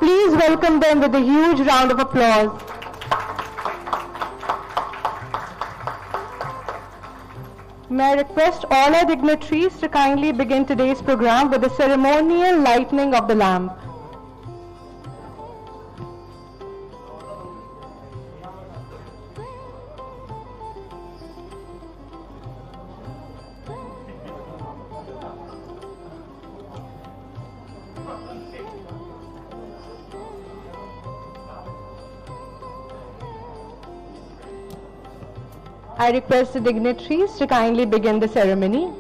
Please welcome them with a huge round of applause. May I request all our dignitaries to kindly begin today's program with the ceremonial lighting of the lamp. I request the dignitaries to kindly begin the ceremony.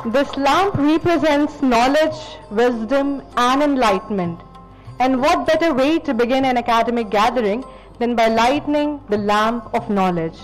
This lamp represents knowledge, wisdom, and enlightenment. And what better way to begin an academic gathering than by lighting the lamp of knowledge?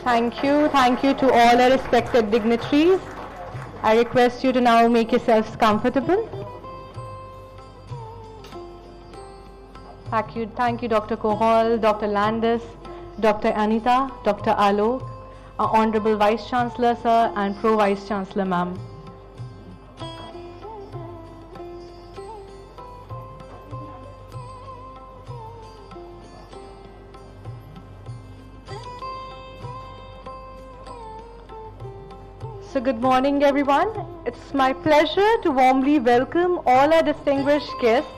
Thank you to all our respected dignitaries. I request you to now make yourselves comfortable. Thank you Dr. Kohal, Dr. Landis, Dr. Anita, Dr. Alok, our Honorable Vice Chancellor Sir and Pro Vice Chancellor Ma'am. So good morning everyone. It's my pleasure to warmly welcome all our distinguished guests,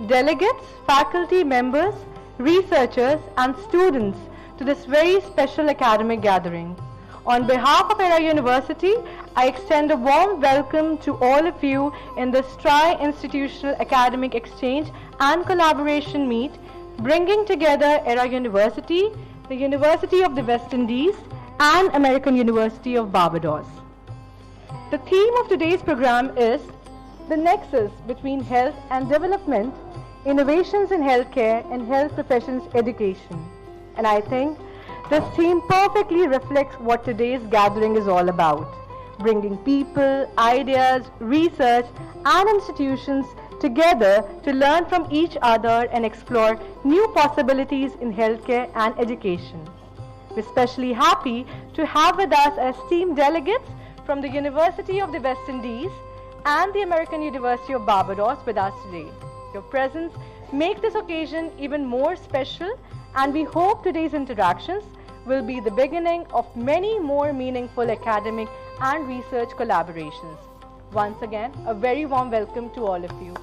delegates, faculty members, researchers and students to this very special academic gathering. On behalf of Era University, I extend a warm welcome to all of you in this tri-institutional academic exchange and collaboration meet, bringing together Era University, the University of the West Indies and American University of Barbados. The theme of today's program is the nexus between health and development, innovations in healthcare and health professions education. And I think this theme perfectly reflects what today's gathering is all about, bringing people, ideas, research and institutions together to learn from each other and explore new possibilities in healthcare and education. We're especially happy to have with us as esteemed delegates from the University of the West Indies and the American University of Barbados with us today. Your presence makes this occasion even more special, and we hope today's interactions will be the beginning of many more meaningful academic and research collaborations. Once again, a very warm welcome to all of you.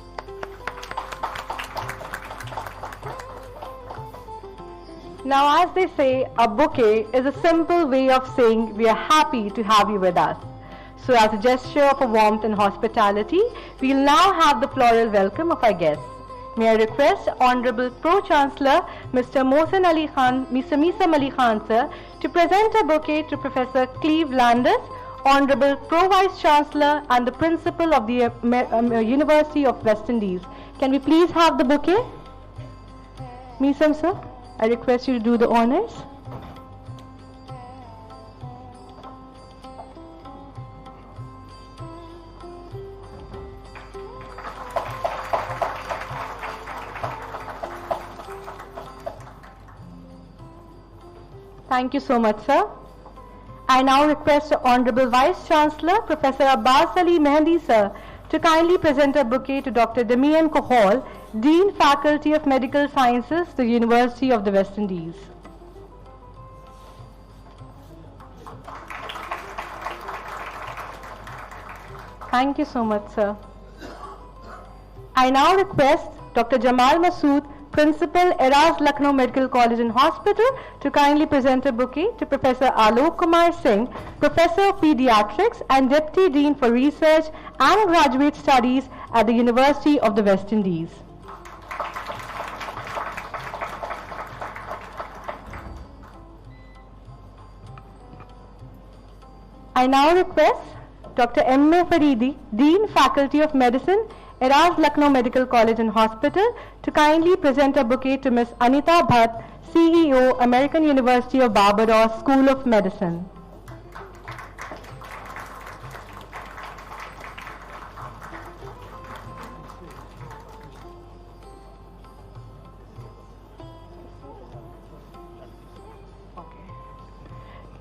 Now, as they say, a bouquet is a simple way of saying we are happy to have you with us. So as a gesture of warmth and hospitality, we will now have the floral welcome of our guests. May I request Honorable Pro-Chancellor Mr. Mohsen Ali Khan, Mr. Misam Ali Khan sir, to present a bouquet to Professor Cleve Landis, Honorable Pro-Vice Chancellor and the Principal of the University of West Indies. Can we please have the bouquet? Misam sir, I request you to do the honors. Thank you so much, sir. I now request the Honorable Vice Chancellor, Professor Abbas Ali Mehndi, sir, to kindly present a bouquet to Dr. Damian Kohol, Dean Faculty of Medical Sciences, the University of the West Indies. Thank you so much, sir. I now request Dr. Jamal Masood, Principal, Era's Lucknow Medical College and Hospital, to kindly present a bouquet to Professor Alok Kumar Singh, Professor of Pediatrics and Deputy Dean for Research and Graduate Studies at the University of the West Indies. I now request Dr. M.A. Faridi, Dean Faculty of Medicine, Era's Lucknow Medical College and Hospital, to kindly present a bouquet to Ms. Anita Bhatt, CEO, American University of Barbados School of Medicine.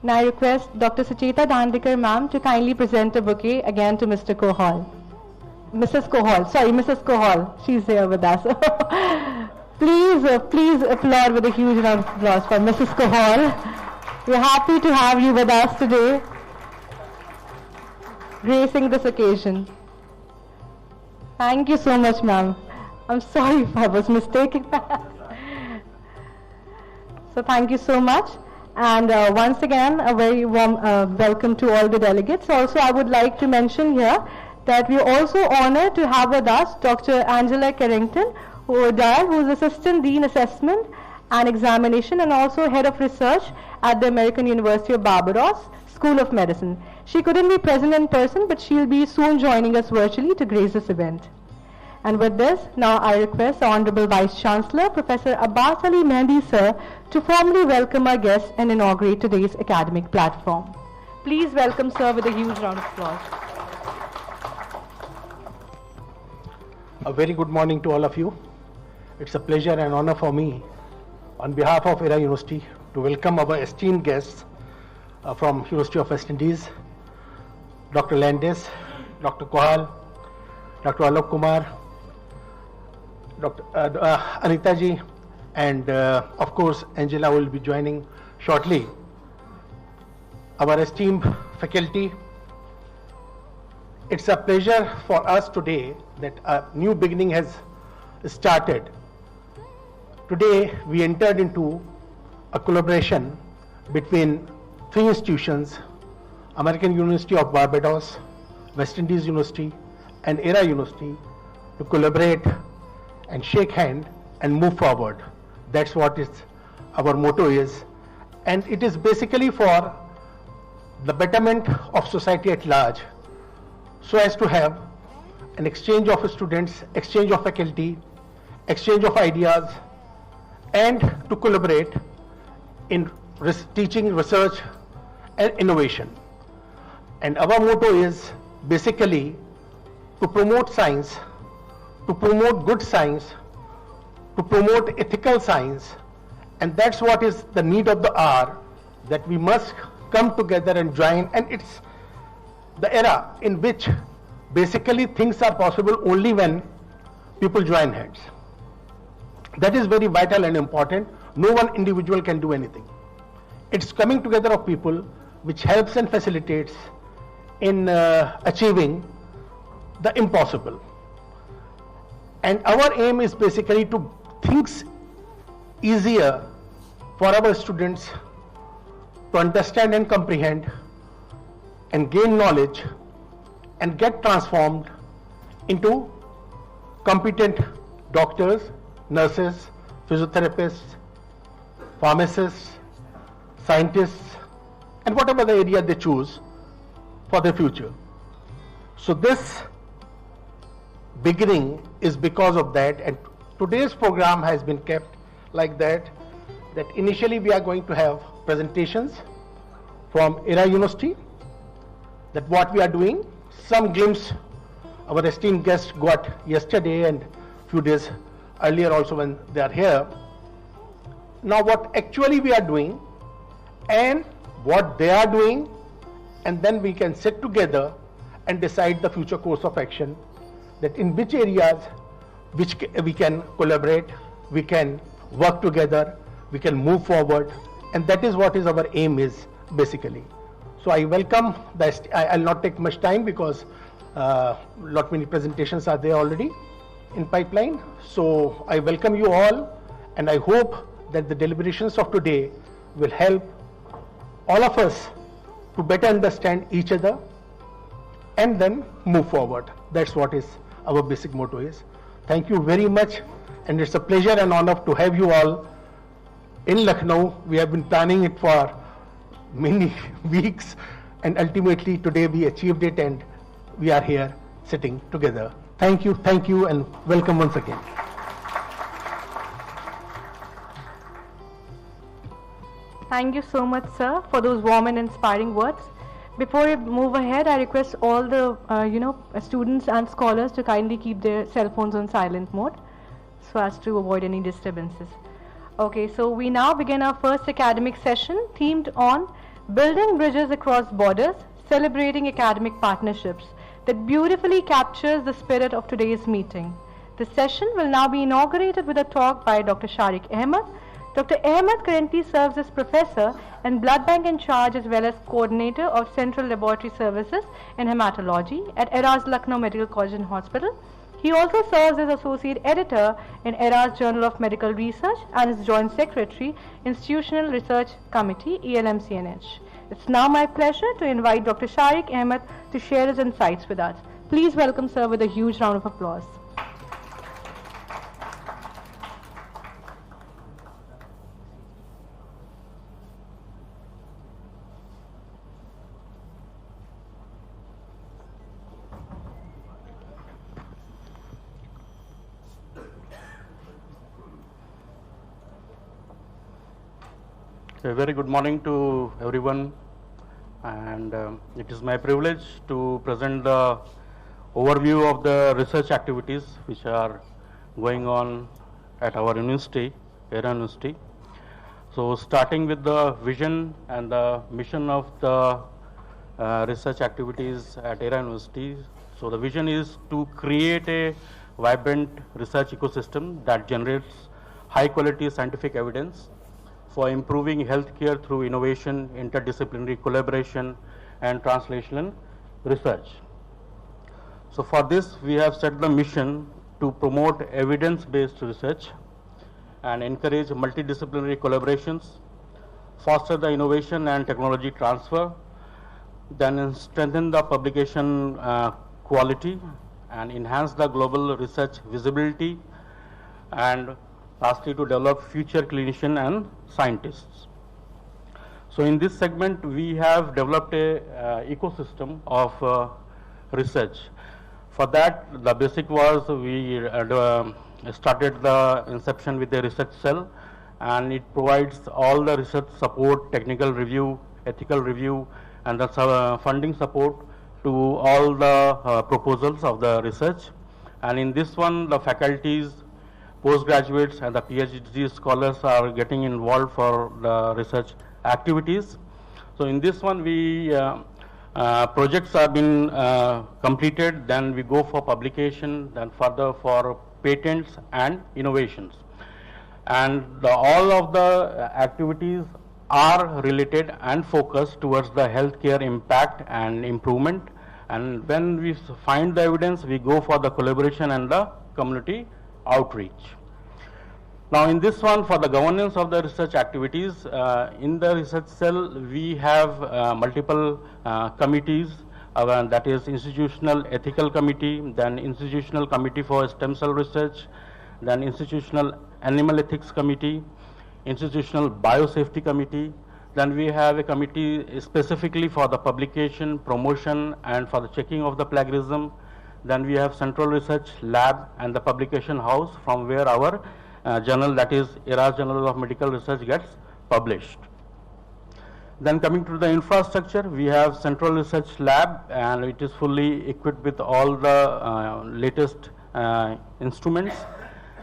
Now I request Dr. Sucheta Dandekar ma'am to kindly present a bouquet again to Mr. Kohol. Mrs. Kohol, she's here with us. Please applaud with a huge round of applause for Mrs. Kohol. We're happy to have you with us today, gracing this occasion. Thank you so much, ma'am. I'm sorry if I was mistaken. So thank you so much. And once again, a very warm welcome to all the delegates. Also, I would like to mention here that we are also honored to have with us Dr. Angela Carrington, who is Assistant Dean Assessment and Examination and also Head of Research at the American University of Barbados School of Medicine. She couldn't be present in person, but she'll be soon joining us virtually to grace this event. And with this, now I request the Honorable Vice Chancellor, Professor Abbas Ali Mehdi sir, to formally welcome our guests and inaugurate today's academic platform. Please welcome sir with a huge round of applause. A very good morning to all of you. It's a pleasure and honor for me, on behalf of Era University, to welcome our esteemed guests from University of West Indies, Dr. Landis, Dr. Kohal, Dr. Alok Kumar, Dr. Anita ji, and of course Angela will be joining shortly. Our esteemed faculty, it's a pleasure for us today that a new beginning has started. Today we entered into a collaboration between three institutions: American University of Barbados, West Indies University and Era University, to collaborate and shake hand and move forward. That's what our motto is, and it is basically for the betterment of society at large, so as to have an exchange of students, exchange of faculty, exchange of ideas, and to collaborate in teaching, research and innovation. And our motto is basically to promote science, to promote good science, to promote ethical science, and that's what is the need of the hour, that we must come together and join. And it's the era in which basically things are possible only when people join hands. That is very vital and important. No one individual can do anything. It's coming together of people which helps and facilitates in achieving the impossible. And our aim is basically to things easier for our students to understand and comprehend and gain knowledge and get transformed into competent doctors, nurses, physiotherapists, pharmacists, scientists, and whatever the area they choose for their future. So this beginning is because of that, and today's program has been kept like that initially we are going to have presentations from Era University, that what we are doing, some glimpse our esteemed guests got yesterday and few days earlier also when they are here. Now what actually we are doing and what they are doing, and then we can sit together and decide the future course of action that in which areas we can collaborate, we can work together, we can move forward, and that is what is our aim is basically. So I welcome that. I'll not take much time because lot many presentations are there already in pipeline. So I welcome you all, and I hope that the deliberations of today will help all of us to better understand each other and then move forward. That's what is our basic motto is. Thank you very much, and it's a pleasure and honor to have you all in Lucknow. We have been planning it for many weeks, and ultimately today we achieved it, and we are here sitting together. Thank you, and welcome once again. Thank you so much, sir, for those warm and inspiring words. Before we move ahead, I request all the students and scholars to kindly keep their cell phones on silent mode so as to avoid any disturbances. Okay, so we now begin our first academic session themed on building bridges across borders, celebrating academic partnerships, that beautifully captures the spirit of today's meeting. The session will now be inaugurated with a talk by Dr. Shariq Ahmed. Dr. Ahmed currently serves as professor and blood bank in charge as well as coordinator of Central Laboratory Services in Hematology at ERA's Lucknow Medical College and Hospital. He also serves as associate editor in ERA's Journal of Medical Research and is joint secretary, Institutional Research Committee, ELMCNH. It's now my pleasure to invite Dr. Shariq Ahmed to share his insights with us. Please welcome sir with a huge round of applause. A very good morning to everyone, and it is my privilege to present the overview of the research activities which are going on at our university, ERA University. So starting with the vision and the mission of the research activities at ERA University. So the vision is to create a vibrant research ecosystem that generates high quality scientific evidence for improving healthcare through innovation, interdisciplinary collaboration, and translational research. So for this, we have set the mission to promote evidence-based research and encourage multidisciplinary collaborations, foster the innovation and technology transfer, then strengthen the publication quality, and enhance the global research visibility, and lastly to develop future clinicians and scientists. So in this segment we have developed a ecosystem of research. For that, the basic was we started the inception with a research cell, and it provides all the research support, technical review, ethical review, and the funding support to all the proposals of the research. And in this one, the faculties, postgraduates and the PhD scholars are getting involved for the research activities. So in this one, we projects have been completed, then we go for publication, then further for patents and innovations. And all of the activities are related and focused towards the healthcare impact and improvement. And when we find the evidence, we go for the collaboration and the community outreach. Now in this one, for the governance of the research activities, in the research cell we have multiple committees, that is institutional ethical committee, then institutional committee for stem cell research, then institutional animal ethics committee, institutional biosafety committee. Then we have a committee specifically for the publication, promotion, and for the checking of the plagiarism. Then we have central research lab and the publication house from where our journal, that is ERA Journal of Medical Research, gets published. Then coming to the infrastructure, we have central research lab, and it is fully equipped with all the latest instruments.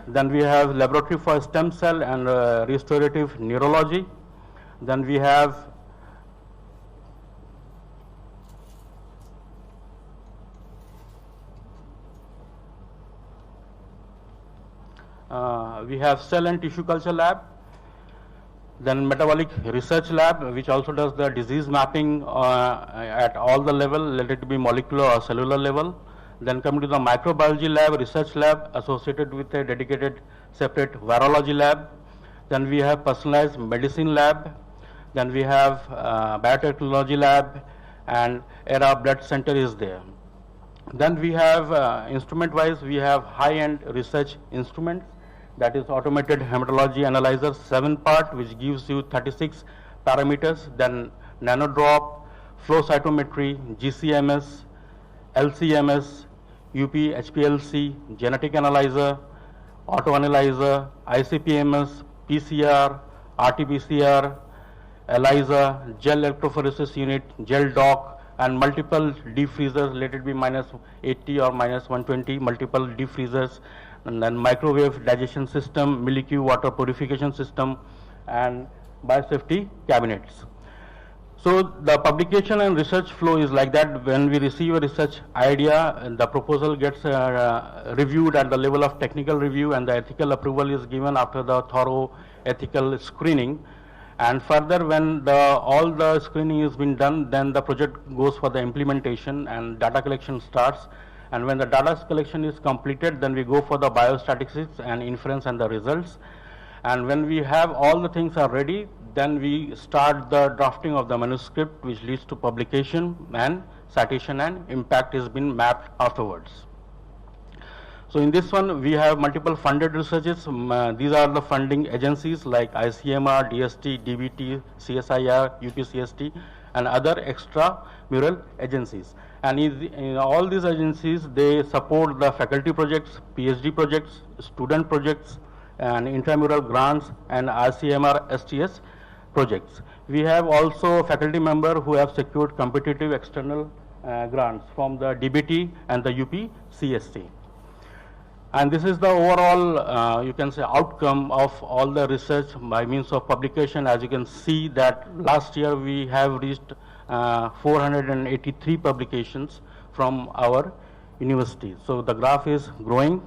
Then we have laboratory for stem cell and restorative neurology. Then we have we have cell and tissue culture lab, then metabolic research lab, which also does the disease mapping at all the level, let it be molecular or cellular level. Then coming to the microbiology lab, research lab associated with a dedicated separate virology lab. Then we have personalized medicine lab. Then we have biotechnology lab, and ERA blood center is there. Then we have instrument wise, we have high-end research instruments, that is automated hematology analyzer 7-part, which gives you 36 parameters. Then nanodrop, flow cytometry, GCMS, LCMS, UP, HPLC, genetic analyzer, auto analyzer, ICP-MS, PCR, RT-PCR, ELISA, gel electrophoresis unit, gel dock, and multiple deep freezers, let it be -80 or -120, multiple deep freezers, and then microwave digestion system, milky water purification system, and biosafety cabinets. So the publication and research flow is like that. When we receive a research idea, the proposal gets reviewed at the level of technical review, and the ethical approval is given after the thorough ethical screening. And further, when all the screening has been done, then the project goes for the implementation and data collection starts. And when the data collection is completed, then we go for the biostatistics and inference and the results. And when we have all the things are ready, then we start the drafting of the manuscript, which leads to publication, and citation and impact has been mapped afterwards. So in this one, we have multiple funded researches. These are the funding agencies like ICMR, DST, DBT, CSIR, UPCST, and other extramural agencies. And in all these agencies, they support the faculty projects, PhD projects, student projects, and intramural grants, and ICMR STS projects. We have also faculty member who have secured competitive external grants from the DBT and the UPCST. And this is the overall, you can say, outcome of all the research by means of publication. As you can see that last year we have reached 483 publications from our university. So the graph is growing.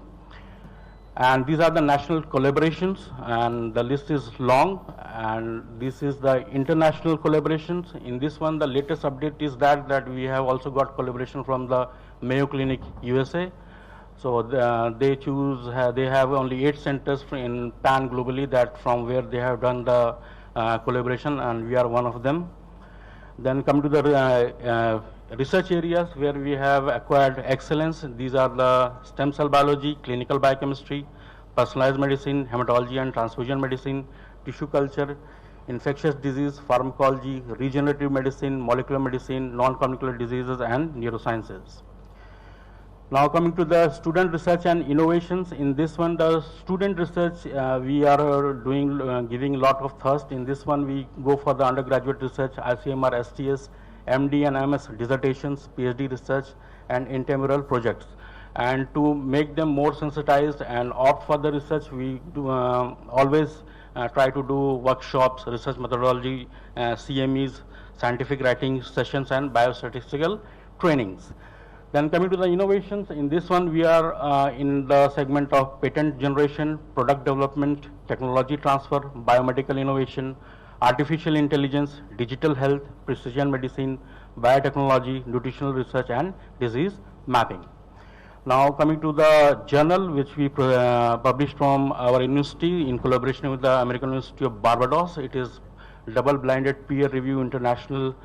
And these are the national collaborations, and the list is long. And this is the international collaborations. In this one, the latest update is that we have also got collaboration from the Mayo Clinic, USA. So they have only 8 centers in PAN globally, that from where they have done the collaboration, and we are one of them. Then come to the research areas where we have acquired excellence. These are the stem cell biology, clinical biochemistry, personalized medicine, hematology and transfusion medicine, tissue culture, infectious disease, pharmacology, regenerative medicine, molecular medicine, non-communicable diseases, and neurosciences. Now coming to the student research and innovations. In this one, the student research, we are doing, giving a lot of thrust. In this one, we go for the undergraduate research, ICMR, STS, MD and MS dissertations, PhD research, and intramural projects. And to make them more sensitized and opt for the research, we do, always try to do workshops, research methodology, CMEs, scientific writing sessions, and biostatistical trainings. Then coming to the innovations, in this one we are in the segment of patent generation, product development, technology transfer, biomedical innovation, artificial intelligence, digital health, precision medicine, biotechnology, nutritional research, and disease mapping. Now coming to the journal which we published from our university in collaboration with the American University of Barbados. It is double-blinded peer-review international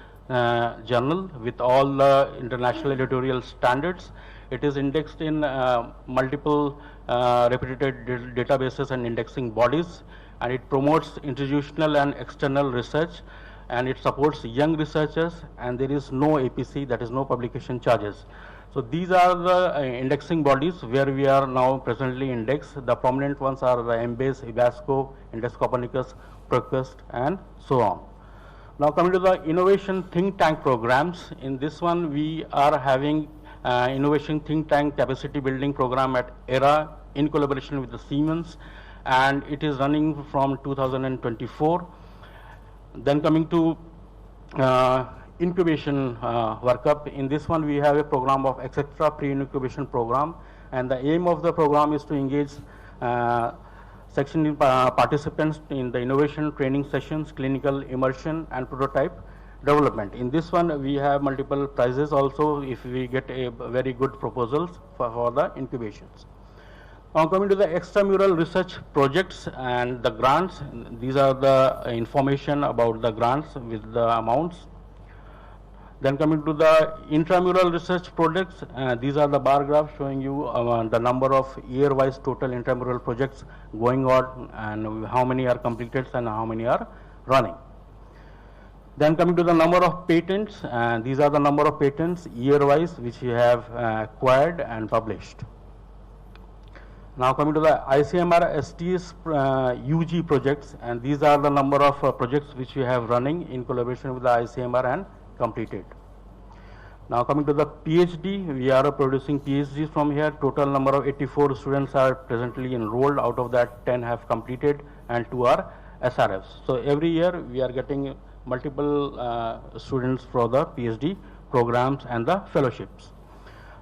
journal with all the international editorial standards. It is indexed in multiple reputed databases and indexing bodies, and it promotes institutional and external research, and it supports young researchers, and there is no APC, that is no publication charges. So these are the indexing bodies where we are now presently indexed. The prominent ones are the Embase, Ibasco, Index Copernicus, Proquest, and so on. Now coming to the innovation think tank programs. In this one we are having innovation think tank capacity building program at ERA in collaboration with the Siemens, and it is running from 2024. Then coming to incubation workup. In this one we have a program of etc. pre-incubation program, and the aim of the program is to engage Section participants in the innovation training sessions, clinical immersion and prototype development. In this one we have multiple prizes also if we get a very good proposals for the incubations. Now coming to the extramural research projects and the grants, these are the information about the grants with the amounts. Then coming to the intramural research projects, these are the bar graphs showing you the number of year-wise total intramural projects going on and how many are completed and how many are running. Then coming to the number of patents, these are the number of patents year-wise which we have acquired and published. Now coming to the ICMR STS UG projects, and these are the number of projects which we have running in collaboration with the ICMR and completed. Now coming to the PhD, we are producing PhDs from here. Total number of 84 students are presently enrolled. Out of that 10 have completed and 2 are SRFs. So every year we are getting multiple students for the PhD programs and the fellowships.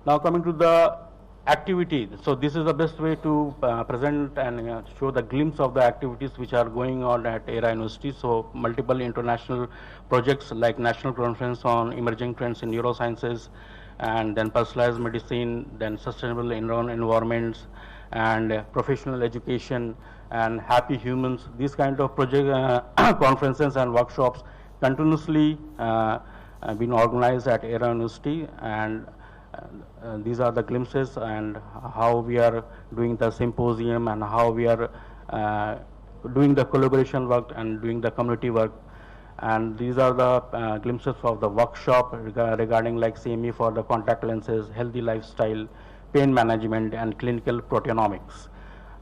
Now coming to the activity, so this is the best way to present and show the glimpse of the activities which are going on at Era University. So multiple international projects like National Conference on Emerging Trends in Neurosciences, and then personalized medicine, then sustainable environments, and professional education, and happy humans. These kind of project conferences and workshops continuously been organized at Era University, and these are the glimpses and how we are doing the symposium and how we are doing the collaboration work and doing the community work. And these are the glimpses of the workshop regarding like CME for the contact lenses, healthy lifestyle, pain management and clinical proteomics.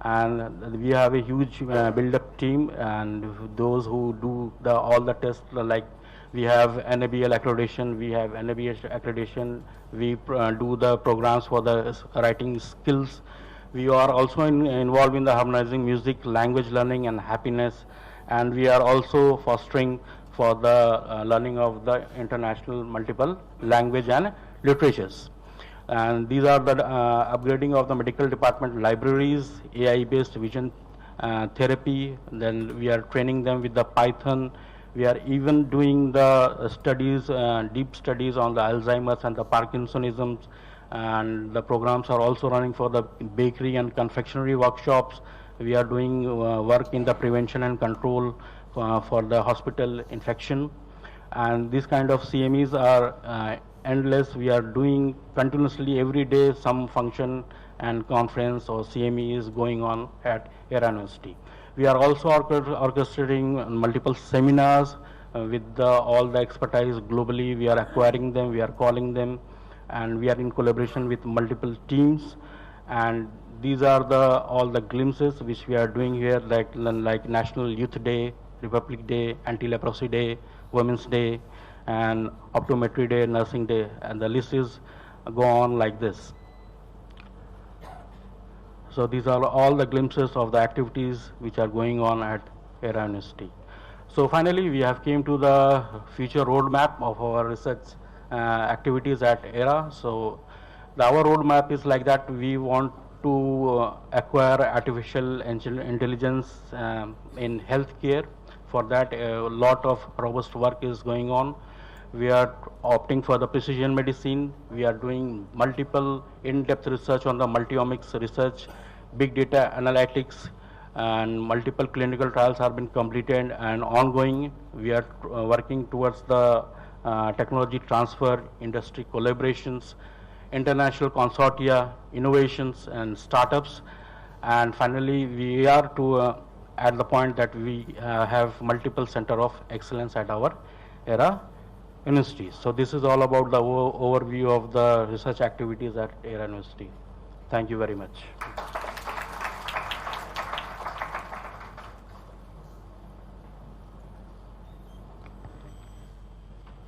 And we have a huge build-up team, and those who do all the tests, like we have NABL accreditation, we have NABH accreditation, we do the programs for the writing skills. We are also involved in the harmonizing music, language learning and happiness, and we are also fostering for the learning of the international multiple language and literatures. And these are the upgrading of the medical department libraries, AI-based vision therapy, then we are training them with the Python. We are even doing the studies, deep studies on the Alzheimer's and the Parkinsonisms, and the programs are also running for the bakery and confectionery workshops. We are doing work in the prevention and control for the hospital infection, and these kind of CMEs are endless. We are doing continuously every day some function and conference or CME is going on at Era University. We are also orchestrating multiple seminars with all the expertise globally. We are acquiring them, we are calling them, and we are in collaboration with multiple teams. And these are all the glimpses which we are doing here, like National Youth Day, Republic Day, Anti-Leprosy Day, Women's Day, and Optometry Day, Nursing Day, and the list is go on like this. So these are all the glimpses of the activities which are going on at Era University. So finally, we have came to the future roadmap of our research activities at Era. So our roadmap is like that. We want to acquire artificial intelligence in healthcare. For that, a lot of robust work is going on. We are opting for the precision medicine. We are doing multiple in-depth research on the multiomics research, big data analytics, and multiple clinical trials have been completed and ongoing. We are working towards the technology transfer, industry collaborations, international consortia, innovations and startups. And finally, we are at the point that we have multiple center of excellence at our Era University. So this is all about the overview of the research activities at Era University. Thank you very much.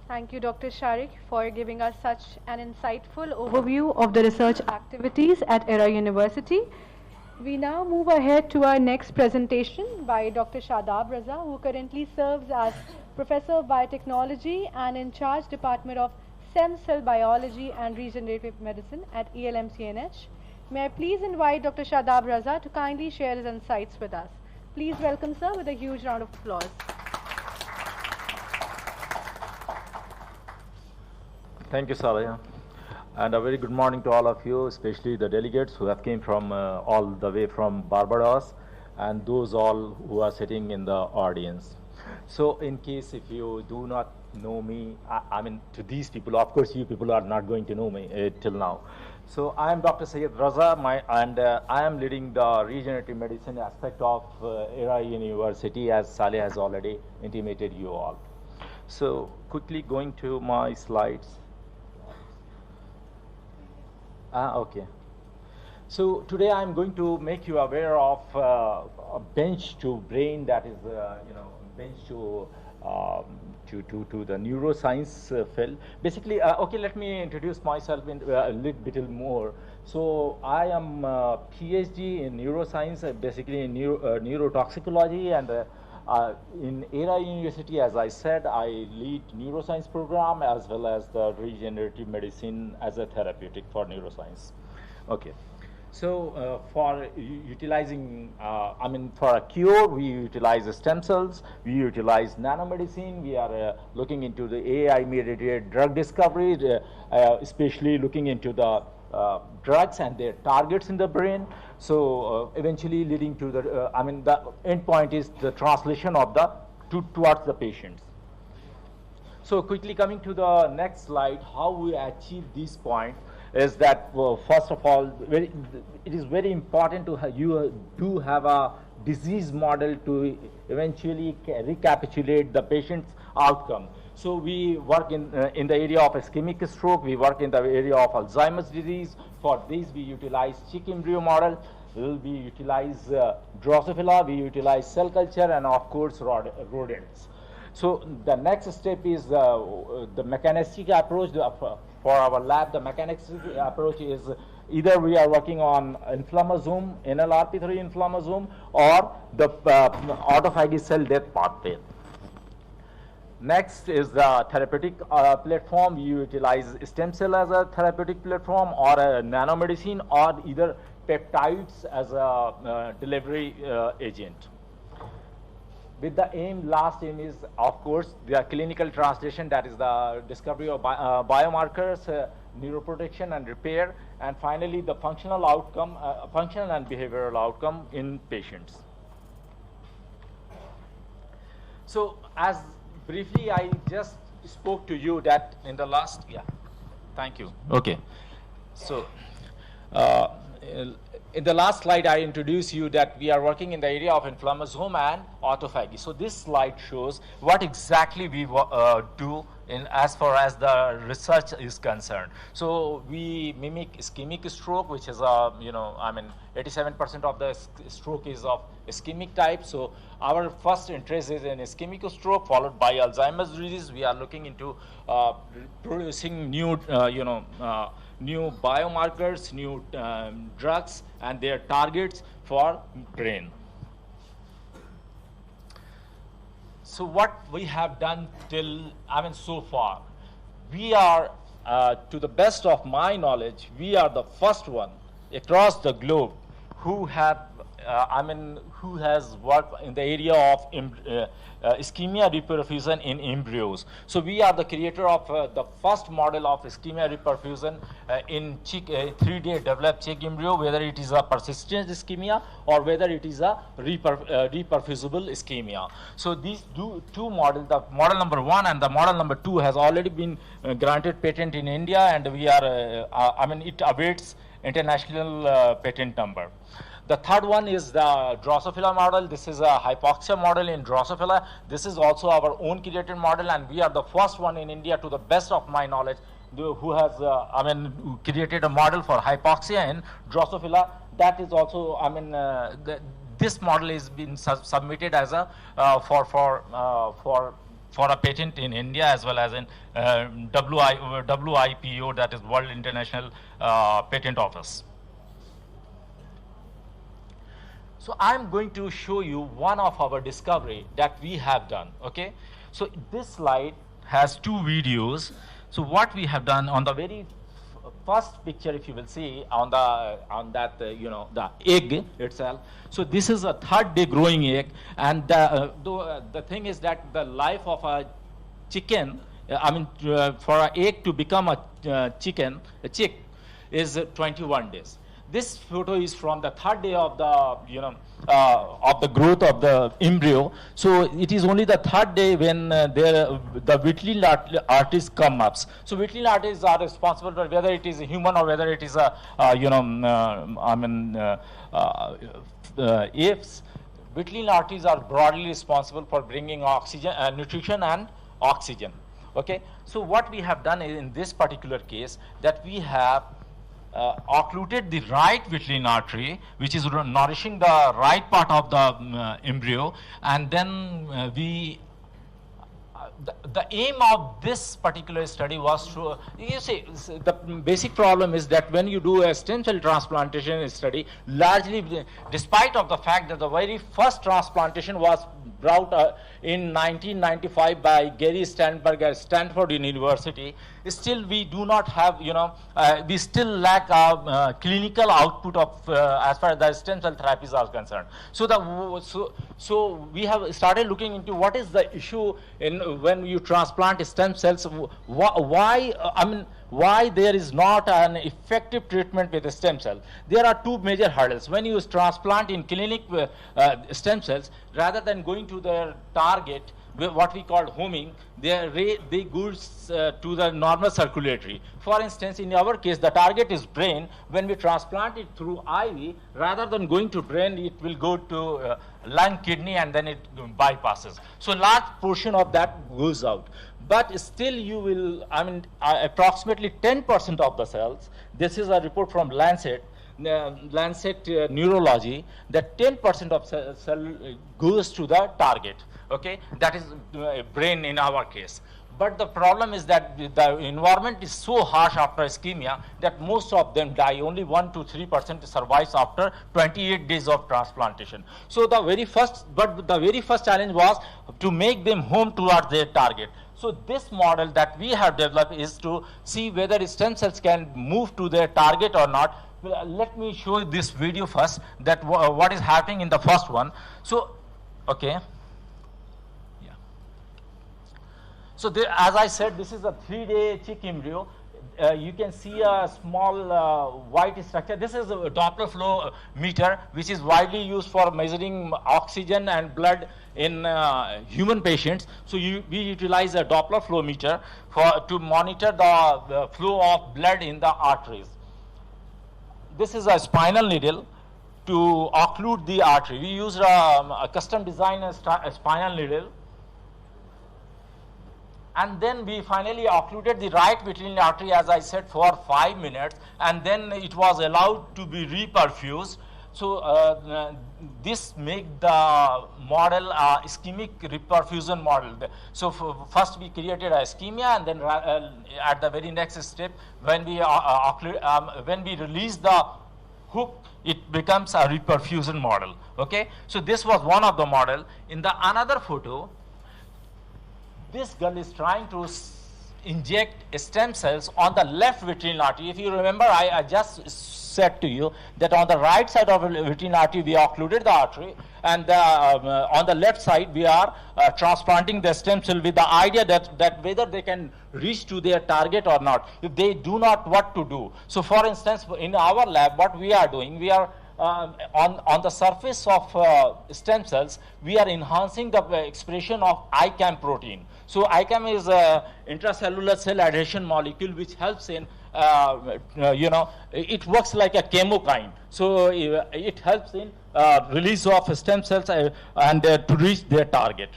Thank you, Dr. Sharik, for giving us such an insightful overview of the research activities at Era University. We now move ahead to our next presentation by Dr. Shadab Raza, who currently serves as Professor of Biotechnology and in charge Department of Stem Cell Biology and Regenerative Medicine at ELMCNH. May I please invite Dr. Shadab Raza to kindly share his insights with us. Please welcome sir with a huge round of applause. Thank you, Salaya. And a very good morning to all of you, especially the delegates who have came from all the way from Barbados, and those all who are sitting in the audience. So in case if you do not know me, I mean to these people, of course you people are not going to know me till now. So I am Dr. Syed Raza, and I am leading the regenerative medicine aspect of Era University, as Saleh has already intimated you all. So quickly going to my slides. Okay. So today I'm going to make you aware of a bench to brain, that is, bench to the neuroscience field. Basically, okay, let me introduce myself in a little bit more. So I am a PhD in neuroscience, basically in neurotoxicology, and in Era University, as I said, I lead neuroscience program as well as the regenerative medicine as a therapeutic for neuroscience. Okay. So for utilizing, for a cure, we utilize stem cells, we utilize nanomedicine, we are looking into the AI-mediated drug discovery, especially looking into the drugs and their targets in the brain. So eventually leading to the, the end point is the translation of the towards the patients. So quickly coming to the next slide, how we achieve this point is that, first of all, it is very important to have, you do have a disease model to eventually recapitulate the patient's outcome. So we work in the area of ischemic stroke, we work in the area of Alzheimer's disease. For this we utilize chick embryo model, we utilize Drosophila, we utilize cell culture, and of course rodents. So the next step is the mechanistic approach. For our lab, the mechanistic approach is either we are working on inflammasome, NLRP3 inflammasome, or the autophagy cell death pathway. Next is the therapeutic platform. We utilize stem cell as a therapeutic platform, or a nanomedicine, or either peptides as a delivery agent. With the aim, last aim is, of course, the clinical translation, that is the discovery of biomarkers, neuroprotection and repair, and finally the functional outcome, functional and behavioral outcome in patients. So as briefly I just spoke to you that in the last, thank you. Okay. So in the last slide, I introduced you that we are working in the area of inflammasome and autophagy. So this slide shows what exactly we do in as far as the research is concerned. So we mimic ischemic stroke, which is 87% of the stroke is of ischemic type. So our first interest is in ischemic stroke, followed by Alzheimer's disease. We are looking into producing new, new biomarkers, new drugs, and their targets for brain. So what we have done till, so far, we are, to the best of my knowledge, we are the first one across the globe who have, who has worked in the area of ischemia reperfusion in embryos. So we are the creator of the first model of ischemia reperfusion in 3-day developed chick embryo, whether it is a persistent ischemia or whether it is a reperfusible ischemia. So these two models, the model number 1 and the model number 2, has already been granted patent in India, and we are, it awaits international patent number. The third one is the Drosophila model. This is a hypoxia model in Drosophila. This is also our own created model, and we are the first one in India, to the best of my knowledge, who has who created a model for hypoxia in Drosophila. That is also, this model is been submitted as a for a patent in India, as well as in WIPO, that is World International Patent Office. So I'm going to show you one of our discovery that we have done, okay? So this slide has 2 videos. So what we have done on the very first picture, if you will see on that the egg itself. So this is a third day growing egg, and the thing is that the life of a chicken, for an egg to become a chick, is 21 days. This photo is from the third day of the growth of the embryo. So it is only the third day when the vitelline arteries come up. So vitelline arteries are responsible for whether it is a human or whether it is a apes. Vitelline arteries are broadly responsible for bringing oxygen, nutrition and oxygen. Okay. So what we have done in this particular case, that we have occluded the right vitelline artery, which is nourishing the right part of the embryo, and then the aim of this particular study was to, you see, the basic problem is that when you do a stem cell transplantation study, largely, despite of the fact that the very first transplantation was brought in 1995 by Gary Sternberg at Stanford University, still we do not have, we still lack clinical output of as far as the stem cell therapies are concerned. So we have started looking into what is the issue in when you transplant stem cells. Why there is not an effective treatment with the stem cell? There are two major hurdles. When you transplant in clinic stem cells, rather than going to their target, what we call homing, they go to the normal circulatory. For instance, in our case, the target is brain. When we transplant it through IV, rather than going to brain, it will go to lung, kidney, and then it bypasses. So large portion of that goes out. But still you will, approximately 10% of the cells, this is a report from Lancet Neurology, that 10% of cell goes to the target. Okay, that is brain in our case. But the problem is that the environment is so harsh after ischemia that most of them die. Only 1 to 3% survives after 28 days of transplantation. So the very first challenge was to make them home towards their target. So this model that we have developed is to see whether stem cells can move to their target or not. Let me show you this video first, that what is happening in the first one. So, okay. So as I said, this is a 3-day chick embryo. You can see a small white structure. This is a Doppler flow meter, which is widely used for measuring oxygen and blood in human patients. So we utilize a Doppler flow meter to monitor the flow of blood in the arteries. This is a spinal needle to occlude the artery. We used a custom designed spinal needle. And then we finally occluded the right vitelline artery, as I said, for 5 minutes, and then it was allowed to be reperfused. So this made the model ischemic reperfusion model. So first we created a ischemia, and then at the very next step, when we release the hook, it becomes a reperfusion model. Okay, so this was one of the model. In the another photo, this girl is trying to inject stem cells on the left vitelline artery. If you remember, I just said to you that on the right side of the vitelline artery, we occluded the artery, and on the left side, we are transplanting the stem cell with the idea that whether they can reach to their target or not. If they do not, what to do? So for instance, in our lab, what we are doing, we are on the surface of stem cells, we are enhancing the expression of ICAM protein. So ICAM is a intracellular cell adhesion molecule which helps in, it works like a chemokine. So it helps in release of stem cells and to reach their target.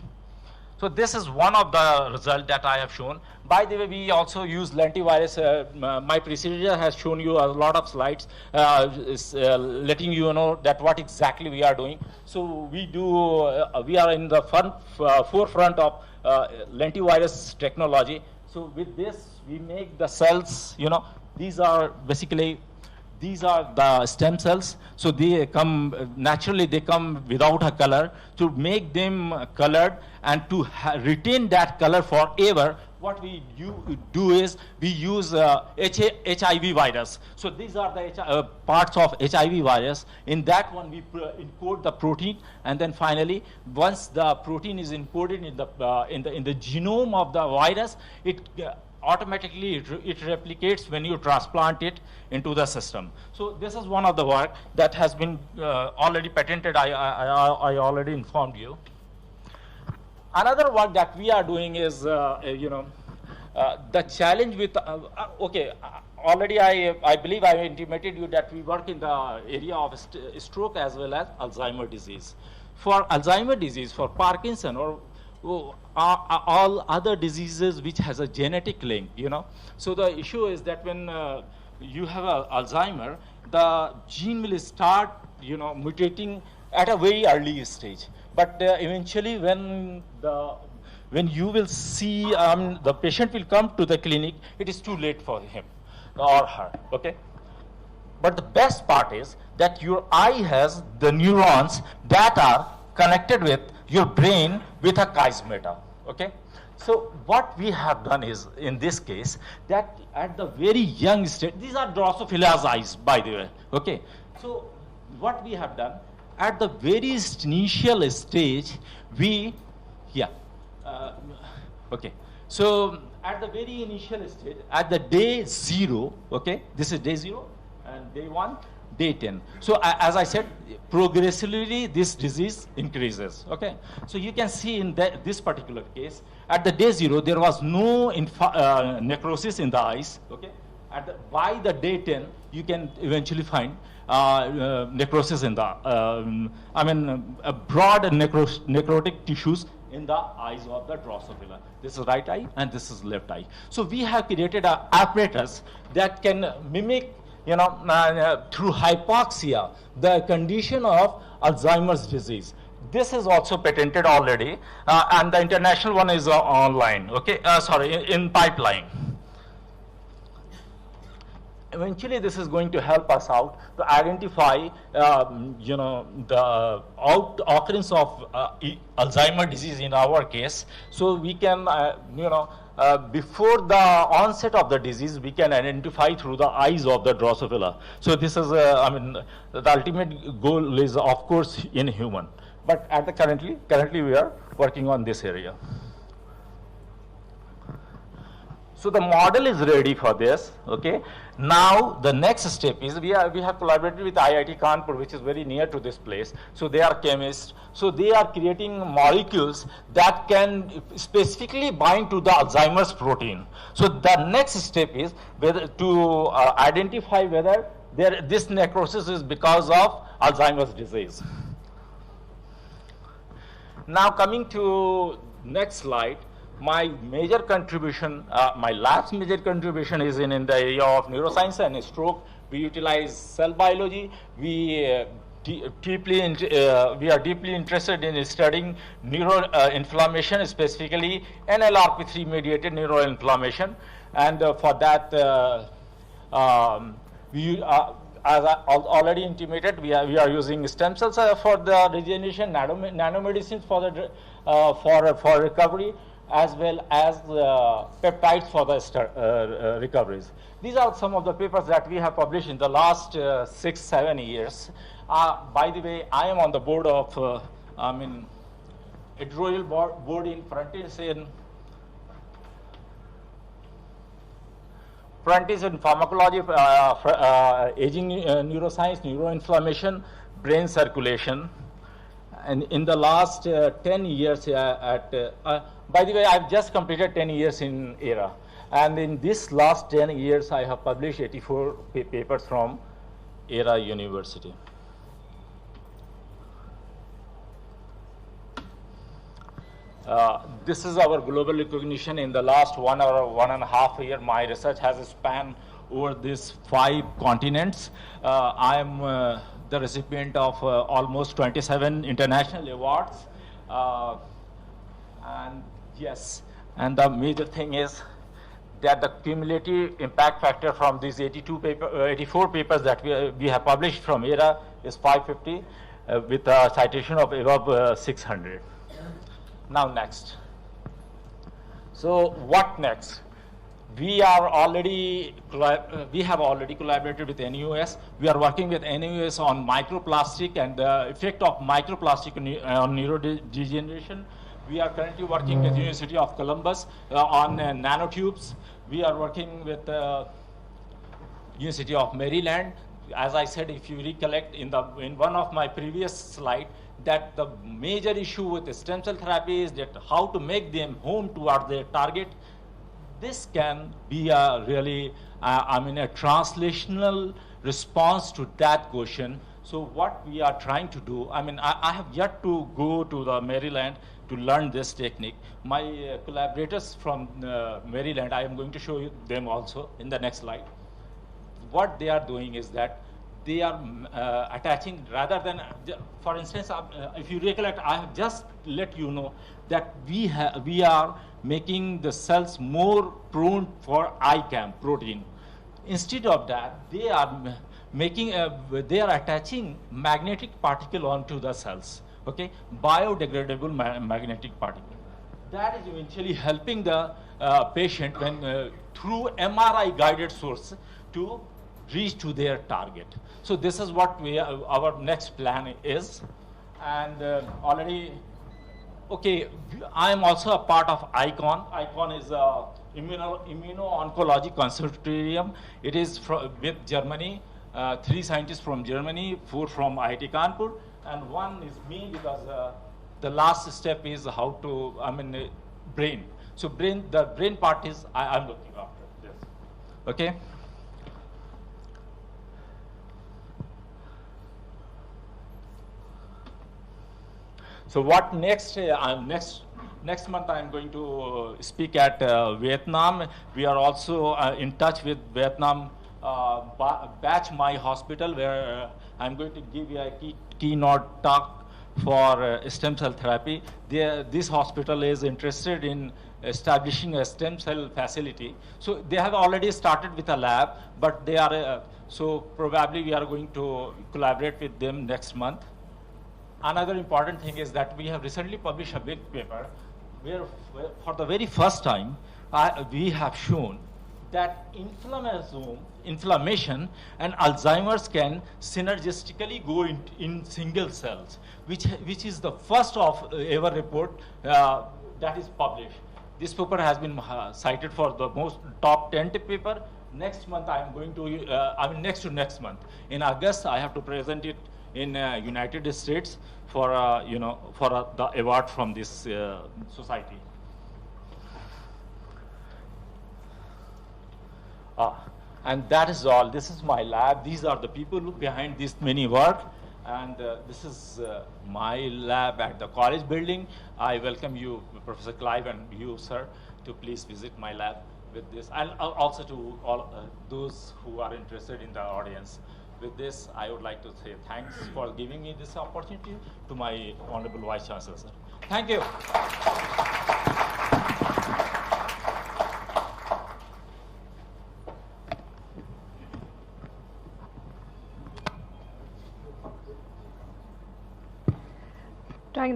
So this is one of the results that I have shown. By the way, we also use lentivirus. My procedure has shown you a lot of slides letting you know that what exactly we are doing. So we are in the forefront of lentivirus technology. So with this, we make the cells, these are the stem cells. So they come, naturally they come without a color. To make them colored and to retain that color forever, what we do is we use HIV virus. So these are the parts of HIV virus. In that one, we encode the protein, and then finally, once the protein is encoded in the genome of the virus, it automatically it replicates when you transplant it into the system. So this is one of the work that has been already patented. I already informed you. Another work that we are doing is, the challenge with, already I believe I intimated you that we work in the area of stroke as well as Alzheimer's disease. For Alzheimer's disease, for Parkinson, or all other diseases which has a genetic link, So the issue is that when you have Alzheimer, the gene will start, mutating at a very early stage. But eventually, when you will see the patient will come to the clinic, it is too late for him or her. Okay. But the best part is that your eye has the neurons that are connected with your brain with a 𝐋𝐈𝐕𝐄. Okay. So what we have done is, in this case, that at the very young stage, these are Drosophila's eyes, by the way. Okay. So what we have done, at the very initial stage, So at the very initial stage, at the day 0, okay, this is day 0, and day 1, day 10. So as I said, progressively this disease increases, okay. So you can see in this particular case, at the day 0, there was no necrosis in the eyes, okay. By the day 10, you can eventually find necrosis in the, broad necrotic tissues in the eyes of the Drosophila. This is right eye and this is left eye. So we have created an apparatus that can mimic, through hypoxia, the condition of Alzheimer's disease. This is also patented already, and the international one is online, okay, in pipeline. Eventually, this is going to help us out to identify, the occurrence of Alzheimer's disease in our case. So we can, before the onset of the disease, we can identify through the eyes of the Drosophila. So this is, the ultimate goal is, of course, in human. But at the currently we are working on this area. So the model is ready for this, okay. Now the next step is we have collaborated with IIT Kanpur, which is very near to this place. So they are chemists. So they are creating molecules that can specifically bind to the Alzheimer's protein. So the next step is whether to identify whether this necrosis is because of Alzheimer's disease. Now coming to next slide. My major contribution, my lab's major contribution is in the area of neuroscience and stroke. We utilize cell biology. We are deeply interested in studying neuroinflammation, specifically NLRP3 mediated neuroinflammation. And for that, as I already intimated, we are using stem cells for the regeneration, nanomedicines for the for recovery, as well as peptides for the recoveries. These are some of the papers that we have published in the last 6-7 years. By the way, I am on the board of, editorial board in Frontiers in Pharmacology, Aging Neuroscience, Neuroinflammation, Brain Circulation. And in the last 10 years by the way, I've just completed 10 years in ERA. And in this last 10 years, I have published 84 papers from ERA University. This is our global recognition. In the last 1 or 1.5 years, my research has spanned over these 5 continents. I am the recipient of almost 27 international awards. And yes, and the major thing is that the cumulative impact factor from these 84 papers that we have published from ERA is 550 with a citation of above 600. Now next. So what next? We have already collaborated with NUS. We are working with NUS on microplastic and the effect of microplastic on neurodegeneration. We are currently working with University of Columbus on nanotubes. We are working with University of Maryland. As I said, if you recollect in one of my previous slides, that the major issue with the stem cell therapy is that how to make them home toward their target. This can be a really, a translational response to that question. So what we are trying to do, I have yet to go to the Maryland to learn this technique. My collaborators from Maryland, I am going to show you them also in the next slide. What they are doing is that they are attaching rather than, for instance, if you recollect, I have just let you know that we are making the cells more prone for ICAM protein. Instead of that, they are attaching magnetic particle onto the cells, okay, biodegradable magnetic particle. That is eventually helping the patient when through MRI guided source to reach to their target. So this is what our next plan is, and already. Okay, I am also a part of ICON. ICON is a immuno-oncology consortium. It is with Germany, 3 scientists from Germany, 4 from IIT Kanpur, and 1 is me because the last step is how to, brain. So the brain part is I'm looking after this. Okay. So what next? Next month I'm going to speak at Vietnam. We are also in touch with Vietnam batch my hospital, where I'm going to give you a keynote talk for stem cell therapy. This hospital is interested in establishing a stem cell facility. So they have already started with a lab, but they are so probably we are going to collaborate with them next month. Another important thing is that we have recently published a big paper where for the very first time, we have shown that inflammation and Alzheimer's can synergistically go in single cells, which is the first of ever report that is published. This paper has been cited for the most top 10 paper. Next month I am going to, next to next month. In August, I have to present it in United States for the award from this society. And that is all. This is my lab. These are the people behind this many work. And this is my lab at the college building. I welcome you, Professor Clive, and you, sir, to please visit my lab with this. And also to all those who are interested in the audience. With this, I would like to say thanks for giving me this opportunity to my Honorable Vice Chancellor, sir. Thank you.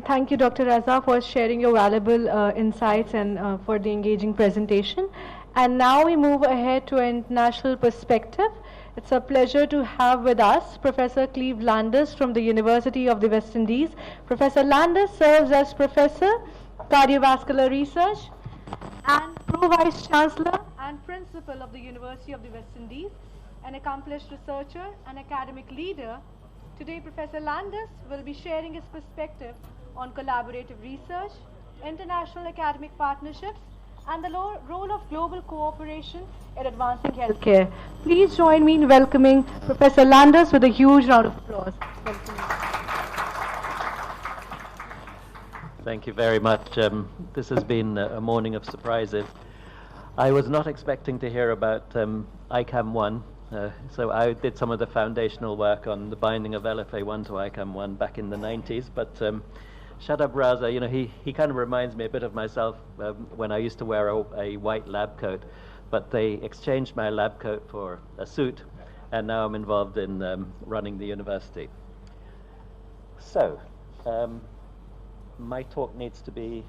Thank you, Dr. Raza, for sharing your valuable insights and for the engaging presentation. And now we move ahead to an international perspective. It's a pleasure to have with us Professor Cleve Landers from the University of the West Indies. Professor Landers serves as Professor, Cardiovascular Research and Pro-Vice Chancellor and Principal of the University of the West Indies, an accomplished researcher and academic leader. Today, Professor Landers will be sharing his perspective on collaborative research, international academic partnerships, and the role of global cooperation in advancing healthcare. Please join me in welcoming Professor Landers with a huge round of applause. Thank you very much. This has been a morning of surprises. I was not expecting to hear about ICAM1, so I did some of the foundational work on the binding of LFA1 to ICAM1 back in the 90s, but Shadab Raza, he kind of reminds me a bit of myself when I used to wear a white lab coat, but they exchanged my lab coat for a suit, and now I'm involved in running the university. So, my talk needs to be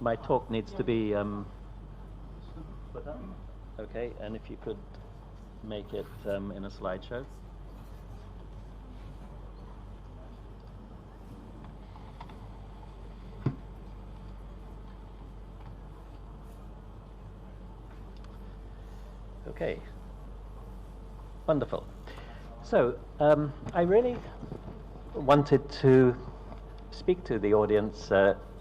my talk needs to be put up. Okay, and if you could make it in a slideshow. Okay, wonderful. So I really wanted to speak to the audience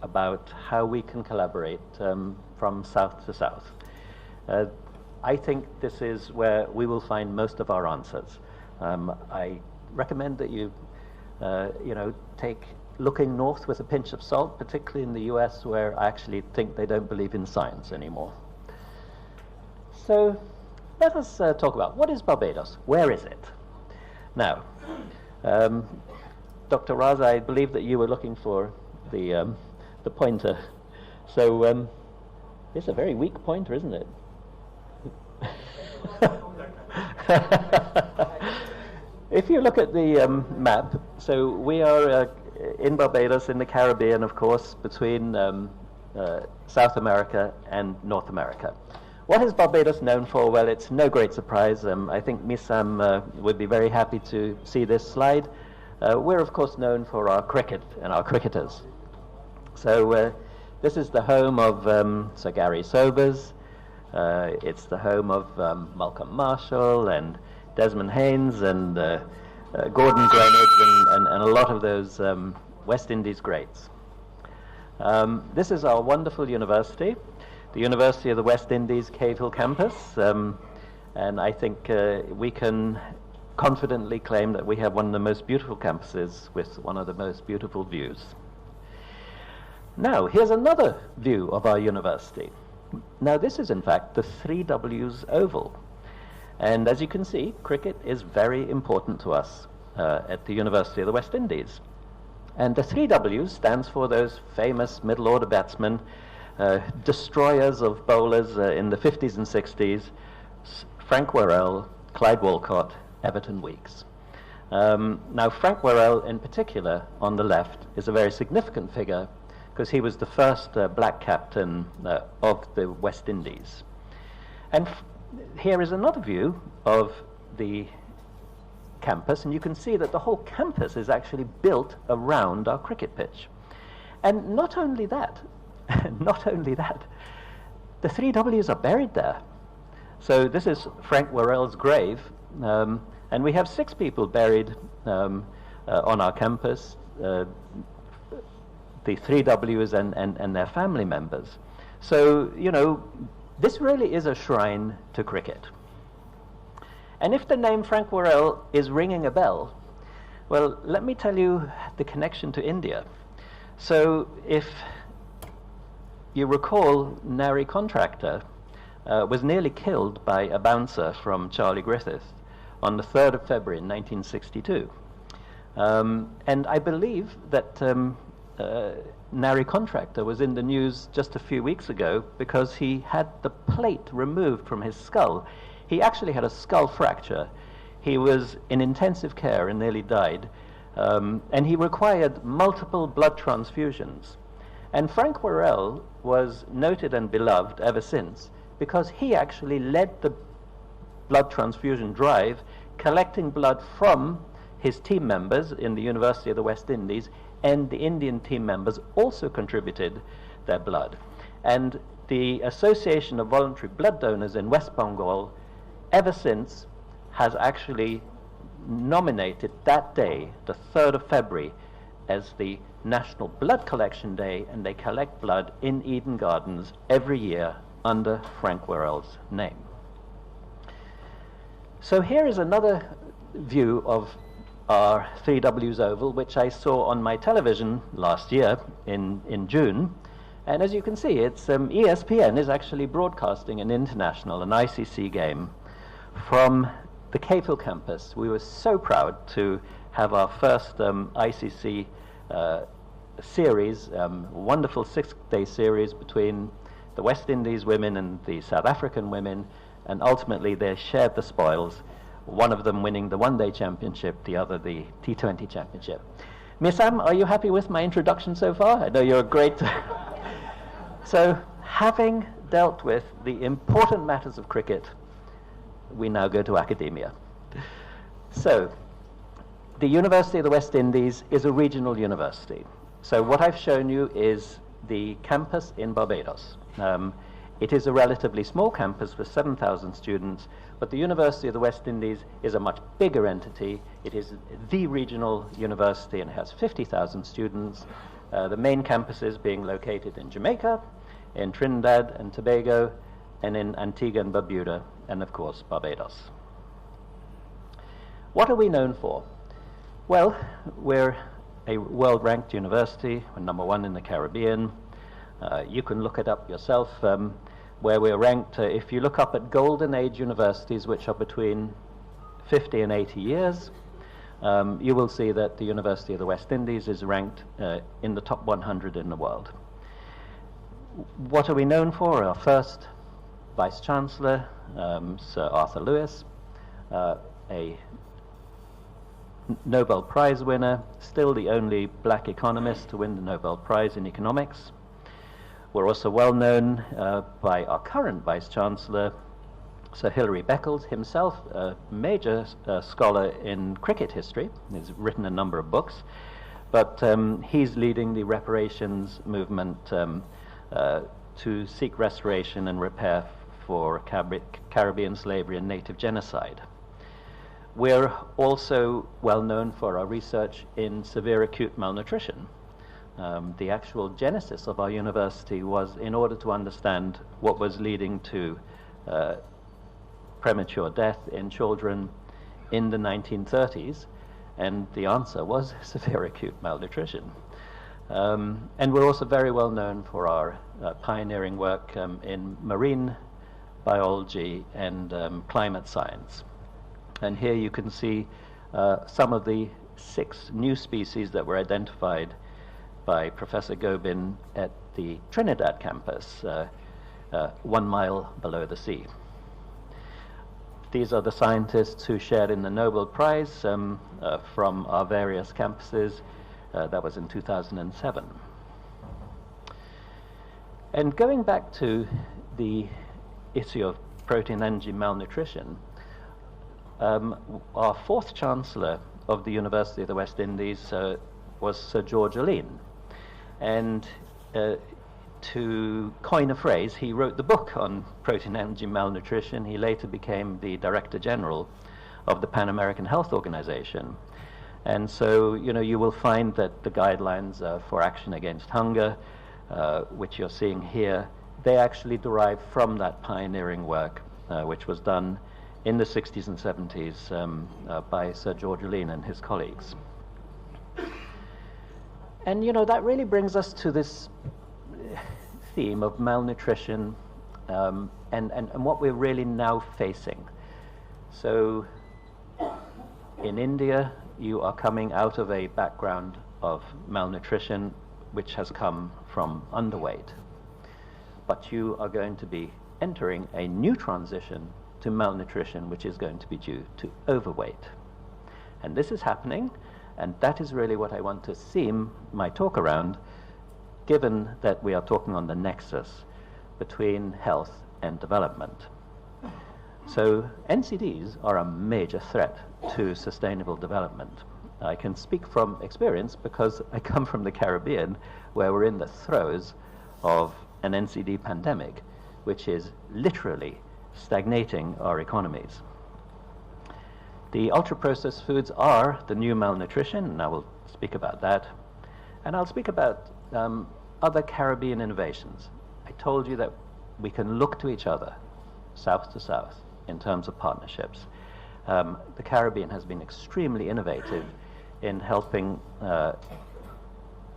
about how we can collaborate from south to south. I think this is where we will find most of our answers. I recommend that you, take looking north with a pinch of salt, particularly in the US, where I actually think they don't believe in science anymore. So let us talk about what is Barbados? Where is it? Now, Dr. Raz, I believe that you were looking for the pointer. So it's a very weak pointer, isn't it? If you look at the map, so we are in Barbados, in the Caribbean, of course, between South America and North America. What is Barbados known for? Well, it's no great surprise. I think Misam would be very happy to see this slide. We're, of course, known for our cricket and our cricketers. So this is the home of Sir Gary Sobers. It's the home of Malcolm Marshall and Desmond Haynes and Gordon Greenidge and a lot of those West Indies greats. This is our wonderful university, the University of the West Indies Cave Hill campus, and I think we can confidently claim that we have one of the most beautiful campuses with one of the most beautiful views. Now, here's another view of our university. Now, this is in fact the 3Ws Oval. And as you can see, cricket is very important to us at the University of the West Indies. And the 3Ws stands for those famous middle order batsmen, destroyers of bowlers in the 50s and 60s, Frank Worrell, Clyde Walcott, Everton Weekes. Now, Frank Worrell in particular on the left is a very significant figure because he was the first black captain of the West Indies. And here is another view of the campus, and you can see that the whole campus is actually built around our cricket pitch. And not only that, the 3Ws are buried there. So this is Frank Worrell's grave, and we have 6 people buried on our campus, the 3Ws and their family members. So, this really is a shrine to cricket. And if the name Frank Worrell is ringing a bell, well, let me tell you the connection to India. So if you recall, Nari Contractor was nearly killed by a bouncer from Charlie Griffith on the 3rd of February in 1962. And I believe that Nari Contractor was in the news just a few weeks ago because he had the plate removed from his skull. He actually had a skull fracture. He was in intensive care and nearly died. And he required multiple blood transfusions. And Frank Worrell was noted and beloved ever since because he actually led the blood transfusion drive, collecting blood from his team members in the University of the West Indies, and the Indian team members also contributed their blood. And the Association of Voluntary Blood Donors in West Bengal ever since has actually nominated that day, the 3rd of February, as the National Blood Collection Day, and they collect blood in Eden Gardens every year under Frank Worrell's name. So here is another view of our 3Ws Oval, which I saw on my television last year in June. And as you can see, it's ESPN is actually broadcasting an ICC game from the Cave Hill campus. We were so proud to have our first ICC series, wonderful 6-day series between the West Indies women and the South African women, and ultimately they shared the spoils, one of them winning the one-day championship, the other the T20 championship. Misam, are you happy with my introduction so far? I know you're a great... So, having dealt with the important matters of cricket, we now go to academia. So, the University of the West Indies is a regional university. So what I've shown you is the campus in Barbados. It is a relatively small campus with 7,000 students, but the University of the West Indies is a much bigger entity. It is the regional university and has 50,000 students. The main campuses being located in Jamaica, in Trinidad and Tobago, and in Antigua and Barbuda, and of course Barbados. What are we known for? Well, we're a world-ranked university. We're #1 in the Caribbean. You can look it up yourself, where we're ranked. If you look up at golden age universities, which are between 50 and 80 years, you will see that the University of the West Indies is ranked in the top 100 in the world. What are we known for? Our first Vice-Chancellor, Sir Arthur Lewis, a Nobel Prize winner, still the only black economist to win the Nobel Prize in economics. We're also well known by our current Vice-Chancellor, Sir Hilary Beckles, himself a major scholar in cricket history. He's written a number of books, but he's leading the reparations movement to seek restoration and repair for Caribbean slavery and native genocide. We're also well known for our research in severe acute malnutrition. The actual genesis of our university was in order to understand what was leading to premature death in children in the 1930s, and the answer was severe acute malnutrition. And we're also very well known for our pioneering work in marine biology and climate science. And here you can see some of the 6 new species that were identified by Professor Gobin at the Trinidad campus, 1 mile below the sea. These are the scientists who shared in the Nobel Prize from our various campuses. That was in 2007. And going back to the issue of protein energy malnutrition, our 4th Chancellor of the University of the West Indies was Sir George Alleyne. And to coin a phrase, he wrote the book on protein energy malnutrition. He later became the Director General of the Pan American Health Organization. And so, you will find that the guidelines for action against hunger, which you're seeing here, they actually derive from that pioneering work, which was done in the 60s and 70s by Sir George Alleyne and his colleagues. And that really brings us to this theme of malnutrition and what we're really now facing. So in India, you are coming out of a background of malnutrition which has come from underweight. But you are going to be entering a new transition to malnutrition, which is going to be due to overweight. And this is happening, and that is really what I want to theme my talk around, given that we are talking on the nexus between health and development. So NCDs are a major threat to sustainable development. I can speak from experience because I come from the Caribbean, where we're in the throes of an NCD pandemic, which is literally stagnating our economies. The ultra-processed foods are the new malnutrition, and I will speak about that. And I'll speak about other Caribbean innovations. I told you that we can look to each other, south to south, in terms of partnerships. The Caribbean has been extremely innovative in helping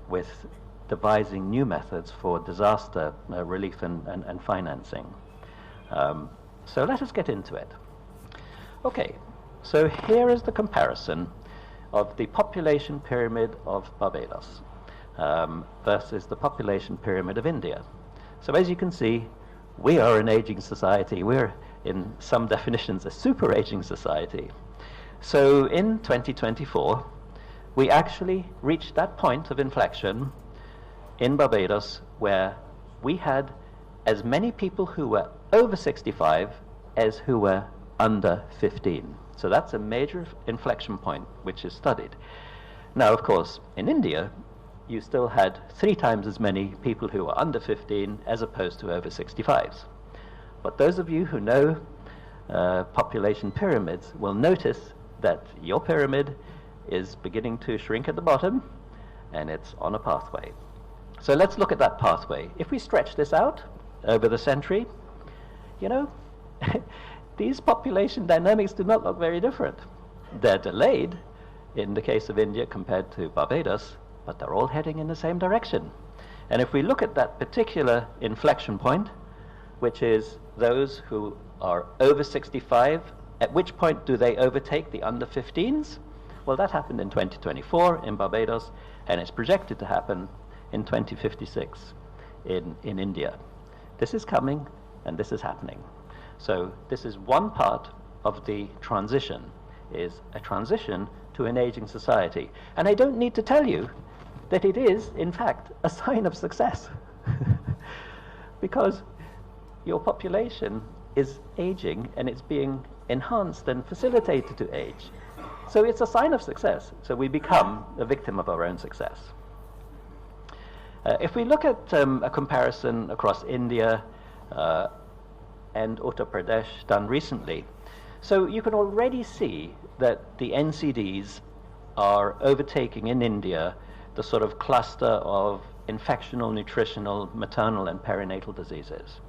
with devising new methods for disaster relief and financing. So let us get into it. Okay, so here is the comparison of the population pyramid of Barbados versus the population pyramid of India. So as you can see, we are an aging society. We're, in some definitions, a super aging society. So in 2024, we actually reached that point of inflection in Barbados where we had as many people who were over 65 as who were under 15. So that's a major inflection point which is studied. Now, of course, in India, you still had 3 times as many people who were under 15 as opposed to over 65s. But those of you who know population pyramids will notice that your pyramid is beginning to shrink at the bottom, and it's on a pathway. So let's look at that pathway. If we stretch this out over the century, you know, these population dynamics do not look very different. They're delayed in the case of India compared to Barbados, but they're all heading in the same direction. And if we look at that particular inflection point, which is those who are over 65, at which point do they overtake the under 15s? Well, that happened in 2024 in Barbados, and it's projected to happen in 2056 in India. This is coming, and this is happening. So this is one part of the transition, is a transition to an aging society. And I don't need to tell you that it is, in fact, a sign of success. Because your population is aging, and it's being enhanced and facilitated to age. So it's a sign of success. So we become a victim of our own success. If we look at a comparison across India and Uttar Pradesh done recently, so you can already see that the NCDs are overtaking in India the sort of cluster of infectional, nutritional, maternal and perinatal diseases.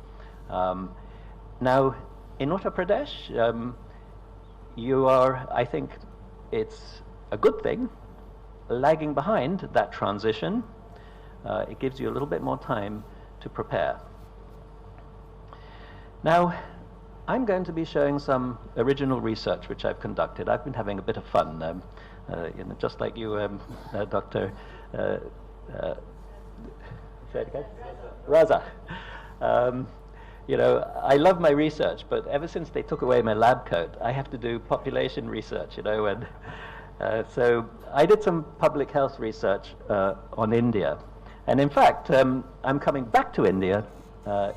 Now, in Uttar Pradesh, you are, I think it's a good thing, lagging behind that transition. It gives you a little bit more time to prepare. Now, I'm going to be showing some original research which I've conducted. I've been having a bit of fun, you know, just like you, Dr. Raza. You know, I love my research, but ever since they took away my lab coat, I have to do population research, you know, and so I did some public health research on India. And in fact, I'm coming back to India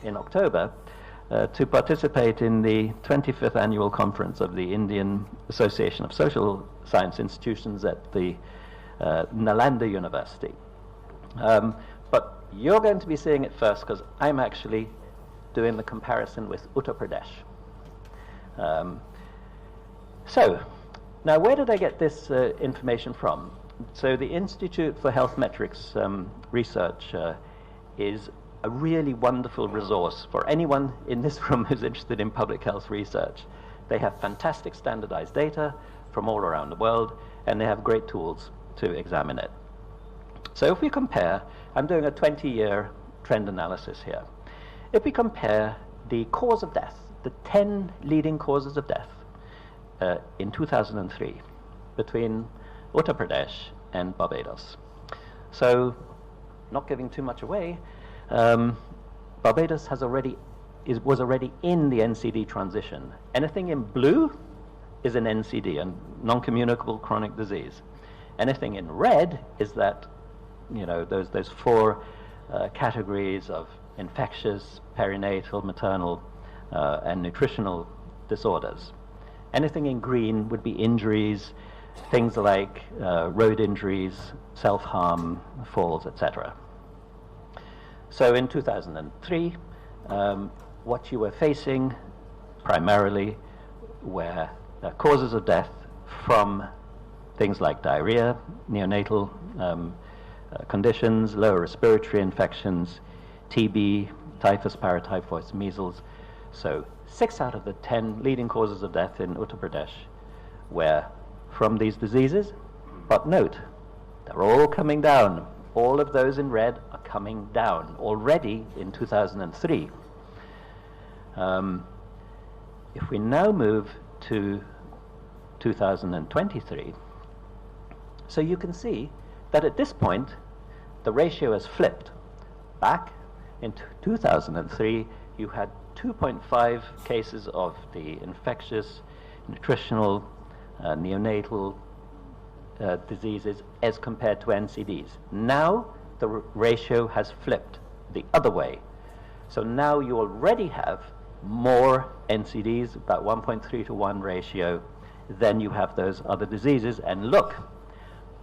in October to participate in the 25th annual conference of the Indian Association of Social Science Institutions at the Nalanda University. But you're going to be seeing it first because I'm actually doing the comparison with Uttar Pradesh. So, now where did I get this information from? So the Institute for Health Metrics Research is a really wonderful resource for anyone in this room who's interested in public health research. They have fantastic standardized data from all around the world, and they have great tools to examine it. So if we compare, I'm doing a 20-year trend analysis here. If we compare the cause of death, the 10 leading causes of death in 2003 between Uttar Pradesh and Barbados. So, not giving too much away, Barbados was already in the NCD transition. Anything in blue is an NCD, a non-communicable chronic disease. Anything in red is that, you know, those 4 categories of infectious, perinatal, maternal, and nutritional disorders. Anything in green would be injuries, things like road injuries, self-harm, falls, etc. So in 2003, what you were facing primarily were causes of death from things like diarrhea, neonatal conditions, lower respiratory infections, TB, typhus, paratyphoid, measles. So 6 out of the 10 leading causes of death in Uttar Pradesh were from these diseases. But note, they're all coming down. All of those in red are coming down already in 2003. If we now move to 2023, so you can see that at this point the ratio has flipped. Back in 2003, you had 2.5 cases of the infectious, nutritional, neonatal diseases as compared to NCDs. Now the ratio has flipped the other way. So now you already have more NCDs, about 1.3 to 1 ratio, than you have those other diseases. And look,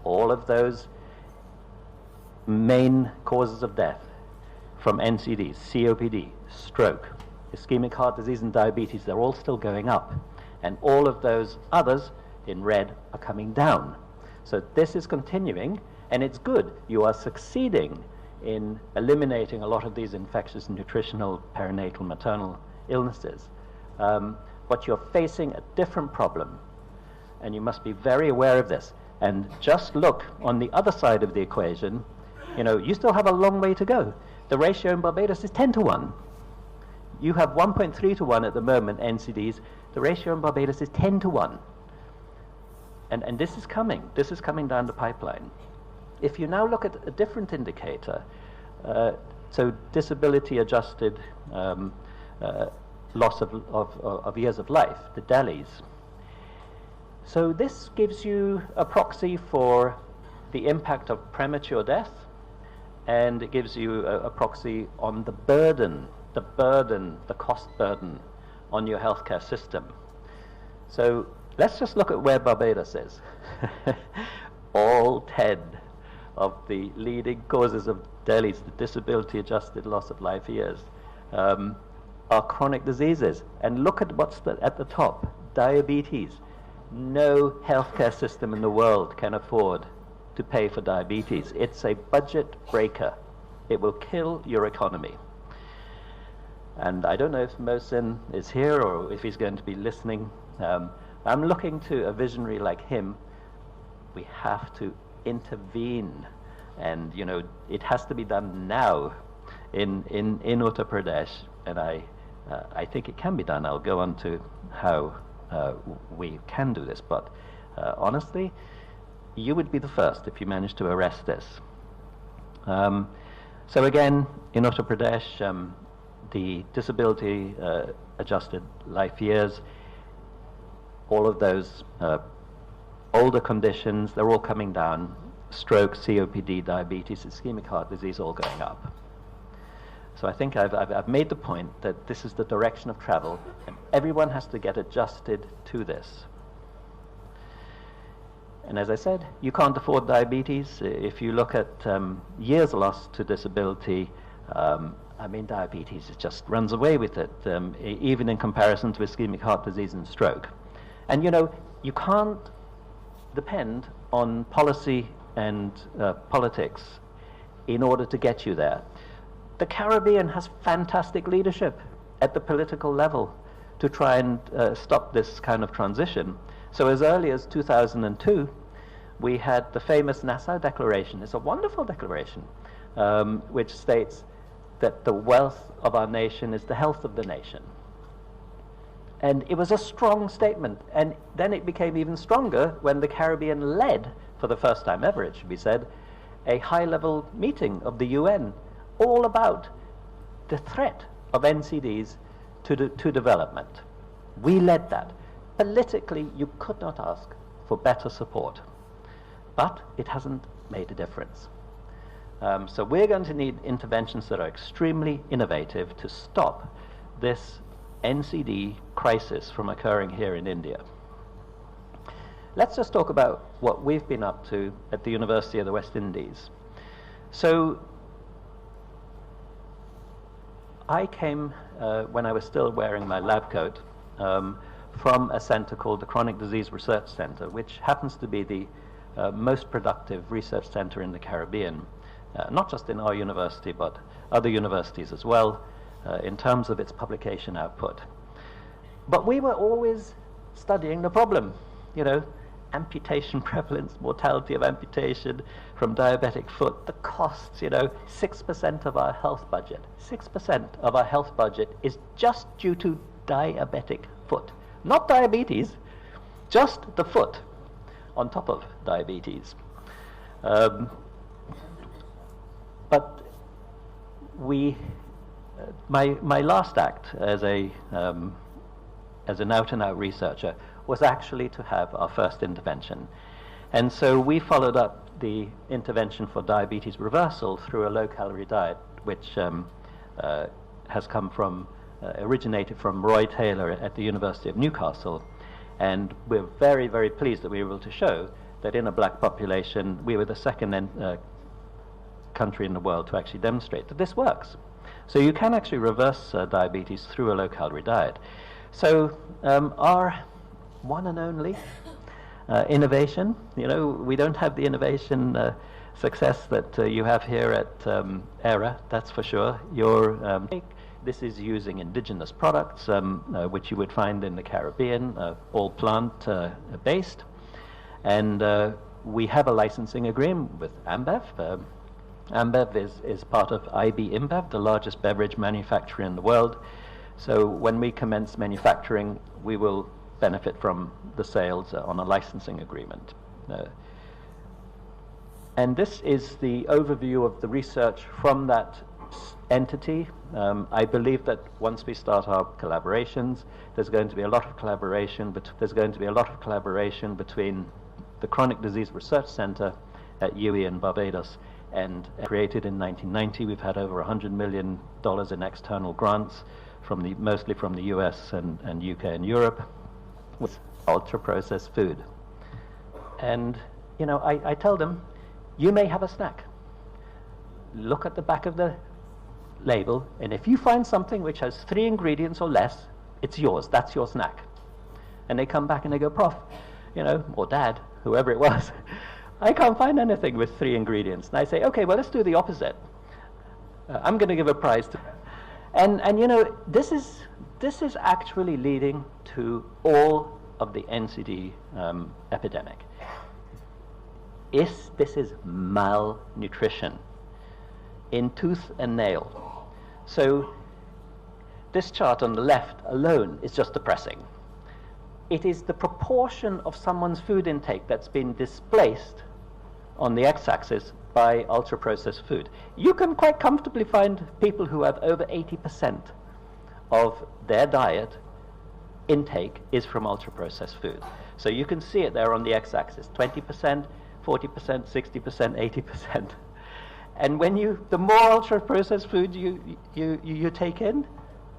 all of those main causes of death from NCDs, COPD, stroke, ischemic heart disease and diabetes, they're all still going up. And all of those others in red are coming down. So this is continuing, and it's good. You are succeeding in eliminating a lot of these infectious nutritional, perinatal, maternal illnesses. But you're facing a different problem, and you must be very aware of this. And just look on the other side of the equation. You know, you still have a long way to go. The ratio in Barbados is 10 to 1. You have 1.3 to 1 at the moment, NCDs. The ratio in Barbados is 10 to 1. And this is coming. This is coming down the pipeline. If you now look at a different indicator, so disability-adjusted loss of years of life, the DALYs. So this gives you a proxy for the impact of premature death, and it gives you a proxy on the burden, the cost burden on your healthcare system. So let's just look at where Barbados is. All 10 of the leading causes of DALYs, the disability-adjusted loss of life years, are chronic diseases. And look at what's at the top, diabetes. No healthcare system in the world can afford to pay for diabetes. It's a budget breaker. It will kill your economy. And I don't know if Mohsin is here or if he's going to be listening. I'm looking to a visionary like him. We have to intervene, and you know, it has to be done now in Uttar Pradesh, and I think it can be done. I'll go on to how we can do this, but honestly, you would be the first if you manage to arrest this. So again, in Uttar Pradesh, the disability adjusted life years, all of those older conditions, they're all coming down. Stroke, COPD, diabetes, ischemic heart disease, all going up. So I think I've made the point that this is the direction of travel, and everyone has to get adjusted to this. And as I said, you can't afford diabetes. If you look at years lost to disability, I mean, diabetes, it just runs away with it, even in comparison to ischemic heart disease and stroke. And you know, you can't depend on policy and politics in order to get you there. The Caribbean has fantastic leadership at the political level to try and stop this kind of transition. So as early as 2002, we had the famous Nassau Declaration. It's a wonderful declaration, which states that the wealth of our nation is the health of the nation. And it was a strong statement, and then it became even stronger when the Caribbean led, for the first time ever it should be said, a high-level meeting of the UN all about the threat of NCDs to development. We led that. Politically, you could not ask for better support, but it hasn't made a difference. So we're going to need interventions that are extremely innovative to stop this NCD crisis from occurring here in India. Let's just talk about what we've been up to at the University of the West Indies. So I came, when I was still wearing my lab coat, from a center called the Chronic Disease Research Center, which happens to be the most productive research center in the Caribbean, not just in our university, but other universities as well, in terms of its publication output. But we were always studying the problem, you know, amputation prevalence, mortality of amputation from diabetic foot, the costs, you know, 6% of our health budget. 6% of our health budget is just due to diabetic foot. Not diabetes, just the foot on top of diabetes. But we, my last act as an out-and-out researcher was actually to have our first intervention. And so we followed up the intervention for diabetes reversal through a low-calorie diet, which has come from, originated from Roy Taylor at the University of Newcastle. And we're very, very pleased that we were able to show that in a black population, we were the second country in the world to actually demonstrate that this works. So you can actually reverse diabetes through a low-calorie diet. So our one and only innovation, you know, we don't have the innovation success that you have here at Era, that's for sure. This is using indigenous products, which you would find in the Caribbean, all plant-based. And we have a licensing agreement with Ambev. Ambev is part of IB InBev, the largest beverage manufacturer in the world. So when we commence manufacturing, we will benefit from the sales on a licensing agreement. And this is the overview of the research from that entity. I believe that once we start our collaborations, there's going to be a lot of collaboration. Between the Chronic Disease Research Center at UWI in Barbados, and created in 1990. We've had over $100 million in external grants, mostly from the US and UK and Europe, with ultra-processed food. And, you know, I tell them, you may have a snack. Look at the back of the label, and if you find something which has 3 ingredients or less, it's yours. That's your snack. And they come back and they go, Prof, you know, or Dad, whoever it was, I can't find anything with 3 ingredients. And I say, okay, well, let's do the opposite. I'm going to give a prize to... And you know, this is actually leading to all of the NCD epidemic. This is malnutrition in tooth and nail. So this chart on the left alone is just depressing. It is the proportion of someone's food intake that's been displaced on the x-axis by ultra-processed food. You can quite comfortably find people who have over 80% of their diet intake is from ultra-processed food. So you can see it there on the x-axis, 20%, 40%, 60%, 80%. And the more ultra-processed food you take in,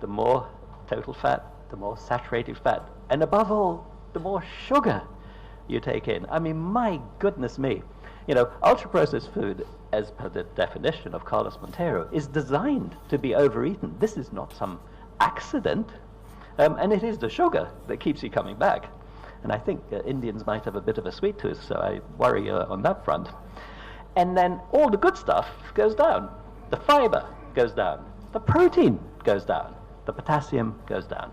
the more total fat, the more saturated fat, and above all, the more sugar you take in. I mean, my goodness me. You know, ultra-processed food, as per the definition of Carlos Montero, is designed to be overeaten. This is not some accident. And it is the sugar that keeps you coming back. And I think Indians might have a bit of a sweet tooth, so I worry on that front. And then all the good stuff goes down. The fiber goes down. The protein goes down. The potassium goes down.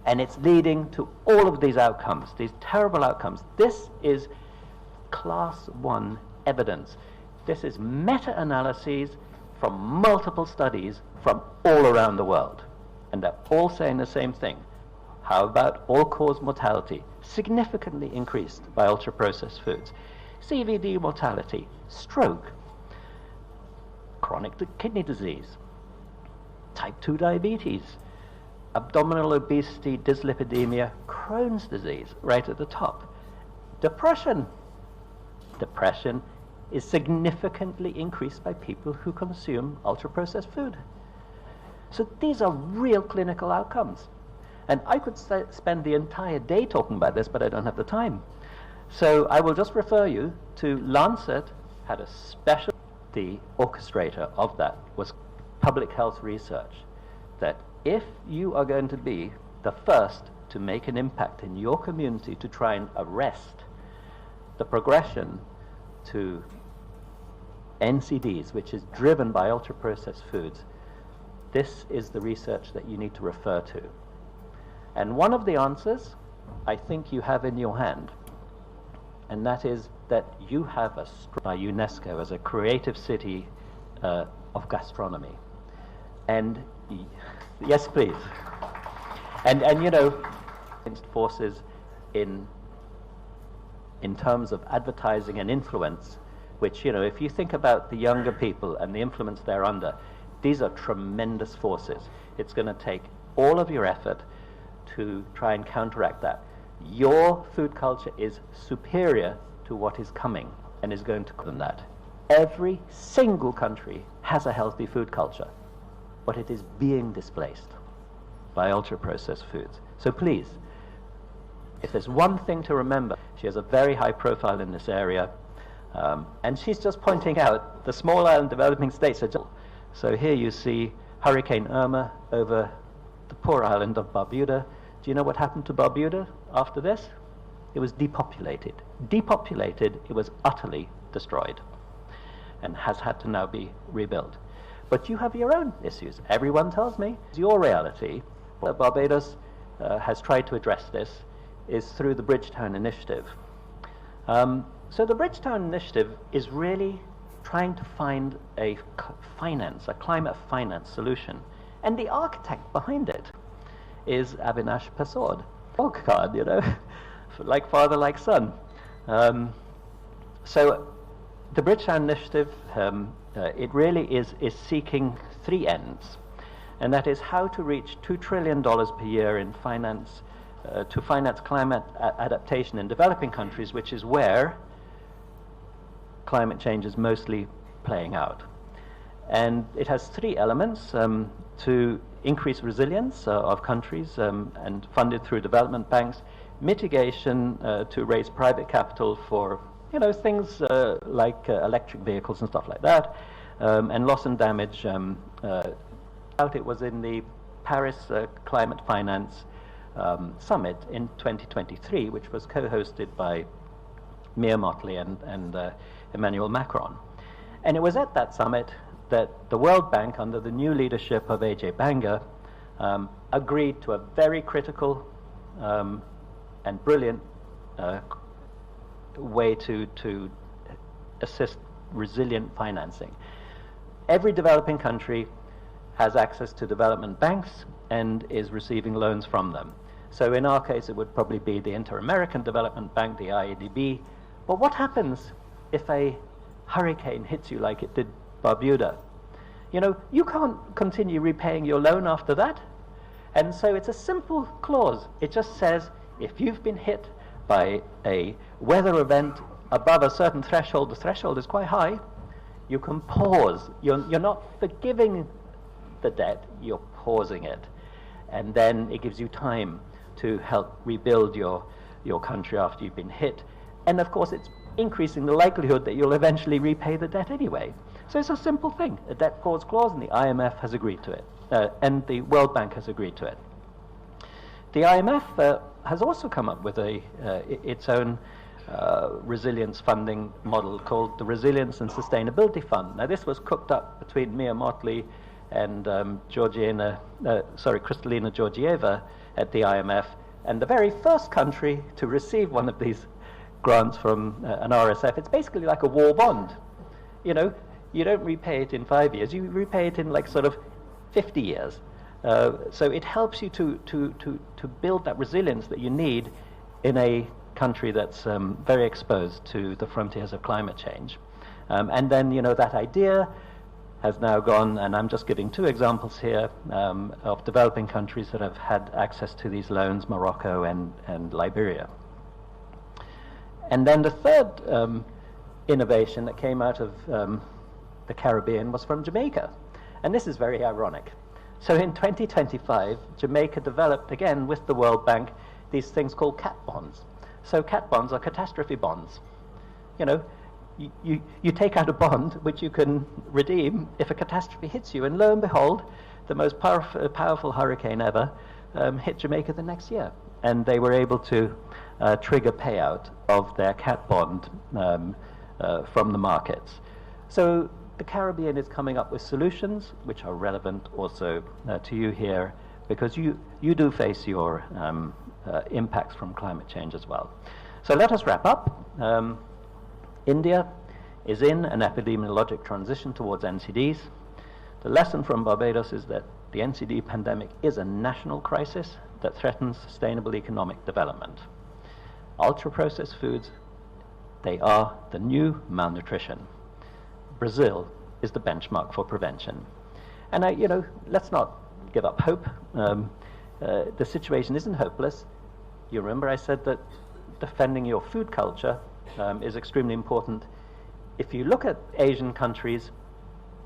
And it's leading to all of these outcomes, these terrible outcomes. This is class 1 evidence. This is meta-analyses from multiple studies from all around the world. And they're all saying the same thing. How about all-cause mortality? Significantly increased by ultra-processed foods. CVD mortality, stroke, chronic kidney disease, type 2 diabetes, abdominal obesity, dyslipidemia, Crohn's disease, right at the top. Depression. Depression is significantly increased by people who consume ultra-processed food. So these are real clinical outcomes. And I could spend the entire day talking about this, but I don't have the time. So I will just refer you to Lancet, had a special, the orchestrator of that was public health research, that if you are going to be the first to make an impact in your community to try and arrest the progression to NCDs, which is driven by ultra-processed foods, this is the research that you need to refer to. And one of the answers I think you have in your hand, and that is that you have by UNESCO as a creative city of gastronomy. And yes, please. And you know, forces in terms of advertising and influence, which, you know, if you think about the younger people and the influence they're under, these are tremendous forces. It's going to take all of your effort to try and counteract that. Your food culture is superior to what is coming and is going to come that. Every single country has a healthy food culture. but it is being displaced by ultra-processed foods. So please, if there's one thing to remember, she has a very high profile in this area, and she's just pointing out the small island developing states are just. So here you see Hurricane Irma over the poor island of Barbuda. Do you know what happened to Barbuda after this? It was depopulated. Depopulated, it was utterly destroyed and has had to now be rebuilt. But you have your own issues. Everyone tells me it's your reality. Barbados has tried to address this is through the Bridgetown Initiative. So the Bridgetown Initiative is really trying to find a climate finance solution. And the architect behind it is Avinash Persaud. Dog card, you know, like father, like son. So the Bridgetown Initiative, it really is seeking three ends. And that is how to reach $2 trillion per year in finance, to finance climate adaptation in developing countries, which is where climate change is mostly playing out. And it has three elements: to increase resilience of countries and funded through development banks, mitigation to raise private capital for things like electric vehicles and stuff like that, and loss and damage. It was in the Paris Climate Finance Summit in 2023, which was co-hosted by Mia Mottley and Emmanuel Macron. And it was at that summit that the World Bank, under the new leadership of AJ Banga, agreed to a very critical and brilliant way to assist resilient financing. Every developing country has access to development banks and is receiving loans from them. So in our case, it would probably be the Inter-American Development Bank, the IADB. But what happens if a hurricane hits you like it did Barbuda? You can't continue repaying your loan after that. And so it's a simple clause. It just says, if you've been hit by a weather event above a certain threshold, the threshold is quite high, you can pause. You're not forgiving the debt, you're pausing it. And then it gives you time to help rebuild your country after you've been hit. And of course, it's increasing the likelihood that you'll eventually repay the debt anyway. So it's a simple thing, a debt pause clause, and the IMF has agreed to it, and the World Bank has agreed to it. The IMF has also come up with its own resilience funding model called the Resilience and Sustainability Fund. Now, this was cooked up between Mia Mottley and Kristalina Georgieva at the IMF, and the very first country to receive one of these grants from an RSF. It's basically like a war bond. You don't repay it in 5 years, you repay it in like sort of 50 years. So it helps you to build that resilience that you need in a country that's very exposed to the frontiers of climate change. And then, that idea has now gone, and I'm just giving two examples here of developing countries that have had access to these loans, Morocco and Liberia. And then the third innovation that came out of the Caribbean was from Jamaica. And this is very ironic. So in 2025, Jamaica developed, again with the World Bank, these things called cat bonds. So cat bonds are catastrophe bonds. You take out a bond which you can redeem if a catastrophe hits you, and lo and behold, the most powerful hurricane ever hit Jamaica the next year. And they were able to trigger payout of their cat bond from the markets. So the Caribbean is coming up with solutions which are relevant also to you here, because you do face your impacts from climate change as well. So let us wrap up. India is in an epidemiologic transition towards NCDs. The lesson from Barbados is that the NCD pandemic is a national crisis that threatens sustainable economic development. Ultra-processed foods, they are the new malnutrition. Brazil is the benchmark for prevention. And let's not give up hope. The situation isn't hopeless. You remember I said that defending your food culture is extremely important. If you look at Asian countries,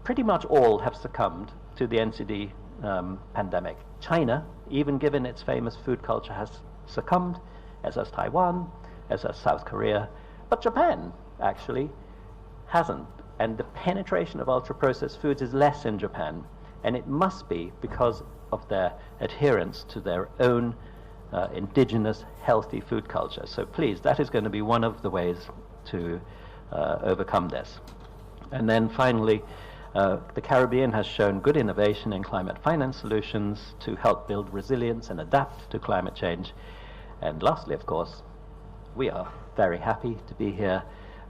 pretty much all have succumbed to the NCD pandemic. China, even given its famous food culture, has succumbed, as has Taiwan, as has South Korea, but Japan actually hasn't. And the penetration of ultra-processed foods is less in Japan, and it must be because of their adherence to their own indigenous healthy food culture. So please, that is going to be one of the ways to overcome this. And then finally, the Caribbean has shown good innovation in climate finance solutions to help build resilience and adapt to climate change. And lastly, of course, we are very happy to be here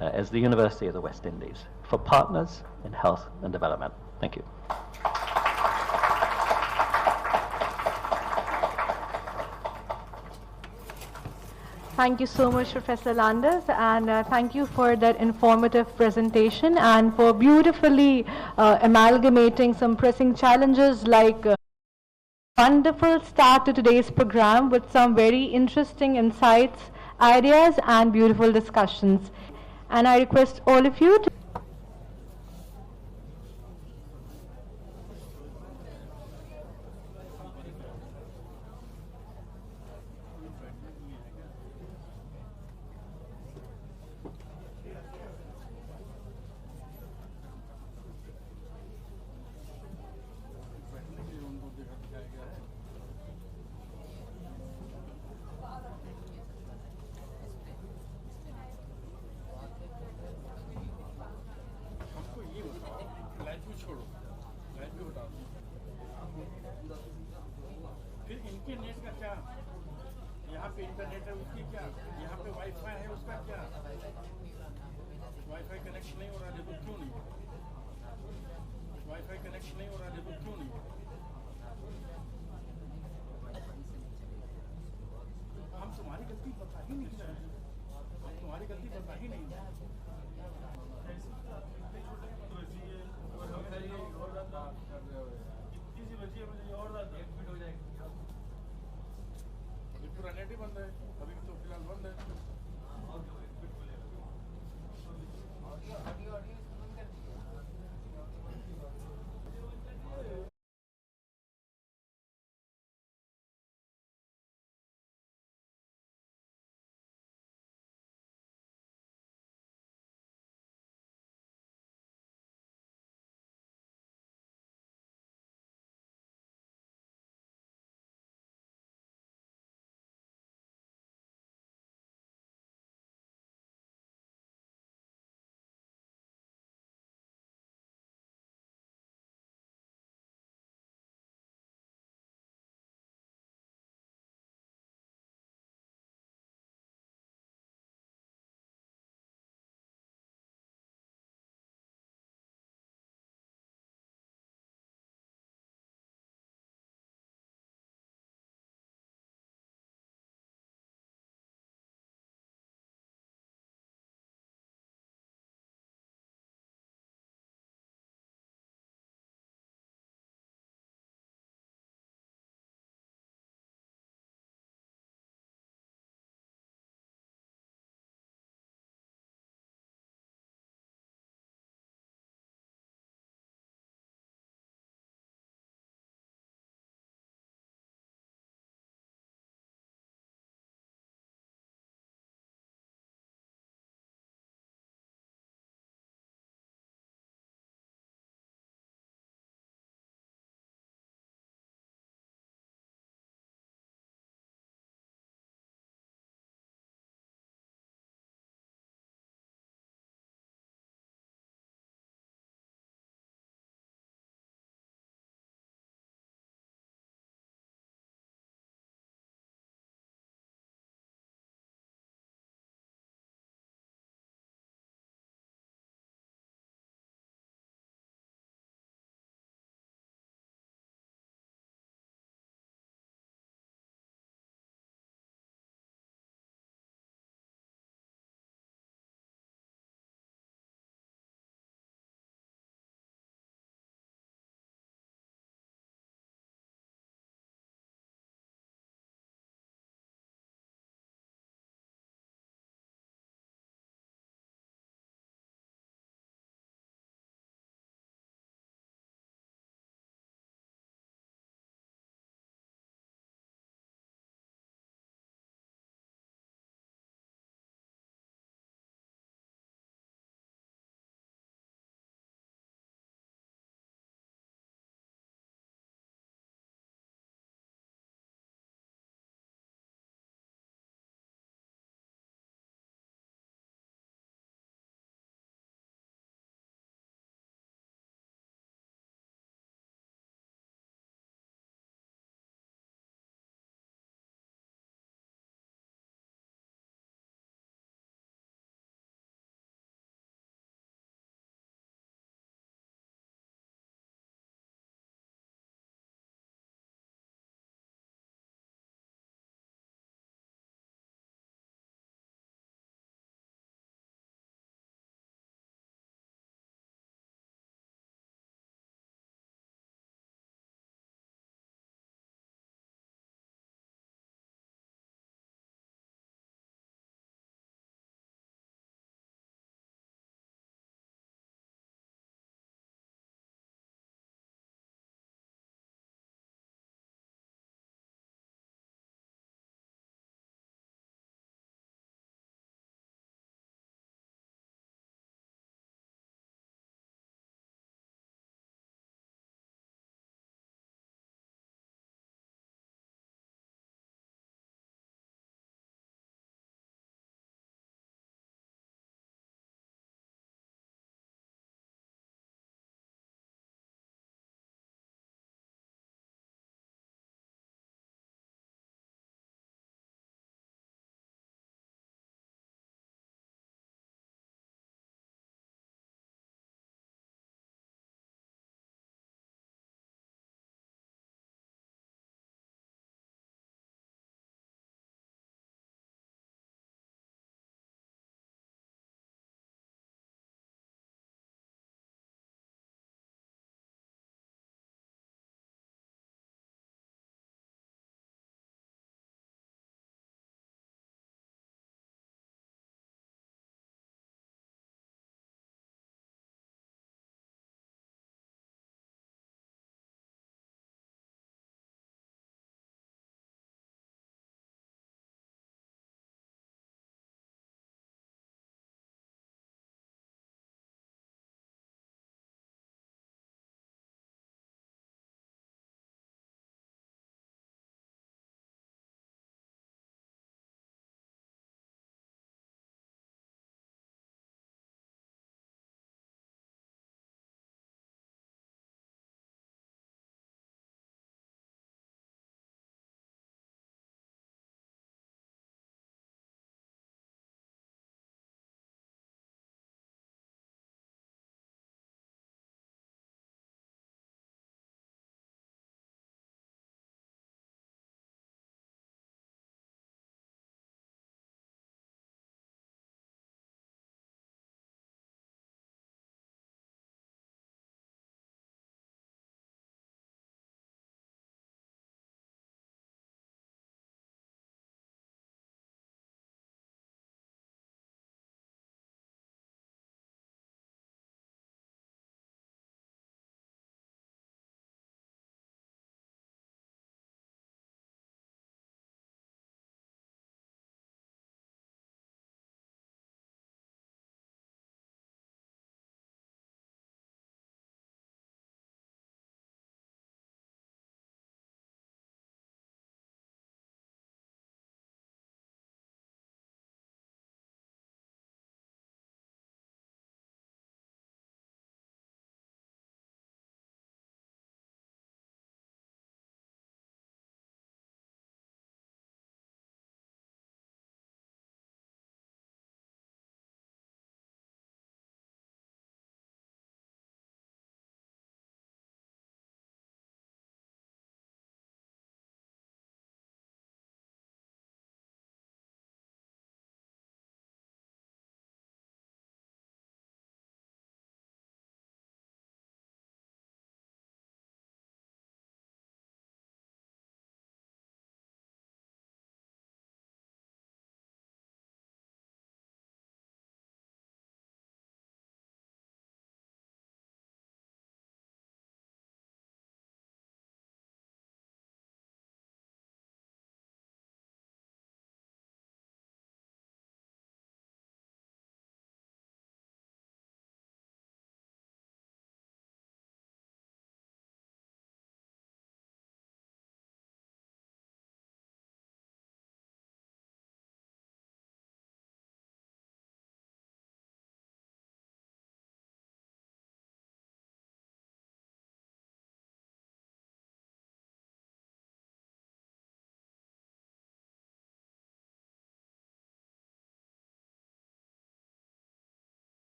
as the University of the West Indies for partners in health and development. Thank you. Thank you so much, Professor Landers, and thank you for that informative presentation and for beautifully amalgamating some pressing challenges like wonderful start to today's program with some very interesting insights, ideas, and beautiful discussions. And I request all of you to फिर इनके net का क्या, यहाँ पे internet है उसकी क्या, यहाँ पे वाईफाई है उसका क्या, वाईफाई कनेक्शन नहीं हो रहा है तो क्यों नहीं, वाईफाई कनेक्शन नहीं हो रहा है तो क्यों नहीं, हम तुम्हारी गलती बता ही नहीं रहे, हम तुम्हारी गलती बता ही नहीं रहे। पूरा नेट ही बंद है, अभी तो फिलहाल बंद है।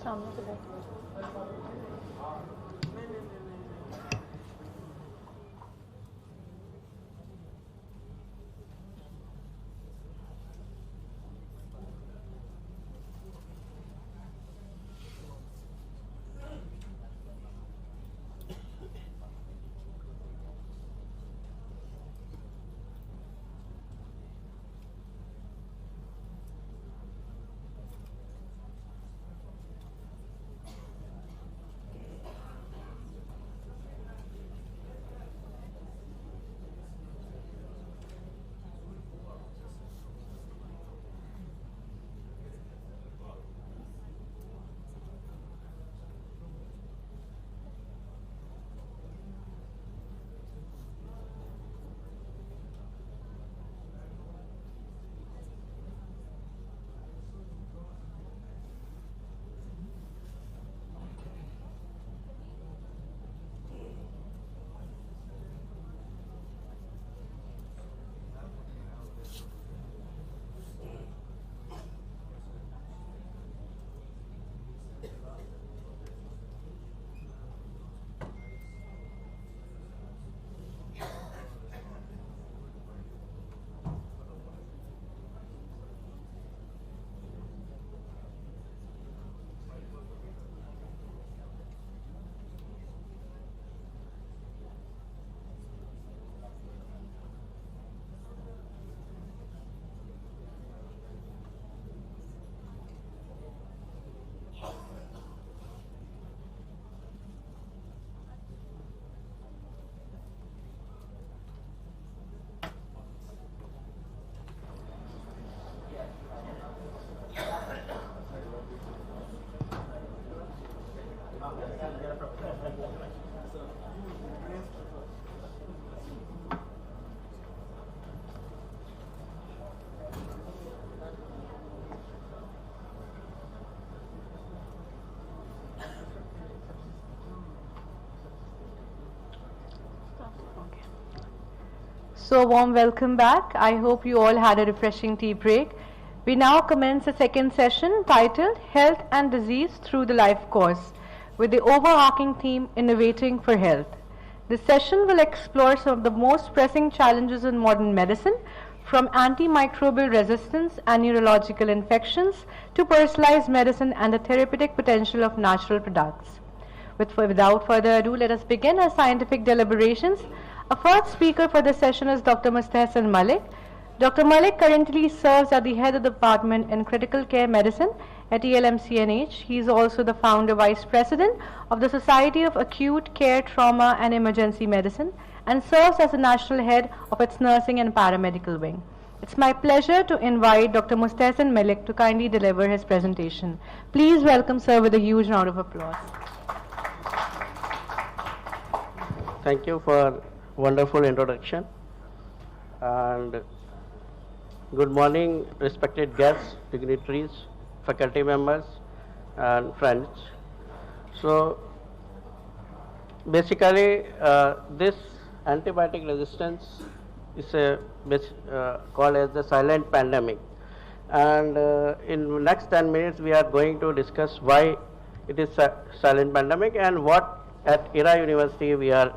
सामने से बैठ। So, a warm welcome back. I hope you all had a refreshing tea break. We now commence the second session titled Health and Disease Through the Life Course with the overarching theme Innovating for Health. This session will explore some of the most pressing challenges in modern medicine, from antimicrobial resistance and neurological infections to personalized medicine and the therapeutic potential of natural products. Without further ado, let us begin our scientific deliberations. Our first speaker for this session is Dr. Mustahsin Malik. Dr. Malik currently serves as the head of the department in critical care medicine at ELMCNH. He is also the founder vice president of the Society of Acute Care, Trauma and Emergency Medicine and serves as the national head of its nursing and paramedical wing. It's my pleasure to invite Dr. Mustahsin Malik to kindly deliver his presentation. Please welcome sir with a huge round of applause. Thank you for wonderful introduction, and good morning respected guests, dignitaries, faculty members and friends. So basically this antibiotic resistance is called as the silent pandemic, and in next 10 minutes we are going to discuss why it is a silent pandemic and what at Era University we are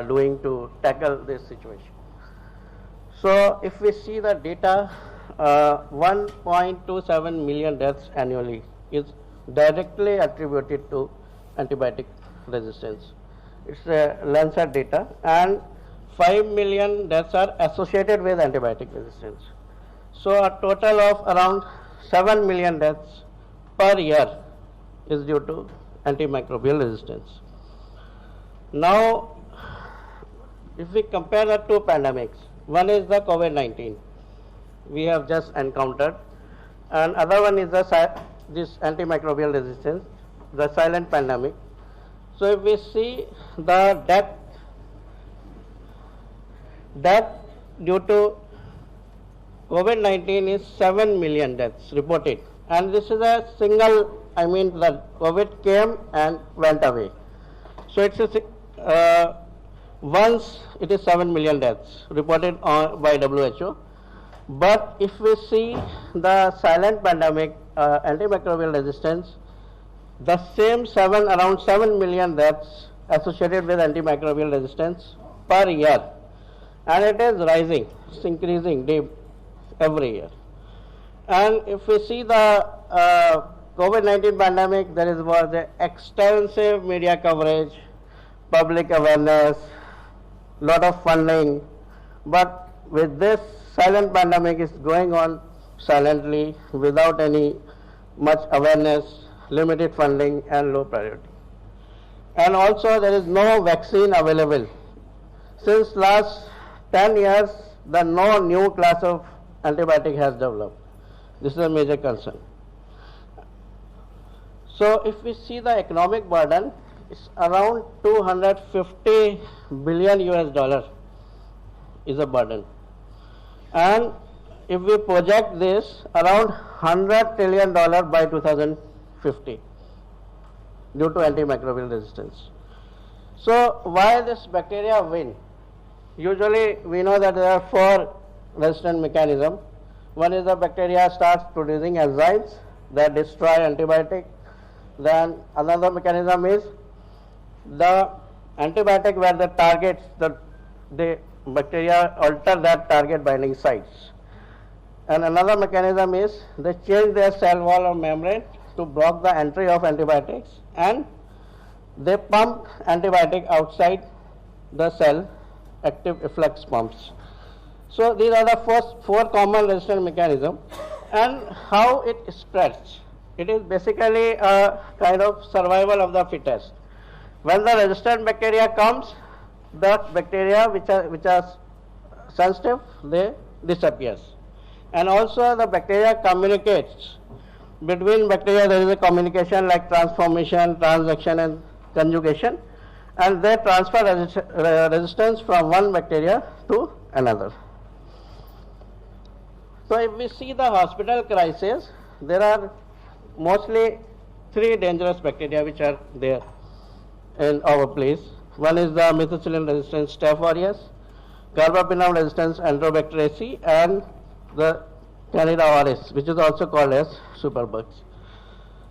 doing to tackle this situation. So if we see the data, 1.27 million deaths annually is directly attributed to antibiotic resistance. It's a Lancet data, and 5 million deaths are associated with antibiotic resistance. So a total of around 7 million deaths per year is due to antimicrobial resistance. Now, if we compare the two pandemics, one is the COVID-19 we have just encountered, and other one is this antimicrobial resistance, the silent pandemic. So if we see the death due to COVID-19 is 7 million deaths reported. And this is a single, I mean, the COVID came and went away. So it's once it is 7 million deaths reported by WHO. But if we see the silent pandemic, antimicrobial resistance, the same around 7 million deaths associated with antimicrobial resistance per year. And it is rising, it's increasing every year. And if we see the COVID-19 pandemic, there was the extensive media coverage, public awareness, lot of funding, but with this silent pandemic is going on silently without any much awareness, limited funding and low priority. And also there is no vaccine available. Since last 10 years, no new class of antibiotic has developed. This is a major concern. So if we see the economic burden, it's around 250 billion US $ is a burden. And if we project this, around $100 trillion by 2050 due to antimicrobial resistance. So why this bacteria win? Usually we know that there are 4 resistant mechanisms. One is the bacteria starts producing enzymes that destroy antibiotic. Then another mechanism is the antibiotic where the targets, the bacteria alter that target binding sites. And another mechanism is they change their cell wall or membrane to block the entry of antibiotics, and they pump antibiotic outside the cell, active efflux pumps. So these are the first 4 common resistant mechanisms. And how it spreads? It is basically a kind of survival of the fittest. When the resistant bacteria comes, the bacteria which are sensitive, they disappears. And also the bacteria communicates. Between bacteria there is a communication like transformation, transaction and conjugation, and they transfer resistance from one bacteria to another. So if we see the hospital crisis, there are mostly 3 dangerous bacteria which are there in our place. One is the methicillin resistant Staph aureus, carbapenem resistant Enterobacteriaceae, and the Candida auris, which is also called as superbugs.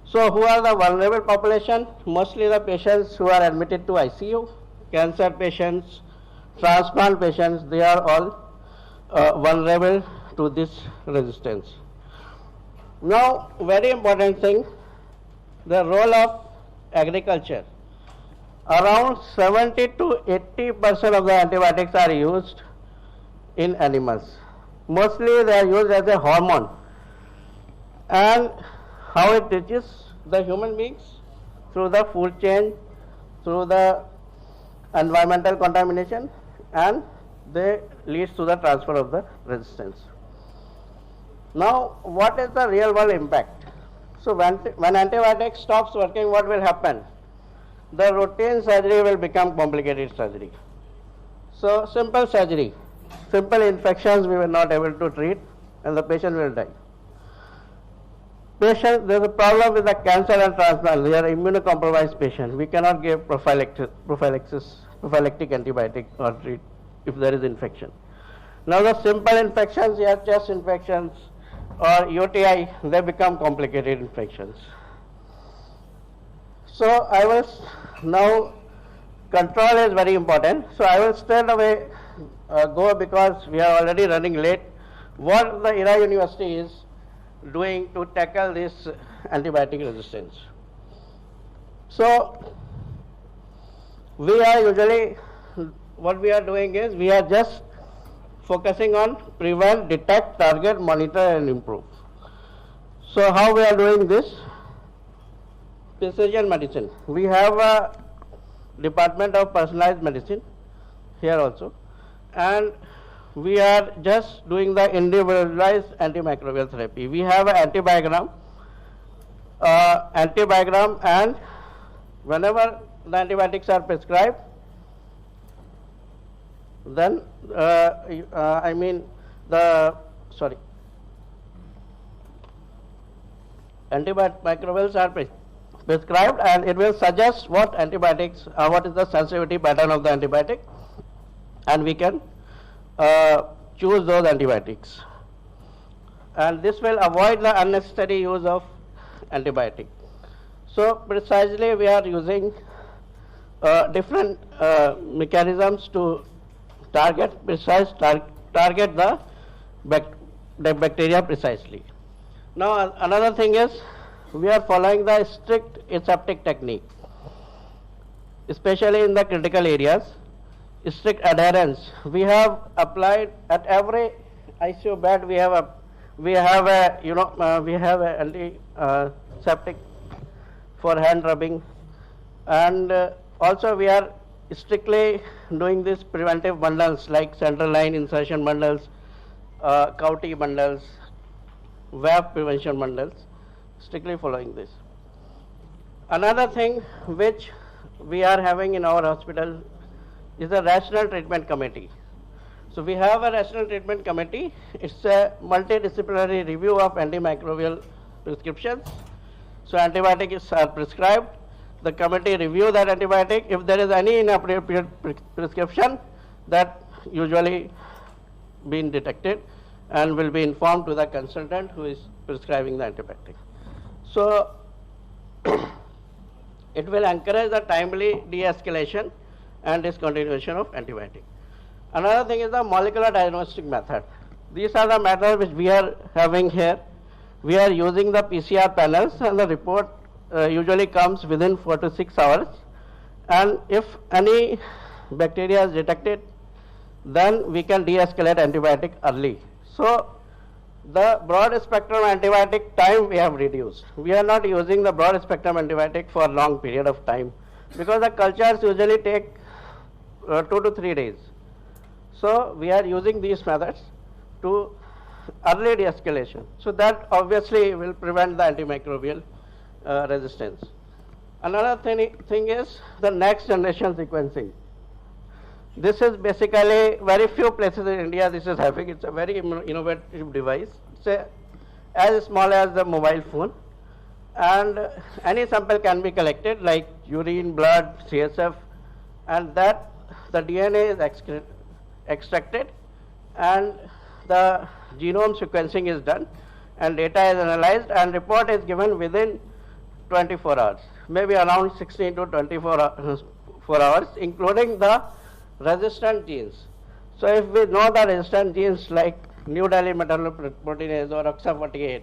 So who are the vulnerable population? Mostly the patients who are admitted to ICU, cancer patients, transplant patients, they are all vulnerable to this resistance. Now, very important thing, the role of agriculture. Around 70 to 80% of the antibiotics are used in animals. Mostly they are used as a hormone. And how it reaches the human beings? Through the food chain, through the environmental contamination, and they leads to the transfer of the resistance. Now, what is the real world impact? So when antibiotic stops working, what will happen? The routine surgery will become complicated surgery. So simple surgery, simple infections we were not able to treat, and the patient will die. Patient, there is a problem with the cancer and transplant. They are immunocompromised patients. We cannot give prophylactic antibiotic or treat if there is infection. Now the simple infections, your chest infections or UTI, they become complicated infections. So I will now, control is very important. So I will straight away go, because we are already running late, what the Era University is doing to tackle this antibiotic resistance. So we are usually, what we are doing is, we are just focusing on prevent, detect, target, monitor and improve. So how we are doing this? Precision medicine. We have a department of personalized medicine here also, and we are just doing the individualized antimicrobial therapy. We have an antibiogram, and whenever the antibiotics are prescribed, then I mean antimicrobials are prescribed, and it will suggest what antibiotics, what is the sensitivity pattern of the antibiotic, and we can choose those antibiotics. And this will avoid the unnecessary use of antibiotic. So precisely we are using different mechanisms to target the bacteria precisely. Now another thing is we are following the strict aseptic technique, especially in the critical areas. Strict adherence. We have applied at every ICU bed. We have a antiseptic for hand rubbing, and also we are strictly doing these preventive bundles like central line insertion bundles, COUT bundles, WAP prevention bundles, strictly following this. Another thing which we are having in our hospital is a rational treatment committee. So we have a rational treatment committee. It's a multidisciplinary review of antimicrobial prescriptions. So antibiotics are prescribed. The committee review that antibiotic. If there is any inappropriate prescription, that usually been detected and will be informed to the consultant who is prescribing the antibiotic. So it will encourage the timely de-escalation and discontinuation of antibiotic. Another thing is the molecular diagnostic method. These are the methods which we are having here. We are using the PCR panels, and the report usually comes within 4 to 6 hours. And if any bacteria is detected, then we can de-escalate antibiotic early. So the broad spectrum antibiotic time we have reduced. We are not using the broad spectrum antibiotic for a long period of time, because the cultures usually take 2 to 3 days. So we are using these methods to early de-escalation. So that obviously will prevent the antimicrobial resistance. Another thing is the next generation sequencing. This is basically very few places in India this is having. It's a very innovative device. It's as small as the mobile phone, and any sample can be collected like urine, blood, CSF, and that the DNA is extracted and the genome sequencing is done, and data is analyzed, and report is given within 24 hours, maybe around 16 to 24 hours, including the resistant genes. So if we know the resistant genes like New Delhi metalloproteinase or OXA48,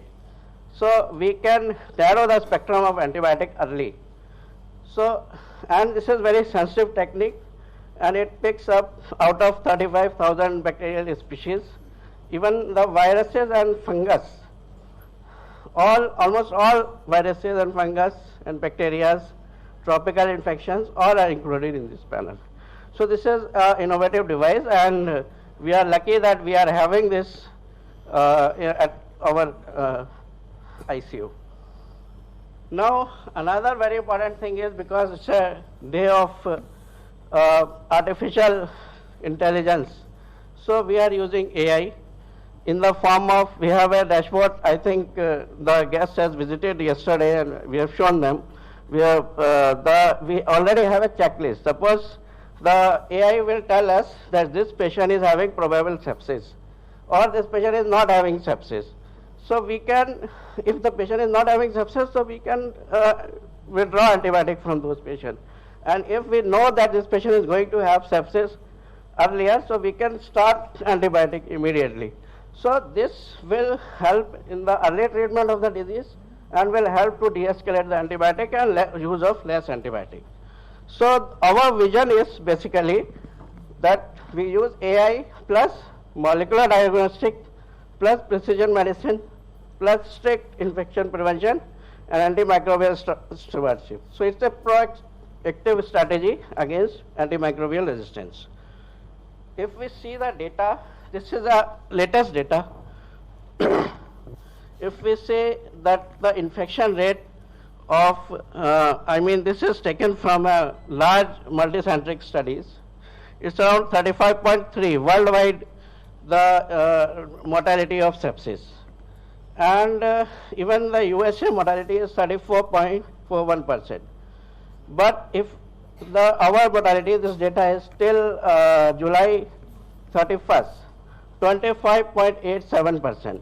so we can narrow the spectrum of antibiotic early. So, and this is very sensitive technique, and it picks up out of 35,000 bacterial species, even the viruses and fungus. Almost all viruses and fungus and bacteria, tropical infections, all are included in this panel. So this is an innovative device, and we are lucky that we are having this at our ICU. Now another very important thing is, because it's a day of artificial intelligence, so we are using AI in the form of, we have a dashboard. I think the guest has visited yesterday and we have shown them. We already have a checklist. Suppose the AI will tell us that this patient is having probable sepsis, or this patient is not having sepsis. So we can, if the patient is not having sepsis, so we can withdraw antibiotic from those patients. And if we know that this patient is going to have sepsis earlier, so we can start antibiotic immediately. So this will help in the early treatment of the disease and will help to de-escalate the antibiotic and use of less antibiotic. So our vision is basically that we use AI plus molecular diagnostic plus precision medicine plus strict infection prevention and antimicrobial stewardship. So it's a proactive strategy against antimicrobial resistance. If we see the data, this is the latest data. If we say that the infection rate of, this is taken from a large multicentric studies. It's around 35.3 worldwide, the mortality of sepsis. And even the USA mortality is 34.41%. But if our mortality, this data is till July 31st, 25.87%,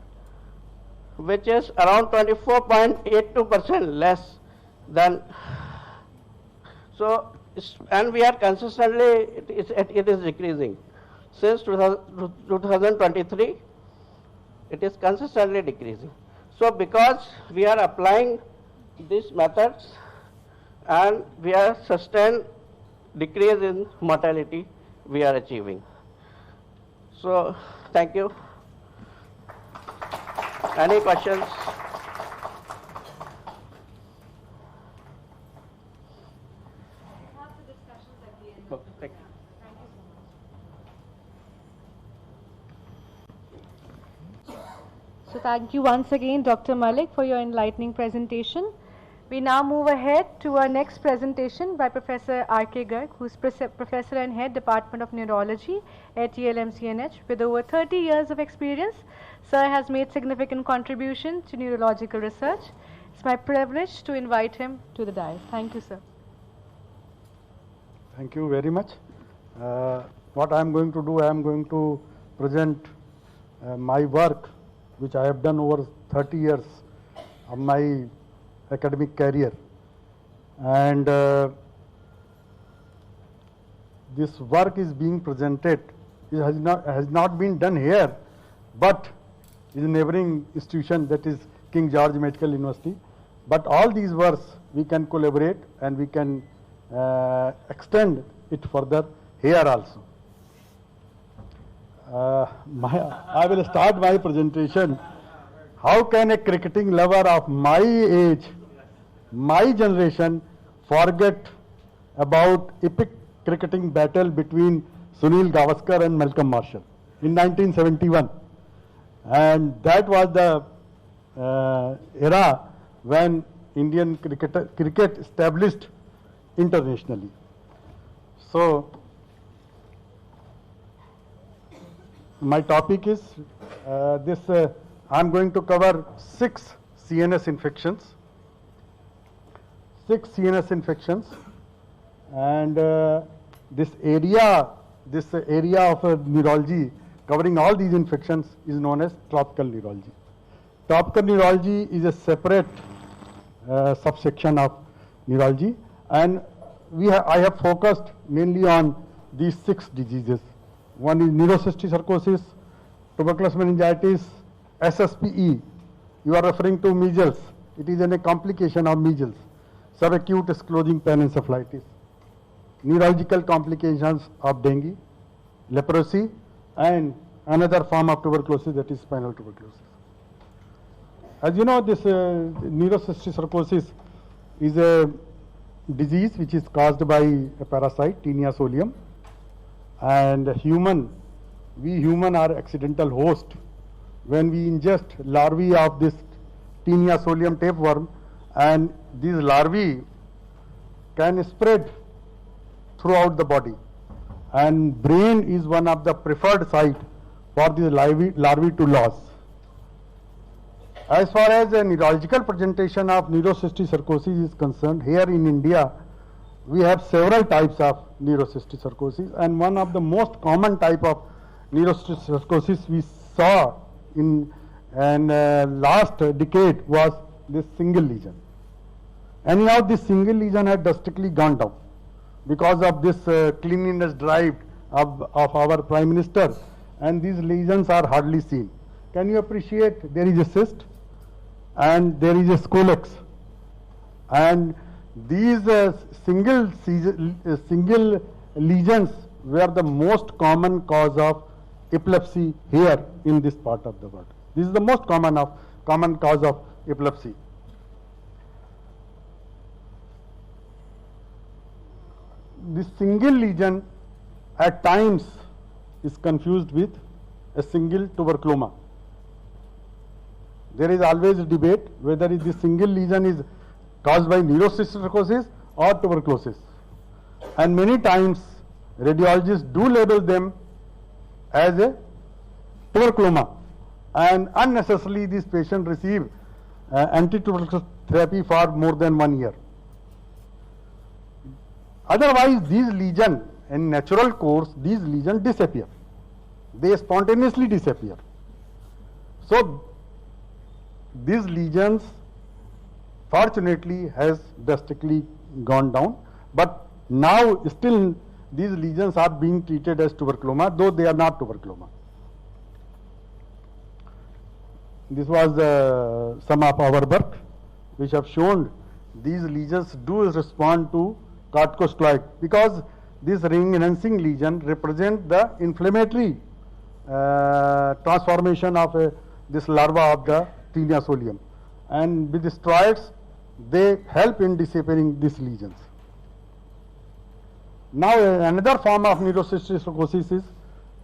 which is around 24.82% less than. So, and we are consistently, it is decreasing. Since 2023, it is consistently decreasing. So, because we are applying these methods and we are sustained decrease in mortality, we are achieving. So, thank you. Any questions? Thank you. So thank you once again, Dr. Malik, for your enlightening presentation. We now move ahead to our next presentation by Professor R.K. Garg, who is Professor and Head Department of Neurology at TLMCNH. With over 30 years of experience, Sir has made significant contribution to neurological research. It's my privilege to invite him to the dais. Thank you, sir. Thank you very much. What I am going to do, I am going to present my work, which I have done over 30 years of my academic career. And this work is being presented, it has not been done here, but is a neighboring institution, that is King George Medical University. But all these works we can collaborate and we can extend it further here also. I will start my presentation. How can a cricketing lover of my age, my generation, forget about epic cricketing battle between Sunil Gavaskar and Malcolm Marshall in 1971? And that was the era when Indian cricket established internationally. So, my topic is I am going to cover 6 CNS infections. 6 CNS infections, and this area of neurology covering all these infections is known as tropical neurology. Tropical neurology is a separate subsection of neurology, and I have focused mainly on these 6 diseases. One is neurocysticercosis, tuberculous meningitis, SSPE. You are referring to measles. It is a complication of measles. Subacute sclerosing panencephalitis. Neurological complications of dengue, leprosy, and another form of tuberculosis, that is spinal tuberculosis. As you know, this neurocysticercosis is a disease which is caused by a parasite, Taenia solium, and we human are accidental host. When we ingest larvae of this Taenia solium tapeworm, and these larvae can spread throughout the body, and brain is one of the preferred site for these larvae to lodge. As far as a neurological presentation of neurocysticercosis is concerned, here in India we have several types of neurocysticercosis, and one of the most common type of neurocysticercosis we saw in last decade was this single lesion. Anyhow, this single lesion had drastically gone down because of this cleanliness drive of our Prime Minister, and these lesions are hardly seen. Can you appreciate? There is a cyst and there is a scolex, and these single lesions were the most common cause of epilepsy here in this part of the world. This is the most common cause of epilepsy. This single lesion at times is confused with a single tuberculoma. There is always a debate whether this single lesion is caused by neurocysticercosis or tuberculosis. And many times radiologists do label them as a tuberculoma, and unnecessarily these patients receive anti-tuberculosis therapy for more than 1 year. Otherwise, these lesions in natural course, these lesions disappear. They spontaneously disappear. So these lesions fortunately has drastically gone down, but now still these lesions are being treated as tuberculoma, though they are not tuberculoma. This was some of our work which have shown these lesions do respond to corticosteroid, because this ring enhancing lesion represent the inflammatory transformation of this larva of the Taenia solium, and with the steroids they help in dissipating these lesions. Now another form of neurocysticercosis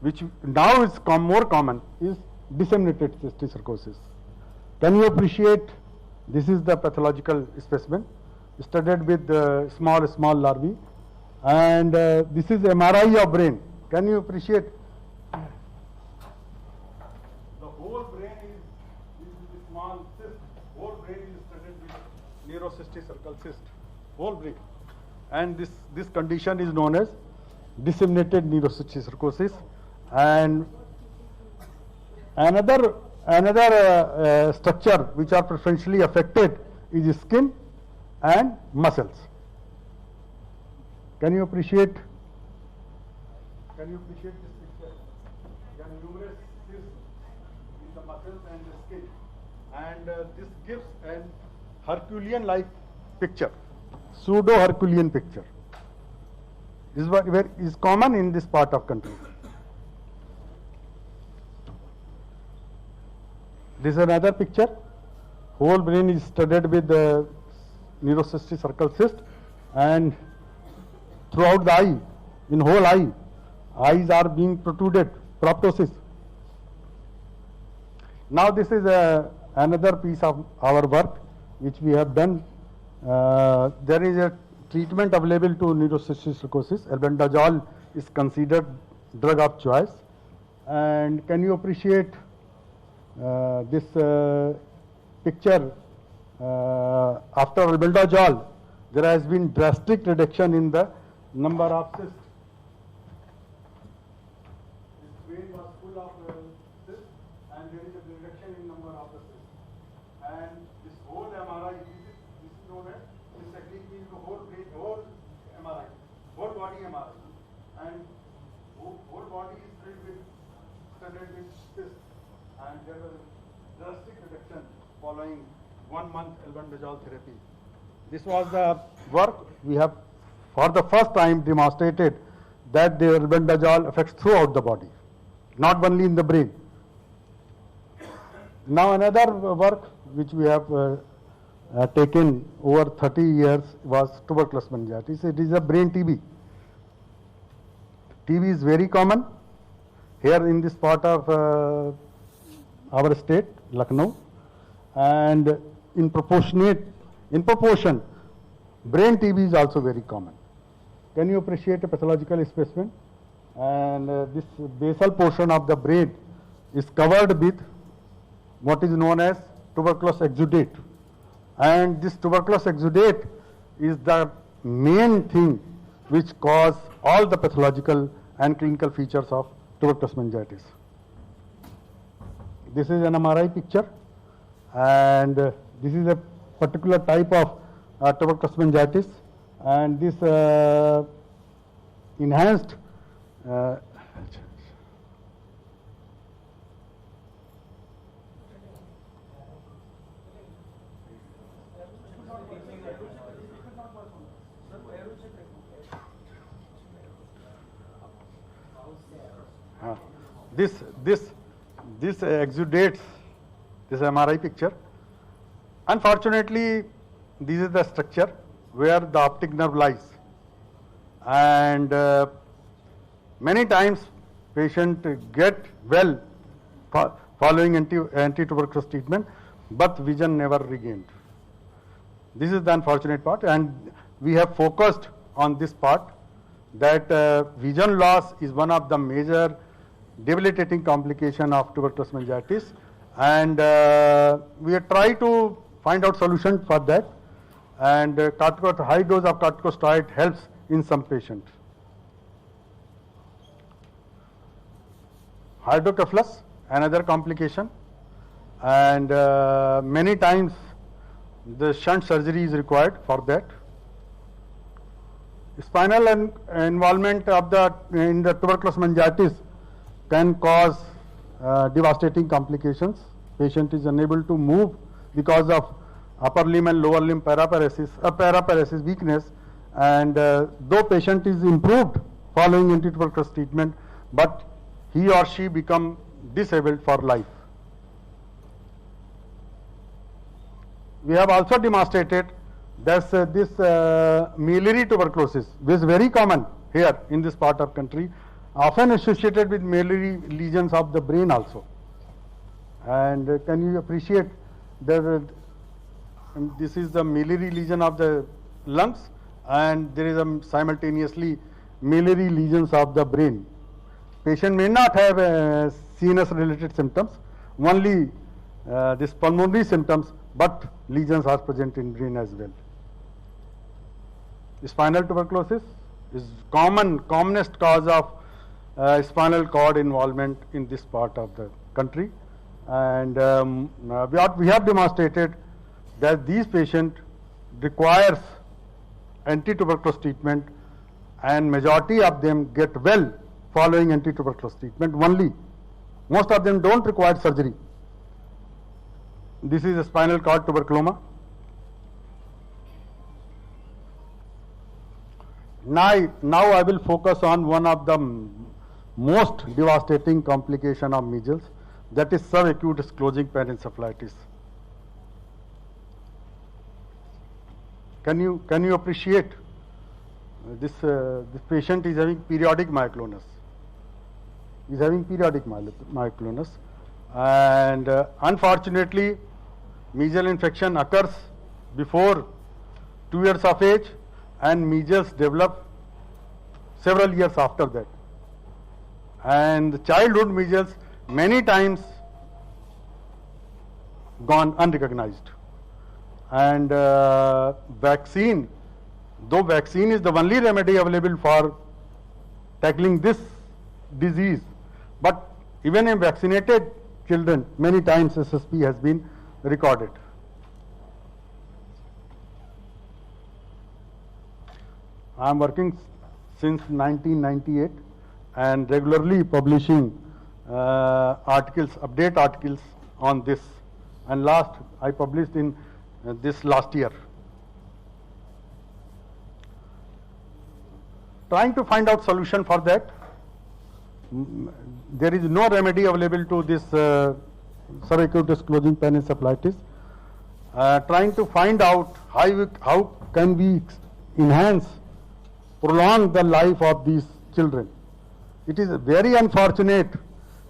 which now is more common is disseminated cysticercosis. Can you appreciate, this is the pathological specimen studied with small larvae, and this is MRI of brain. Can you appreciate? The whole brain is a small cyst. Whole brain is studied with neurocysticercal cyst. Whole brain. And this condition is known as disseminated neurocysticercosis. And another structure which are preferentially affected is skin and muscles. Can you appreciate? Can you appreciate this picture? There are numerous cysts in the muscles and the skin, and this gives an Herculean-like picture, pseudo-Herculean picture. This is common in this part of country. This is another picture. Whole brain is studied with the neurocysticercal cyst, and throughout the eye, in whole eye, eyes are being protruded, proptosis. Now this is another piece of our work which we have done. There is a treatment available to neurocysticercosis. Albendazole is considered drug of choice. And can you appreciate this picture? After albendazole, there has been drastic reduction in the number of cysts. This vein was full of cysts, and there is a reduction in number of the cysts. And this whole MRI, this is known as, this technique means the whole brain, whole MRI, whole body MRI, and whole body is studied with cysts, and there was a drastic reduction following 1 month albendazole therapy. This was the work we have for the first time demonstrated that the albendazole affects throughout the body, not only in the brain. Now another work which we have taken over 30 years was tuberculous meningitis. It is a brain TB. TB is very common here in this part of our state, Lucknow, and in proportion, brain TB is also very common. Can you appreciate a pathological specimen? And this basal portion of the brain is covered with what is known as tuberculous exudate. And this tuberculous exudate is the main thing which cause all the pathological and clinical features of tuberculous meningitis. This is an MRI picture, and this is a particular type of tuberculous meningitis, and this enhanced this exudates, this MRI picture. Unfortunately, this is the structure where the optic nerve lies, and many times patient get well following anti-tuberculosis treatment, but vision never regained. This is the unfortunate part, and we have focused on this part that vision loss is one of the major debilitating complication of tuberculous meningitis, and we try to find out solution for that, and high dose of corticosteroid helps in some patients. Hydrocephalus, another complication, and many times the shunt surgery is required for that. Spinal involvement of in the tuberculous meningitis can cause devastating complications. Patient is unable to move because of upper limb and lower limb paraparesis weakness, and though patient is improved following anti-tuberculosis treatment, but he or she become disabled for life. We have also demonstrated that this miliary tuberculosis, which is very common here in this part of country, often associated with miliary lesions of the brain also. And can you appreciate that this is the miliary lesion of the lungs, and there is simultaneously miliary lesions of the brain. Patient may not have CNS related symptoms, only this pulmonary symptoms, but lesions are present in brain as well. Spinal tuberculosis is commonest cause of spinal cord involvement in this part of the country, and we have demonstrated that these patients requires anti-tuberculosis treatment, and majority of them get well following anti-tuberculosis treatment only. Most of them don't require surgery. This is a spinal cord tuberculoma. Now I will focus on one of the most devastating complication of measles, that is subacute sclerosing panencephalitis. Can you appreciate this patient is having periodic myoclonus. And unfortunately, measles infection occurs before 2 years of age, and measles develop several years after that. And childhood measles many times gone unrecognized. And vaccine, though vaccine is the only remedy available for tackling this disease, but even in vaccinated children, many times SSP has been recorded. I am working since 1998 and regularly publishing update articles on this, and I published in this last year. Trying to find out solution for that. There is no remedy available to this subacute sclerosing panencephalitis. Trying to find out how can we prolong the life of these children. It is very unfortunate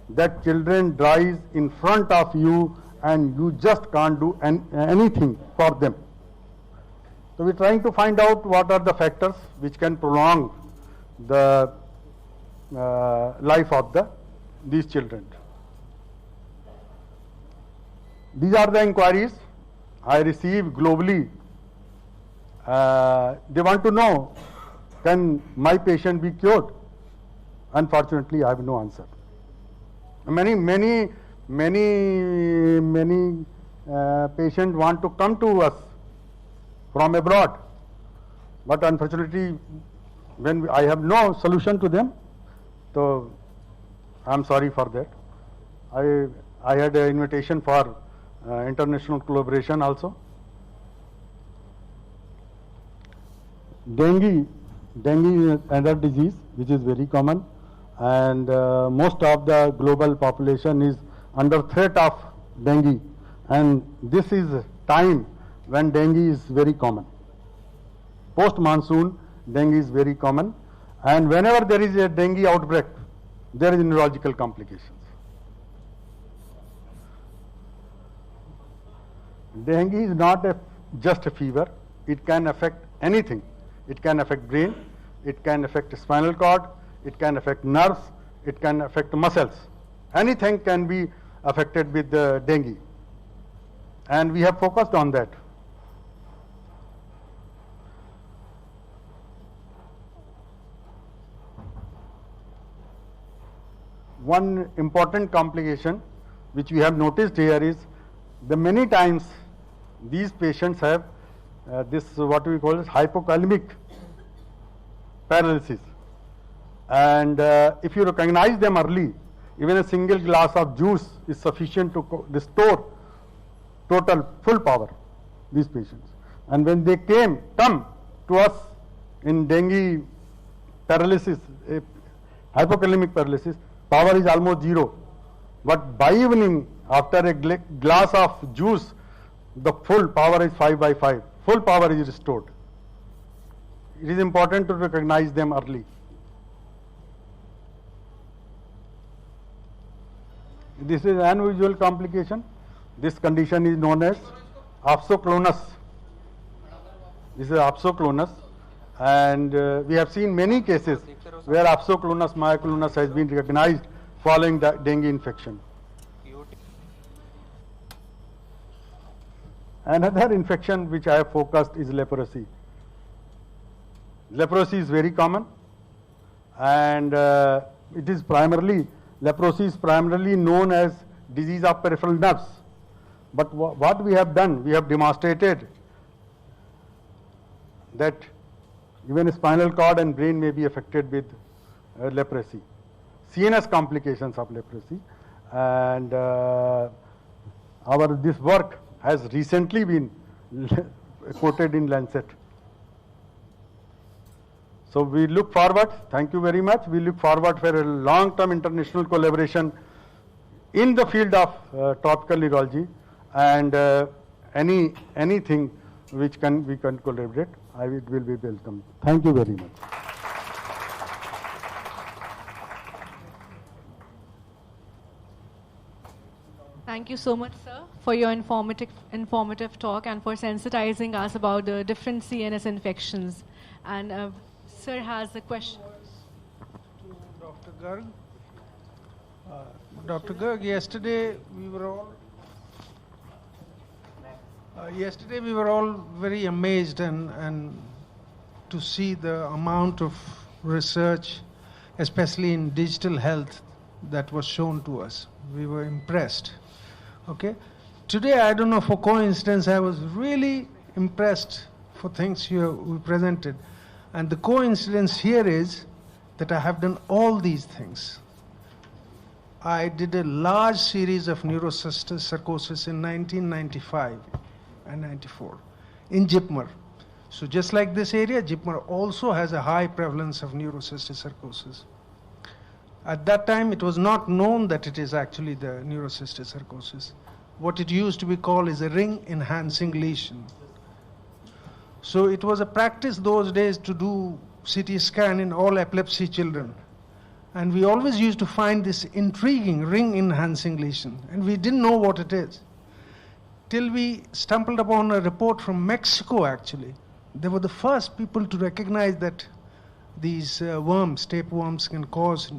that children dies in front of you and you just can't do anything for them. So we're trying to find out what are the factors which can prolong the life of these children. These are the inquiries I receive globally. They want to know, can my patient be cured? Unfortunately, I have no answer. Many patients want to come to us from abroad, but unfortunately, when I have no solution to them, so I'm sorry for that. I had an invitation for international collaboration also. Dengue is another disease which is very common, and most of the global population is under threat of dengue, and this is time when dengue is very common. Post monsoon, dengue is very common, and whenever there is a dengue outbreak, there is neurological complications. Dengue is not just a fever. It can affect anything. It can affect brain, it can affect spinal cord, it can affect nerves, it can affect muscles. Anything can be affected with dengue. And we have focused on that. One important complication which we have noticed here is the many times these patients have this what we call as hypokalemic paralysis. And if you recognize them early, even a single glass of juice is sufficient to restore total full power these patients. And when they come to us in dengue paralysis, hypokalemic paralysis, power is almost zero. But by evening, after a glass of juice, the full power is 5 by 5. Full power is restored. It is important to recognize them early. This is an unusual complication. This condition is known as opsoclonus. This is opsoclonus, and we have seen many cases where opsoclonus myoclonus has been recognized following the dengue infection. Another infection which I have focused is leprosy. Leprosy is very common, and leprosy is primarily known as disease of peripheral nerves. But what we have done, we have demonstrated that even spinal cord and brain may be affected with leprosy, CNS complications of leprosy, and this work has recently been quoted in Lancet. So we look forward, thank you very much, we look forward for a long-term international collaboration in the field of tropical neurology, and anything which we can collaborate, it will be welcome. Thank you very much. Thank you so much, sir, for your informative talk and for sensitizing us about the different CNS infections. And sir has a question. To Dr. Garg. Dr. Garg, yesterday we were all very amazed and to see the amount of research, especially in digital health, that was shown to us. We were impressed. Okay. Today, I don't know, for coincidence, I was really impressed for things we presented. And the coincidence here is that I have done all these things. I did a large series of neurocystic sarcosis in 1995 and 94 in Jipmer. So just like this area, Jipmer also has a high prevalence of neurocystic sarcosis. At that time, it was not known that it is actually the neurocystic sarcosis. What it used to be called is a ring-enhancing lesion. So it was a practice those days to do CT scan in all epilepsy children. And we always used to find this intriguing ring-enhancing lesion, and we didn't know what it is. Till we stumbled upon a report from Mexico, actually. They were the first people to recognize that these worms, tapeworms, can cause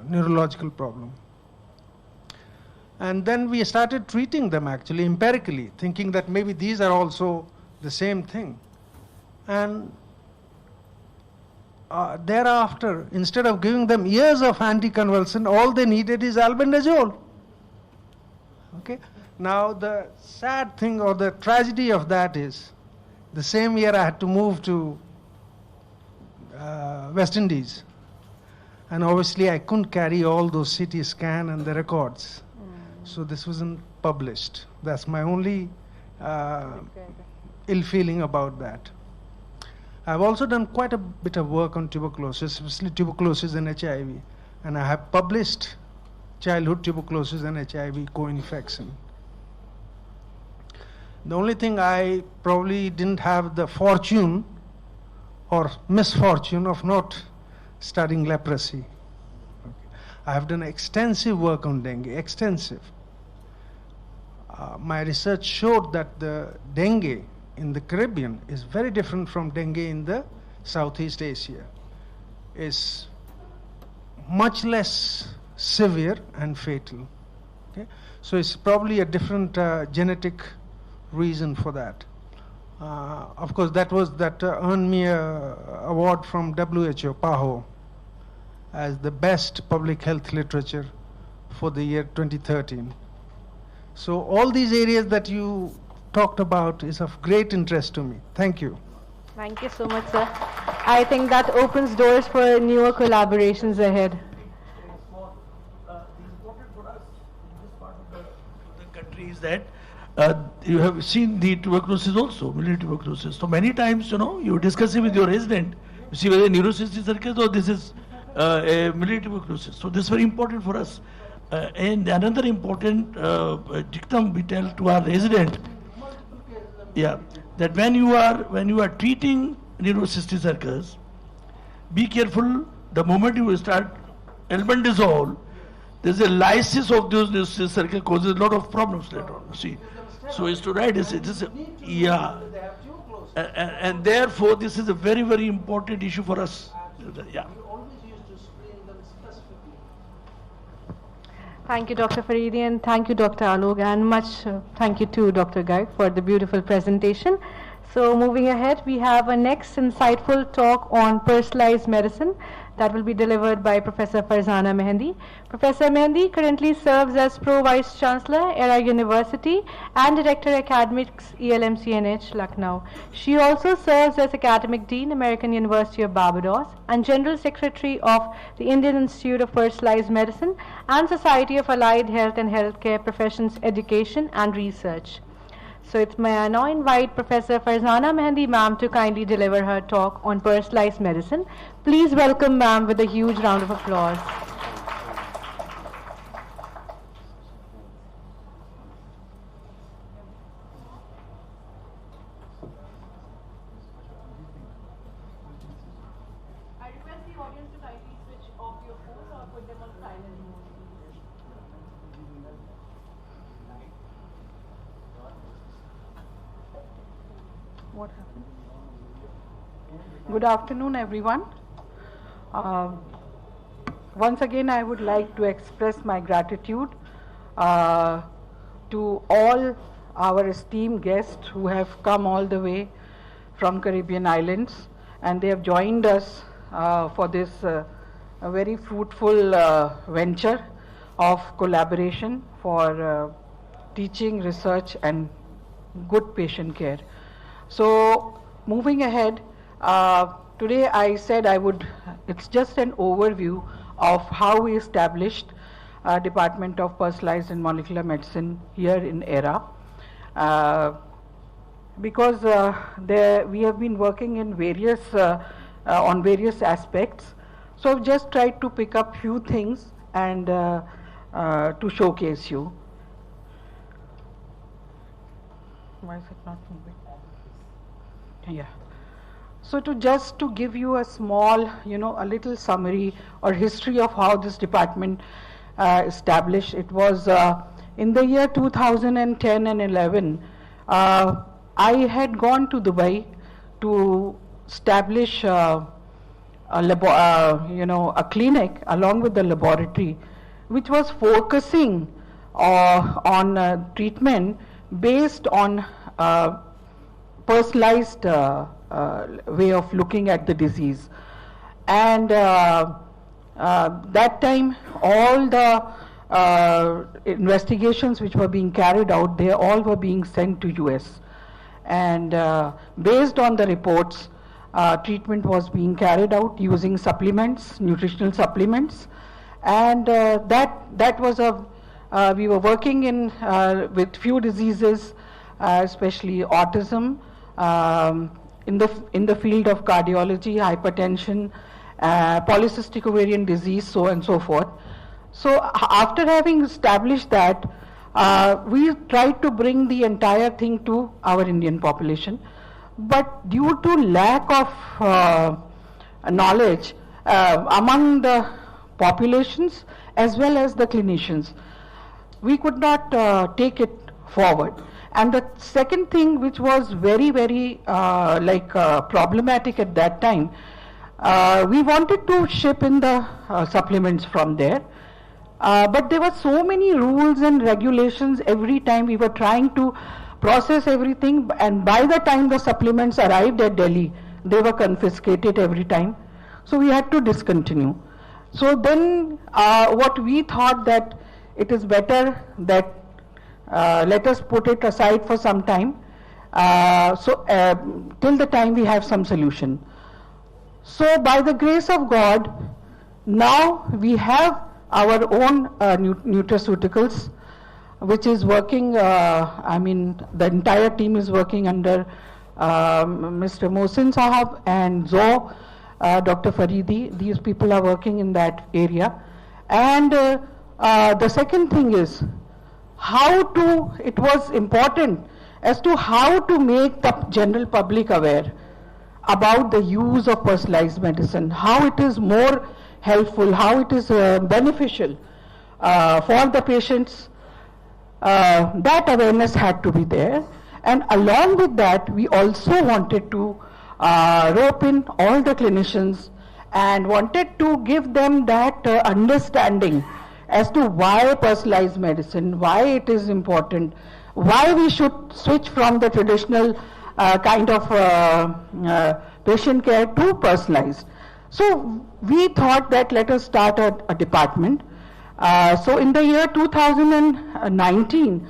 neurological problem. And then we started treating them actually empirically, thinking that maybe these are also the same thing. And thereafter, instead of giving them years of anticonvulsant, all they needed is albendazole. Okay. Now the sad thing or the tragedy of that is, the same year I had to move to West Indies. And obviously I couldn't carry all those CT scan and the records. So this wasn't published. That's my only ill feeling about that. I've also done quite a bit of work on tuberculosis, especially tuberculosis and HIV. And I have published childhood tuberculosis and HIV co-infection. The only thing I probably didn't have the fortune or misfortune of not studying leprosy. Okay. I have done extensive work on dengue, extensive. My research showed that the dengue in the Caribbean is very different from dengue in the Southeast Asia is much less severe and fatal. Okay? So it's probably a different genetic reason for that. Of course, that earned me an award from WHO, PAHO, as the best public health literature for the year 2013. So all these areas that you talked about is of great interest to me. Thank you. Thank you so much, sir. I think that opens doors for newer collaborations ahead. The important for us in this part of the country is that you have seen the tuberculosis also, miliary tuberculosis. So many times, you discuss it with your resident, you see whether neurocystic circus or this is a miliary tuberculosis. So this is very important for us. And another important dictum we tell to our resident, that when you are treating neurocystic circus, be careful. The moment you start albendazole, there's a lysis of those neurocystic circus causes a lot of problems later on. See, so steroid and therefore this is a very, very important issue for us. Thank you, Dr. Fareedi, and thank you, Dr. Alok, and much thank you to Dr. Garg for the beautiful presentation. So moving ahead, we have a next insightful talk on personalized medicine that will be delivered by Professor Farzana Mehendi. Professor Mehendi currently serves as Pro Vice Chancellor, Era University, and Director Academics, ELMCNH, Lucknow. She also serves as Academic Dean, American University of Barbados, and General Secretary of the Indian Institute of Personalized Medicine and Society of Allied Health and Healthcare Professions Education and Research. So it's may I now invite Professor Farzana Mehendi ma'am to kindly deliver her talk on personalized medicine. Please welcome ma'am with a huge round of applause. I request the audience to kindly switch off your phone or put them on silent mode. What happened? Good afternoon, everyone. Once again, I would like to express my gratitude to all our esteemed guests who have come all the way from Caribbean islands, and they have joined us for this a very fruitful venture of collaboration for teaching, research, and good patient care. So moving ahead, today I said it's just an overview of how we established Department of Personalized and Molecular Medicine here in ERA. Because we have been working in on various aspects. So I've just tried to pick up few things and to showcase you. Why is it not moving? Yeah. So to give you a small, a little summary or history of how this department established, it was in the year 2010 and 11, I had gone to Dubai to establish a clinic along with the laboratory, which was focusing on treatment based on personalized way of looking at the disease. And that time, all the investigations which were being carried out, they all were being sent to US. And based on the reports, treatment was being carried out using supplements, nutritional supplements. And that was we were working with few diseases, especially autism, in the field of cardiology, hypertension, polycystic ovarian disease, so and so forth. So after having established that, we tried to bring the entire thing to our Indian population. But due to lack of knowledge among the populations as well as the clinicians, we could not take it forward. And the second thing which was very, very problematic at that time, we wanted to ship in the supplements from there. But there were so many rules and regulations every time we were trying to process everything, and by the time the supplements arrived at Delhi, they were confiscated every time. So we had to discontinue. So then what we thought that it is better that let us put it aside for some time, till the time we have some solution. So by the grace of God, now we have our own nutraceuticals, which is working, the entire team is working under Mr. Mohsin Sahab and Zo, Dr. Faridi. These people are working in that area. And the second thing is it was important as to how to make the general public aware about the use of personalized medicine, how it is more helpful, how it is beneficial for the patients. That awareness had to be there. And along with that, we also wanted to rope in all the clinicians and wanted to give them that understanding as to why personalized medicine, why it is important, why we should switch from the traditional kind of patient care to personalized. So we thought that let us start a department. So in the year 2019,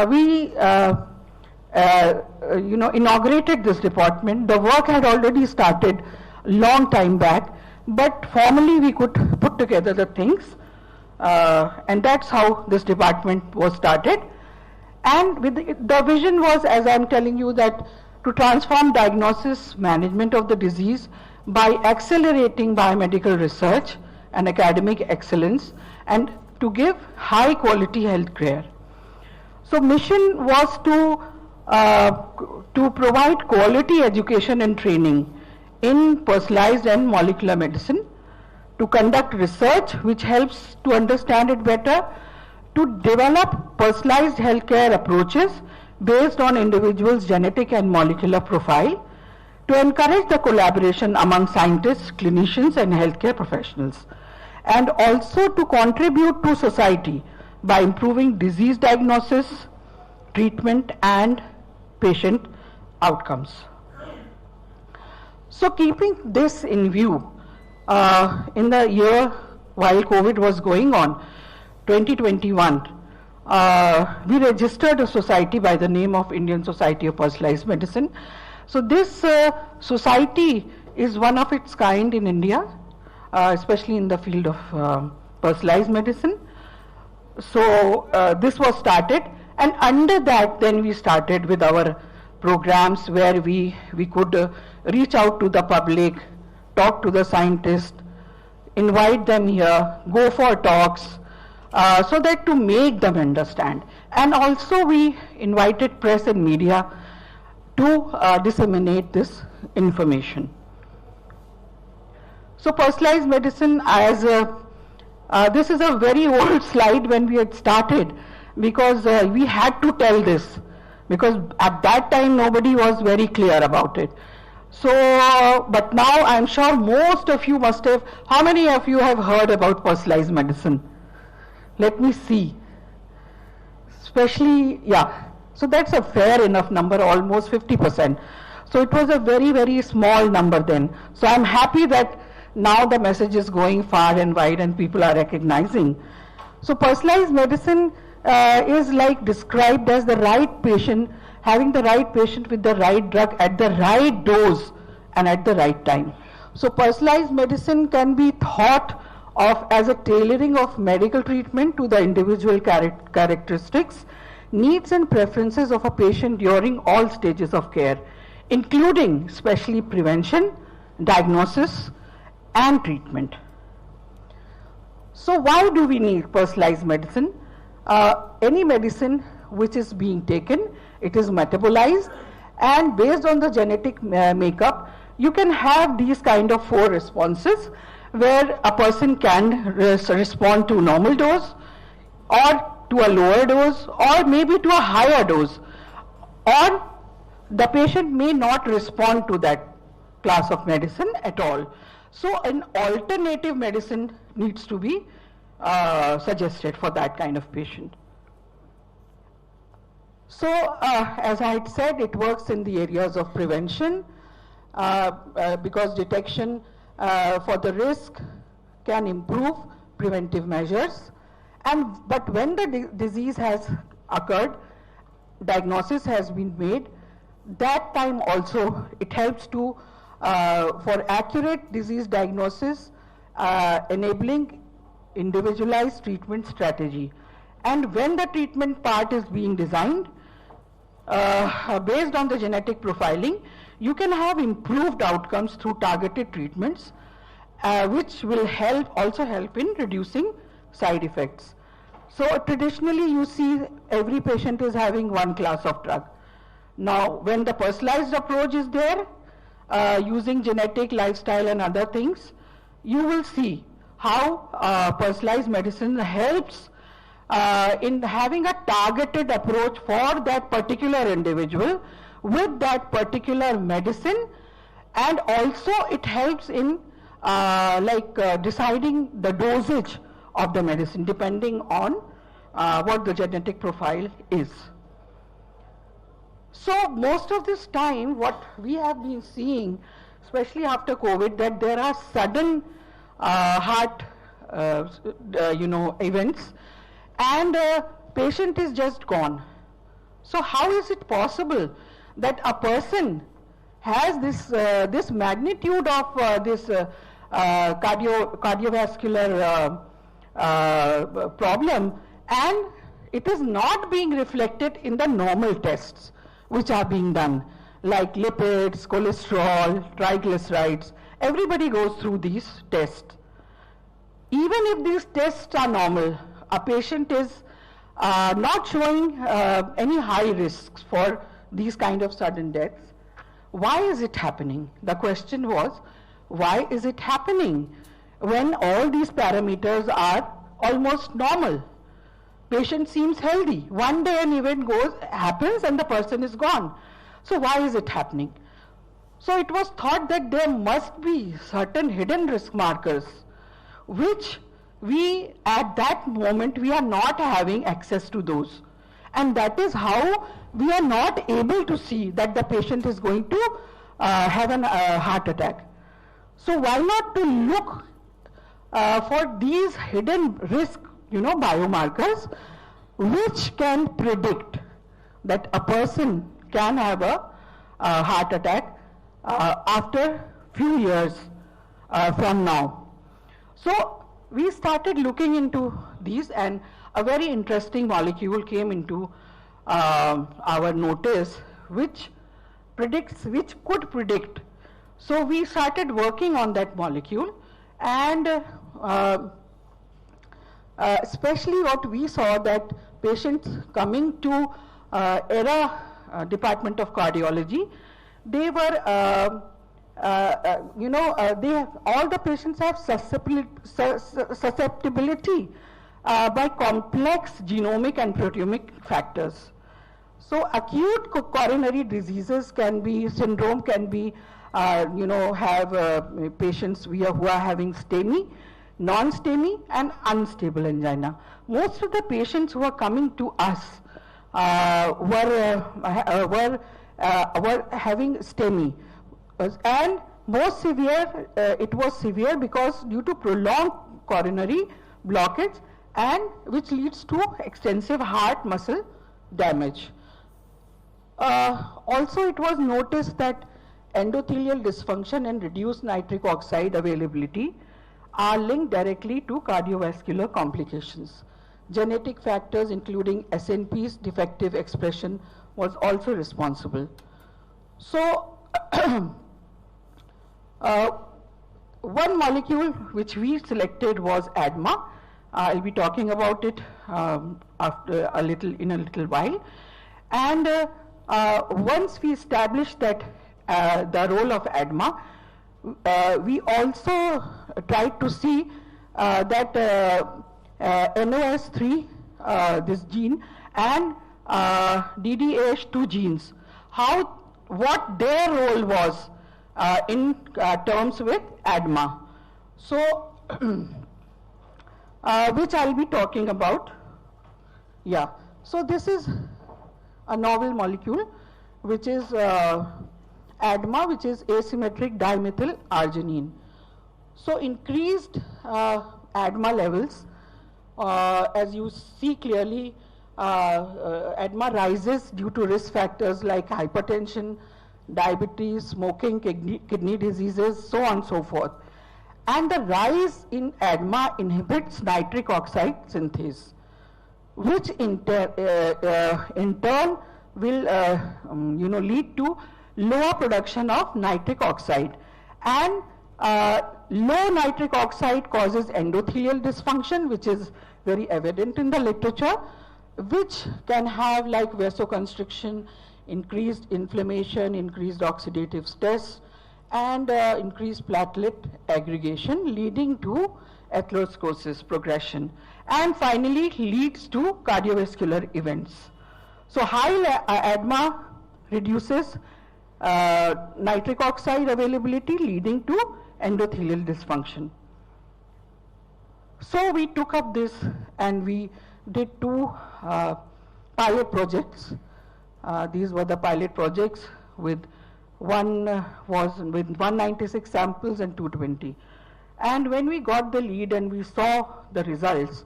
we inaugurated this department. The work had already started long time back, but formally we could put together the things, and that's how this department was started. And with the vision was, as I'm telling you, that to transform diagnosis management of the disease by accelerating biomedical research and academic excellence, and to give high quality health care. So mission was to provide quality education and training in personalized and molecular medicine, to conduct research which helps to understand it better, to develop personalized healthcare approaches based on individuals' genetic and molecular profile, to encourage the collaboration among scientists, clinicians and healthcare professionals, and also to contribute to society by improving disease diagnosis, treatment and patient outcomes. So keeping this in view, in the year while COVID was going on, 2021, we registered a society by the name of Indian Society of Personalized Medicine. So this society is one of its kind in India, especially in the field of personalized medicine. So this was started, and under that then we started with our programs where we could reach out to the public, talk to the scientists, invite them here, go for talks, so that to make them understand. And also we invited press and media to disseminate this information. So personalized medicine, as this is a very old slide when we had started, because we had to tell this, because at that time nobody was very clear about it. So, but now I'm sure most of you must have, how many of you have heard about personalized medicine? Let me see. Especially, yeah. So that's a fair enough number, almost 50%. So it was a very, very small number then. So I'm happy that now the message is going far and wide and people are recognizing. So personalized medicine is like described as the right patient, having the right patient with the right drug at the right dose and at the right time. So personalized medicine can be thought of as a tailoring of medical treatment to the individual characteristics, needs and preferences of a patient during all stages of care, including especially prevention, diagnosis and treatment. So why do we need personalized medicine? Any medicine which is being taken, it is metabolized, and based on the genetic makeup, you can have these kind of 4 responses where a person can respond to normal dose or to a lower dose or maybe to a higher dose or the patient may not respond to that class of medicine at all. So an alternative medicine needs to be suggested for that kind of patient. So as I had said, it works in the areas of prevention because detection for the risk can improve preventive measures. But when the disease has occurred, diagnosis has been made, that time also it helps to for accurate disease diagnosis, enabling individualized treatment strategy. And when the treatment part is being designed based on the genetic profiling, you can have improved outcomes through targeted treatments, which will also help in reducing side effects. So traditionally you see every patient is having one class of drug. Now when the personalized approach is there, using genetic, lifestyle and other things, you will see how personalized medicine helps in having a targeted approach for that particular individual with that particular medicine, and also it helps in deciding the dosage of the medicine depending on what the genetic profile is. So most of this time what we have been seeing, especially after COVID, that there are sudden heart events, and patient is just gone. So how is it possible that a person has this magnitude of this cardiovascular problem, and it is not being reflected in the normal tests which are being done, like lipids, cholesterol, triglycerides? Everybody goes through these tests. Even if these tests are normal, a patient is not showing any high risks for these kind of sudden deaths. Why is it happening? The question was, why is it happening when all these parameters are almost normal? Patient seems healthy. One day an event happens and the person is gone. So why is it happening? So it was thought that there must be certain hidden risk markers which we at that moment we are not having access to those, and that is how we are not able to see that the patient is going to have a heart attack. So why not to look for these hidden risk biomarkers which can predict that a person can have a heart attack after few years from now. So we started looking into these, and a very interesting molecule came into our notice which could predict. So we started working on that molecule, and especially what we saw, that patients coming to ERA Department of Cardiology, they were all the patients have susceptibility by complex genomic and proteomic factors. So acute coronary diseases can be, syndrome can be, have patients who are having STEMI, non-STEMI and unstable angina. Most of the patients who are coming to us were having STEMI. And most severe, it was severe because due to prolonged coronary blockage, and which leads to extensive heart muscle damage. Also it was noticed that endothelial dysfunction and reduced nitric oxide availability are linked directly to cardiovascular complications. Genetic factors including SNP's defective expression was also responsible. So one molecule which we selected was ADMA. I'll be talking about it in a little while. And once we established that the role of ADMA, we also tried to see that NOS3, this gene, and DDAH2 genes, what their role was in terms with ADMA. So, which I'll be talking about. Yeah, so this is a novel molecule which is ADMA, which is asymmetric dimethyl arginine. So increased ADMA levels, as you see clearly, ADMA rises due to risk factors like hypertension, diabetes, smoking, kidney diseases, so on and so forth. And the rise in ADMA inhibits nitric oxide synthase, which in turn will lead to lower production of nitric oxide. And low nitric oxide causes endothelial dysfunction, which is very evident in the literature, which can have like vasoconstriction, increased inflammation, increased oxidative stress, and increased platelet aggregation, leading to atherosclerosis progression, and finally leads to cardiovascular events. So high ADMA reduces nitric oxide availability, leading to endothelial dysfunction. So we took up this and we did two pilot projects. These were the pilot projects with one was with 196 samples and 220. And when we got the lead and we saw the results,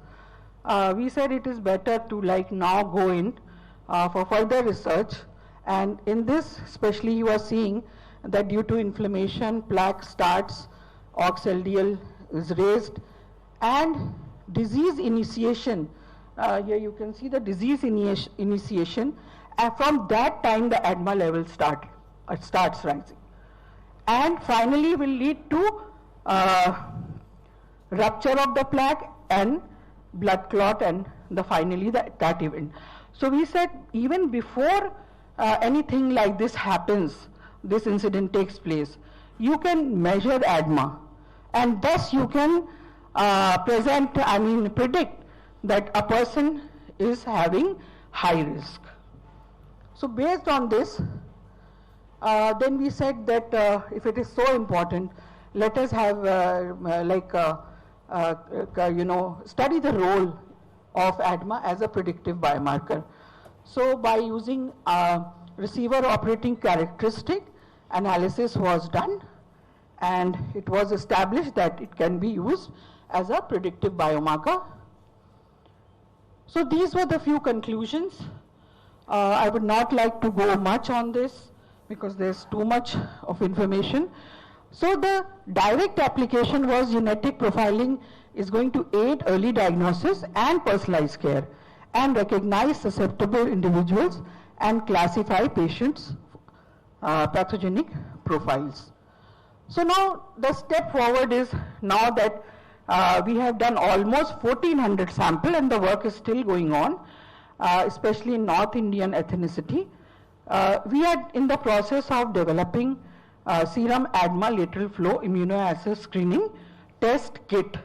we said it is better to like now go in for further research. And in this, especially, you are seeing that due to inflammation, plaque starts, OX-LDL is raised, and disease initiation. Here you can see the disease initiation, and from that time the ADMA level starts rising, and finally will lead to rupture of the plaque and blood clot, and finally that event. So we said even before anything like this happens, this incident takes place, you can measure ADMA, and thus you can predict that a person is having high risk. So based on this, then we said that if it is so important, let us have study the role of ADMA as a predictive biomarker. So by using receiver operating characteristic, analysis was done, and it was established that it can be used as a predictive biomarker. So these were the few conclusions. I would not like to go much on this because there's too much of information. So the direct application was genetic profiling is going to aid early diagnosis and personalized care, and recognize susceptible individuals and classify patients' pathogenic profiles. So now the step forward is, now that we have done almost 1400 sample and the work is still going on, especially in North Indian ethnicity, we are in the process of developing serum ADMA lateral flow immunoassay screening test kit,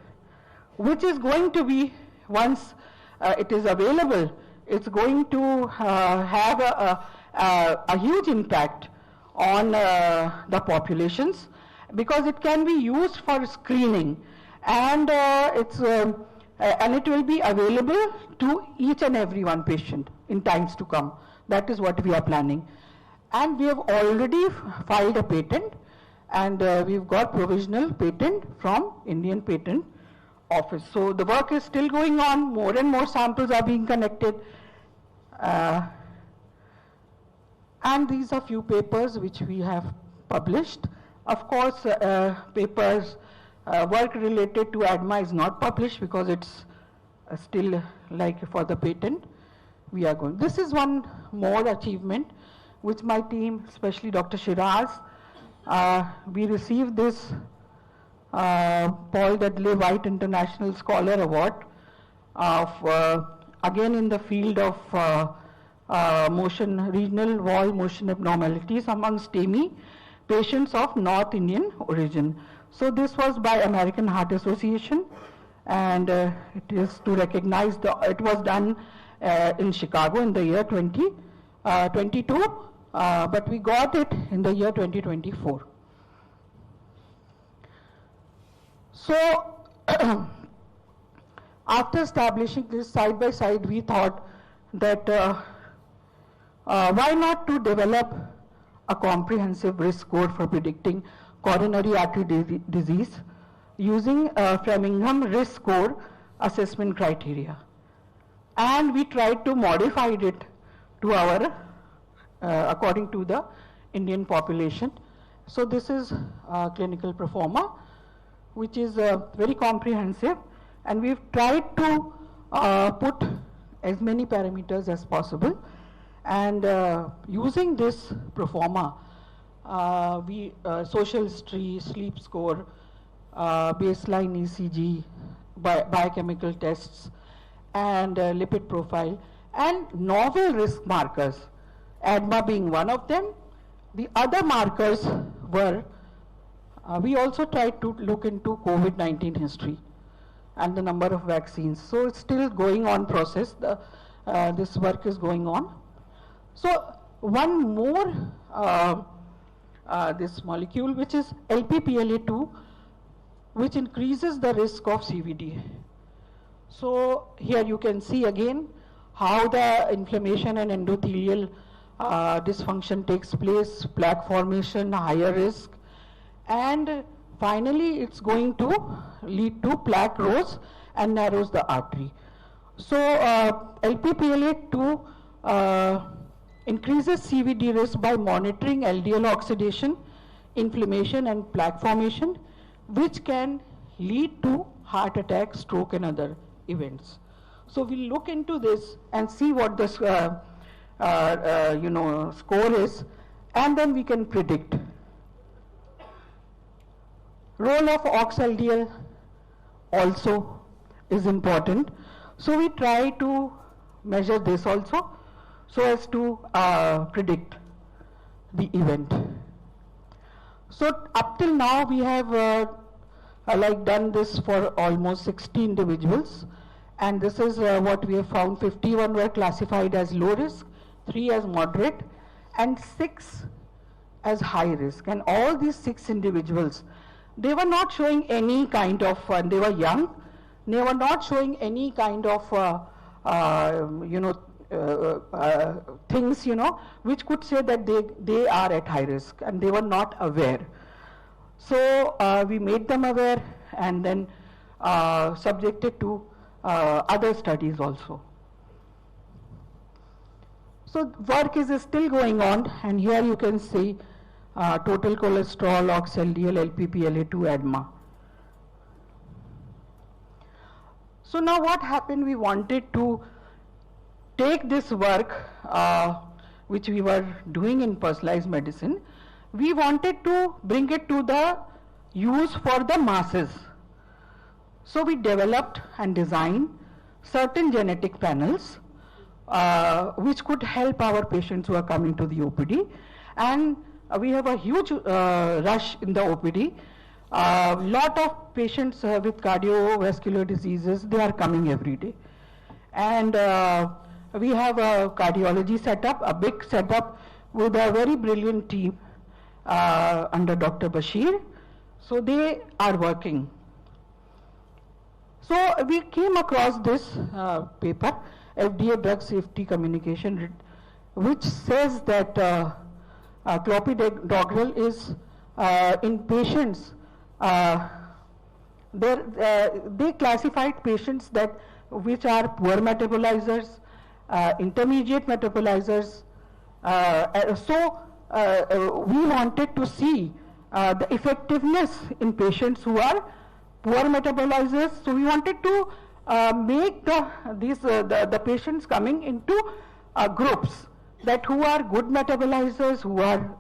which is going to be, once it is available, it's going to have a huge impact on the populations, because it can be used for screening, and it will be available to each and every one patient in times to come. That is what we are planning. And we have already filed a patent, and we've got provisional patent from Indian Patent Office. So the work is still going on, more and more samples are being connected. And these are few papers which we have published. Of course, papers, work related to ADMA is not published because it's still like for the patent. We are going. This is one more achievement which my team, especially Dr. Shiraz, we received this Paul Dudley White International Scholar Award of, again in the field of regional wall motion abnormalities amongst TAMI patients of North Indian origin. So this was by American Heart Association, and it is to recognize it was done in Chicago in the year 2022, but we got it in the year 2024. So after establishing this side by side, we thought that why not to develop a comprehensive risk score for predicting coronary artery disease using Framingham risk score assessment criteria. And we tried to modify it to our, according to the Indian population. So this is clinical performa, which is very comprehensive, and we've tried to put as many parameters as possible. And using this proforma, we social history, sleep score, baseline ECG, biochemical tests, and lipid profile, and novel risk markers, ADMA being one of them. The other markers were, we also tried to look into COVID-19 history and the number of vaccines. So it's still going on process. This work is going on. So one more, this molecule, which is LPPLA2, which increases the risk of CVD. So here you can see again how the inflammation and endothelial dysfunction takes place, plaque formation, higher risk, and finally it's going to lead to plaque growth and narrows the artery. So LPPLA2 increases CVD risk by monitoring LDL oxidation, inflammation and plaque formation, which can lead to heart attack, stroke and other events. So we'll look into this and see what this score is, and then we can predict. Role of OX-LDL also is important. So we try to measure this also so as to predict the event. So up till now we have done this for almost 60 individuals, and this is what we have found. 51 were classified as low risk, 3 as moderate, and 6 as high risk. And all these 6 individuals, they were not showing any kind of, they were young, they were not showing any kind of, things, which could say that they are at high risk, and they were not aware. So we made them aware and then subjected to other studies also. So work is still going on, and here you can see total cholesterol, OX-LDL, LPPLA2, ADMA. So now what happened, we wanted to take this work which we were doing in personalized medicine, we wanted to bring it to the use for the masses. So we developed and designed certain genetic panels which could help our patients who are coming to the OPD, and we have a huge rush in the OPD. Lot of patients with cardiovascular diseases, they are coming every day. And we have a cardiology setup, a big setup with a very brilliant team under Dr. Bashir. So they are working. So we came across this paper, FDA Drug Safety Communication, which says that clopidogrel is in patients, they classified patients that which are poor metabolizers, intermediate metabolizers. We wanted to see the effectiveness in patients who are poor metabolizers. So we wanted to make the patients coming into groups, that who are good metabolizers, who are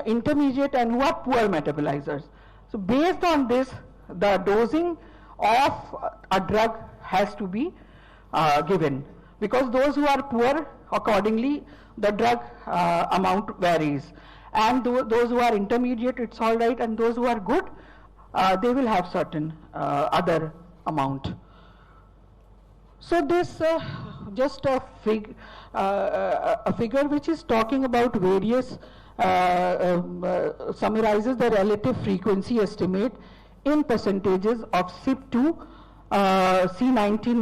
intermediate, and who are poor metabolizers. So based on this, the dosing of a drug has to be given, because those who are poor, accordingly the drug amount varies, and those who are intermediate, it's all right, and those who are good, they will have certain other amount. So this just a figure which is talking about various, summarizes the relative frequency estimate in percentages of CYP2 C19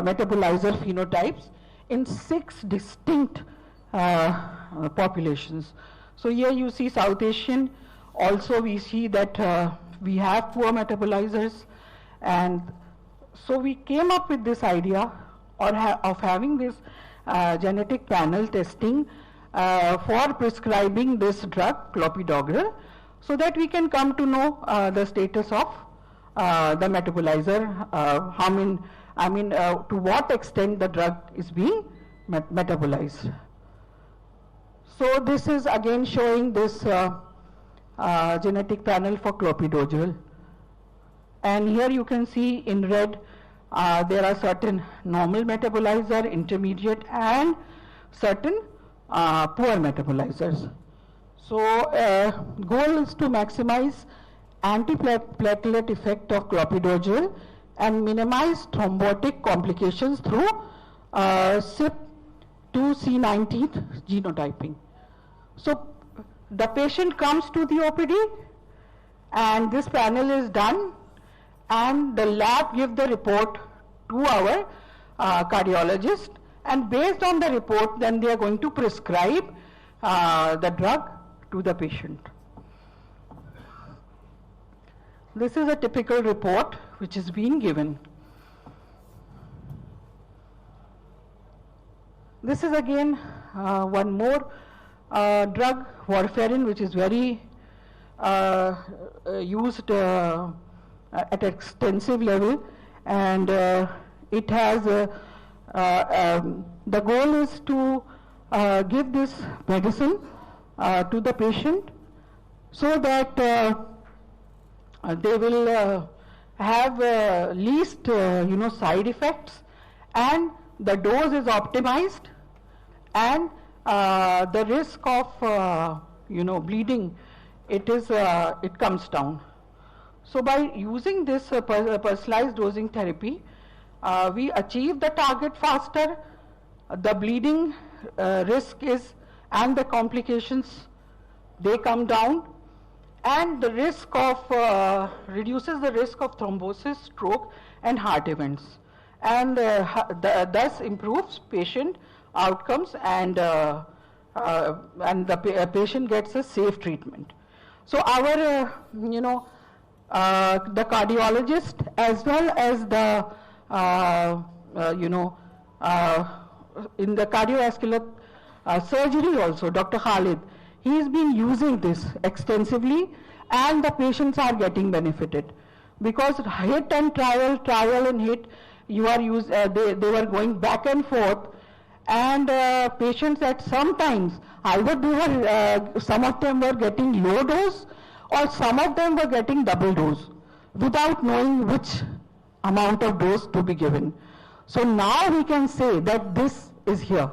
metabolizer phenotypes in 6 distinct populations. So here you see South Asian. Also we see that we have poor metabolizers, and so we came up with this idea of having this genetic panel testing for prescribing this drug clopidogrel, so that we can come to know the status of the metabolizer, to what extent the drug is being metabolized. So this is again showing this genetic panel for clopidogrel, and here you can see in red there are certain normal metabolizer, intermediate, and certain poor metabolizers. So goal is to maximize antiplatelet effect of clopidogrel and minimize thrombotic complications through CYP2C19 genotyping. So the patient comes to the OPD and this panel is done, and the lab gives the report to our cardiologist, and based on the report then they are going to prescribe the drug to the patient. This is a typical report which is being given. This is again one more drug, warfarin, which is very used at extensive level, and it has the goal is to give this medicine to the patient so that they will have least side effects, and the dose is optimized, and the risk of bleeding, it comes down. So by using this personalized dosing therapy, we achieve the target faster, the bleeding risk and the complications, they come down, and the risk of reduces the risk of thrombosis, stroke, and heart events, and thus improves patient outcomes, and the patient gets a safe treatment. So our the cardiologist as well as the in the cardiovascular surgery also, Dr. Khalid, he has been using this extensively, and the patients are getting benefited, because hit and trial and hit, you are they were going back and forth, and patients at sometimes either they were some of them were getting low dose, or some of them were getting double dose without knowing which amount of dose to be given. So now we can say that this is here.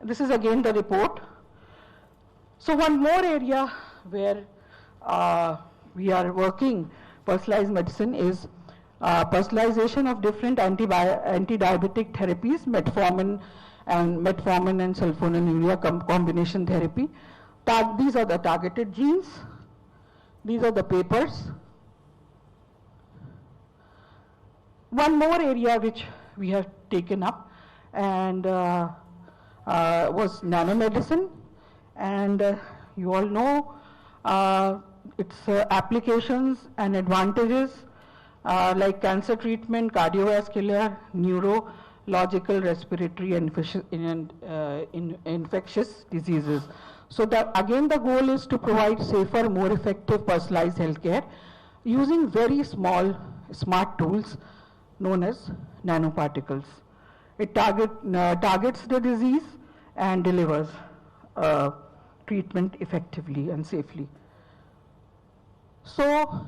This is again the report. So one more area where we are working personalized medicine is personalization of different anti-diabetic therapies, metformin and sulfonylurea combination therapy. These are the targeted genes. These are the papers. One more area which we have taken up and was nanomedicine, and you all know its applications and advantages like cancer treatment, cardiovascular, neurological, respiratory, and infectious diseases. So that again the goal is to provide safer, more effective personalized healthcare using very smart tools known as nanoparticles. It targets the disease and delivers treatment effectively and safely. So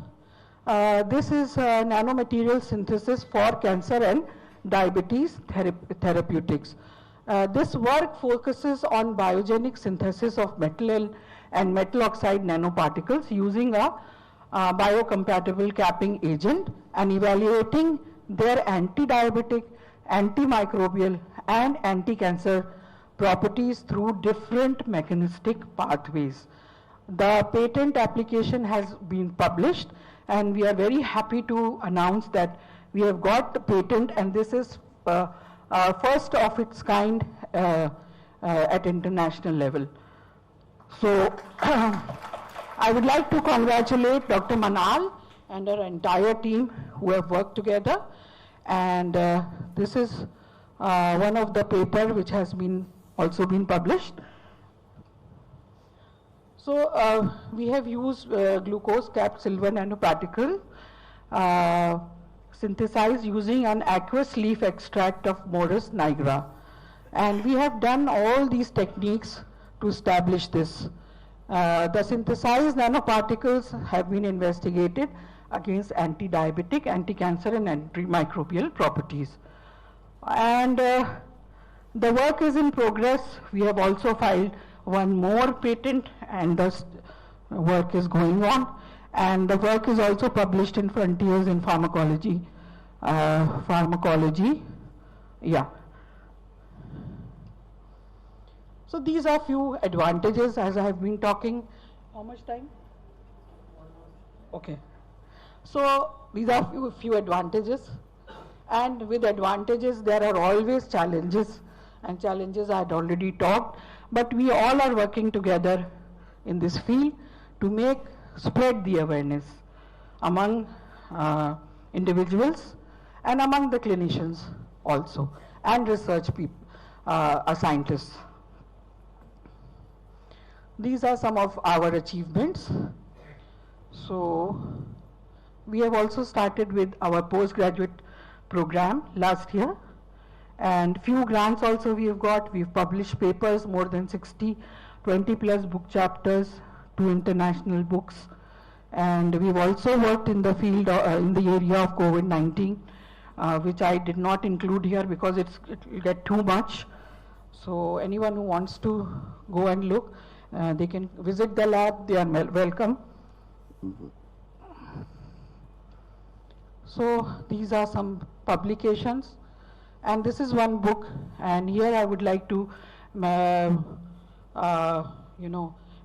this is nanomaterial synthesis for cancer and diabetes therapeutics. This work focuses on biogenic synthesis of metal and metal oxide nanoparticles using a biocompatible capping agent and evaluating their anti-diabetic, antimicrobial, and anti-cancer properties through different mechanistic pathways. The patent application has been published, and we are very happy to announce that we have got the patent, and this is first of its kind at international level. So I would like to congratulate Dr. Manal and her entire team who have worked together, and this is one of the paper which has been also been published. So we have used glucose capped silver nanoparticle synthesized using an aqueous leaf extract of Morus nigra, and we have done all these techniques to establish this. The synthesized nanoparticles have been investigated against anti-diabetic, anti-cancer, and antimicrobial properties. And the work is in progress. We have also filed one more patent, and the work is going on. And the work is also published in Frontiers in Pharmacology. Yeah. So these are few advantages as I have been talking. How much time? Okay. So these are few advantages. And with advantages, there are always challenges. And challenges I had already talked. But we all are working together in this field to spread the awareness among individuals and among the clinicians also, and research people, scientists. These are some of our achievements. So we have also started with our postgraduate program last year, and few grants also we have got. We've published papers, more than 60, 20 plus book chapters, 2 international books, and we've also worked in the field, in the area of COVID-19, which I did not include here because it will get too much. So anyone who wants to go and look, they can visit the lab, they are welcome. So these are some publications, and this is one book, and here I would like to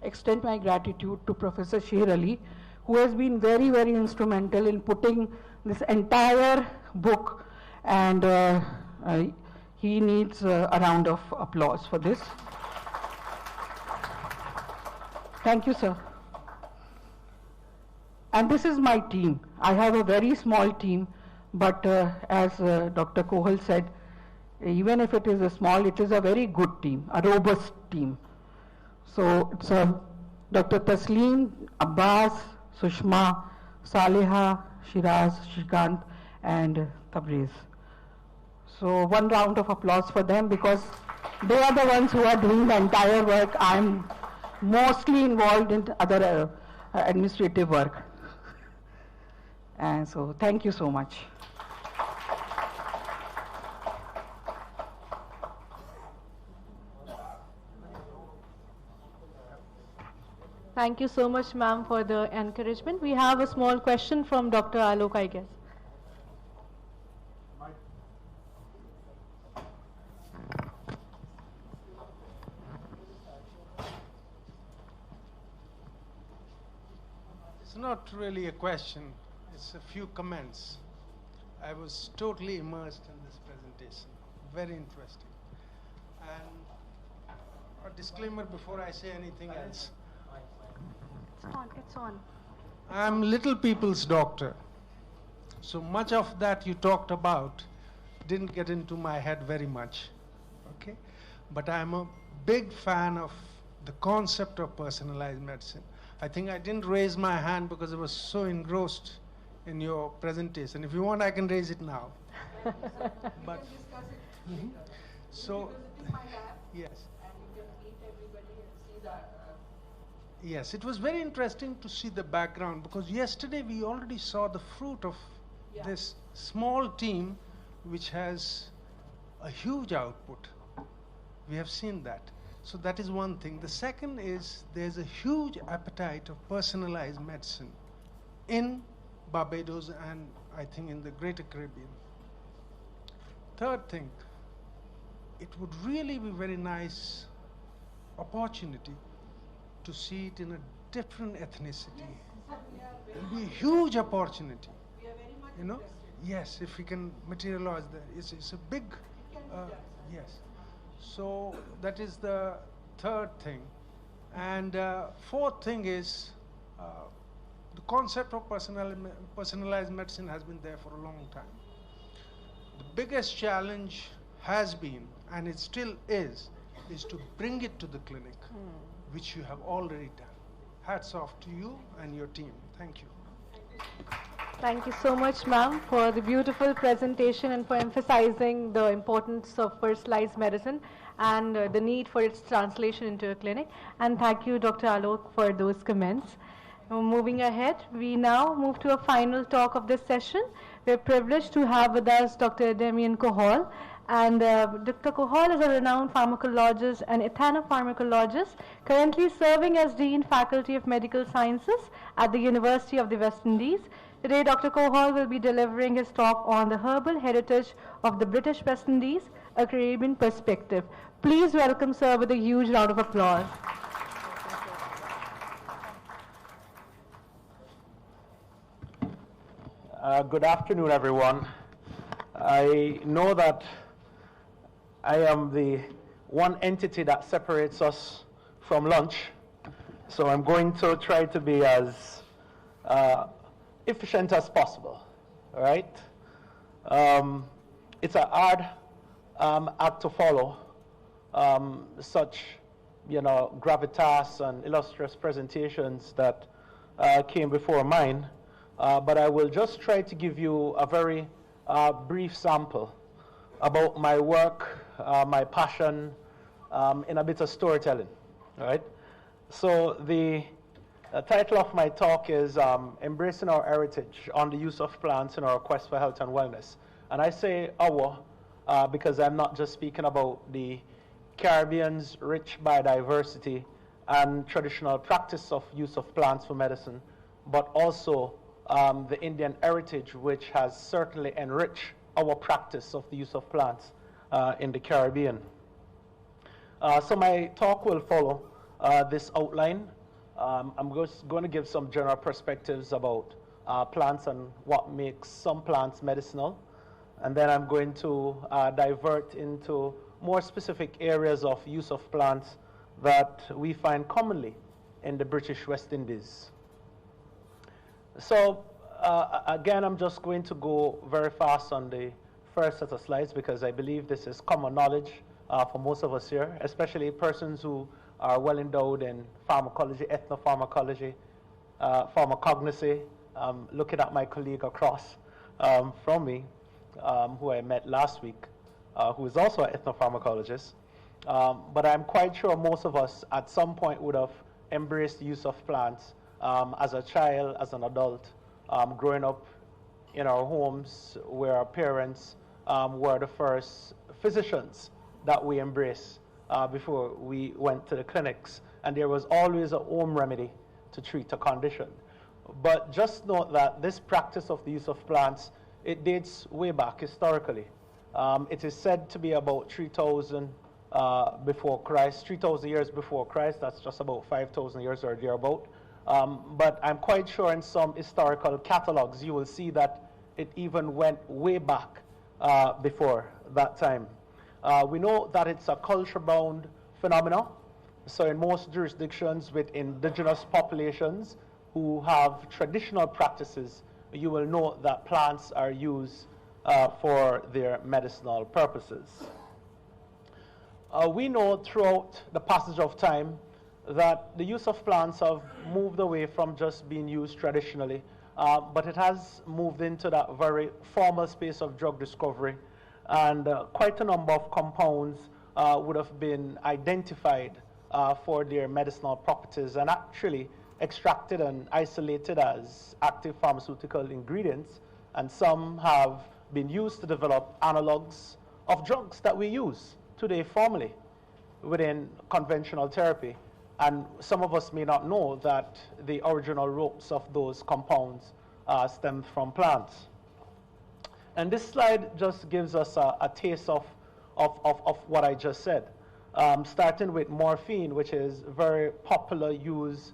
extend my gratitude to Professor Sher Ali, who has been very, very instrumental in putting this entire book, and he needs a round of applause for this. Thank you, sir. And this is my team. I have a very small team, but as Dr. Kohal said, even if it is a small, it is a very good team, a robust team. So it's Dr. Tasleem, Abbas, Sushma, Saleha, Shiraz, Shrikant, and Tabriz. So one round of applause for them, because they are the ones who are doing the entire work. I'm mostly involved in other administrative work. And so thank you so much. Thank you so much, ma'am, for the encouragement. We have a small question from Dr. Alok, I guess. It's not really a question, it's a few comments. I was totally immersed in this presentation. Very interesting. And a disclaimer before I say anything else. It's on. I'm little people's doctor. So much of that you talked about didn't get into my head very much. Okay? But I'm a big fan of the concept of personalized medicine. I think I didn't raise my hand because I was so engrossed in your presentation. If you want, I can raise it now. But so, yes. Yes, it was very interesting to see the background, because yesterday we already saw the fruit of this small team which has a huge output. We have seen that. So that is one thing. The second is there's a huge appetite of personalized medicine in Barbados and I think in the Greater Caribbean. third thing, it would really be very nice opportunity to see it in a different ethnicity. It will be a huge opportunity. You know? Yes, if we can materialize that. It's a big, yes. So that is the third thing. And fourth thing is, the concept of personalized medicine has been there for a long time. The biggest challenge has been, and it still is to bring it to the clinic, which you have already done. Hats off to you and your team. Thank you. Thank you so much, ma'am, for the beautiful presentation and for emphasizing the importance of personalized medicine and the need for its translation into a clinic. And thank you, Dr. Alok, for those comments. Moving ahead, we now move to a final talk of this session. We're privileged to have with us Dr. Damian Kohol. And Dr. Kohol is a renowned pharmacologist and ethnopharmacologist, currently serving as Dean Faculty of Medical Sciences at the University of the West Indies. Today, Dr. Kohol will be delivering his talk on the herbal heritage of the British West Indies, a Caribbean perspective. Please welcome sir with a huge round of applause. Good afternoon, everyone. I know that I am the one entity that separates us from lunch, so I'm going to try to be as efficient as possible, all right? It's a hard act to follow, such, gravitas and illustrious presentations that came before mine. But I will just try to give you a very brief sample about my work, my passion, in a bit of storytelling, all right? So the title of my talk is Embracing Our Heritage on the Use of Plants in Our Quest for Health and Wellness. And I say our because I'm not just speaking about the Caribbean's rich biodiversity and traditional practice of use of plants for medicine, but also the Indian heritage, which has certainly enriched our practice of the use of plants in the Caribbean. So my talk will follow this outline. I'm just going to give some general perspectives about plants and what makes some plants medicinal. And then I'm going to divert into more specific areas of use of plants that we find commonly in the British West Indies. So again, I'm just going to go very fast on the first set of slides because I believe this is common knowledge for most of us here, especially persons who are well endowed in pharmacology, ethnopharmacology, pharmacognosy. Looking at my colleague across from me, who I met last week, who is also an ethnopharmacologist. But I'm quite sure most of us at some point would have embraced the use of plants as a child, as an adult, growing up in our homes where our parents were the first physicians that we embraced before we went to the clinics. And there was always a home remedy to treat a condition. But just note that this practice of the use of plants, it dates way back historically. It is said to be about 3,000 before Christ, 3,000 years before Christ. That's just about 5,000 years or thereabout. But I'm quite sure in some historical catalogs you will see that it even went way back before that time. We know that it's a culture-bound phenomenon. So in most jurisdictions with indigenous populations who have traditional practices, you will note that plants are used for their medicinal purposes. We know throughout the passage of time that the use of plants have moved away from just being used traditionally, but it has moved into that very formal space of drug discovery, and quite a number of compounds would have been identified for their medicinal properties and actually extracted and isolated as active pharmaceutical ingredients, and some have been used to develop analogs of drugs that we use today formally within conventional therapy. And some of us may not know that the original ropes of those compounds stemmed from plants. And this slide just gives us a taste of what I just said. Starting with morphine, which is very popular use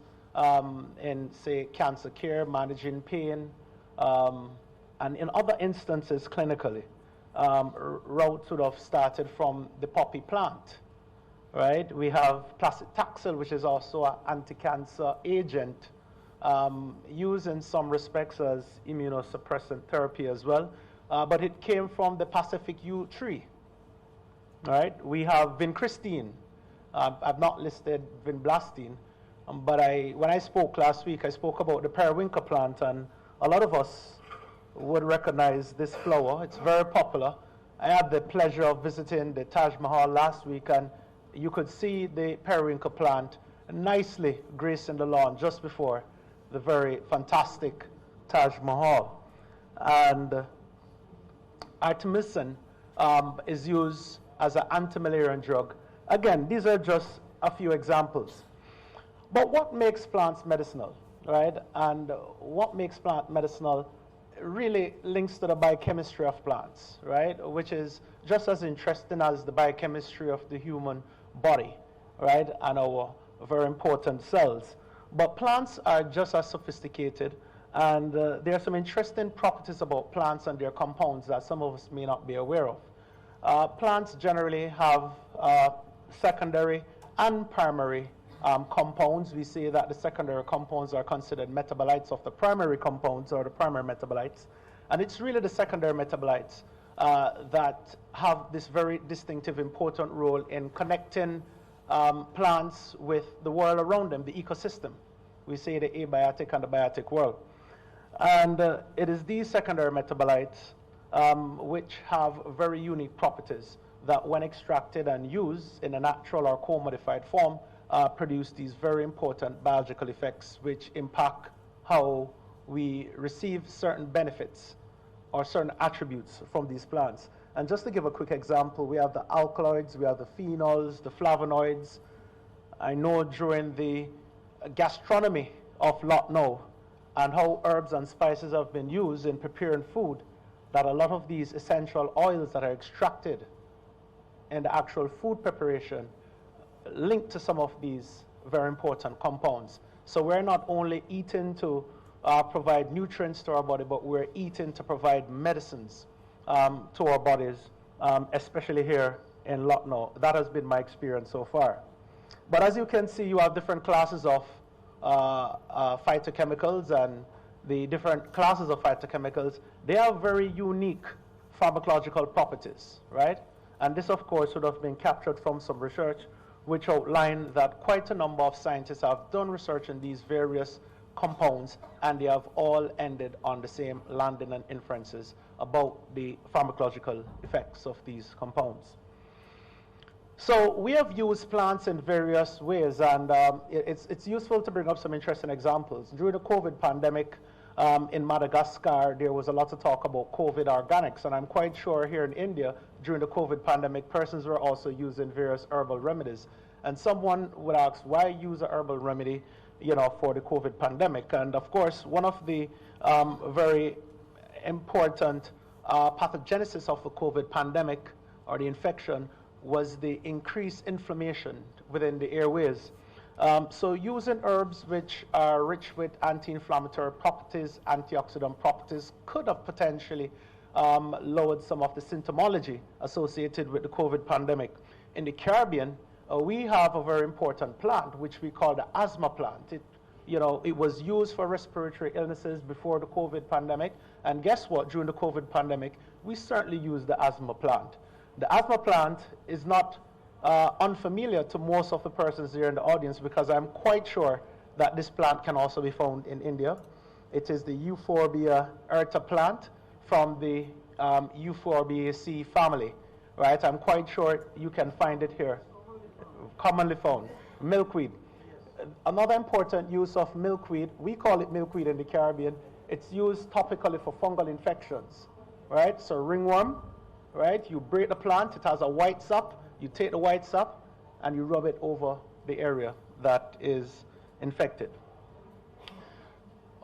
in, say, cancer care, managing pain, and in other instances clinically. Route sort of started from the poppy plant, right? We have paclitaxel, which is also an anti-cancer agent, used in some respects as immunosuppressant therapy as well, but it came from the Pacific yew tree, right? We have vincristine. I've not listed vinblastine, but when I spoke last week, I spoke about the periwinkle plant, and a lot of us would recognize this flower. It's very popular. I had the pleasure of visiting the Taj Mahal last week, and you could see the periwinkle plant nicely gracing the lawn just before the very fantastic Taj Mahal. And artemisinin is used as an anti-malarial drug. Again, these are just a few examples. But what makes plants medicinal, right? And what makes plant medicinal really links to the biochemistry of plants, right? Which is just as interesting as the biochemistry of the human body, right? And our very important cells. But plants are just as sophisticated, and there are some interesting properties about plants and their compounds that some of us may not be aware of. Plants generally have secondary and primary compounds. We say that the secondary compounds are considered metabolites of the primary compounds, or the primary metabolites. And it's really the secondary metabolites that have this very distinctive, important role in connecting plants with the world around them, the ecosystem. We say the abiotic and the biotic world. And it is these secondary metabolites which have very unique properties that, when extracted and used in a natural or co-modified form, produce these very important biological effects which impact how we receive certain benefits or certain attributes from these plants. And just to give a quick example, we have the alkaloids, we have the phenols, the flavonoids. I know during the gastronomy of Lucknow and how herbs and spices have been used in preparing food, that a lot of these essential oils that are extracted in the actual food preparation linked to some of these very important compounds. So we're not only eating to provide nutrients to our body, but we're eating to provide medicines to our bodies, especially here in Lucknow. That has been my experience so far. But as you can see, you have different classes of phytochemicals, and the different classes of phytochemicals, they have very unique pharmacological properties, right? And this, of course, would have been captured from some research which outlined that quite a number of scientists have done research in these various compounds, and they have all ended on the same landing and inferences about the pharmacological effects of these compounds. So we have used plants in various ways, and it's useful to bring up some interesting examples. During the COVID pandemic in Madagascar, there was a lot of talk about COVID organics, and I'm quite sure here in India, during the COVID pandemic, persons were also using various herbal remedies. And someone would ask, why use a herbal remedy, you know, for the COVID pandemic? And of course, one of the very important pathogenesis of the COVID pandemic, or the infection, was the increased inflammation within the airways. So using herbs which are rich with anti-inflammatory properties, antioxidant properties, could have potentially lowered some of the symptomology associated with the COVID pandemic. In the Caribbean, we have a very important plant which we call the asthma plant. It was used for respiratory illnesses before the COVID pandemic, and guess what? During the COVID pandemic, we certainly used the asthma plant. The asthma plant is not unfamiliar to most of the persons here in the audience, because I'm quite sure that this plant can also be found in India. It is the Euphorbia aerta plant from the Euphorbiaceae family, right? I'm quite sure you can find it here. Commonly found. Milkweed. Another important use of milkweed, we call it milkweed in the Caribbean, it's used topically for fungal infections, right? So ringworm, right? You break the plant, it has a white sap, you take the white sap and you rub it over the area that is infected.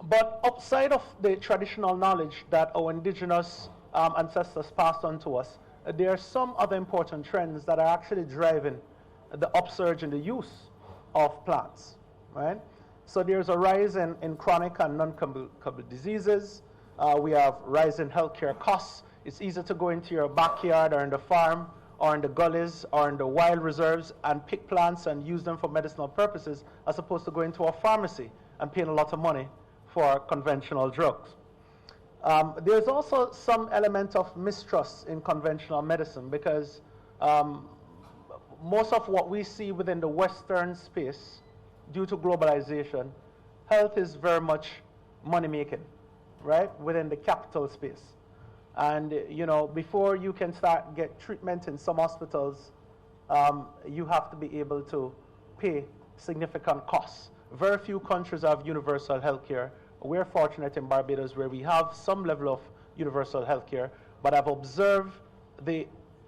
But outside of the traditional knowledge that our indigenous ancestors passed on to us, there are some other important trends that are actually driving the upsurge in the use of plants, right? So there's a rise in chronic and non-communicable diseases. We have rising healthcare costs. It's easier to go into your backyard or in the farm or in the gullies or in the wild reserves and pick plants and use them for medicinal purposes as opposed to going to a pharmacy and paying a lot of money for conventional drugs. There's also some element of mistrust in conventional medicine because most of what we see within the Western space, due to globalization, health is very much money-making, right, within the capital space. And, you know, before you can start get treatment in some hospitals, you have to be able to pay significant costs. Very few countries have universal health care. We're fortunate in Barbados where we have some level of universal health care, but I've observed the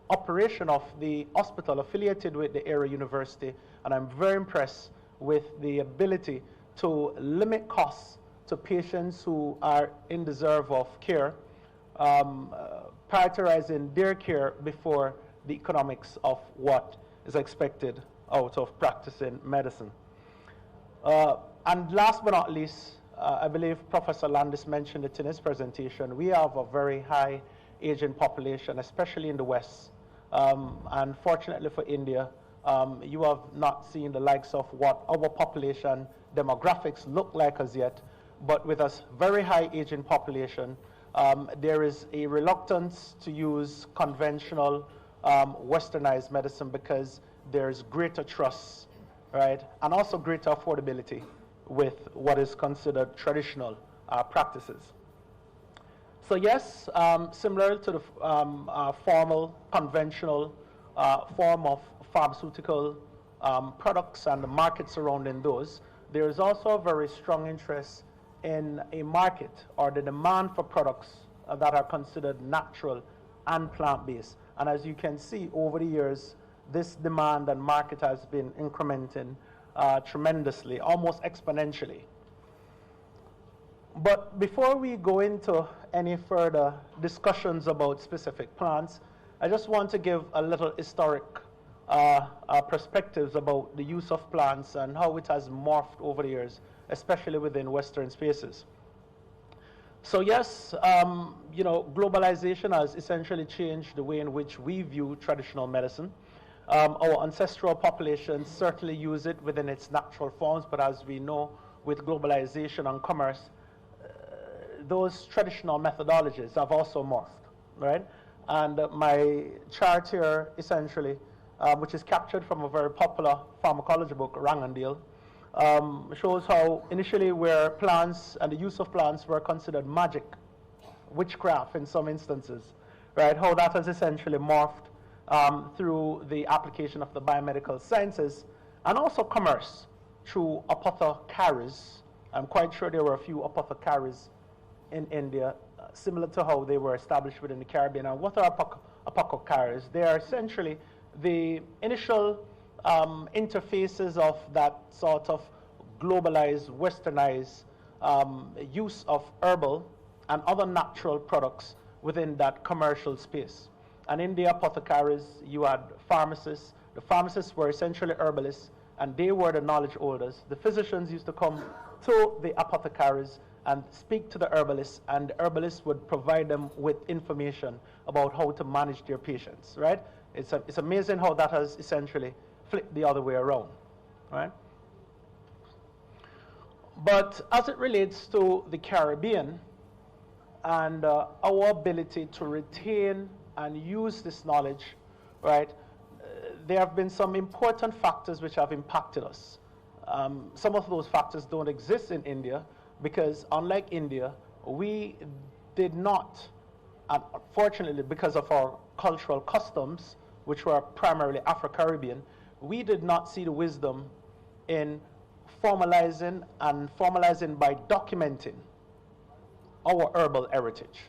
operation of the hospital affiliated with the Era University, and I'm very impressed with the ability to limit costs to patients who are in deserve of care, prioritizing their care before the economics of what is expected out of practicing medicine. And last but not least, I believe Professor Landis mentioned it in his presentation, we have a very high aging population, especially in the West. And fortunately for India, you have not seen the likes of what our population demographics look like as yet, but with a very high aging population, there is a reluctance to use conventional westernized medicine because there's greater trust, right, and also greater affordability with what is considered traditional practices. So yes, similar to the formal, conventional form of pharmaceutical products and the market surrounding those, there is also a very strong interest in a market or the demand for products that are considered natural and plant-based. And as you can see, over the years, this demand and market has been incrementing tremendously, almost exponentially. But before we go into any further discussions about specific plants, I just want to give a little historic perspectives about the use of plants and how it has morphed over the years, especially within Western spaces. So yes, you know, globalization has essentially changed the way in which we view traditional medicine. Our ancestral populations certainly use it within its natural forms, but as we know, with globalization and commerce, those traditional methodologies have also morphed, right? And my chart here, essentially, which is captured from a very popular pharmacology book, Rangandiel, shows how initially where plants and the use of plants were considered magic, witchcraft in some instances, right? How that has essentially morphed through the application of the biomedical sciences and also commerce through apothecaries. I'm quite sure there were a few apothecaries in India, similar to how they were established within the Caribbean. And what are apothecaries? They are essentially the initial interfaces of that sort of globalized, westernized use of herbal and other natural products within that commercial space. And in the apothecaries, you had pharmacists. The pharmacists were essentially herbalists, and they were the knowledge holders. The physicians used to come to the apothecaries and speak to the herbalists, and the herbalists would provide them with information about how to manage their patients, right? It's amazing how that has essentially flipped the other way around, right? But as it relates to the Caribbean and our ability to retain and use this knowledge, right, there have been some important factors which have impacted us. Some of those factors don't exist in India because unlike India, we did not, unfortunately because of our cultural customs, which were primarily Afro-Caribbean, we did not see the wisdom in formalizing by documenting our herbal heritage.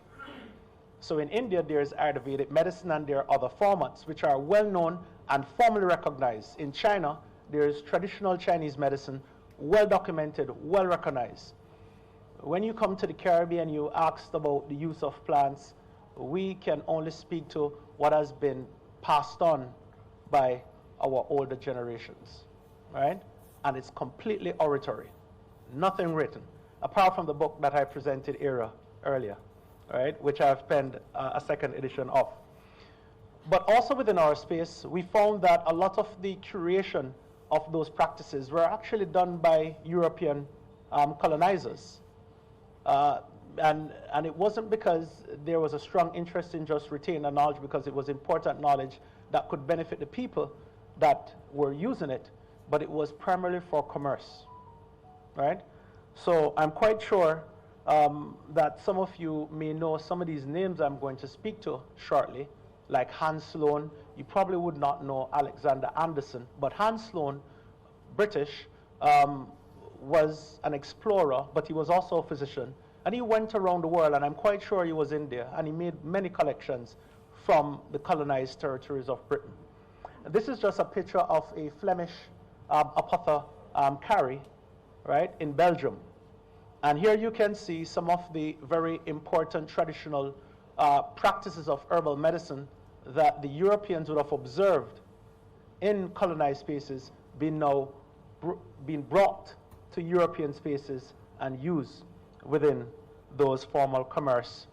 So in India, there's Ayurvedic medicine and there are other formats which are well known and formally recognized. In China, there's traditional Chinese medicine, well documented, well recognized. When you come to the Caribbean, you asked about the use of plants. we can only speak to what has been passed on by our older generations, right? And it's completely oratory, nothing written, apart from the book that I presented earlier, right, which I've penned a second edition of. But also within our space, we found that a lot of the curation of those practices were actually done by European colonizers. And it wasn't because there was a strong interest in just retaining the knowledge, because it was important knowledge that could benefit the people that were using it, but it was primarily for commerce, right? So I'm quite sure that some of you may know some of these names I'm going to speak to shortly, like Hans Sloane. You probably would not know Alexander Anderson, but Hans Sloane, British, was an explorer, but he was also a physician. And he went around the world, and I'm quite sure he was in there, and he made many collections from the colonized territories of Britain. This is just a picture of a Flemish apothecary, right, in Belgium. And here you can see some of the very important traditional practices of herbal medicine that the Europeans would have observed in colonized spaces being brought to European spaces and used within those formal commerce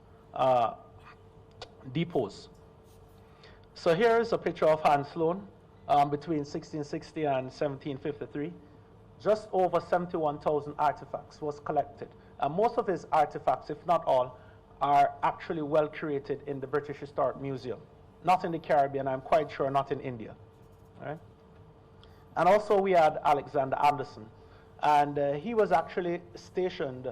depots. So here is a picture of Hans Sloane between 1660 and 1753. Just over 71,000 artifacts was collected. And most of his artifacts, if not all, are actually well curated in the British Historic Museum. Not in the Caribbean, I'm quite sure not in India. Right? And also we had Alexander Anderson. And he was actually stationed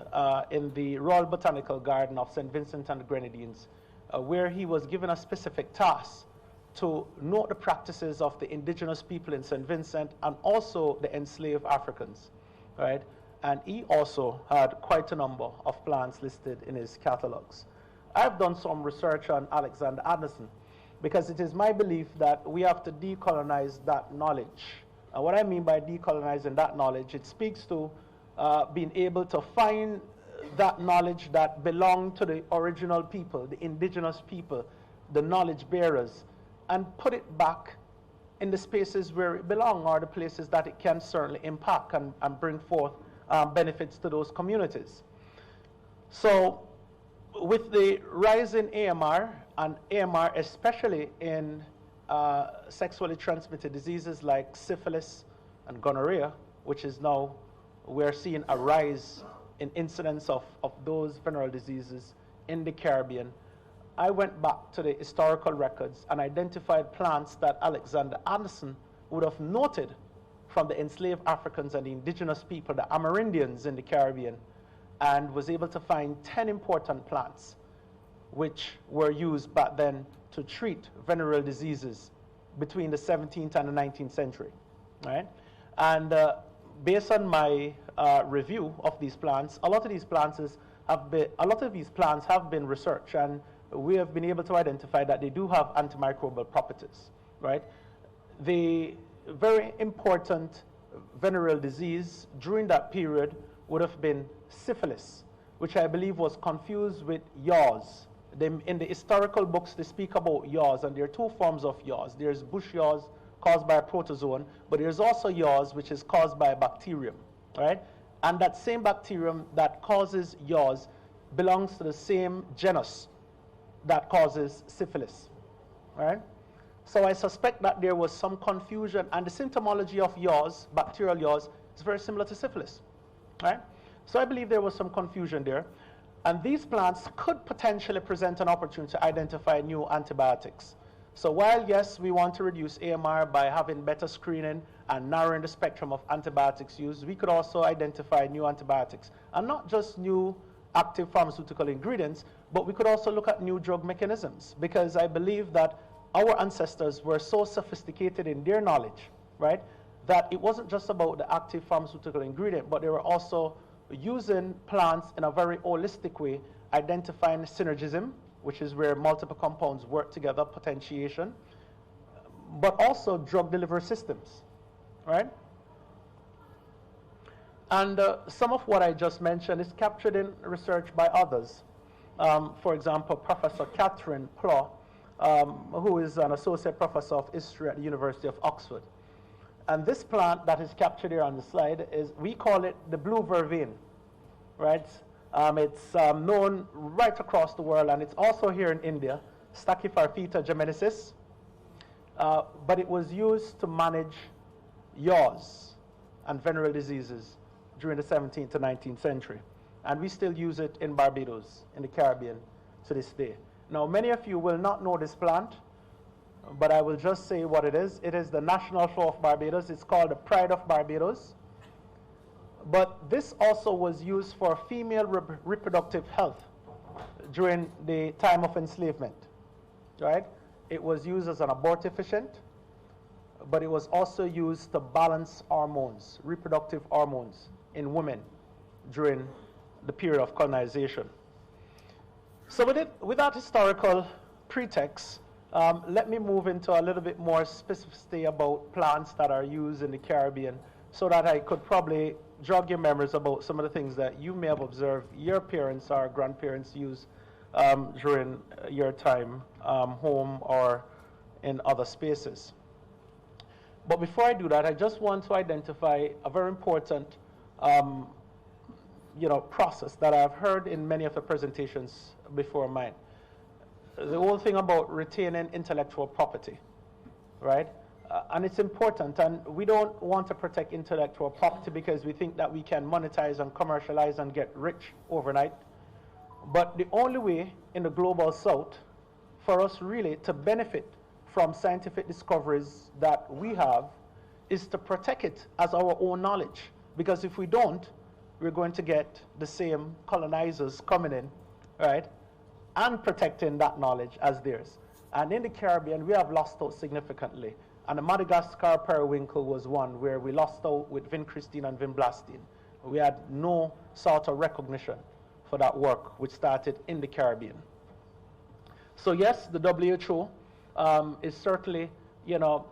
in the Royal Botanical Garden of St. Vincent and the Grenadines, where he was given a specific task to note the practices of the indigenous people in St. Vincent and also the enslaved Africans, right? And he also had quite a number of plants listed in his catalogs. I've done some research on Alexander Anderson because it is my belief that we have to decolonize that knowledge. And what I mean by decolonizing that knowledge, it speaks to being able to find that knowledge that belonged to the original people, the indigenous people, the knowledge bearers, and put it back in the spaces where it belongs, or the places that it can certainly impact and bring forth benefits to those communities. So with the rise in AMR, and AMR especially in sexually transmitted diseases like syphilis and gonorrhea, which is now, we're seeing a rise in incidence of those venereal diseases in the Caribbean. I went back to the historical records and identified plants that Alexander Anderson would have noted from the enslaved Africans and the indigenous people, the Amerindians in the Caribbean, and was able to find 10 important plants which were used back then to treat venereal diseases between the 17th and the 19th century, right? And based on my review of these plants, a lot of these plants have been researched, and we have been able to identify that they do have antimicrobial properties, right? The very important venereal disease during that period would have been syphilis, which I believe was confused with yaws. In the historical books, they speak about yaws, and there are two forms of yaws. There's bush yaws caused by a protozoan, but there's also yaws which is caused by a bacterium, right? And that same bacterium that causes yaws belongs to the same genus that causes syphilis, right? So I suspect that there was some confusion, and the symptomology of yaws, bacterial yaws, is very similar to syphilis, right? So I believe there was some confusion there. And these plants could potentially present an opportunity to identify new antibiotics. So while, yes, we want to reduce AMR by having better screening and narrowing the spectrum of antibiotics used, we could also identify new antibiotics. And not just new active pharmaceutical ingredients, but we could also look at new drug mechanisms, because I believe that our ancestors were so sophisticated in their knowledge, right, that it wasn't just about the active pharmaceutical ingredient, but they were also using plants in a very holistic way, identifying synergism, which is where multiple compounds work together, potentiation, but also drug delivery systems, right? And some of what I just mentioned is captured in research by others. For example, Professor Catherine Plough, who is an associate professor of history at the University of Oxford. And this plant that is captured here on the slide we call it the blue vervain, right? It's known right across the world, and it's also here in India, Stachyphyta gemenicis. But it was used to manage yaws and venereal diseases during the 17th to 19th century. And we still use it in Barbados, in the Caribbean, to this day. Now, many of you will not know this plant, but I will just say what it is. It is the national flower of Barbados. It's called the Pride of Barbados. But this also was used for female reproductive health during the time of enslavement, right? It was used as an abortifacient, but it was also used to balance hormones, reproductive hormones in women during the period of colonization. So with that historical pretext, let me move into a little bit more specificity about plants that are used in the Caribbean so that I could probably jog your memories about some of the things that you may have observed your parents or grandparents use during your time home or in other spaces. But before I do that, I just want to identify a very important process that I've heard in many of the presentations before mine. The whole thing about retaining intellectual property, right? And it's important, and we don't want to protect intellectual property because we think that we can monetize and commercialize and get rich overnight. But the only way in the global south for us really to benefit from scientific discoveries that we have is to protect it as our own knowledge. Because if we don't, we're going to get the same colonizers coming in, right, and protecting that knowledge as theirs. And in the Caribbean, we have lost out significantly. And the Madagascar periwinkle was one where we lost out with vincristine and vinblastine. We had no sort of recognition for that work, which started in the Caribbean. So yes, the WHO is certainly,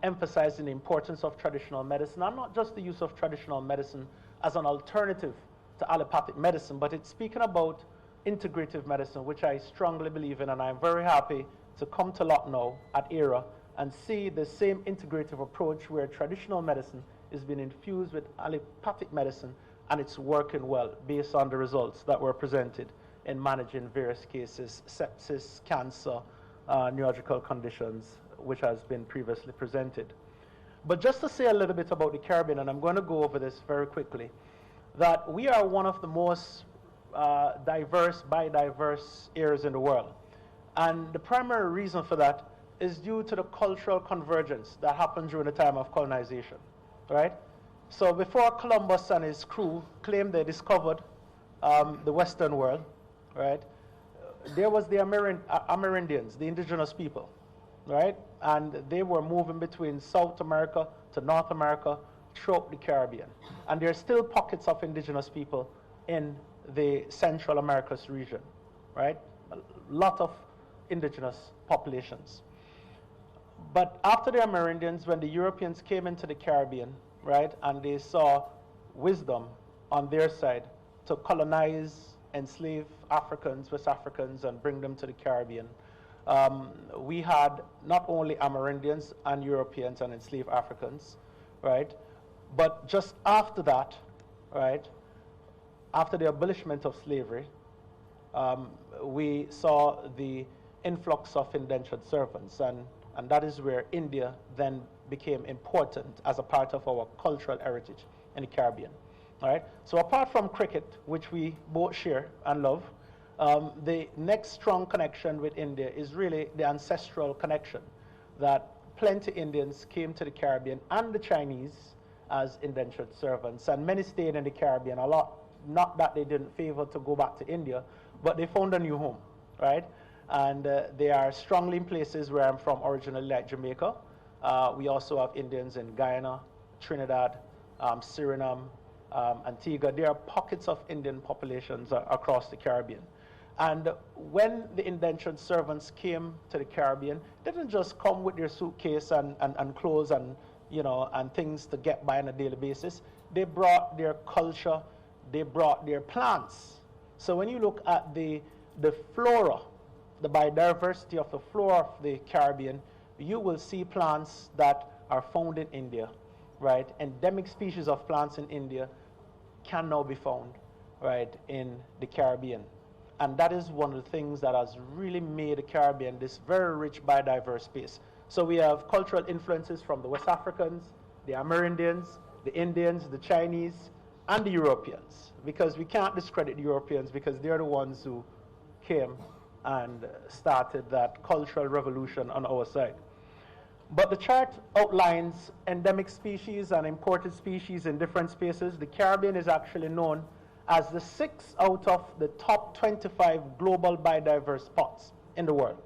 emphasizing the importance of traditional medicine, and not just the use of traditional medicine as an alternative to allopathic medicine, but it's speaking about integrative medicine, which I strongly believe in, and I'm very happy to come to Lucknow at 𝐸ERA and see the same integrative approach where traditional medicine is being infused with allopathic medicine, and it's working well based on the results that were presented in managing various cases, sepsis, cancer, neurological conditions, which has been previously presented. But just to say a little bit about the Caribbean, and I'm going to go over this very quickly, that we are one of the most biodiverse areas in the world. And the primary reason for that is due to the cultural convergence that happened during the time of colonization, right? So before Columbus and his crew claimed they discovered the Western world, right, there was the Amerindians, the indigenous people, right? And they were moving between South America to North America throughout the Caribbean. And there are still pockets of indigenous people in the Central Americas region, right? A lot of indigenous populations. But after the Amerindians, when the Europeans came into the Caribbean, right, and they saw wisdom on their side to colonize, enslave Africans, West Africans, and bring them to the Caribbean, we had not only Amerindians and Europeans and enslaved Africans, right, but just after that, right, after the abolishment of slavery, we saw the influx of indentured servants, and that is where India then became important as a part of our cultural heritage in the Caribbean. All right? So apart from cricket, which we both share and love, the next strong connection with India is really the ancestral connection that plenty Indians came to the Caribbean and the Chinese as indentured servants, and many stayed in the Caribbean a lot. Not that they didn't favor to go back to India, but they found a new home, right? And they are strongly in places where I'm from originally, like Jamaica. We also have Indians in Guyana, Trinidad, Suriname, Antigua. There are pockets of Indian populations across the Caribbean. And when the indentured servants came to the Caribbean, they didn't just come with their suitcase and clothes and, and things to get by on a daily basis. They brought their culture, they brought their plants. So when you look at the the flora, the biodiversity of the flora of the Caribbean, you will see plants that are found in India, right? Endemic species of plants in India can now be found, right, in the Caribbean. And that is one of the things that has really made the Caribbean this very rich biodiverse space. So we have cultural influences from the West Africans, the Amerindians, the Indians, the Chinese, and the Europeans, because we can't discredit the Europeans because they're the ones who came and started that cultural revolution on our side. But the chart outlines endemic species and imported species in different spaces. The Caribbean is actually known as the 6th out of the top 25 global biodiverse spots in the world,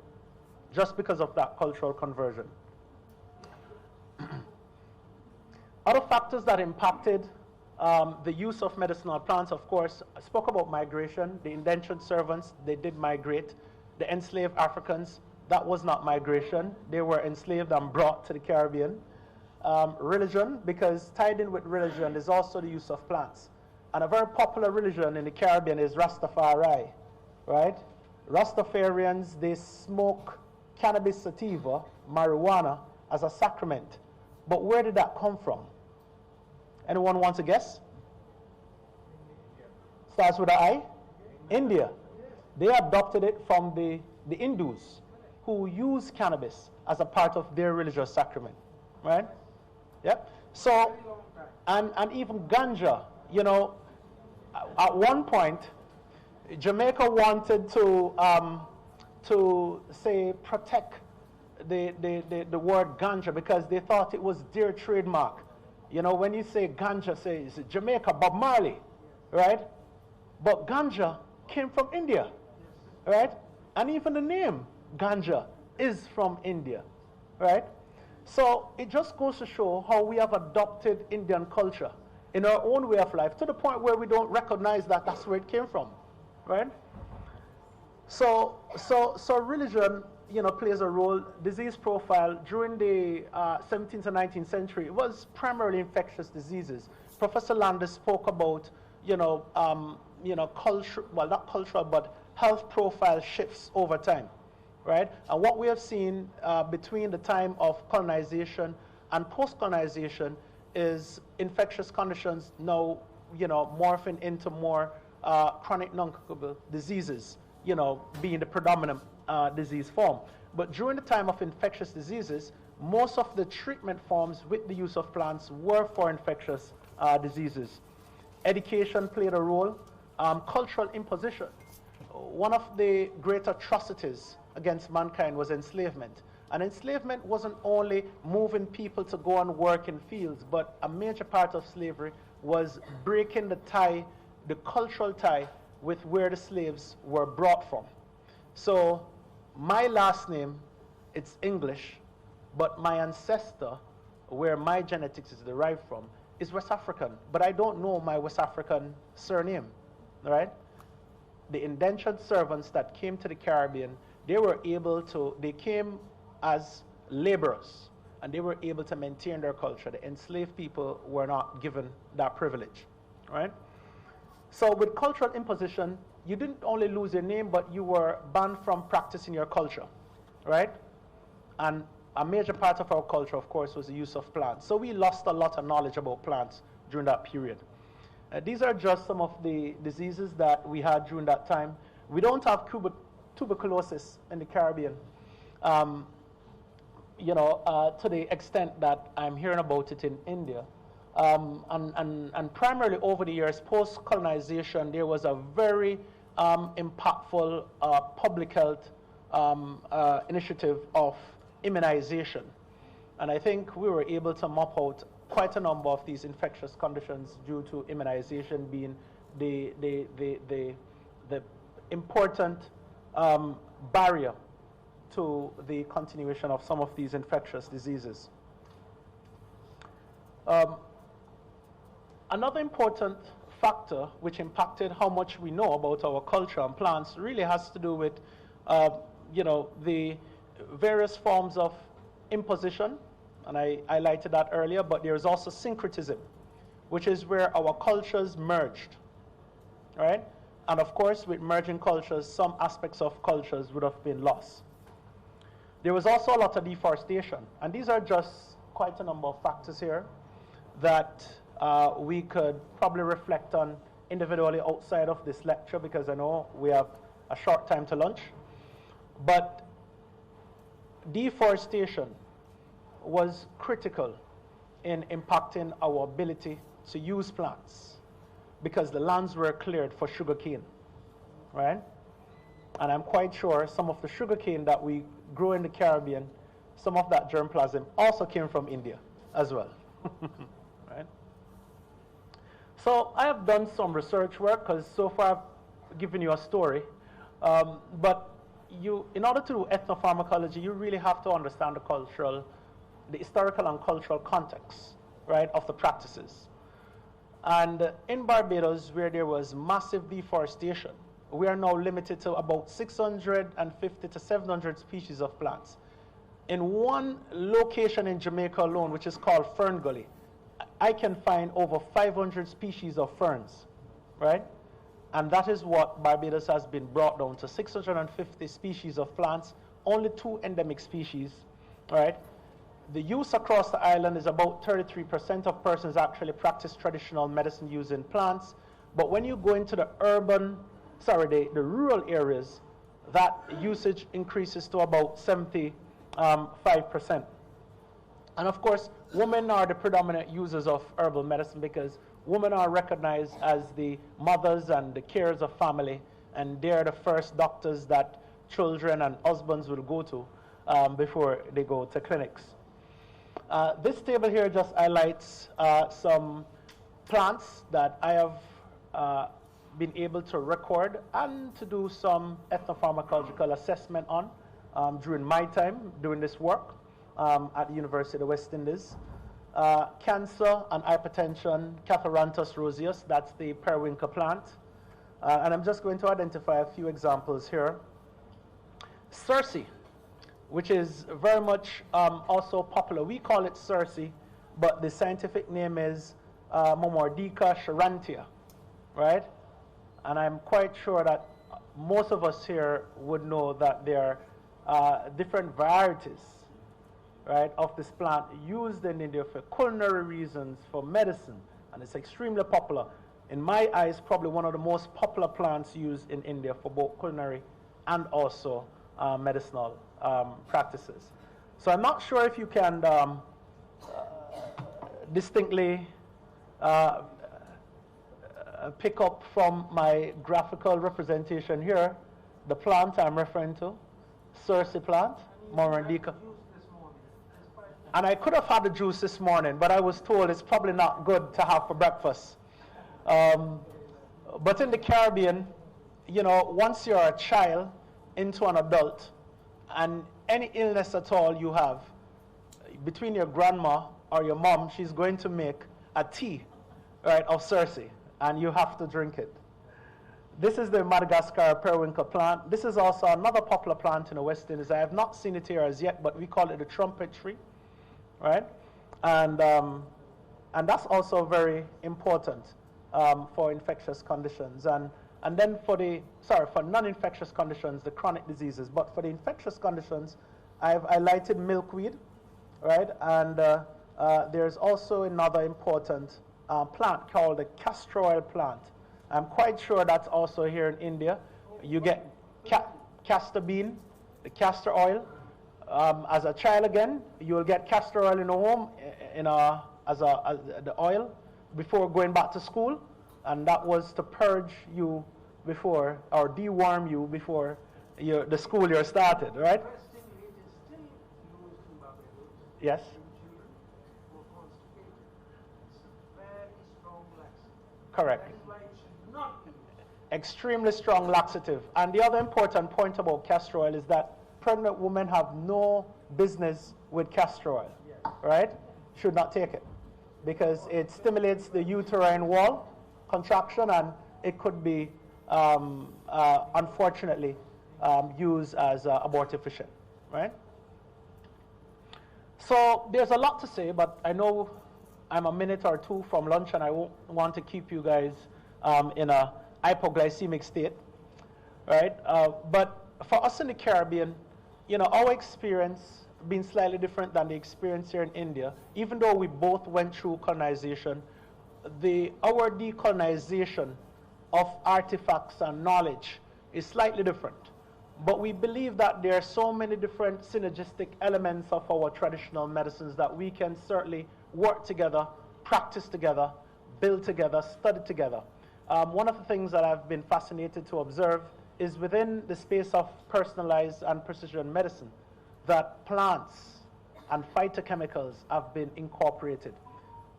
just because of that cultural conversion. Other factors that impacted the use of medicinal plants, of course, I spoke about migration. The indentured servants, they did migrate. The enslaved Africans, that was not migration. They were enslaved and brought to the Caribbean. Religion, because tied in with religion is also the use of plants. And a very popular religion in the Caribbean is Rastafari, right? Rastafarians, they smoke cannabis sativa, marijuana, as a sacrament. But where did that come from? Anyone want to guess? Starts with an I? India. They adopted it from the Hindus, who use cannabis as a part of their religious sacrament, right? Yep. So, and even ganja, you know, at one point, Jamaica wanted to say protect the word ganja because they thought it was their trademark. You know, when you say ganja, say it's Jamaica, Bob Marley, right? But ganja came from India, right? And even the name ganja is from India, right? So it just goes to show how we have adopted Indian culture in our own way of life to the point where we don't recognize that that's where it came from, right? So religion, you know, plays a role. Disease profile during the 17th and 19th century, it was primarily infectious diseases. Professor Landis spoke about, culture, well, not cultural, but health profile shifts over time, right? And what we have seen between the time of colonization and post-colonization is infectious conditions now, morphing into more chronic non-communicable diseases, being the predominant disease form. But during the time of infectious diseases, most of the treatment forms with the use of plants were for infectious diseases. Education played a role. Cultural imposition. One of the great atrocities against mankind was enslavement. And enslavement wasn't only moving people to go and work in fields, but a major part of slavery was breaking the tie, the cultural tie, with where the slaves were brought from. So my last name, it's English, but my ancestor, where my genetics is derived from, is West African, but I don't know my West African surname, right? The indentured servants that came to the Caribbean, they came as laborers, and they were able to maintain their culture. The enslaved people were not given that privilege, right? So with cultural imposition, you didn't only lose your name, but you were banned from practicing your culture, right? And a major part of our culture, of course, was the use of plants. So we lost a lot of knowledge about plants during that period. These are just some of the diseases that we had during that time. We don't have tuberculosis in the Caribbean, to the extent that I'm hearing about it in India. And primarily over the years, post-colonization, there was a very impactful public health initiative of immunization. And I think we were able to mop out quite a number of these infectious conditions due to immunization being the important barrier to the continuation of some of these infectious diseases. Another important factor which impacted how much we know about our culture and plants really has to do with, the various forms of imposition, and I highlighted that earlier, but there's also syncretism, which is where our cultures merged, right? And of course, with merging cultures, some aspects of cultures would have been lost. There was also a lot of deforestation. And these are just quite a number of factors here that we could probably reflect on individually outside of this lecture, because I know we have a short time to lunch. But deforestation was critical in impacting our ability to use plants, because the lands were cleared for sugarcane, right? And I'm quite sure some of the sugarcane that we grow in the Caribbean, some of that germplasm also came from India as well, right? So I have done some research work, because so far I've given you a story, but in order to do ethnopharmacology, you really have to understand the historical and cultural context, right, of the practices. And in Barbados, where there was massive deforestation, we are now limited to about 650 to 700 species of plants. In one location in Jamaica alone, which is called Fern Gully, I can find over 500 species of ferns, right? And that is what Barbados has been brought down to, 650 species of plants, only 2 endemic species, right? The use across the island is about 33% of persons actually practice traditional medicine using plants. But when you go into the rural areas, that usage increases to about 75%. And of course, women are the predominant users of herbal medicine, because women are recognized as the mothers and the carers of family, and they're the first doctors that children and husbands will go to before they go to clinics. This table here just highlights some plants that I have been able to record and to do some ethnopharmacological assessment on during my time doing this work at the University of the West Indies. Cancer and hypertension, Catharanthus roseus, that's the periwinkle plant. And I'm just going to identify a few examples here. Circe, which is very much also popular. We call it Circe, but the scientific name is Momordica charantia, right? And I'm quite sure that most of us here would know that there are different varieties, right, of this plant used in India for culinary reasons, for medicine, and it's extremely popular. In my eyes, probably one of the most popular plants used in India for both culinary and also medicinal practices. So I'm not sure if you can distinctly pick up from my graphical representation here the plant I'm referring to, Circe plant, Morandica. And I could have had the juice this morning, but I was told it's probably not good to have for breakfast. But in the Caribbean, you know, once you're a child into an adult, and any illness at all you have, between your grandma or your mom, she's going to make a tea, right, of Circe, and you have to drink it. This is the Madagascar periwinkle plant. This is also another popular plant in the West Indies. I have not seen it here as yet, but we call it the trumpet tree, right? And that's also very important for infectious conditions. And then for non-infectious conditions, the chronic diseases. But for the infectious conditions, I've highlighted milkweed, right? And there's also another important plant called the castor oil plant. I'm quite sure that's also here in India. You get castor bean, the castor oil. As a child again, you will get castor oil in a home as the oil before going back to school. And that was to purge you before, or deworm you before the school year started, right? Yes. Correct. Extremely strong laxative. And the other important point about castor oil is that pregnant women have no business with castor oil, right? Should not take it, because it stimulates the uterine wall contraction, and it could be, unfortunately, used as abortifacient, right? So there's a lot to say, but I know I'm a minute or two from lunch, and I won't want to keep you guys in a hypoglycemic state, right? But for us in the Caribbean, our experience being slightly different than the experience here in India, even though we both went through colonization, our decolonization of artifacts and knowledge is slightly different. But we believe that there are so many different synergistic elements of our traditional medicines that we can certainly work together, practice together, build together, study together. One of the things that I've been fascinated to observe is within the space of personalized and precision medicine that plants and phytochemicals have been incorporated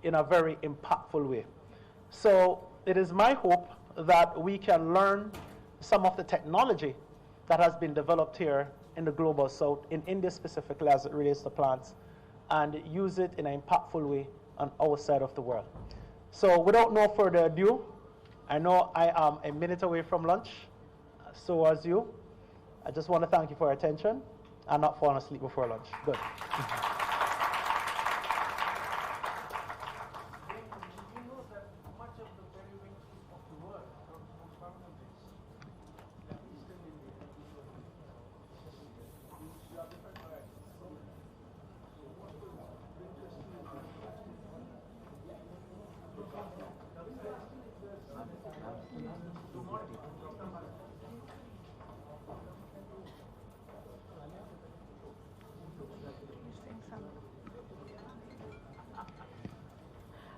in a very impactful way. So it is my hope that we can learn some of the technology that has been developed here in the global south, in India specifically as it relates to plants, and use it in an impactful way on our side of the world. So without no further ado, I know I am a minute away from lunch, so as you. I just want to thank you for your attention and not falling asleep before lunch. Good.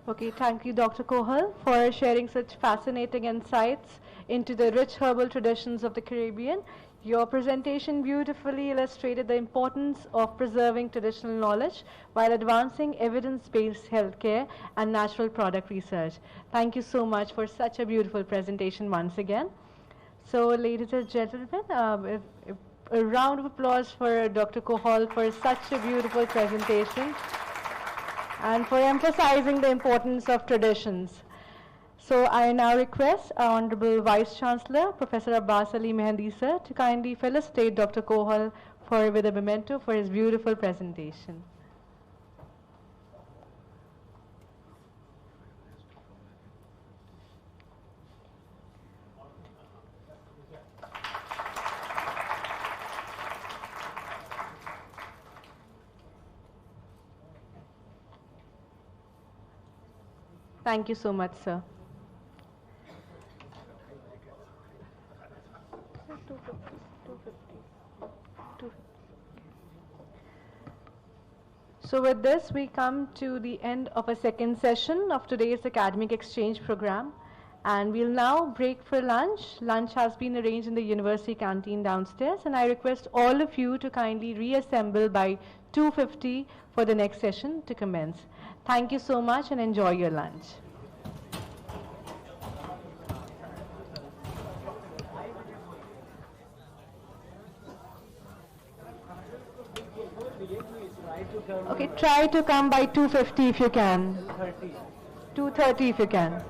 Okay, thank you, Dr. Kohal, for sharing such fascinating insights into the rich herbal traditions of the Caribbean. Your presentation beautifully illustrated the importance of preserving traditional knowledge while advancing evidence-based healthcare and natural product research. Thank you so much for such a beautiful presentation once again. So, ladies and gentlemen, a round of applause for Dr. Kohal for such a beautiful presentation and for emphasizing the importance of traditions. So I now request our Honorable Vice Chancellor, Professor Abbas Ali Mehendi sir, to kindly felicitate Dr. Kohal with a memento for his beautiful presentation. Thank you so much, sir. So with this, we come to the end of a second session of today's academic exchange program. And we'll now break for lunch. Lunch has been arranged in the university canteen downstairs. And I request all of you to kindly reassemble by 2:50 for the next session to commence. Thank you so much and enjoy your lunch. Okay, try to come by 2:50 if you can. 2:30 if you can.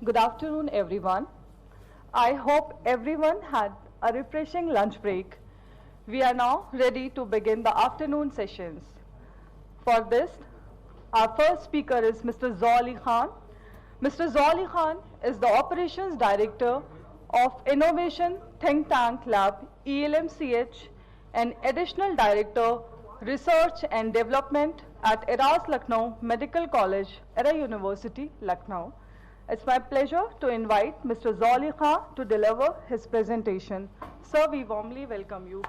Good afternoon, everyone. I hope everyone had a refreshing lunch break. We are now ready to begin the afternoon sessions. For this, our first speaker is Mr. Zoli Khan. Mr. Zoli Khan is the Operations Director of Innovation Think Tank Lab, ELMCH, and Additional Director, Research and Development at ERA's Lucknow Medical College, ERA University, Lucknow. It's my pleasure to invite Mr. Zoli Khan to deliver his presentation. Sir, we warmly welcome you.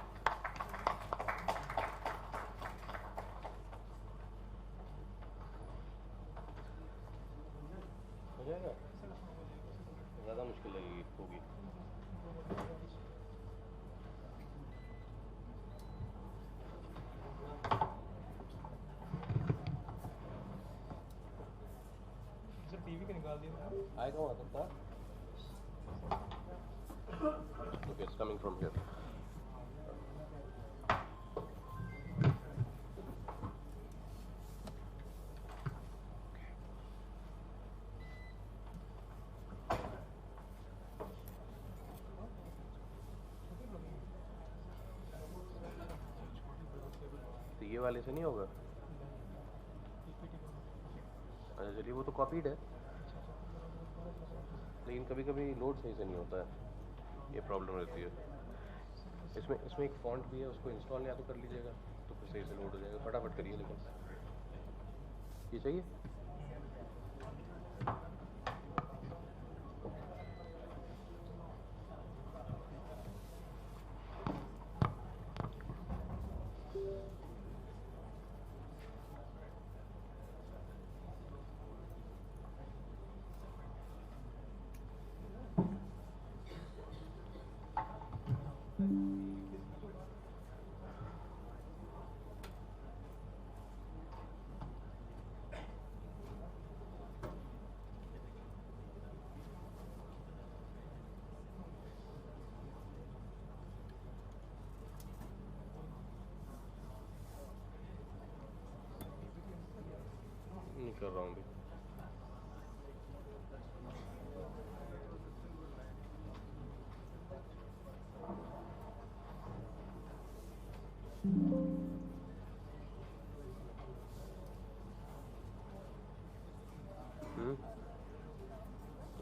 ज़्यादा मुश्किल लगेगी होगी sir TV का निकाल दिया आएगा वहाँ तक था Okay, it's coming from here. तो ये वाले से नहीं होगा? अच्छा चलिए, वो तो कॉपीड है, लेकिन कभी कभी लोड सही से नहीं होता है, ये प्रॉब्लम रहती है। इसमें एक फॉन्ट भी है, उसको इंस्टॉल या तो कर लीजिएगा तो फिर सही से लोड हो जाएगा। फटाफट करिए, लेकिन ये चाहिए। नहीं कर रहा हूँ भी।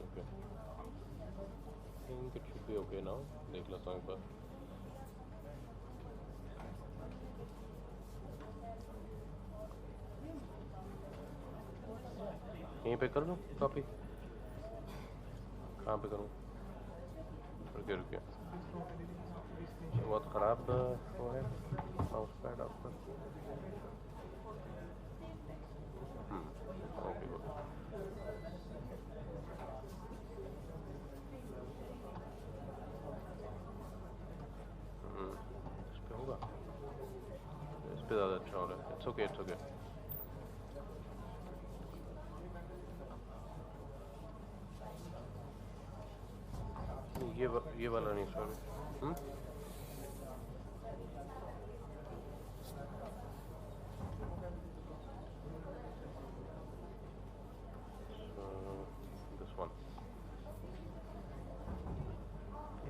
Okay. I think it should be okay now. देख लो एक बार। यहीं पे कर दूँ कॉपी? कहाँ पे करूँ? रुकिए रुकिए, बहुत ख़राब वो है माउस पैड आपका। Okay good. इस पे होगा? इस पे ज़्यादा अच्छा हो रहा है। It's okay, it's okay. ये वाला नहीं, सॉरी। This one.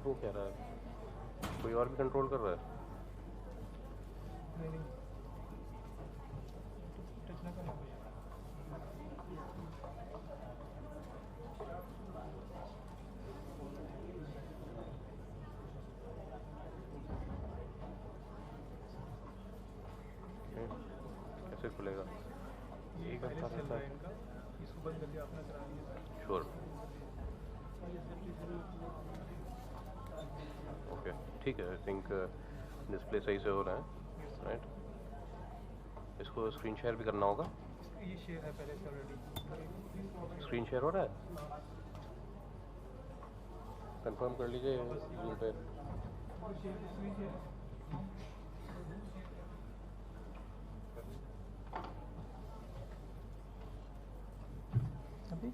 वो कह रहा है कोई और भी कंट्रोल कर रहा है? नहीं टच ना करना कोई। कैसे खुलेगा? ये करता रहता है। इसको बंद कर दिया, आपने करा दिया। श्योर। ओके ठीक है। आई थिंक डिस्प्ले सही से हो रहा है, राइट? इसको स्क्रीन शेयर भी करना होगा। ये शेयर है पहले से ऑलरेडी। स्क्रीन शेयर हो रहा है? कंफर्म कर लीजिए जूम पे। अभी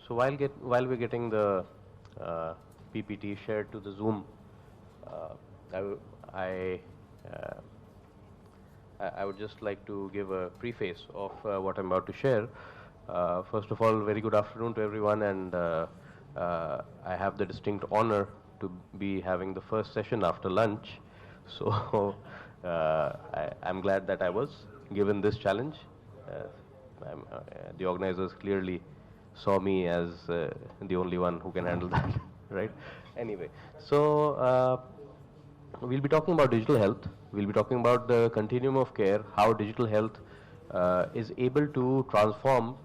So while we're getting the PPT shared to the Zoom, I would just like to give a preface of what I'm about to share. First of all, very good afternoon to everyone, and I have the distinct honor to be having the first session after lunch. So I'm glad that I was given this challenge. The organizers clearly saw me as the only one who can handle that, right? Anyway, so we'll be talking about digital health. We'll be talking about the continuum of care, how digital health is able to transform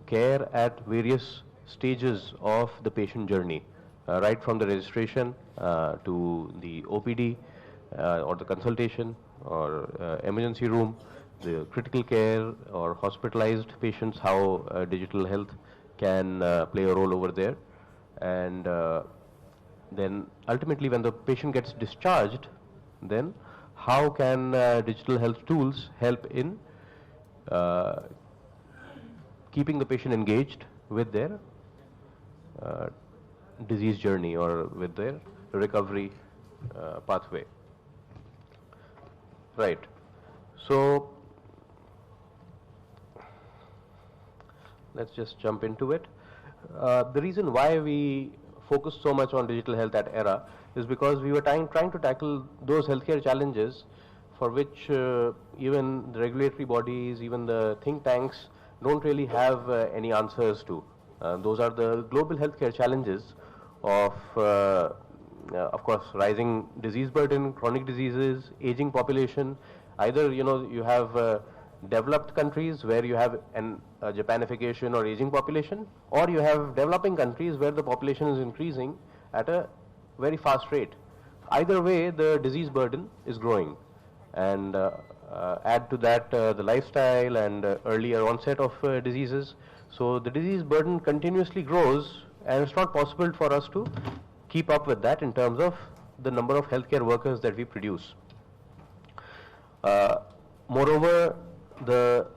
care at various stages of the patient journey, right from the registration to the OPD or the consultation or emergency room, the critical care or hospitalized patients, how digital health can play a role over there. And then ultimately when the patient gets discharged, then how can digital health tools help in keeping the patient engaged with their disease journey or with their recovery pathway. Right. So let's just jump into it. The reason why we focus so much on digital health at ERA is because we were trying to tackle those healthcare challenges for which even the regulatory bodies, even the think tanks don't really have any answers to. Those are the global healthcare challenges of course, rising disease burden, chronic diseases, aging population. Either you have developed countries where you have an Japanification or aging population, or you have developing countries where the population is increasing at a very fast rate. Either way, the disease burden is growing, and add to that the lifestyle and earlier onset of diseases. So the disease burden continuously grows, and it's not possible for us to keep up with that in terms of the number of healthcare workers that we produce. Moreover, the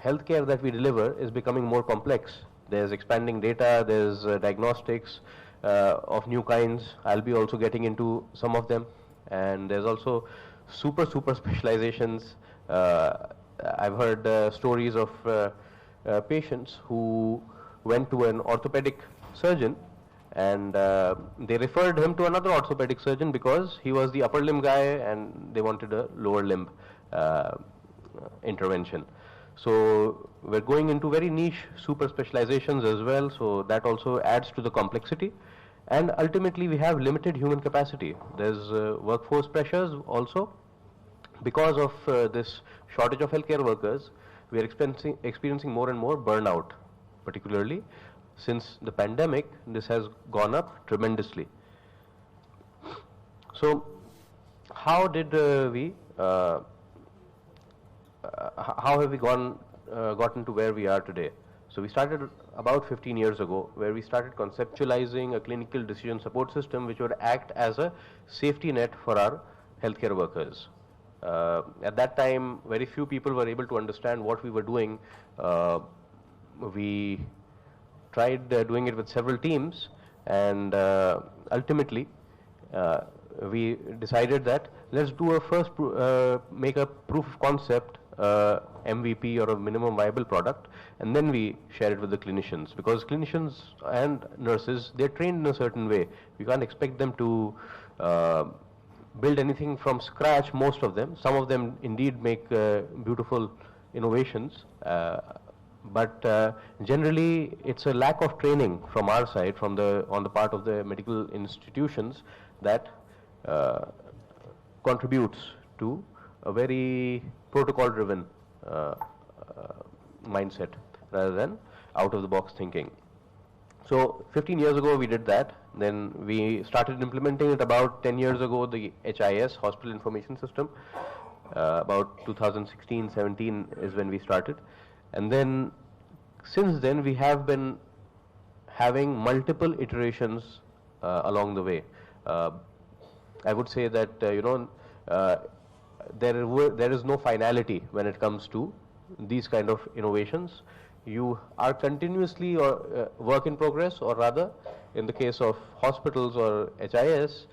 healthcare that we deliver is becoming more complex. There's expanding data, there's diagnostics of new kinds. I'll be also getting into some of them. And there's also super specializations. I've heard stories of patients who went to an orthopedic surgeon and they referred him to another orthopedic surgeon because he was the upper limb guy and they wanted a lower limb intervention. So we're going into very niche super specializations as well, so that also adds to the complexity. And ultimately we have limited human capacity. There's workforce pressures also. Because of this shortage of healthcare workers, we are experiencing more and more burnout, particularly since the pandemic. This has gone up tremendously. So how did how have we gotten to where we are today? So we started about 15 years ago, where we started conceptualizing a clinical decision support system which would act as a safety net for our healthcare workers. At that time, very few people were able to understand what we were doing. We tried doing it with several teams, and ultimately we decided that let's do a first make a proof of concept MVP or a minimum viable product, and then we share it with the clinicians, because clinicians and nurses, they're trained in a certain way. We can't expect them to build anything from scratch, most of them. Some of them indeed make beautiful innovations, but generally it's a lack of training from our side, on the part of the medical institutions, that contributes to a very protocol driven mindset rather than out of the box thinking. So 15 years ago we did that. Then we started implementing it about 10 years ago, the HIS, Hospital Information System. About 2016-17 is when we started. And then since then we have been having multiple iterations along the way. I would say that there is no finality when it comes to these kind of innovations. you are continuously or work in progress, or rather, in the case of hospitals or HIS,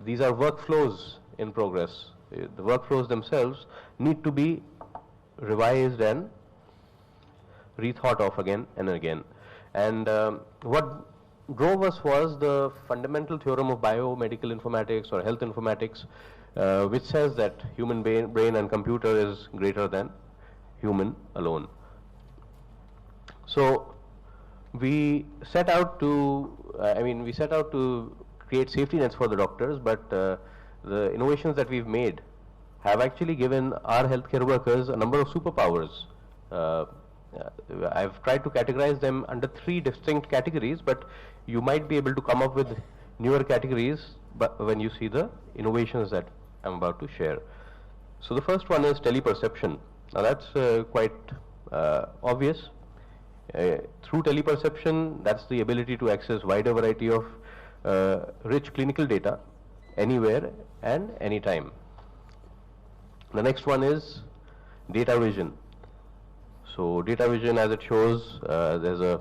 these are workflows in progress. The workflows themselves need to be revised and rethought of again and again. And what drove us was the fundamental theorem of biomedical informatics or health informatics, which says that human brain and computer is greater than human alone. So we set out to, we set out to create safety nets for the doctors, but the innovations that we've made have actually given our healthcare workers a number of superpowers. I've tried to categorize them under 3 distinct categories, but you might be able to come up with newer categories when you see the innovations that I'm about to share. So the first one is teleperception. Now that's quite obvious. Through teleperception, that's the ability to access wider variety of rich clinical data anywhere and anytime. The next one is data vision. So data vision, as it shows, there's a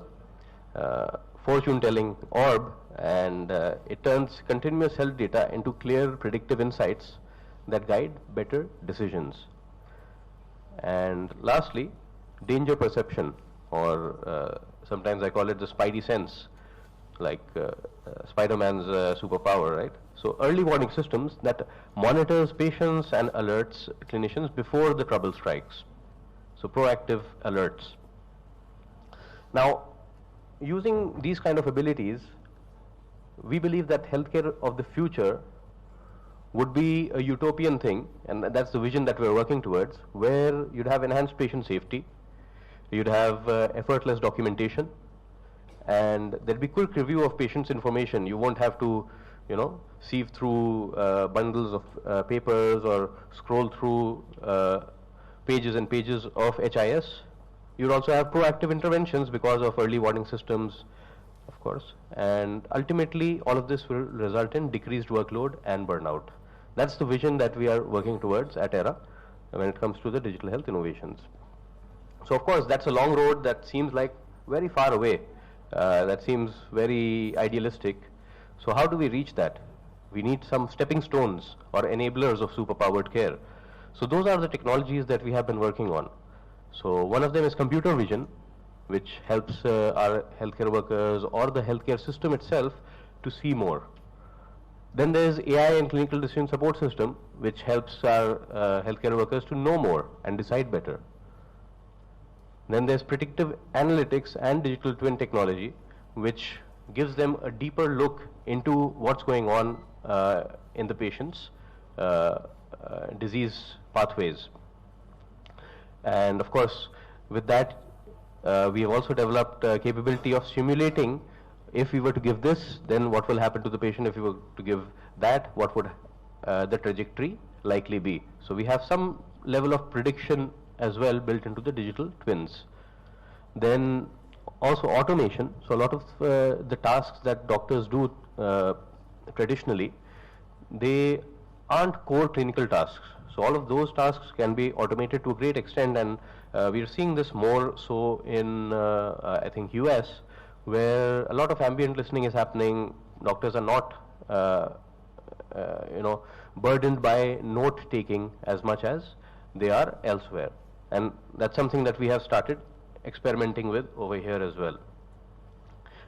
fortune telling orb, and it turns continuous health data into clear predictive insights that guide better decisions. And lastly, danger perception, or sometimes I call it the spidey sense, like Spider-Man's superpower, right? So early warning systems that monitors patients and alerts clinicians before the trouble strikes. So proactive alerts. Now, using these kind of abilities, we believe that healthcare of the future would be a utopian thing, and that's the vision that we're working towards, where you'd have enhanced patient safety, you'd have effortless documentation, and there'd be quick review of patients' information. You won't have to, sieve through bundles of papers or scroll through pages and pages of HIS. You'd also have proactive interventions because of early warning systems, of course, and ultimately all of this will result in decreased workload and burnout. That's the vision that we are working towards at ERA when it comes to the digital health innovations. So of course that's a long road that seems like very far away, that seems very idealistic. So how do we reach that? We need some stepping stones or enablers of superpowered care. So those are the technologies that we have been working on. So one of them is computer vision, which helps our healthcare workers or the healthcare system itself to see more. Then there is AI and clinical decision support system, which helps our healthcare workers to know more and decide better. Then there's predictive analytics and digital twin technology, which gives them a deeper look into what's going on in the patient's disease pathways. And of course, with that, we have also developed capability of simulating, if we were to give this, then what will happen to the patient? If we were to give that, what would the trajectory likely be? So we have some level of prediction as well built into the digital twins. Then also automation. So a lot of the tasks that doctors do traditionally, they aren't core clinical tasks. So all of those tasks can be automated to a great extent, and we are seeing this more so in I think US, where a lot of ambient listening is happening. Doctors are not burdened by note taking as much as they are elsewhere, and that's something that we have started experimenting with over here as well.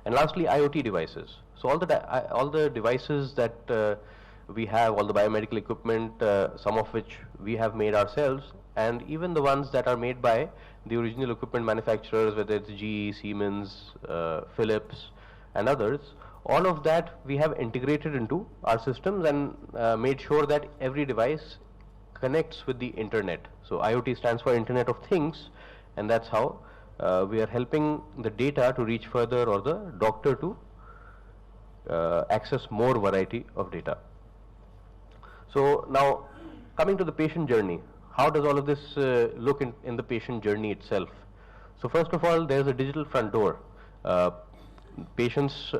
And lastly, IoT devices. So all the devices that we have, all the biomedical equipment, some of which we have made ourselves, and even the ones that are made by the original equipment manufacturers, whether it's GE, Siemens, Philips, and others, all of that we have integrated into our systems and made sure that every device connects with the internet. So IoT stands for Internet of Things, and that's how we are helping the data to reach further, or the doctor to access more variety of data. So now, coming to the patient journey, how does all of this look in the patient journey itself? So first of all, there's a digital front door. Patients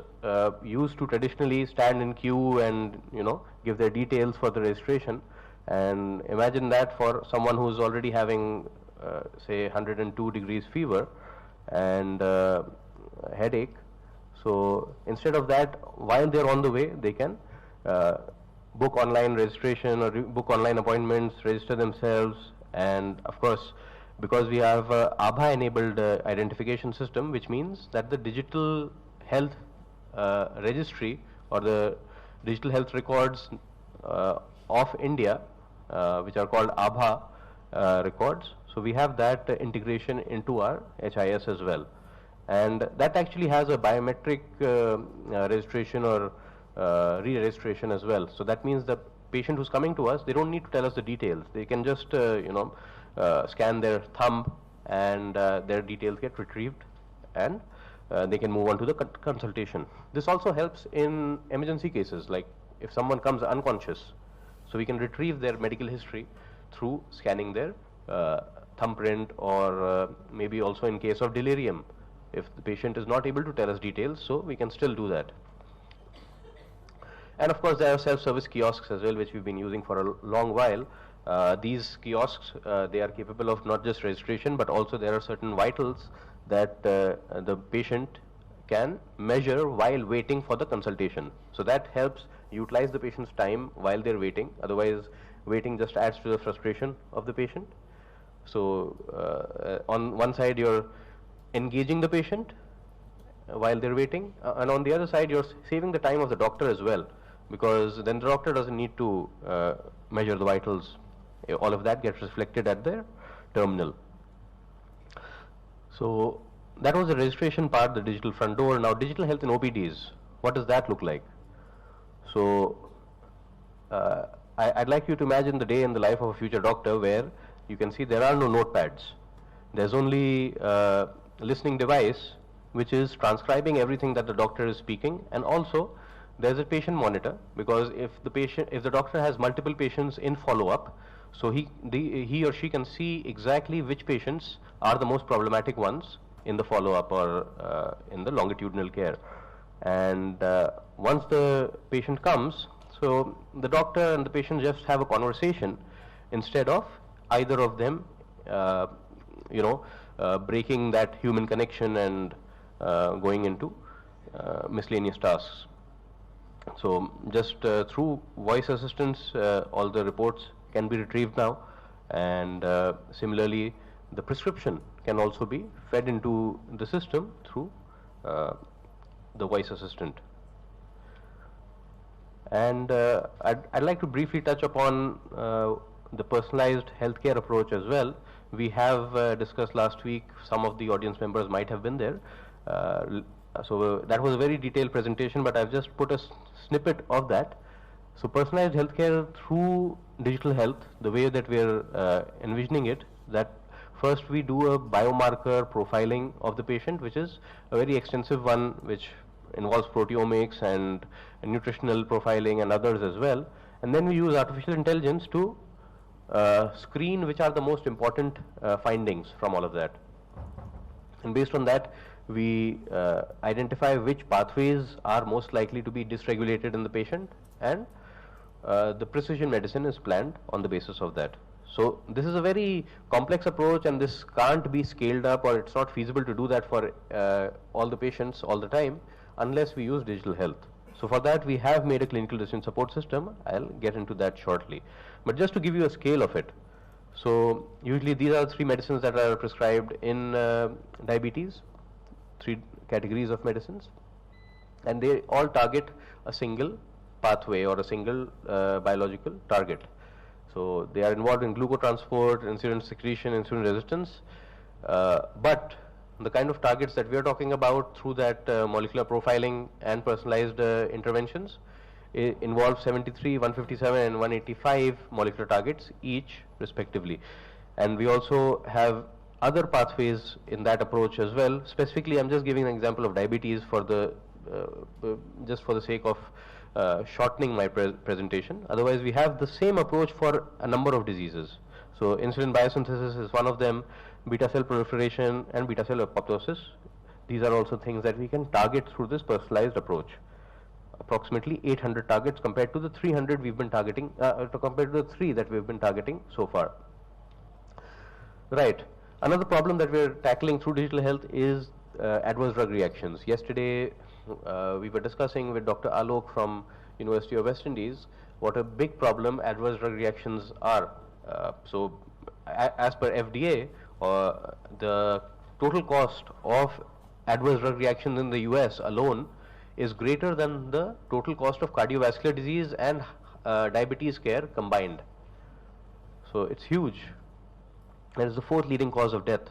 used to traditionally stand in queue and give their details for the registration, and imagine that for someone who's already having say 102 degrees fever, and headache. So instead of that, while they're on the way, they can book online registration or book online appointments, register themselves, and of course, because we have ABHA enabled identification system, which means that the digital health registry or the digital health records of India, which are called ABHA records. So we have that integration into our HIS as well. And that actually has a biometric registration or re-registration as well. So that means the patient who's coming to us, they don't need to tell us the details. They can just scan their thumb and their details get retrieved, and they can move on to the consultation. This also helps in emergency cases, like if someone comes unconscious, so we can retrieve their medical history through scanning their thumbprint, or maybe also in case of delirium, if the patient is not able to tell us details, so we can still do that. And of course there are self-service kiosks as well, which we've been using for a long while. These kiosks, they are capable of not just registration, but also there are certain vitals that the patient can measure while waiting for the consultation. So that helps utilize the patient's time while they're waiting. Otherwise, waiting just adds to the frustration of the patient. So on one side, you're engaging the patient while they're waiting, and on the other side, you're saving the time of the doctor as well, because then the doctor doesn't need to measure the vitals. All of that gets reflected at their terminal. So that was the registration part, the digital front door. Now digital health in OPDs, what does that look like? So I'd like you to imagine the day in the life of a future doctor where you can see there are no notepads. There's only a listening device which is transcribing everything that the doctor is speaking, and also there's a patient monitor, because if the doctor has multiple patients in follow-up, so he or she can see exactly which patients are the most problematic ones in the follow-up or in the longitudinal care. And once the patient comes, so the doctor and the patient just have a conversation instead of either of them breaking that human connection and going into miscellaneous tasks. So just through voice assistance, all the reports can be retrieved now, and similarly the prescription can also be fed into the system through the voice assistant. And I'd like to briefly touch upon the personalized healthcare approach as well. We have discussed last week, some of the audience members might have been there. So that was a very detailed presentation, but I've just put a snippet of that. So personalized healthcare through digital health, the way that we're envisioning it, that first we do a biomarker profiling of the patient, which is a very extensive one, which involves proteomics and nutritional profiling and others as well. And then we use artificial intelligence to screen which are the most important findings from all of that. And based on that, we identify which pathways are most likely to be dysregulated in the patient, and the precision medicine is planned on the basis of that. So this is a very complex approach, and this can't be scaled up, or it's not feasible to do that for all the patients all the time unless we use digital health. So for that we have made a clinical decision support system. I'll get into that shortly. But just to give you a scale of it, so usually these are 3 medicines that are prescribed in diabetes, 3 categories of medicines, and they all target a single pathway or a single biological target. So they are involved in glucotransport, insulin secretion, insulin resistance, but the kind of targets that we are talking about through that molecular profiling and personalized interventions involve 73, 157 and 185 molecular targets each respectively. And we also have other pathways in that approach as well. Specifically, I'm just giving an example of diabetes for the just for the sake of shortening my presentation. Otherwise, we have the same approach for a number of diseases. So insulin biosynthesis is one of them, beta cell proliferation and beta cell apoptosis. These are also things that we can target through this personalized approach. Approximately 800 targets compared to the 300 we've been targeting, compared to the 3 that we've been targeting so far. Right. Another problem that we're tackling through digital health is adverse drug reactions. Yesterday, we were discussing with Dr. Alok from University of West Indies what a big problem adverse drug reactions are. So, as per FDA, the total cost of adverse drug reactions in the US alone is greater than the total cost of cardiovascular disease and diabetes care combined. So it's huge. It is the 4th leading cause of death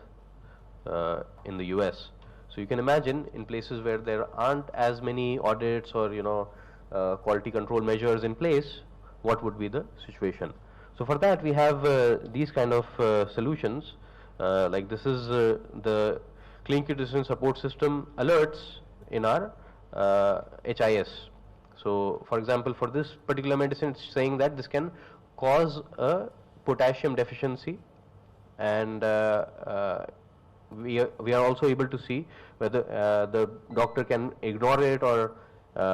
in the US. So you can imagine in places where there aren't as many audits or quality control measures in place, what would be the situation. So for that we have these kind of solutions. Like this is the clinical decision support system alerts in our HIS. So for example, for this particular medicine, it's saying that this can cause a potassium deficiency, and we are also able to see whether the doctor can ignore it or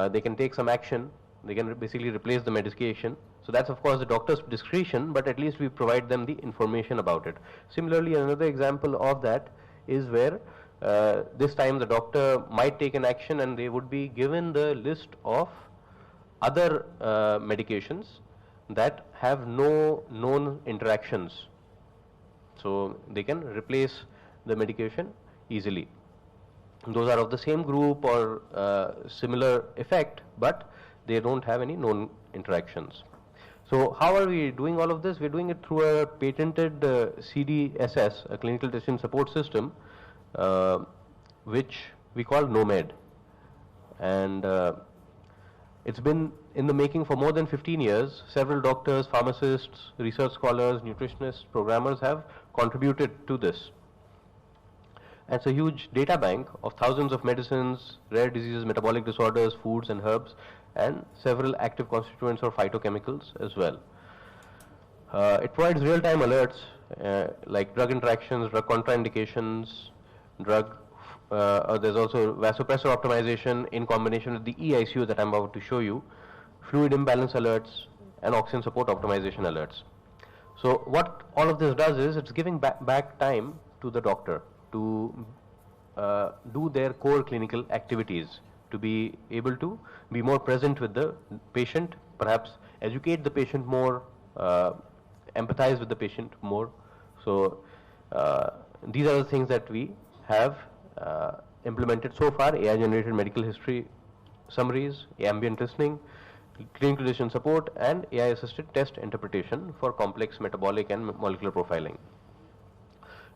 they can take some action. They can basically replace the medication. So that's of course the doctor's discretion, but at least we provide them the information about it. Similarly, another example of that is where this time the doctor might take an action and they would be given the list of other medications that have no known interactions. So they can replace the medication easily. Those are of the same group or similar effect, but they don't have any known interactions. So how are we doing all of this? We're doing it through a patented CDSS, a clinical decision support system, which we call NOMED. And it's been in the making for more than 15 years. Several doctors, pharmacists, research scholars, nutritionists, programmers have contributed to this. And it's a huge data bank of thousands of medicines, rare diseases, metabolic disorders, foods and herbs, and several active constituents or phytochemicals as well. It provides real-time alerts like drug interactions, drug contraindications, there's also vasopressor optimization in combination with the eICU that I'm about to show you, fluid imbalance alerts, and oxygen support optimization alerts. So what all of this does is it's giving back time to the doctor to do their core clinical activities, to be able to be more present with the patient, perhaps educate the patient more, empathize with the patient more. So these are the things that we have implemented so far: AI generated medical history summaries, ambient listening, clinical decision support, and AI assisted test interpretation for complex metabolic and molecular profiling.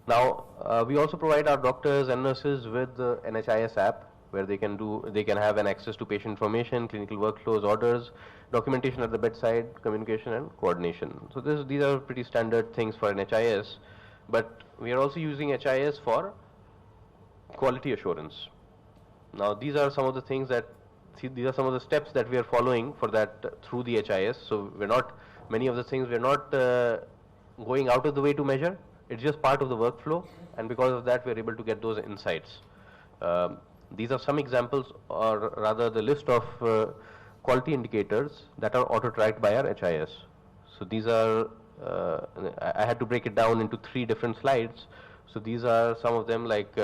Now we also provide our doctors and nurses with the NHIS app, where they can have an access to patient information, clinical workflows, orders, documentation at the bedside, communication and coordination. So these are pretty standard things for an HIS, but we are also using HIS for quality assurance. Now these are some of the things that, these are some of the steps that we are following for that through the HIS. So many of the things we're not going out of the way to measure. It's just part of the workflow, and because of that we're able to get those insights. These are some examples, or rather the list of quality indicators that are auto-tracked by our HIS. So these are, I had to break it down into 3 different slides. So these are some of them, like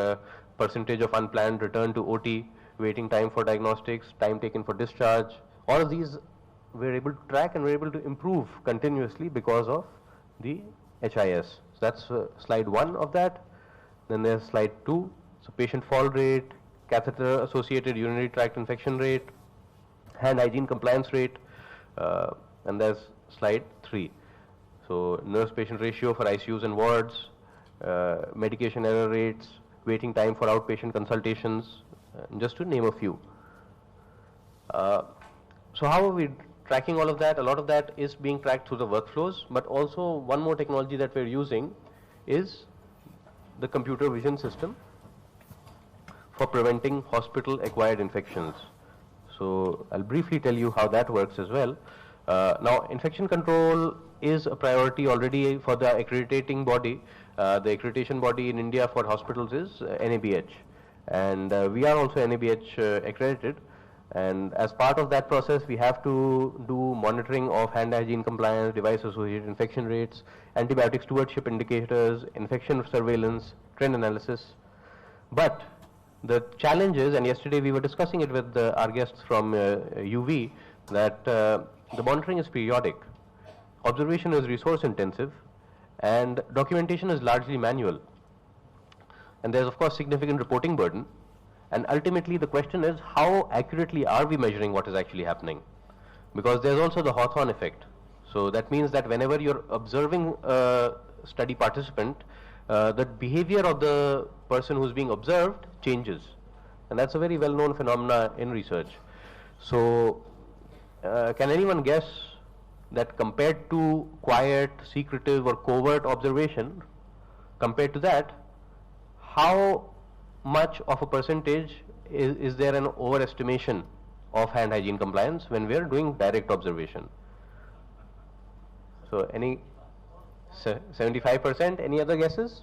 percentage of unplanned return to OT, waiting time for diagnostics, time taken for discharge. All of these we're able to track and we're able to improve continuously because of the HIS. So that's slide 1 of that. Then there's slide 2. So patient fall rate, catheter associated urinary tract infection rate, hand hygiene compliance rate, and there's slide 3. So nurse patient ratio for ICUs and wards, medication error rates, waiting time for outpatient consultations, just to name a few. So how are we tracking all of that? A lot of that is being tracked through the workflows, but also one more technology that we're using is the computer vision system for preventing hospital-acquired infections. So I'll briefly tell you how that works as well. Now, infection control is a priority already for the accrediting body. The accreditation body in India for hospitals is NABH, and we are also NABH accredited. And as part of that process, we have to do monitoring of hand hygiene compliance, device-associated infection rates, antibiotic stewardship indicators, infection surveillance, trend analysis. But the challenge is, and yesterday we were discussing it with our guests from UV, that the monitoring is periodic, observation is resource intensive, and documentation is largely manual. And there's of course significant reporting burden. And ultimately the question is, how accurately are we measuring what is actually happening? Because there's also the Hawthorne effect. So that means that whenever you're observing a study participant, the behavior of the person who's being observed changes. And that's a very well-known phenomena in research. So can anyone guess that compared to quiet, secretive or covert observation, compared to that, how much of a percentage is there an overestimation of hand hygiene compliance when we are doing direct observation? So any 75%, any other guesses?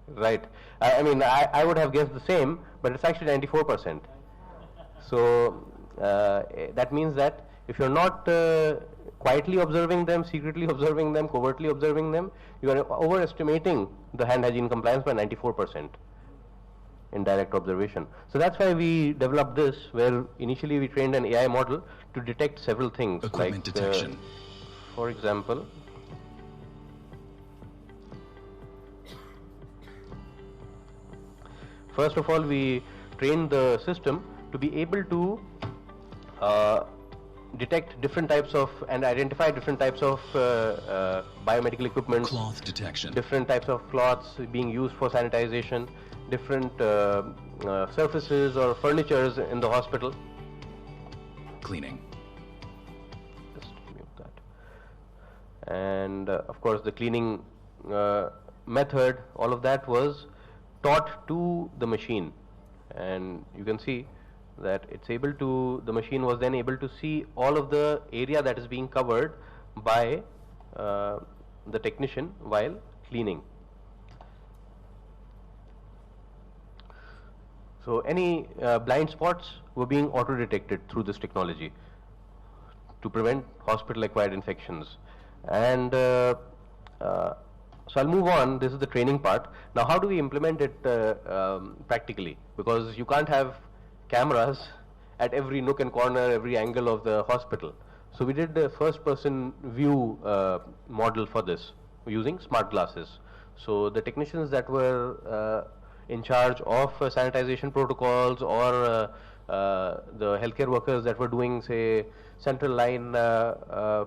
Right. I mean, I would have guessed the same, but it's actually 94%. So that means that if you're not quietly observing them, secretly observing them, covertly observing them, you are overestimating the hand hygiene compliance by 94% in direct observation. So that's why we developed this, where initially we trained an AI model to detect several things. Equipment detection. For example, first of all, we trained the system to be able to detect different types of and identify different types of biomedical equipment, cloth detection, different types of cloths being used for sanitization, different surfaces or furnitures in the hospital. Cleaning. Just mute that. And of course the cleaning method, all of that was taught to the machine, and you can see that it's able to, the machine was then able to see all of the area that is being covered by the technician while cleaning. So any blind spots were being auto-detected through this technology to prevent hospital-acquired infections. And so I'll move on. This is the training part. Now how do we implement it practically? Because you can't have cameras at every nook and corner, every angle of the hospital. So we did the first person view model for this using smart glasses. So the technicians that were in charge of sanitization protocols, or the healthcare workers that were doing, say, central line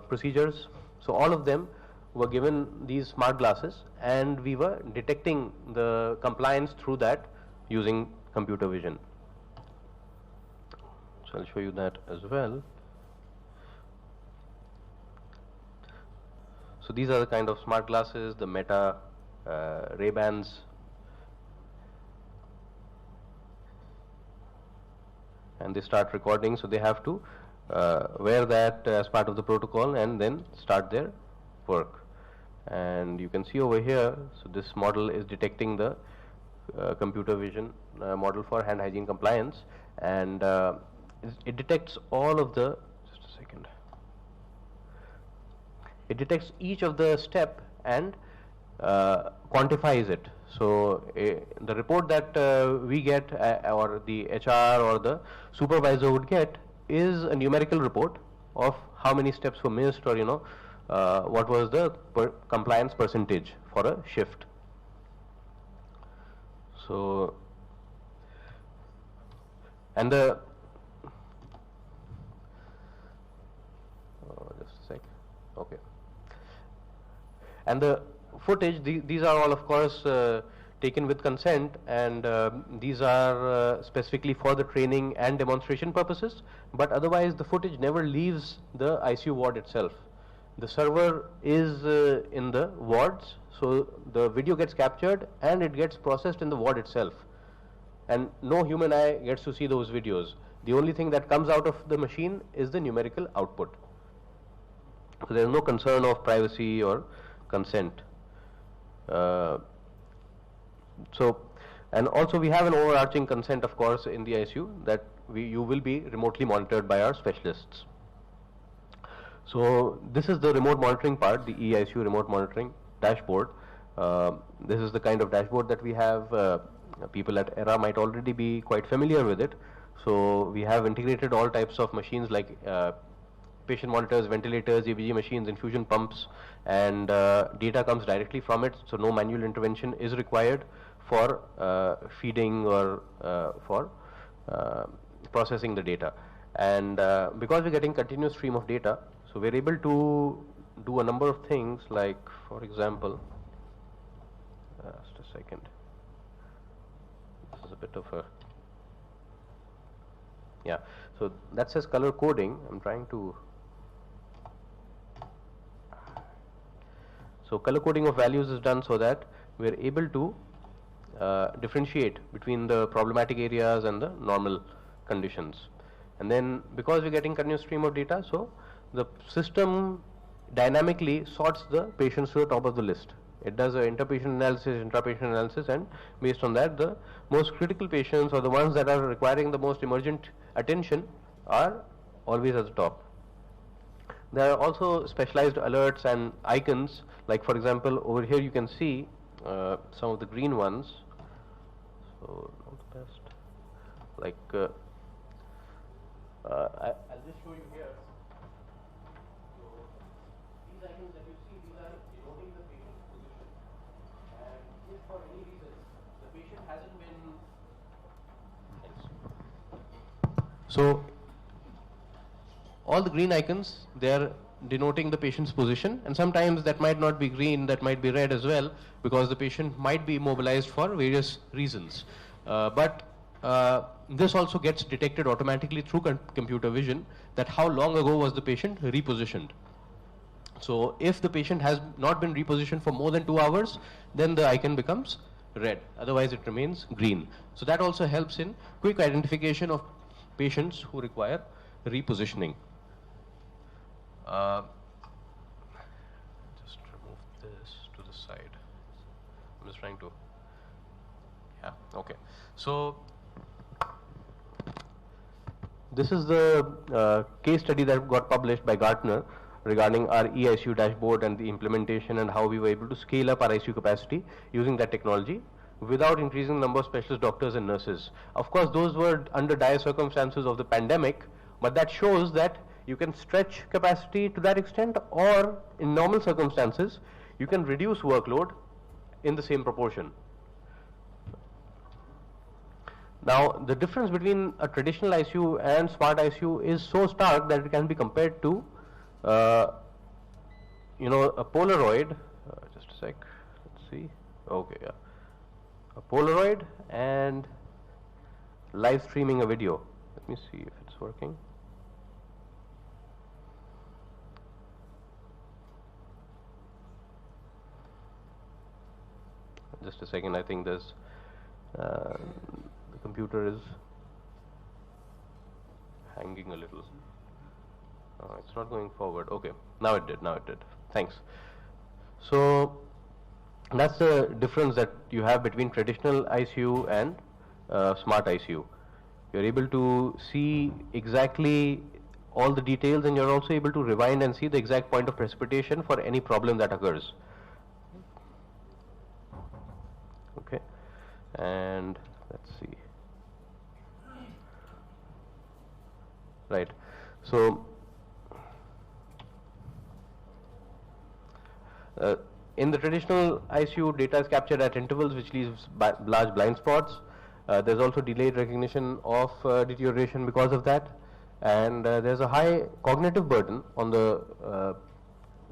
procedures, so all of them were given these smart glasses, and we were detecting the compliance through that using computer vision. So I'll show you that as well. So these are the kind of smart glasses, the Meta Ray-Bans. And they start recording, so they have to wear that as part of the protocol and then start their work. And you can see over here, so this model is detecting the computer vision model for hand hygiene compliance, and it detects all of the, just a second, it detects each of the step and quantifies it. So the report that we get, or the HR or the supervisor would get, is a numerical report of how many steps were missed, or what was the compliance percentage for a shift. So, and the just a sec. Okay. And the footage, these are all of course taken with consent, and these are specifically for the training and demonstration purposes, but otherwise the footage never leaves the ICU ward itself. The server is in the wards, so the video gets captured and it gets processed in the ward itself, and no human eye gets to see those videos. The only thing that comes out of the machine is the numerical output. So there is no concern of privacy or consent. So And also we have an overarching consent, of course, in the ICU that you will be remotely monitored by our specialists. So this is the remote monitoring part, the eICU remote monitoring dashboard. This is the kind of dashboard that we have. People at ERA might already be quite familiar with it. So we have integrated all types of machines like patient monitors, ventilators, EBG machines, infusion pumps, and data comes directly from it. So no manual intervention is required for feeding or for processing the data. And because we're getting continuous stream of data, so we're able to do a number of things like, for example, just a second. This is a bit of a, yeah. So that says color coding. I'm trying to. So color coding of values is done so that we're able to differentiate between the problematic areas and the normal conditions. And then because we're getting continuous stream of data, so the system dynamically sorts the patients to the top of the list. It does an interpatient analysis, intrapatient analysis, and based on that, the most critical patients or the ones that are requiring the most emergent attention are always at the top. There are also specialized alerts and icons, like for example, over here you can see some of the green ones. So not the best. Like I'll just show you here. So these icons that you see, these are denoting the patient's position. And if for any reason the patient hasn't been. So all the green icons, they are denoting the patient's position, and sometimes that might not be green, that might be red as well, because the patient might be immobilized for various reasons. But this also gets detected automatically through computer vision, that how long ago was the patient repositioned. So if the patient has not been repositioned for more than 2 hours, then the icon becomes red, otherwise it remains green. So that also helps in quick identification of patients who require repositioning. Just remove this to the side. I'm just trying to, yeah, okay. So this is the case study that got published by Gartner regarding our eICU dashboard and the implementation and how we were able to scale up our ICU capacity using that technology without increasing the number of specialist doctors and nurses. Of course, those were under dire circumstances of the pandemic, but that shows that you can stretch capacity to that extent, or in normal circumstances, you can reduce workload in the same proportion. Now, the difference between a traditional ICU and smart ICU is so stark that it can be compared to, a Polaroid. Just a sec. Let's see. Okay, yeah. A Polaroid and live streaming a video. Let me see if it's working. Just a second, I think there's the computer is hanging a little. It's not going forward. Okay, now it did. Thanks. So that's the difference that you have between traditional ICU and smart ICU. You're able to see exactly all the details, and you're also able to rewind and see the exact point of precipitation for any problem that occurs. Okay, and let's see. Right, so in the traditional ICU, data is captured at intervals, which leaves large blind spots. There's also delayed recognition of deterioration because of that, and there's a high cognitive burden on the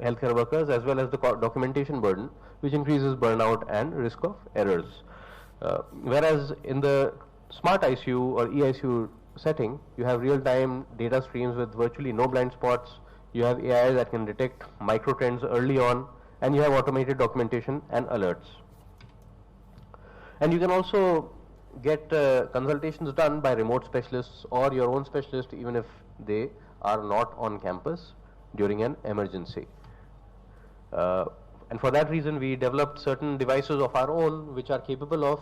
healthcare workers, as well as the documentation burden, which increases burnout and risk of errors. Whereas in the smart ICU or eICU setting, you have real-time data streams with virtually no blind spots. You have AI that can detect micro trends early on, and you have automated documentation and alerts. And you can also get consultations done by remote specialists or your own specialist, even if they are not on campus during an emergency. And for that reason, we developed certain devices of our own which are capable of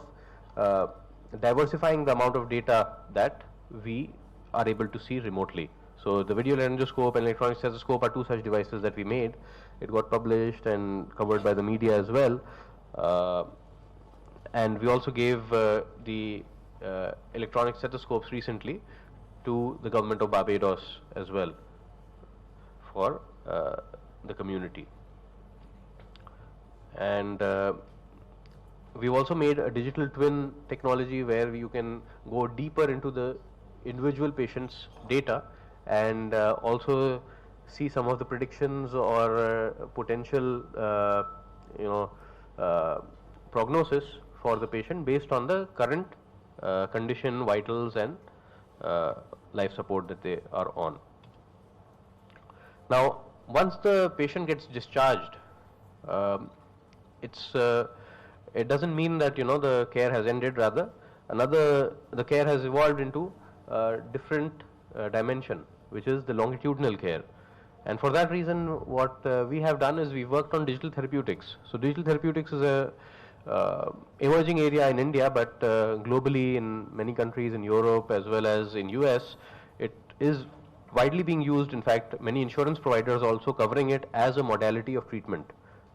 diversifying the amount of data that we are able to see remotely. So the video laryngoscope and electronic stethoscope are two such devices that we made. It got published and covered by the media as well. And we also gave the electronic stethoscopes recently to the government of Barbados as well for the community. And we've also made a digital twin technology where you can go deeper into the individual patient's data and also see some of the predictions or potential prognosis for the patient based on the current condition, vitals and life support that they are on. Now once the patient gets discharged, it doesn't mean that the care has ended. Rather, the care has evolved into a different dimension, which is the longitudinal care. And for that reason, what we have done is we've worked on digital therapeutics. So digital therapeutics is a emerging area in India, but globally in many countries in Europe as well as in US, it is widely being used. In fact, many insurance providers are also covering it as a modality of treatment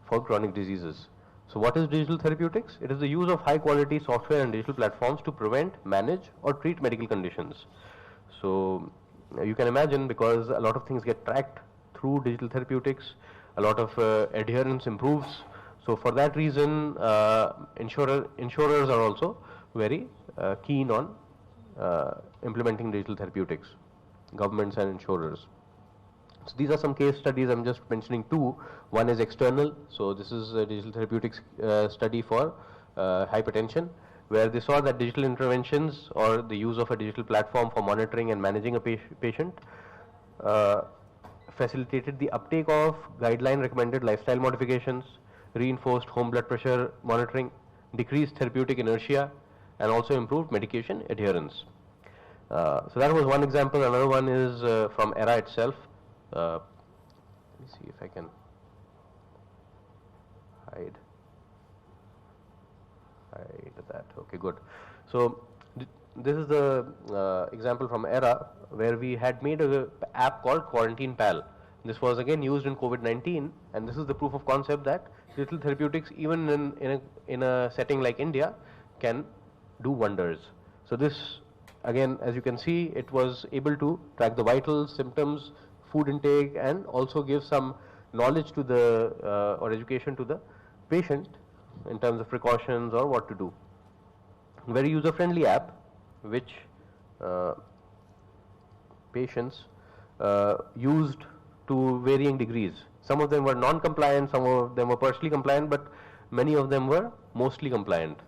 for chronic diseases. So what is digital therapeutics? It is the use of high quality software and digital platforms to prevent, manage or treat medical conditions. So you can imagine, because a lot of things get tracked through digital therapeutics, a lot of adherence improves. So for that reason, insurers are also very keen on implementing digital therapeutics, governments and insurers. So these are some case studies. I'm just mentioning two. One is external. So this is a digital therapeutics study for hypertension, where they saw that digital interventions or the use of a digital platform for monitoring and managing a patient facilitated the uptake of guideline recommended lifestyle modifications, reinforced home blood pressure monitoring, decreased therapeutic inertia, and also improved medication adherence. So that was one example. Another one is from Era itself. Let me see if I can hide that. Okay, good. So this is the example from Era, where we had made an app called Quarantine Pal. This was again used in COVID-19, and this is the proof of concept that digital therapeutics, even in a setting like India, can do wonders. So this, again, as you can see, it was able to track the vitals, symptoms, food intake, and also give some knowledge to the or education to the patient in terms of precautions or what to do. Very user-friendly app, which patients used to varying degrees. Some of them were non-compliant, some of them were partially compliant, but many of them were mostly compliant.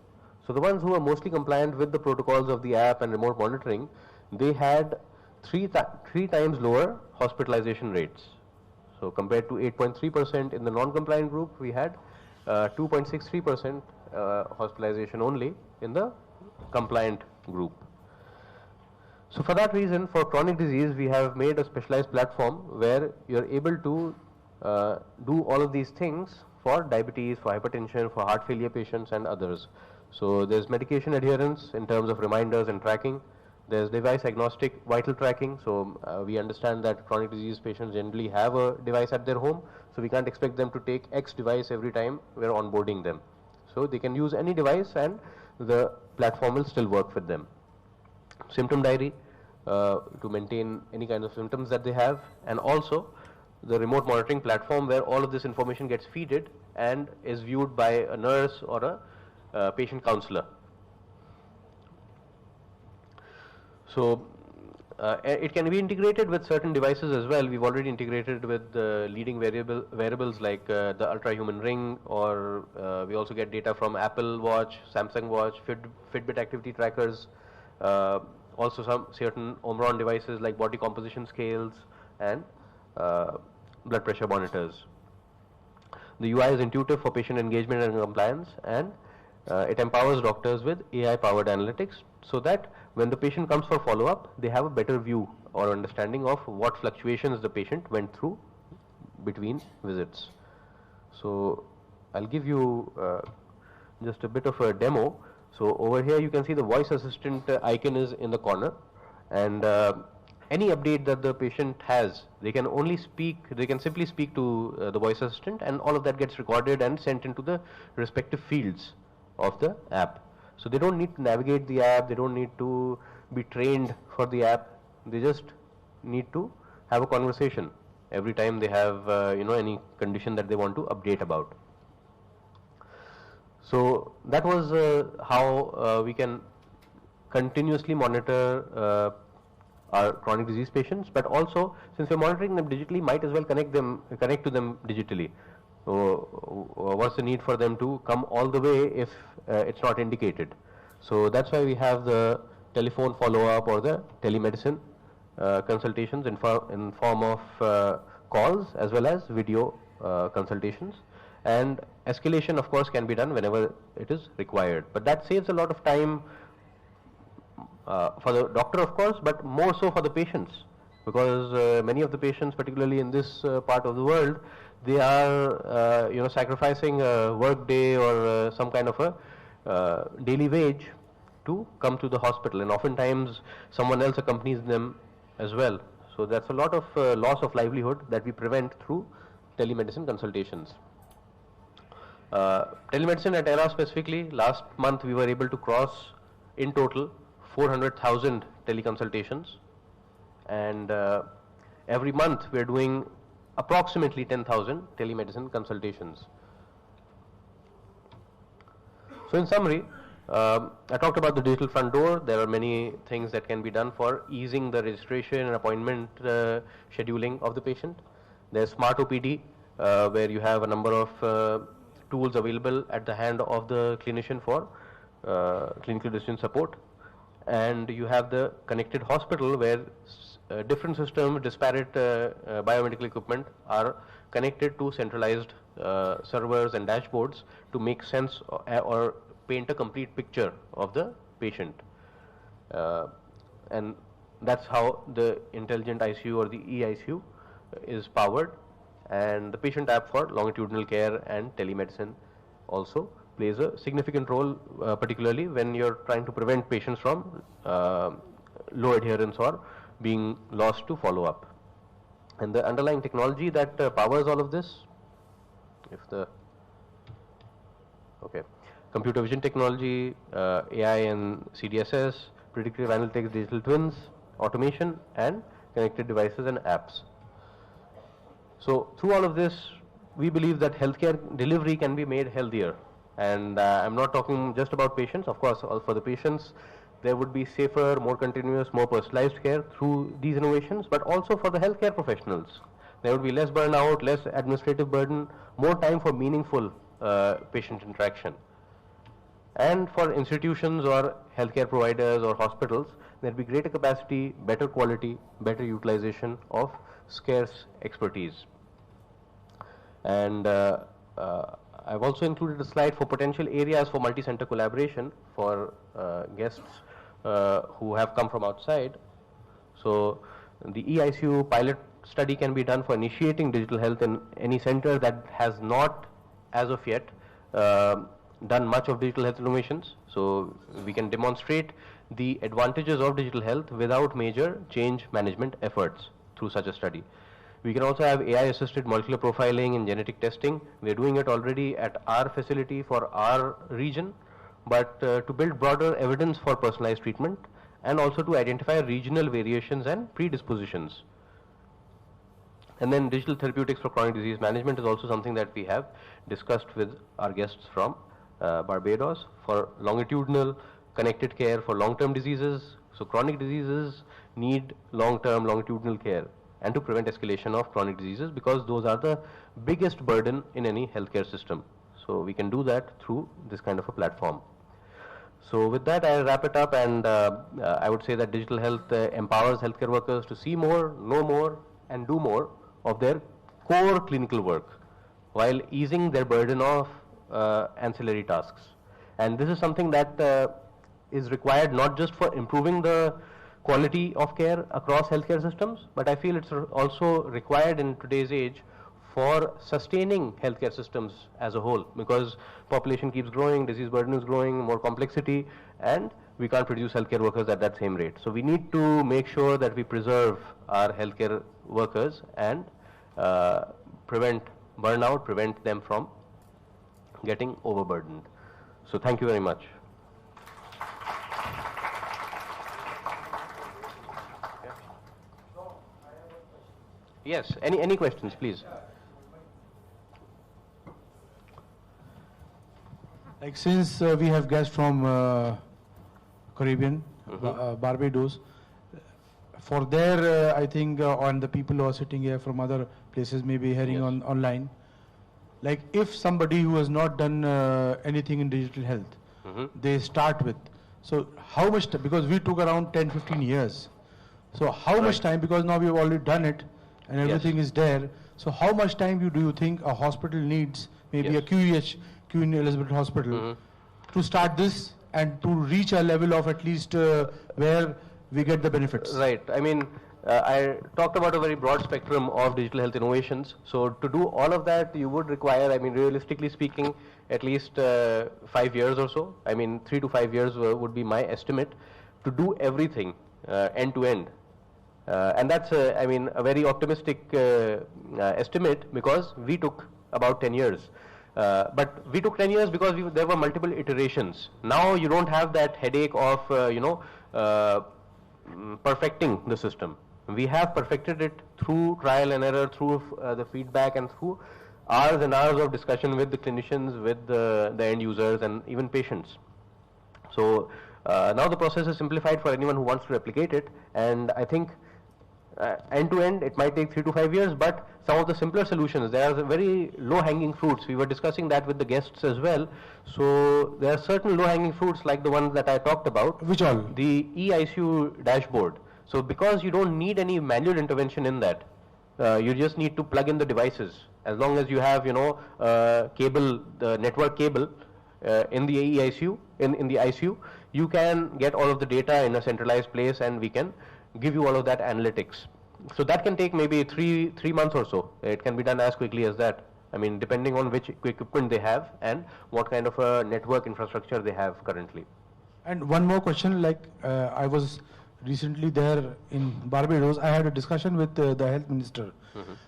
So the ones who were mostly compliant with the protocols of the app and remote monitoring, they had three times lower hospitalization rates. So compared to 8.3% in the non-compliant group, we had 2.63% hospitalization only in the compliant group. So for that reason, for chronic disease, we have made a specialized platform where you are able to do all of these things for diabetes, for hypertension, for heart failure patients and others. So there's medication adherence in terms of reminders and tracking. There's device agnostic vital tracking. So we understand that chronic disease patients generally have a device at their home. So we can't expect them to take X device every time we're onboarding them. So they can use any device and the platform will still work with them. Symptom diary to maintain any kind of symptoms that they have, and also the remote monitoring platform where all of this information gets feeded and is viewed by a nurse or a patient counselor. So it can be integrated with certain devices as well. We've already integrated with leading wearables like the ultra-human ring, or we also get data from Apple Watch, Samsung Watch, Fitbit activity trackers, also some certain Omron devices like body composition scales and blood pressure monitors. The UI is intuitive for patient engagement and compliance, and it empowers doctors with AI-powered analytics so that when the patient comes for follow-up, they have a better view or understanding of what fluctuations the patient went through between visits. So I'll give you just a bit of a demo So over here you can see the voice assistant icon is in the corner, and any update that the patient has, they can simply speak to the voice assistant, and all of that gets recorded and sent into the respective fields of the app. So they don't need to navigate the app, they don't need to be trained for the app, they just need to have a conversation every time they have any condition that they want to update about. So that was how we can continuously monitor our chronic disease patients, but also since we're monitoring them digitally, might as well connect to them digitally. So what's the need for them to come all the way if it's not indicated? So that's why we have the telephone follow-up or the telemedicine consultations in form of calls as well as video consultations, and escalation of course can be done whenever it is required, but that saves a lot of time for the doctor of course, but more so for the patients, because many of the patients, particularly in this part of the world, they are sacrificing a work day or some kind of a daily wage to come to the hospital, and oftentimes someone else accompanies them as well. So that's a lot of loss of livelihood that we prevent through telemedicine consultations. Telemedicine at ERA specifically, last month we were able to cross in total 400,000 teleconsultations, and every month we are doing approximately 10,000 telemedicine consultations. So in summary, I talked about the digital front door. There are many things that can be done for easing the registration and appointment scheduling of the patient. There's Smart OPD, where you have a number of tools available at the hand of the clinician for clinical decision support. And you have the connected hospital, where different systems, disparate biomedical equipment are connected to centralized servers and dashboards to make sense or paint a complete picture of the patient. And that's how the intelligent ICU or the eICU is powered. And the patient app for longitudinal care and telemedicine also plays a significant role, particularly when you're trying to prevent patients from low adherence or being lost to follow-up. And the underlying technology that powers all of this, computer vision technology, AI and CDSS, predictive analytics, digital twins, automation, and connected devices and apps. So through all of this, we believe that healthcare delivery can be made healthier. And I'm not talking just about patients. Of course, for the patients, there would be safer, more continuous, more personalized care through these innovations, but also for the healthcare professionals. There would be less burnout, less administrative burden, more time for meaningful patient interaction. And for institutions or healthcare providers or hospitals, there would be greater capacity, better quality, better utilization of scarce expertise. And I've also included a slide for potential areas for multi-center collaboration for guests who have come from outside. So the eICU pilot study can be done for initiating digital health in any center that has not, as of yet, done much of digital health innovations. So we can demonstrate the advantages of digital health without major change management efforts through such a study. We can also have AI-assisted molecular profiling and genetic testing. We're doing it already at our facility for our region, but to build broader evidence for personalized treatment and also to identify regional variations and predispositions. And then digital therapeutics for chronic disease management is also something that we have discussed with our guests from Barbados for longitudinal connected care for long-term diseases. So chronic diseases need long-term longitudinal care, and to prevent escalation of chronic diseases, because those are the biggest burden in any healthcare system. So we can do that through this kind of a platform. So with that, I'll wrap it up, and I would say that digital health empowers healthcare workers to see more, know more, and do more of their core clinical work, while easing their burden of ancillary tasks. And this is something that is required not just for improving the quality of care across healthcare systems, but I feel it's also required in today's age for sustaining healthcare systems as a whole, because population keeps growing, disease burden is growing, more complexity, and we can't produce healthcare workers at that same rate. So we need to make sure that we preserve our healthcare workers and prevent burnout, prevent them from getting overburdened. So thank you very much. Yes, any questions, please? Like since we have guests from Caribbean, Barbados, for their, I think, and the people who are sitting here from other places may be hearing on online, like if somebody who has not done anything in digital health, they start with, so how much, because we took around 10-15 years, so how much time, because now we've already done it and everything is there, so how much time do you think a hospital needs, maybe a QEH, Queen Elizabeth Hospital, to start this and to reach a level of at least where we get the benefits? Right. I mean, I talked about a very broad spectrum of digital health innovations. So to do all of that, you would require, I mean, realistically speaking, at least 5 years or so. I mean, 3 to 5 years would be my estimate to do everything end to end. And that's, I mean, a very optimistic estimate, because we took about 10 years. But we took 10 years because there were multiple iterations. Now you don't have that headache of, perfecting the system. We have perfected it through trial and error, through the feedback, and through hours and hours of discussion with the clinicians, with the end users, and even patients. So now the process is simplified for anyone who wants to replicate it, and I think end to end it might take 3 to 5 years, but some of the simpler solutions, there are very low hanging fruits. We were discussing that with the guests as well. So there are certain low hanging fruits like the ones that I talked about. Which all? The eICU dashboard. So because you don't need any manual intervention in that, you just need to plug in the devices. As long as you have, cable, the network cable in the eICU, in the ICU, you can get all of the data in a centralized place, and we can give you all of that analytics. So that can take maybe 3 months or so. It can be done as quickly as that. I mean, depending on which equipment they have and what kind of a network infrastructure they have currently. And one more question, like I was recently there in Barbados, I had a discussion with the health minister.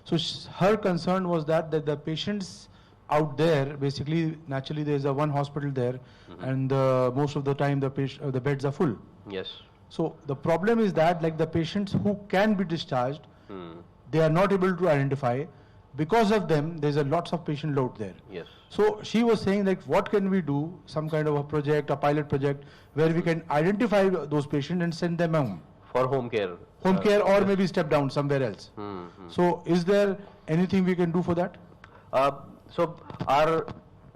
So her concern was that the patients out there, basically, naturally there's one hospital there, and most of the time the beds are full. Yes. So the problem is that, like, the patients who can be discharged, they are not able to identify. Because of them, there's a lots of patient load there. Yes. So she was saying, like, what can we do? Some kind of a project, a pilot project, where we can identify those patients and send them home. For home care. Home care, or maybe step down somewhere else. So is there anything we can do for that? So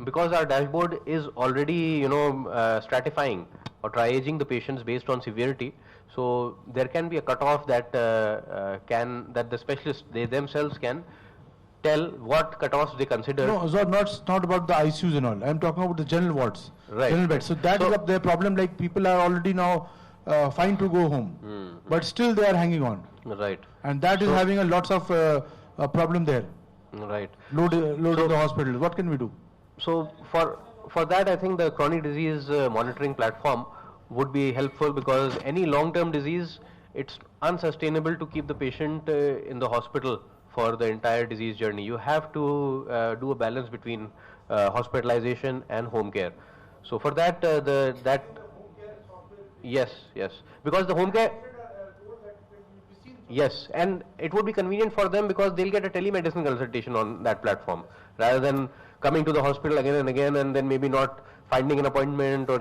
because our dashboard is already, stratifying or triaging the patients based on severity, so there can be a cutoff that that the specialists, they themselves can tell what cutoffs they consider. No, so not about the ICUs and all. I'm talking about the general wards, general beds. So that is their problem. Like, people are already now fine to go home, but still they are hanging on. Right. And that is having a lots of problem there. Right. Load in the hospital. What can we do? So for that, I think the chronic disease monitoring platform would be helpful, because any long-term disease, it's unsustainable to keep the patient in the hospital for the entire disease journey. You have to do a balance between hospitalization and home care. So for that, yes, because the home care, yes, and it would be convenient for them because they'll get a telemedicine consultation on that platform, rather than coming to the hospital again and again and then maybe not finding an appointment, or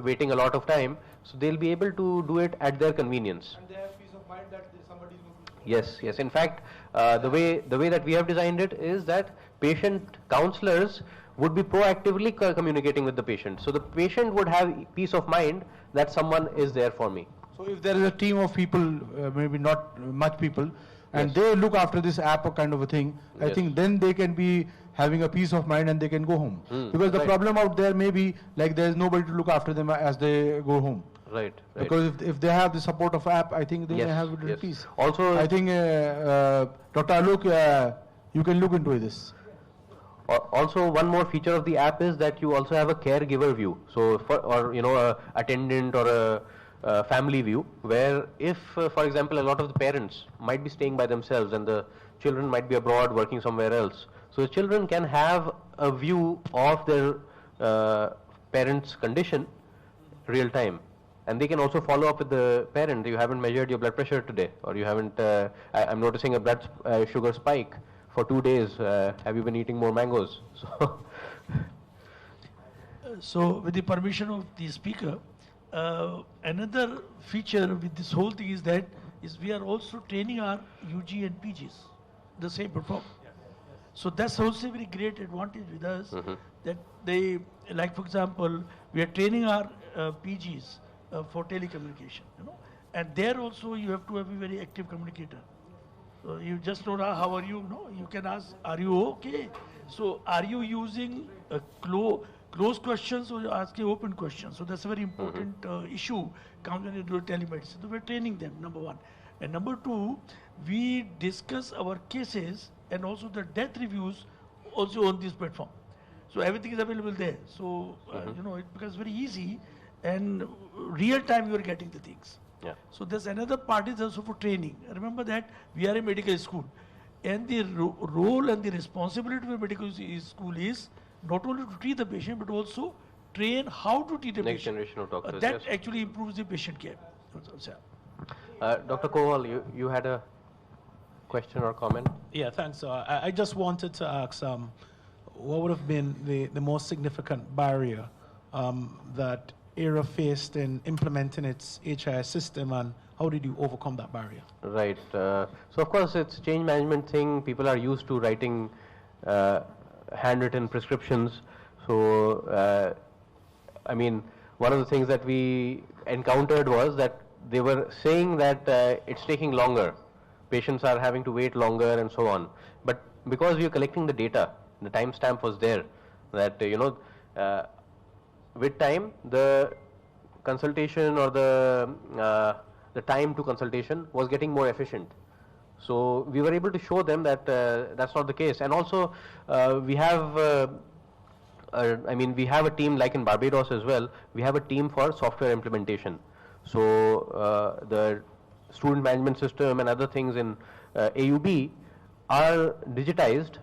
waiting a lot of time. So they'll be able to do it at their convenience. And they have peace of mind that somebody is going to. Yes. In fact, the way that we have designed it is that patient counselors would be proactively communicating with the patient. So the patient would have peace of mind that someone is there for me. So if there is a team of people, maybe not much people, and they look after this app or kind of a thing, I think then they can be having a peace of mind and they can go home. Because the problem out there may be like there is nobody to look after them as they go home. Right. Because if they have the support of app, I think they may have a little peace. Also, I think Dr. Alok, you can look into this. Also, one more feature of the app is that you also have a caregiver view. So, or a attendant or a family view, where if, for example, a lot of the parents might be staying by themselves and the children might be abroad working somewhere else. So the children can have a view of their parents' condition real time. And they can also follow up with the parent. You haven't measured your blood pressure today, or you haven't, I'm noticing a blood sugar spike for 2 days. Have you been eating more mangoes? So with the permission of the speaker, another feature with this whole thing is that we are also training our UG and PGs, the same platform. So that's also a very great advantage with us, that they, like for example, we are training our PGs for telecommunication, and there also you have to have a very active communicator. So you just don't ask, how are you? No, you can ask, are you okay? So are you using closed questions or you're asking open questions? So that's a very important issue comes when you do telemedicine. So we're training them, number one. And number two, we discuss our cases and also the death reviews also on this platform. So everything is available there. So, it becomes very easy, and real time you are getting the things. Yeah. So there's another part is also for training. Remember that we are a medical school, and the role and the responsibility of a medical school is not only to treat the patient, but also train how to treat the Next patient. generation of doctors. That actually improves the patient care. Dr. Kowal, you had a question or comment? Yeah, thanks. I just wanted to ask, what would have been the most significant barrier that ERA faced in implementing its HIS system, and how did you overcome that barrier? Right. So of course it's change management thing. People are used to writing handwritten prescriptions. So I mean, one of the things that we encountered was that they were saying that it's taking longer. Patients are having to wait longer and so on. But because we are collecting the data, the timestamp was there, that with time the consultation or the time to consultation was getting more efficient. So we were able to show them that that's not the case. And also we have we have a team, like in Barbados as well, we have a team for software implementation. So the student management system and other things in AUB are digitized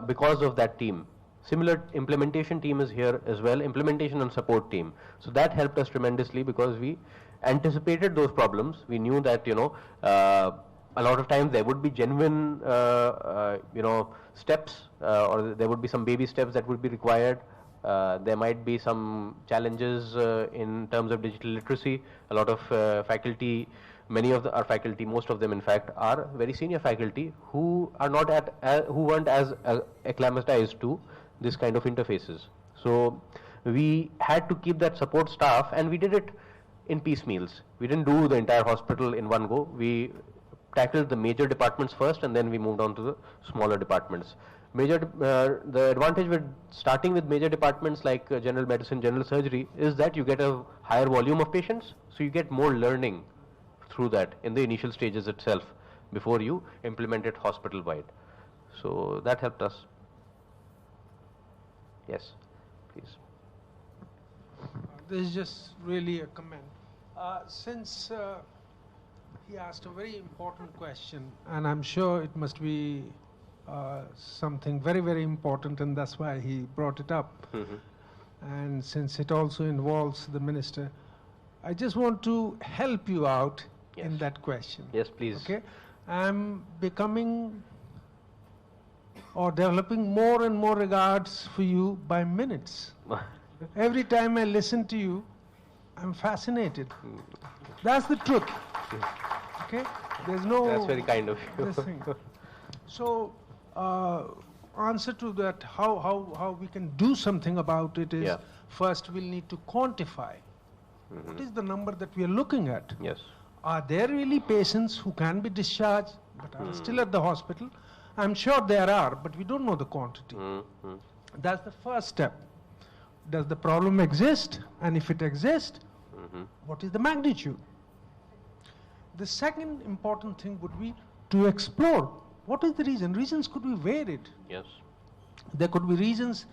because of that team. Similar implementation team is here as well, implementation and support team. So that helped us tremendously because we anticipated those problems. We knew that a lot of times there would be genuine steps or there would be some baby steps that would be required. There might be some challenges in terms of digital literacy. A lot of faculty, many of our faculty, most of them in fact, are very senior faculty who are not who weren't as acclimatized to this kind of interfaces. So we had to keep that support staff, and we did it in piecemeals. We didn't do the entire hospital in one go. We tackled the major departments first, and then we moved on to the smaller departments. The advantage with starting with major departments like general medicine, general surgery, is that you get a higher volume of patients, so you get more learning through that in the initial stages itself before you implement it hospital-wide. So that helped us. Yes, please. This is just really a comment. Since he asked a very important question, and I'm sure it must be something very, very important, and that's why he brought it up. And since it also involves the minister, I just want to help you out in that question. Yes, please. Okay, I'm becoming or developing more and more regards for you by minutes. Every time I listen to you, I'm fascinated. That's the truth. Okay, there's no. That's very kind of you. This thing. So, answer to that, how we can do something about it is, first we'll need to quantify. What is the number that we are looking at? Yes. Are there really patients who can be discharged but are still at the hospital? I'm sure there are, but we don't know the quantity. That's the first step. Does the problem exist? And if it exists, what is the magnitude? The second important thing would be to explore What is the reason? Reasons could be varied. Yes. There could be reasons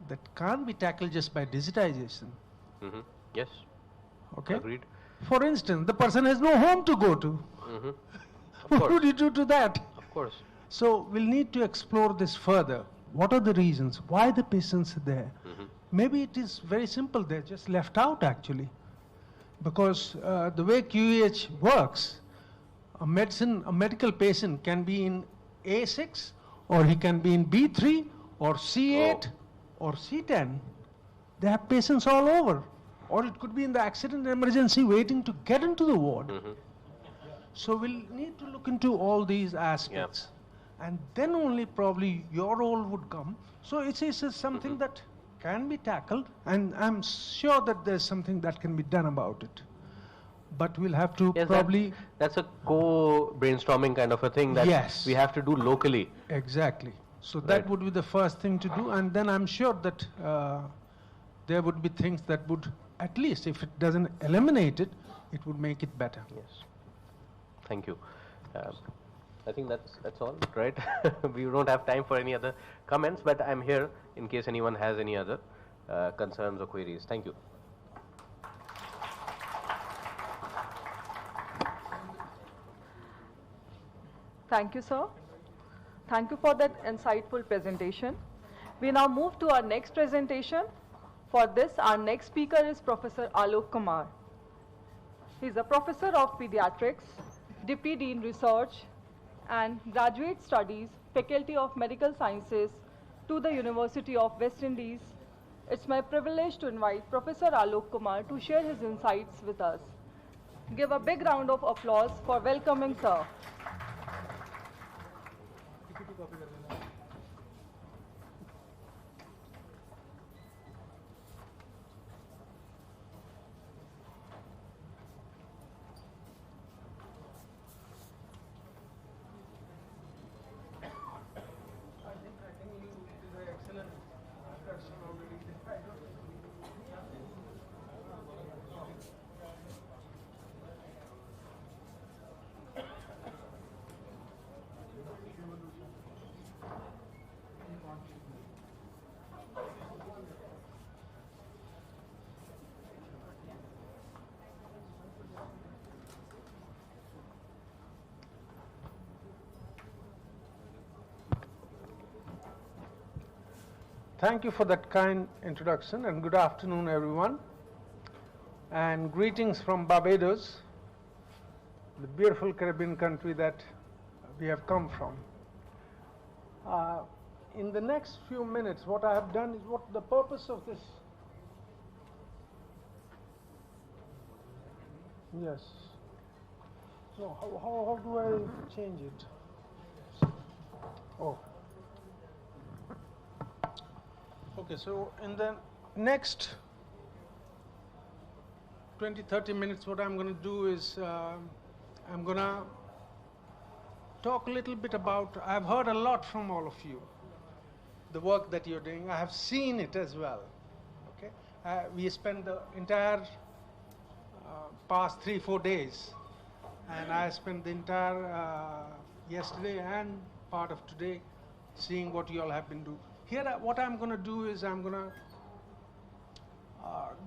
that can't be tackled just by digitization. Yes. Okay? Agreed. For instance, the person has no home to go to. What would you do to that? Of course. So we'll need to explore this further. What are the reasons? Why the patients are there? Maybe it is very simple. They're just left out actually. Because the way QEH works, a medical patient can be in A6, or he can be in B3, or C8, or C10. They have patients all over. Or it could be in the accident emergency waiting to get into the ward. So we'll need to look into all these aspects. And then only probably your role would come. So it's something that can be tackled, and I'm sure that there's something that can be done about it. But we'll have to probably... That's a co-brainstorming kind of a thing that we have to do locally. Exactly. So that would be the first thing to do, and then I'm sure that there would be things that would, at least if it doesn't eliminate it, it would make it better. Yes. Thank you. I think that's all, right? We don't have time for any other comments, but I'm here in case anyone has any other concerns or queries. Thank you. Thank you, sir. Thank you for that insightful presentation. We now move to our next presentation. For this, our next speaker is Professor Alok Kumar. He is a professor of pediatrics, Deputy Dean Research and Graduate Studies, Faculty of Medical Sciences to the University of West Indies. It's my privilege to invite Professor Alok Kumar to share his insights with us. Give a big round of applause for welcoming sir. Thank you for that kind introduction, and good afternoon, everyone. And greetings from Barbados, the beautiful Caribbean country that we have come from. In the next few minutes, what I have done is what the purpose of this. Yes. So how do I change it? Oh. Okay, so in the next 20-30 minutes, what I'm going to do is I'm going to talk a little bit about, I've heard a lot from all of you, the work that you're doing. I have seen it as well. Okay, we spent the entire past 3-4 days, and I spent the entire yesterday and part of today seeing what you all have been doing. Here, what I'm going to do is I'm going to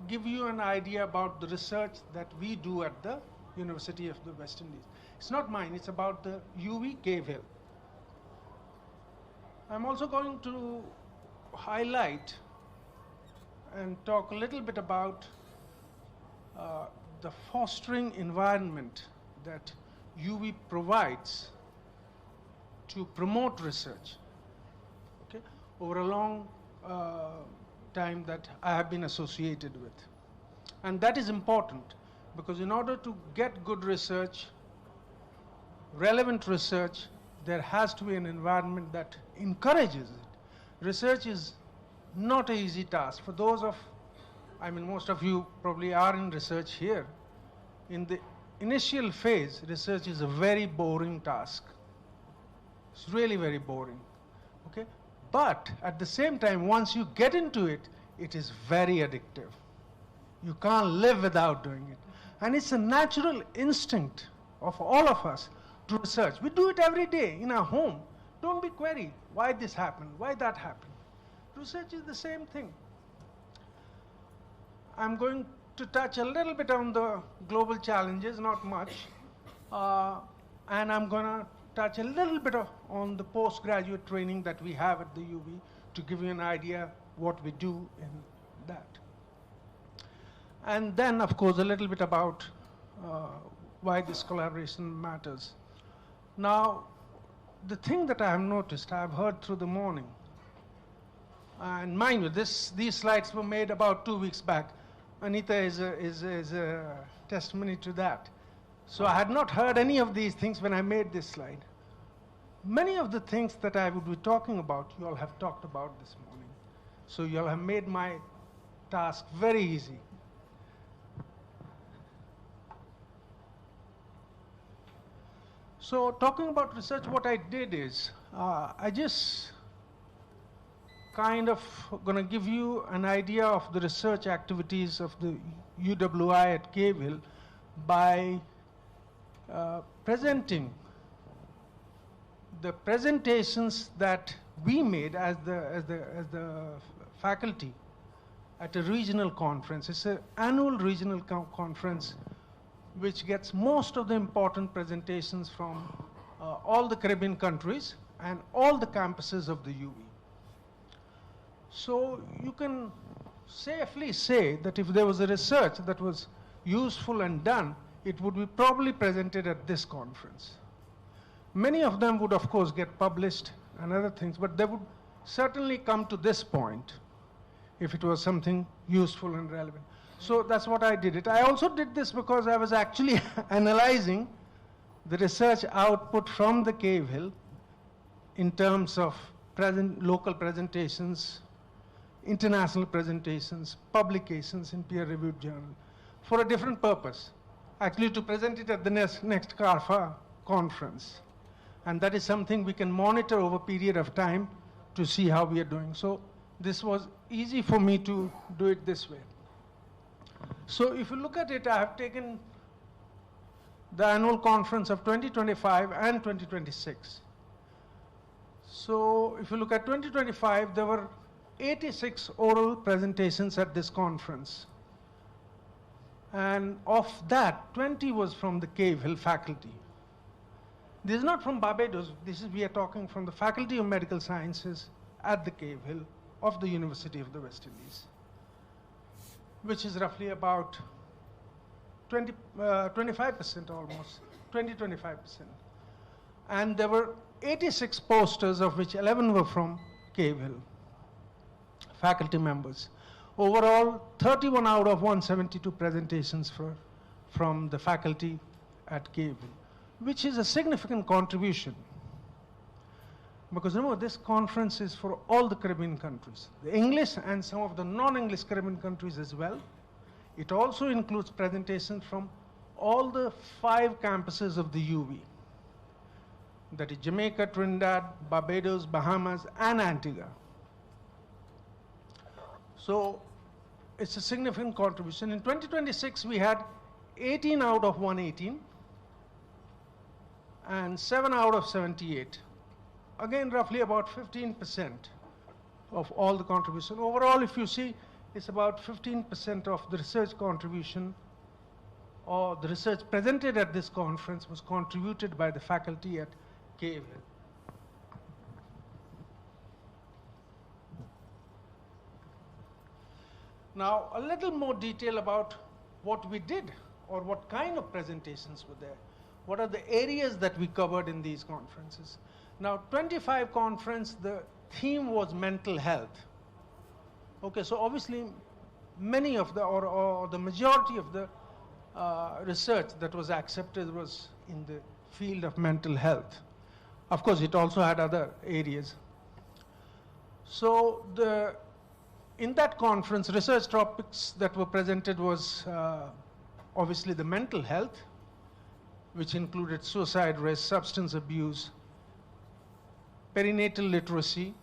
give you an idea about the research that we do at the University of the West Indies. It's not mine, it's about the UV Cave Hill. I'm also going to highlight and talk a little bit about the fostering environment that UV provides to promote research. Over a long time that I have been associated with. And that is important, because in order to get good research, relevant research, there has to be an environment that encourages it. Research is not an easy task. For those of, most of you probably are in research here. In the initial phase, research is a very boring task. It's really very boring. Okay? But at the same time, once you get into it, it is very addictive. You can't live without doing it. And it's a natural instinct of all of us to research. We do it every day in our home. Don't be queried why this happened, why that happened. Research is the same thing. I'm going to touch a little bit on the global challenges, not much, and I'm going to touch a little bit on the postgraduate training that we have at the UV to give you an idea what we do in that. And then, of course, a little bit about why this collaboration matters. Now, the thing that I have noticed, I have heard through the morning, and mind you, these slides were made about 2 weeks back. Anita is a testimony to that. So I had not heard any of these things when I made this slide. Many of the things that I would be talking about, you all have talked about this morning. So you all have made my task very easy. So talking about research, what I did is, I just kind of going to give you an idea of the research activities of the UWI at Cave by presenting the presentations that we made as the faculty at a regional conference. It's an annual regional conference which gets most of the important presentations from all the Caribbean countries and all the campuses of the UV. So you can safely say that if there was a research that was useful and done, it would be probably presented at this conference. Many of them would, of course, get published and other things, but they would certainly come to this point if it was something useful and relevant. So that's what I did. I also did this because I was actually analyzing the research output from the Cave Hill in terms of local presentations, international presentations, publications in peer-reviewed journal for a different purpose, actually to present it at the next CARFA conference. And that is something we can monitor over a period of time to see how we are doing. So this was easy for me to do it this way. So if you look at it, I have taken the annual conference of 2025 and 2026. So if you look at 2025, there were 86 oral presentations at this conference. And of that, 20 was from the Cave Hill faculty. This is not from Barbados. We are talking from the Faculty of Medical Sciences at the Cave Hill of the University of the West Indies, which is roughly about 25% almost, 20-25%. And there were 86 posters, of which 11 were from Cave Hill faculty members. Overall, 31 out of 172 presentations from the faculty at Cave Hill, which is a significant contribution. Because remember, this conference is for all the Caribbean countries, the English and some of the non-English Caribbean countries as well. It also includes presentations from all the 5 campuses of the UV. That is Jamaica, Trinidad, Barbados, Bahamas, and Antigua. So it's a significant contribution. In 2026, we had 18 out of 118 and 7 out of 78. Again, roughly about 15% of all the contribution. Overall, if you see, it's about 15% of the research contribution, or the research presented at this conference was contributed by the faculty at Cave Hill. Now, a little more detail about what we did, or what kind of presentations were there. What are the areas that we covered in these conferences? Now, 25 conference, the theme was mental health. Okay, so obviously, many of the, or the majority of the research that was accepted was in the field of mental health. Of course, it also had other areas. So in that conference, research topics that were presented was obviously the mental health, which included suicide risk, substance abuse, perinatal literacy,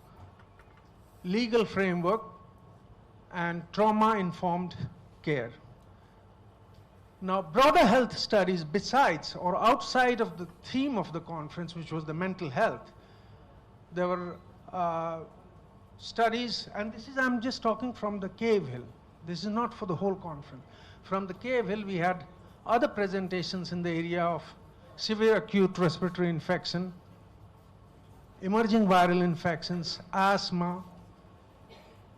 legal framework, and trauma-informed care. Now, broader health studies besides or outside of the theme of the conference, which was the mental health, there were studies, and this is, I'm just talking from the Cave Hill. This is not for the whole conference. From the Cave Hill, we had other presentations in the area of severe acute respiratory infection, emerging viral infections, asthma,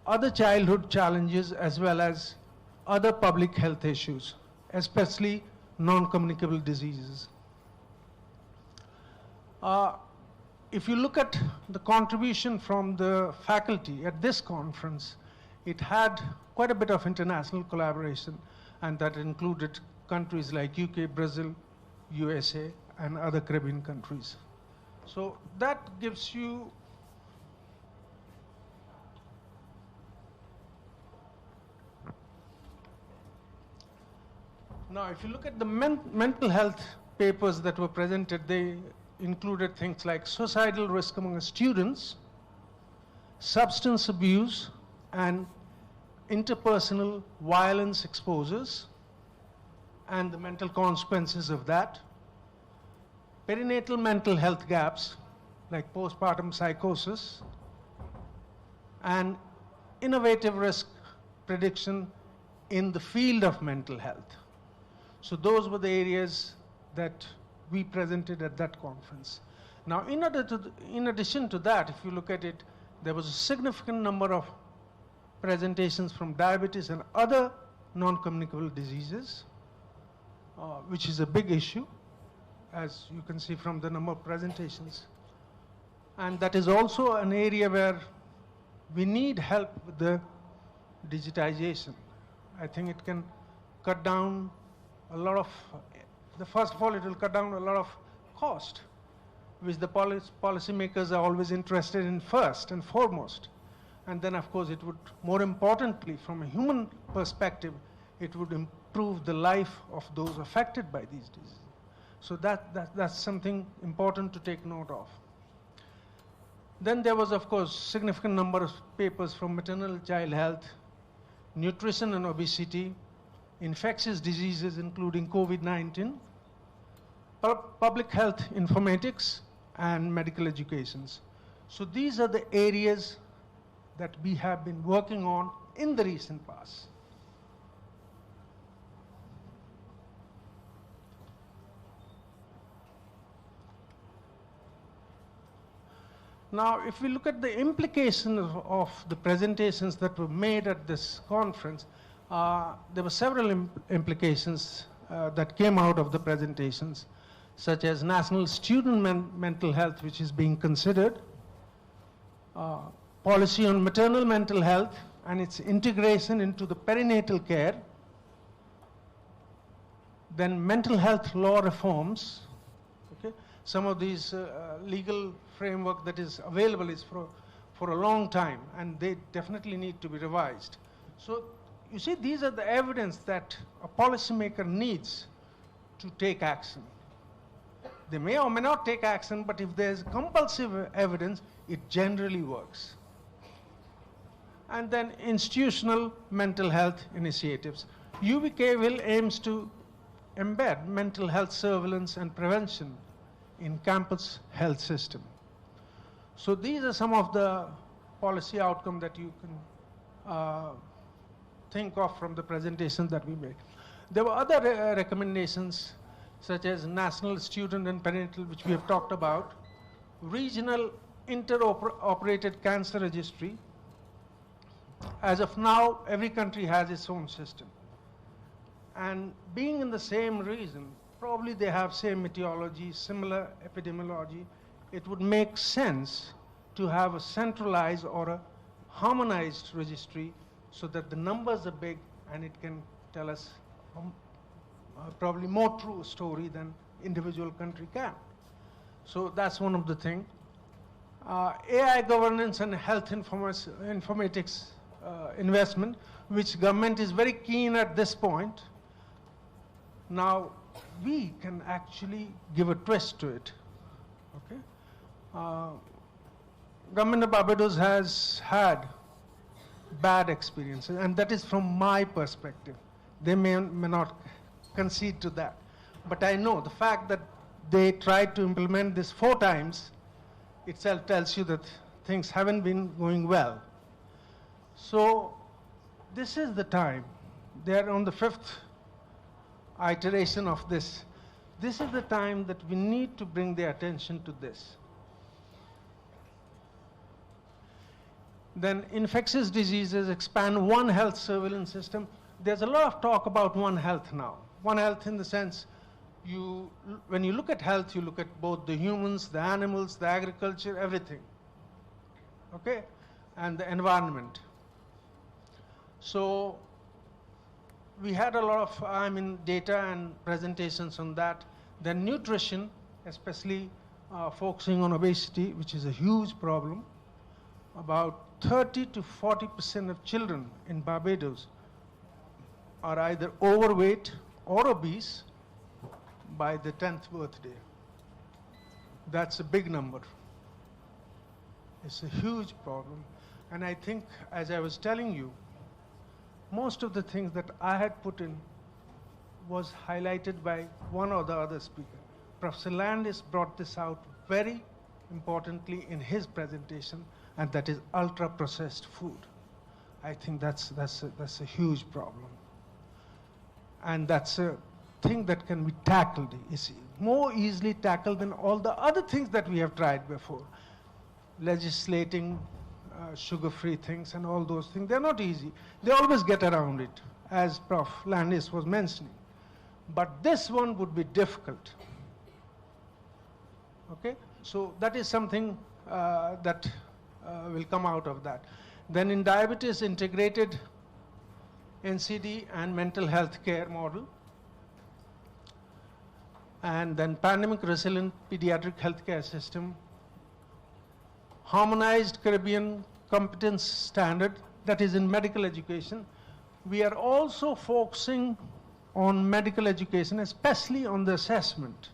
other childhood challenges, as well as other public health issues, especially non-communicable diseases. If you look at the contribution from the faculty at this conference, it had quite a bit of international collaboration, and that included countries like UK, Brazil, USA, and other Caribbean countries. So that gives you now, if you look at the mental health papers that were presented, they included things like suicidal risk among students, substance abuse, and interpersonal violence exposures, and the mental consequences of that, perinatal mental health gaps, like postpartum psychosis, and innovative risk prediction in the field of mental health. So those were the areas that we presented at that conference. Now, in addition to that, if you look at it, there was a significant number of presentations from diabetes and other non-communicable diseases, which is a big issue, as you can see from the number of presentations. And that is also an area where we need help with the digitization. I think it can cut down a lot of, first of all, it will cut down a lot of cost, which the policymakers are always interested in first and foremost. And then, of course, it would, more importantly, from a human perspective, it would improve the life of those affected by these diseases. So that's something important to take note of. Then there was, of course, significant number of papers from maternal child health, nutrition and obesity, infectious diseases including COVID-19, public health informatics, and medical educations. So these are the areas that we have been working on in the recent past. Now, if we look at the implications of the presentations that were made at this conference, there were several implications that came out of the presentations, such as national student mental health, which is being considered, policy on maternal mental health and its integration into the perinatal care, then mental health law reforms. Okay? Some of these legal framework that is available is for a long time, and they definitely need to be revised. So you see, these are the evidence that a policymaker needs to take action. They may or may not take action, but if there's compulsive evidence, it generally works. And then institutional mental health initiatives. UV Cave Hill aims to embed mental health surveillance and prevention in campus health system. So these are some of the policy outcomes that you can think of from the presentation that we made. There were other recommendations, such as national student and perinatal, which we have talked about, regional interoperated cancer registry. As of now, every country has its own system. And being in the same region, probably they have same etiology, similar epidemiology, it would make sense to have a centralized or a harmonized registry so that the numbers are big and it can tell us probably more true story than individual country can. So that's one of the things. AI governance and health informatics investment, which government is very keen at this point. Now, we can actually give a twist to it. Okay? Government of Barbados has had bad experiences, and that is from my perspective. They may not concede to that. But I know the fact that they tried to implement this 4 times itself tells you that things haven't been going well. So this is the time. They are on the 5th iteration of this. This is the time that we need to bring their attention to this. Then infectious diseases expand One Health surveillance system. There's a lot of talk about One Health now. One Health in the sense, when you look at health, you look at both the humans, the animals, the agriculture, everything. Okay? And the environment. So we had a lot of data and presentations on that. Then nutrition, especially focusing on obesity, which is a huge problem. About 30 to 40% of children in Barbados are either overweight or obese by the 10th birthday. That's a big number. It's a huge problem. And I think, as I was telling you, most of the things that I had put in was highlighted by one or the other speaker. Professor Landis brought this out very importantly in his presentation, and that is ultra-processed food. I think that's a huge problem. And that's a thing that can be tackled. It's more easily tackled than all the other things that we have tried before. Legislating sugar-free things and all those things, they're not easy. They always get around it, as Prof. Landis was mentioning. But this one would be difficult. Okay? So that is something that will come out of that. Then in diabetes, integrated NCD and mental health care model. And then pandemic resilient pediatric healthcare system. Harmonized Caribbean competence standard, that is in medical education. We are also focusing on medical education, especially on the assessment.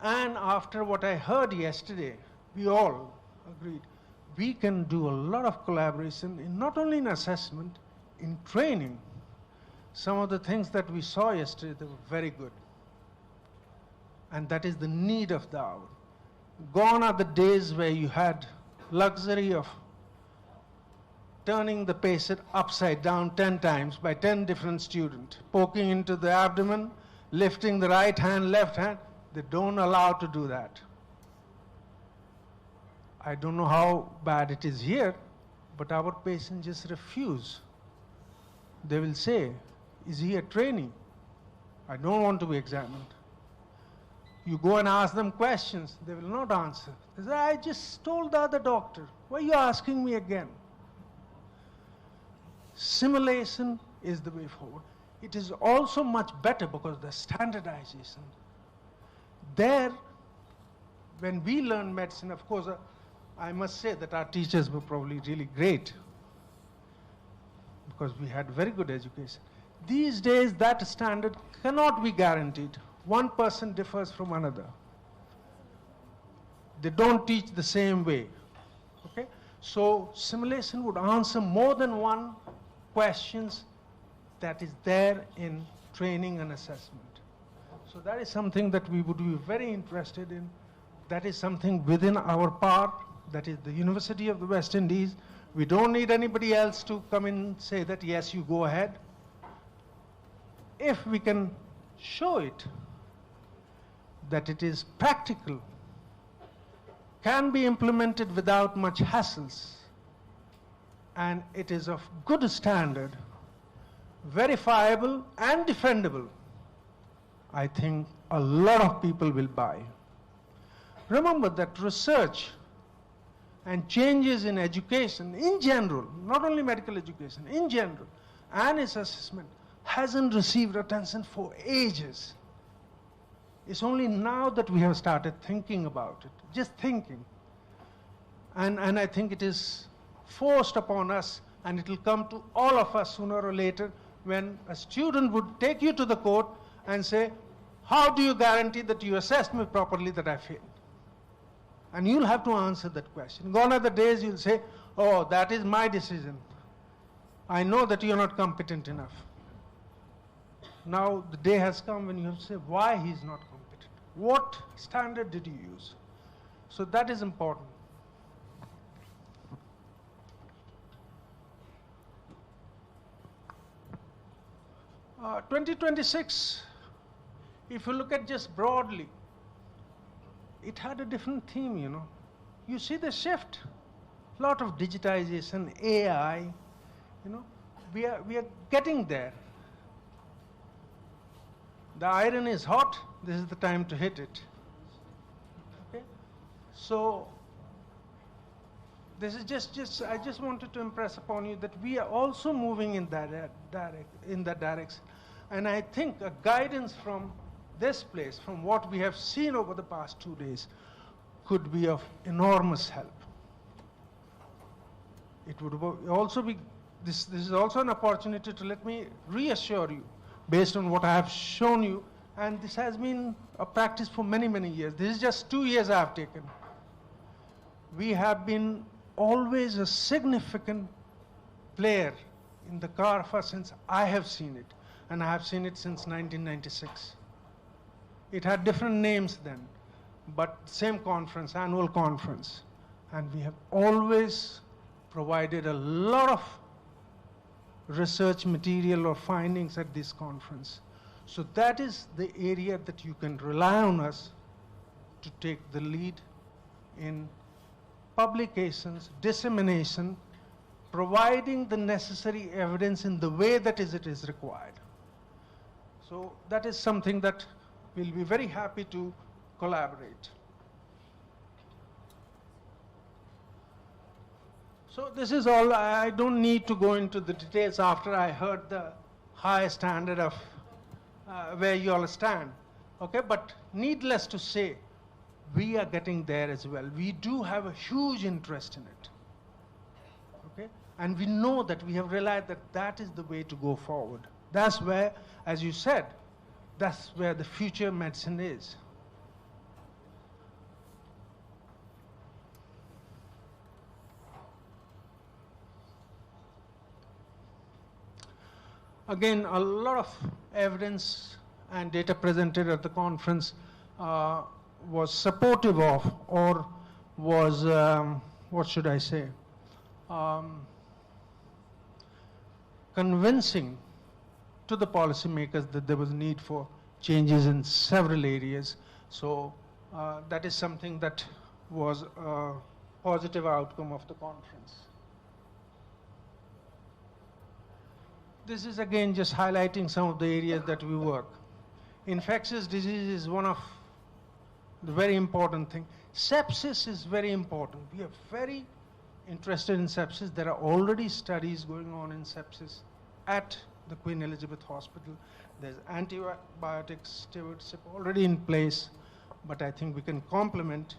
And after what I heard yesterday, we all agreed, we can do a lot of collaboration in not only in assessment, in training. Some of the things that we saw yesterday, they were very good. And that is the need of the hour. Gone are the days where you had luxury of turning the patient upside down 10 times by 10 different students, poking into the abdomen, lifting the right hand, left hand. They don't allow to do that. I don't know how bad it is here, but our patients just refuse. They will say, is he a trainee? I don't want to be examined. You go and ask them questions, they will not answer. They say, I just told the other doctor, why are you asking me again? Simulation is the way forward. It is also much better because the standardization. There, when we learn medicine, of course, I must say that our teachers were probably really great because we had very good education. These days, that standard cannot be guaranteed. One person differs from another. They don't teach the same way. Okay? So simulation would answer more than one questions that is there in training and assessment. So that is something that we would be very interested in. That is something within our power. That is the University of the West Indies. We don't need anybody else to come in and say that, yes, you go ahead. If we can show it, that it is practical, can be implemented without much hassles, and it is of good standard, verifiable and defendable, I think a lot of people will buy. Remember that research and changes in education in general, not only medical education, in general, and its assessment hasn't received attention for ages. It's only now that we have started thinking about it, just thinking. And I think it is forced upon us, and it will come to all of us sooner or later, when a student would take you to the court and say, how do you guarantee that you assessed me properly that I failed? And you'll have to answer that question. Gone are the days you'll say, oh, that is my decision. I know that you're not competent enough. Now the day has come when you have to say why he's not competent. What standard did you use? So that is important. 2026, if you look at just broadly, it had a different theme, you know. You see the shift, a lot of digitization, AI, you know, we are getting there. The iron is hot, this is the time to hit it. Okay? So, this is I just wanted to impress upon you that we are also moving in that direction. And I think a guidance from this place, from what we have seen over the past 2 days, could be of enormous help. It would also be, this is also an opportunity to let me reassure you, based on what I have shown you, and this has been a practice for many, many years. This is just 2 years I have taken. We have been always a significant player in the CARFA since I have seen it, and I have seen it since 1996. It had different names then, but same conference, annual conference, and we have always provided a lot of research material or findings at this conference. So that is the area that you can rely on us to take the lead in publications, dissemination, providing the necessary evidence in the way that it is required. So that is something that we'll be very happy to collaborate. So this is all. I don't need to go into the details after I heard the high standard of where you all stand. Okay, but needless to say, we are getting there as well. We do have a huge interest in it. Okay, and we know that we have realized that that is the way to go forward. That's where, as you said, that's where the future medicine is. Again, a lot of evidence and data presented at the conference was supportive of, or was, what should I say, convincing to the policymakers that there was need for changes in several areas. So that is something that was a positive outcome of the conference. This is again just highlighting some of the areas that we work. Infectious disease is one of the very important thing. Sepsis is very important. We are very interested in sepsis. There are already studies going on in sepsis at the Queen Elizabeth Hospital. There's antibiotic stewardship already in place, but I think we can complement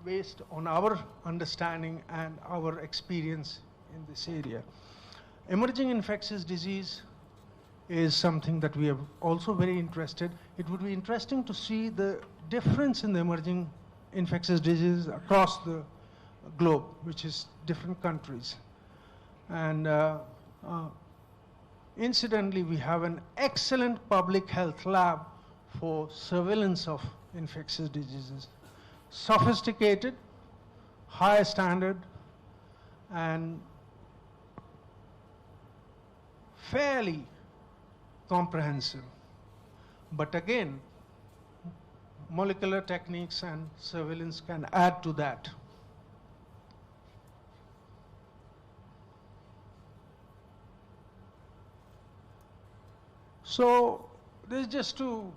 based on our understanding and our experience in this area. Emerging infectious disease is something that we are also very interested. It would be interesting to see the difference in the emerging infectious diseases across the globe, which is different countries. And incidentally, we have an excellent public health lab for surveillance of infectious diseases. Sophisticated, high standard, and fairly comprehensive. But again, molecular techniques and surveillance can add to that. So this is just to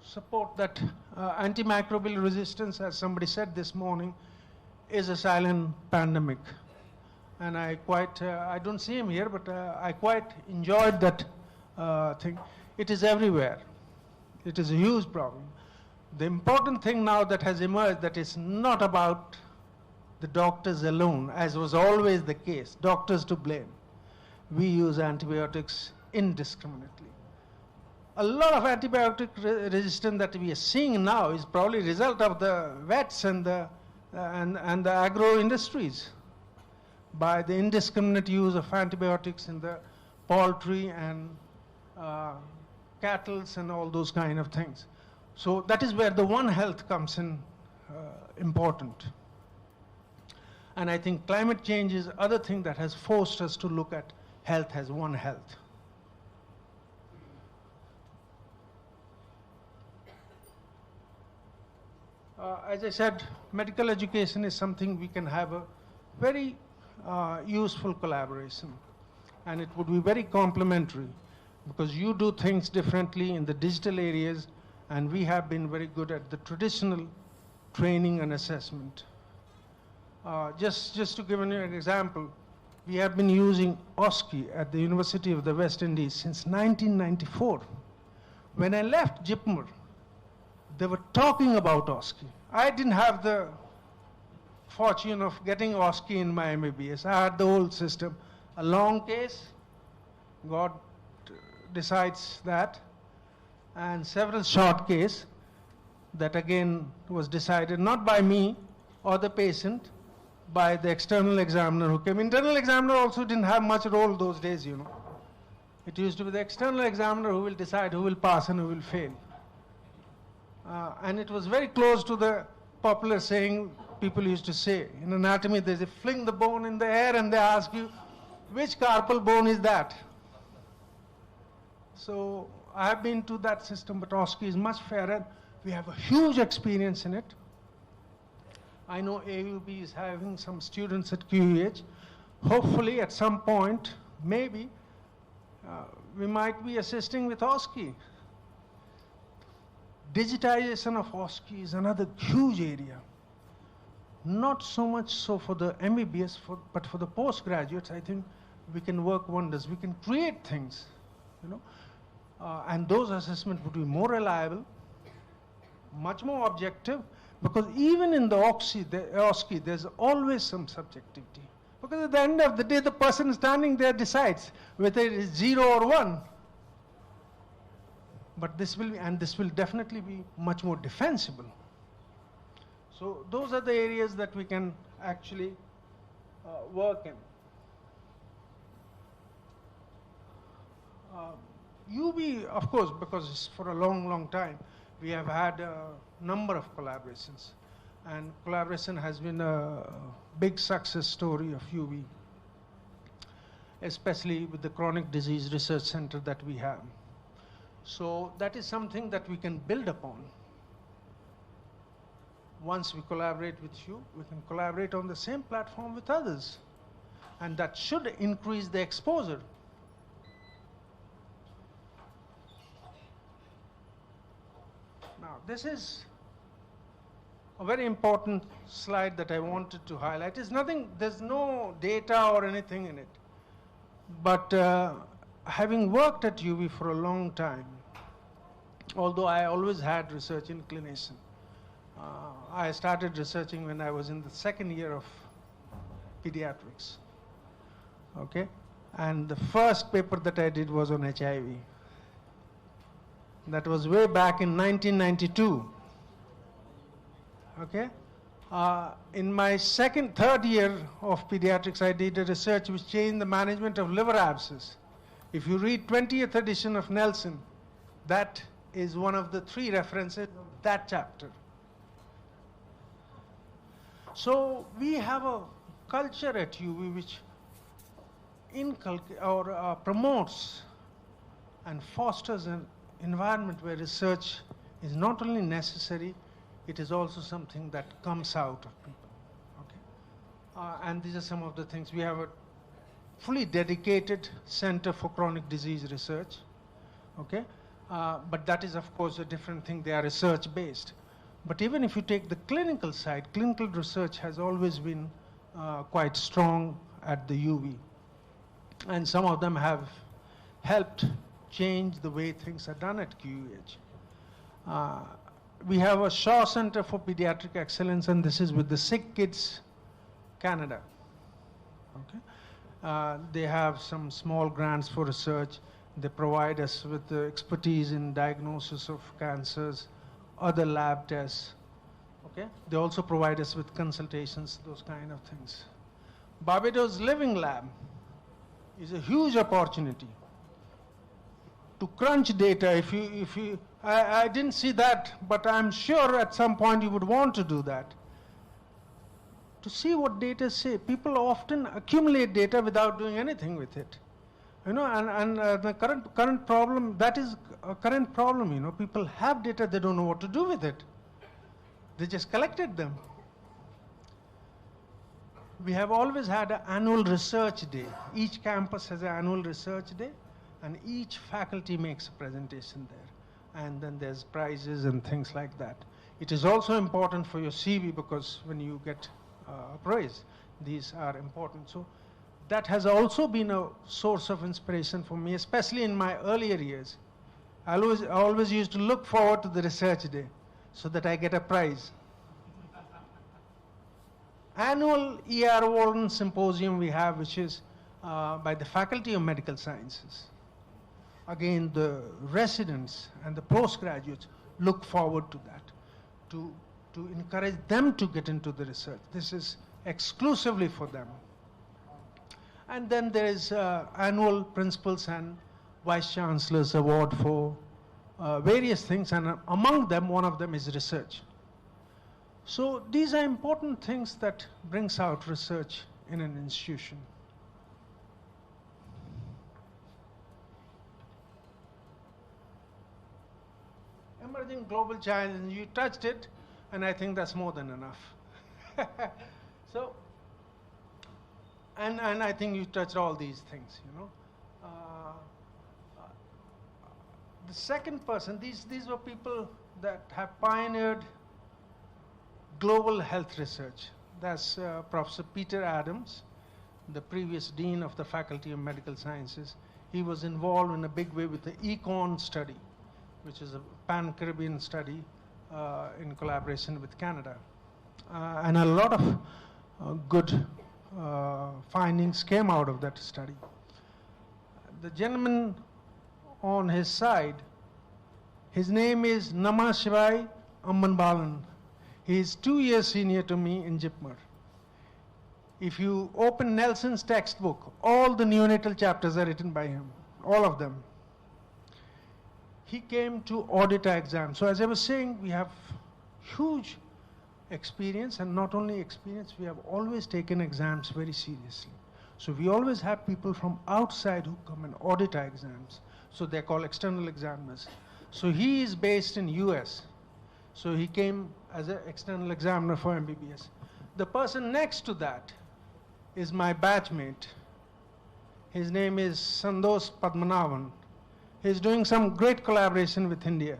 support that antimicrobial resistance, as somebody said this morning, is a silent pandemic. And I quite, I don't see him here, but I quite enjoyed that thing. It is everywhere. It is a huge problem. The important thing now that has emerged, that is not about the doctors alone, as was always the case, doctors to blame. We use antibiotics indiscriminately. A lot of antibiotic resistance that we are seeing now is probably a result of the vets and the agro industries, by the indiscriminate use of antibiotics in the poultry and cattle and all those kind of things. So that is where the One Health comes in important. And I think climate change is other thing that has forced us to look at health as one health. As I said, medical education is something we can have a very useful collaboration, and it would be very complementary because you do things differently in the digital areas, and we have been very good at the traditional training and assessment. Just to give you an example, we have been using OSCE at the University of the West Indies since 1994. When I left JIPMER, they were talking about OSCE. I didn't have the fortune of getting OSCE in my MBBS. I had the old system. A long case, God decides that, and several short case that again was decided not by me or the patient, by the external examiner who came. Internal examiner also didn't have much role those days, you know. It used to be the external examiner who will decide who will pass and who will fail. And it was very close to the popular saying people used to say. In anatomy, they fling the bone in the air and they ask you, which carpal bone is that? So I have been to that system, but OSCE is much fairer. We have a huge experience in it. I know AUB is having some students at QEH. Hopefully at some point, maybe, we might be assisting with OSCE. Digitization of OSCE is another huge area. Not so much so for the MBBS, but for the postgraduates, I think we can work wonders. We can create things, you know, and those assessments would be more reliable, much more objective, because even in the OSCE, there's always some subjectivity. Because at the end of the day, the person standing there decides whether it is 0 or 1. But this will definitely be much more defensible. So those are the areas that we can actually work in. UB, of course, because for a long, long time, we have had a number of collaborations. And collaboration has been a big success story of UB, especially with the Chronic Disease Research Center that we have. So that is something that we can build upon. Once we collaborate with you, we can collaborate on the same platform with others. And that should increase the exposure. Now, this is a very important slide that I wanted to highlight. It's nothing, there's no data or anything in it. But having worked at UB for a long time, although I always had research inclination, I started researching when I was in the second year of pediatrics. Okay? And the first paper that I did was on HIV. That was way back in 1992. Okay? In my third year of pediatrics, I did a research which changed the management of liver abscess. If you read 20th edition of Nelson, that is one of the 3 references of that chapter. So we have a culture at UB which promotes and fosters an environment where research is not only necessary, it is also something that comes out of people. Okay? And these are some of the things. We have a fully dedicated Center for Chronic Disease Research. Okay? But that is, of course, a different thing. They are research-based. But even if you take the clinical side, clinical research has always been quite strong at the UB. And some of them have helped change the way things are done at QEH. We have a Shaw Center for Pediatric Excellence, and this is with the Sick Kids Canada. Okay? They have some small grants for research. They provide us with the expertise in diagnosis of cancers, other lab tests. Okay? They also provide us with consultations, those kind of things. Barbados Living Lab is a huge opportunity to crunch data. I didn't see that, but I'm sure at some point you would want to do that. to see what data say. People often accumulate data without doing anything with it. You know, the current problem, that is a current problem, you know. People have data, they don't know what to do with it. They just collected them. We have always had an annual research day. Each campus has an annual research day, and each faculty makes a presentation there. And then there's prizes and things like that. It is also important for your CV, because when you get a prize, these are important. So that has also been a source of inspiration for me, especially in my earlier years. I always used to look forward to the research day so that I get a prize. Annual E.R. Walden Symposium we have, which is by the Faculty of Medical Sciences. Again, the residents and the postgraduates look forward to that, to encourage them to get into the research. This is exclusively for them. And then there is annual Principals and Vice Chancellors Award for various things, and among them, one of them is research. So these are important things that brings out research in an institution. Emerging global challenge, you touched it, and I think that's more than enough. So, and I think you touched all these things, you know. The second person, these were people that have pioneered global health research. That's Professor Peter Adams, the previous Dean of the Faculty of Medical Sciences. He was involved in a big way with the ECON study, which is a pan-Caribbean study in collaboration with Canada. And a lot of good findings came out of that study. The gentleman on his side, his name is Nama Shivai Ammanbalan. He is 2 years senior to me in JIPMER. If you open Nelson's textbook, all the neonatal chapters are written by him, all of them. He came to audit our exam. So as I was saying, we have huge experience, and not only experience, we have always taken exams very seriously. So we always have people from outside who come and audit our exams. So they're called external examiners. So he is based in US. So he came as an external examiner for MBBS. The person next to that is my batchmate. His name is Sandos Padmanabhan. He's doing some great collaboration with India.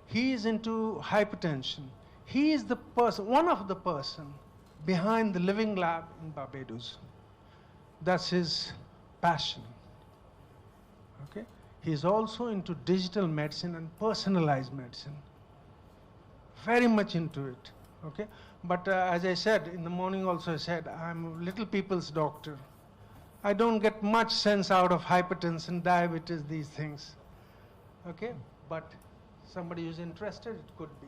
He is into hypertension. He is the person, one of the person behind the Living Lab in Barbados. That's his passion. Okay? He's also into digital medicine and personalized medicine. Very much into it, okay? But as I said, in the morning also I said, I'm little people's doctor. I don't get much sense out of hypertension, diabetes, these things, okay? But somebody who's interested, it could be.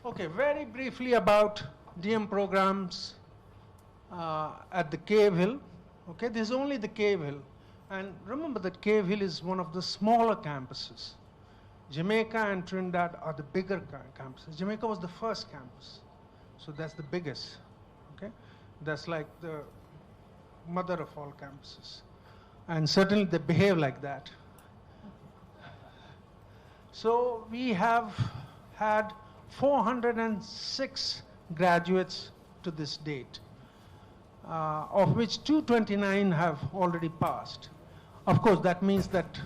Okay, very briefly about DM programs at the Cave Hill. Okay, this is only the Cave Hill. And remember that Cave Hill is one of the smaller campuses. Jamaica and Trinidad are the bigger campuses. Jamaica was the first campus, so that's the biggest, okay? That's like the mother of all campuses. And certainly they behave like that. So we have had 406 graduates to this date, of which 229 have already passed. Of course, that means that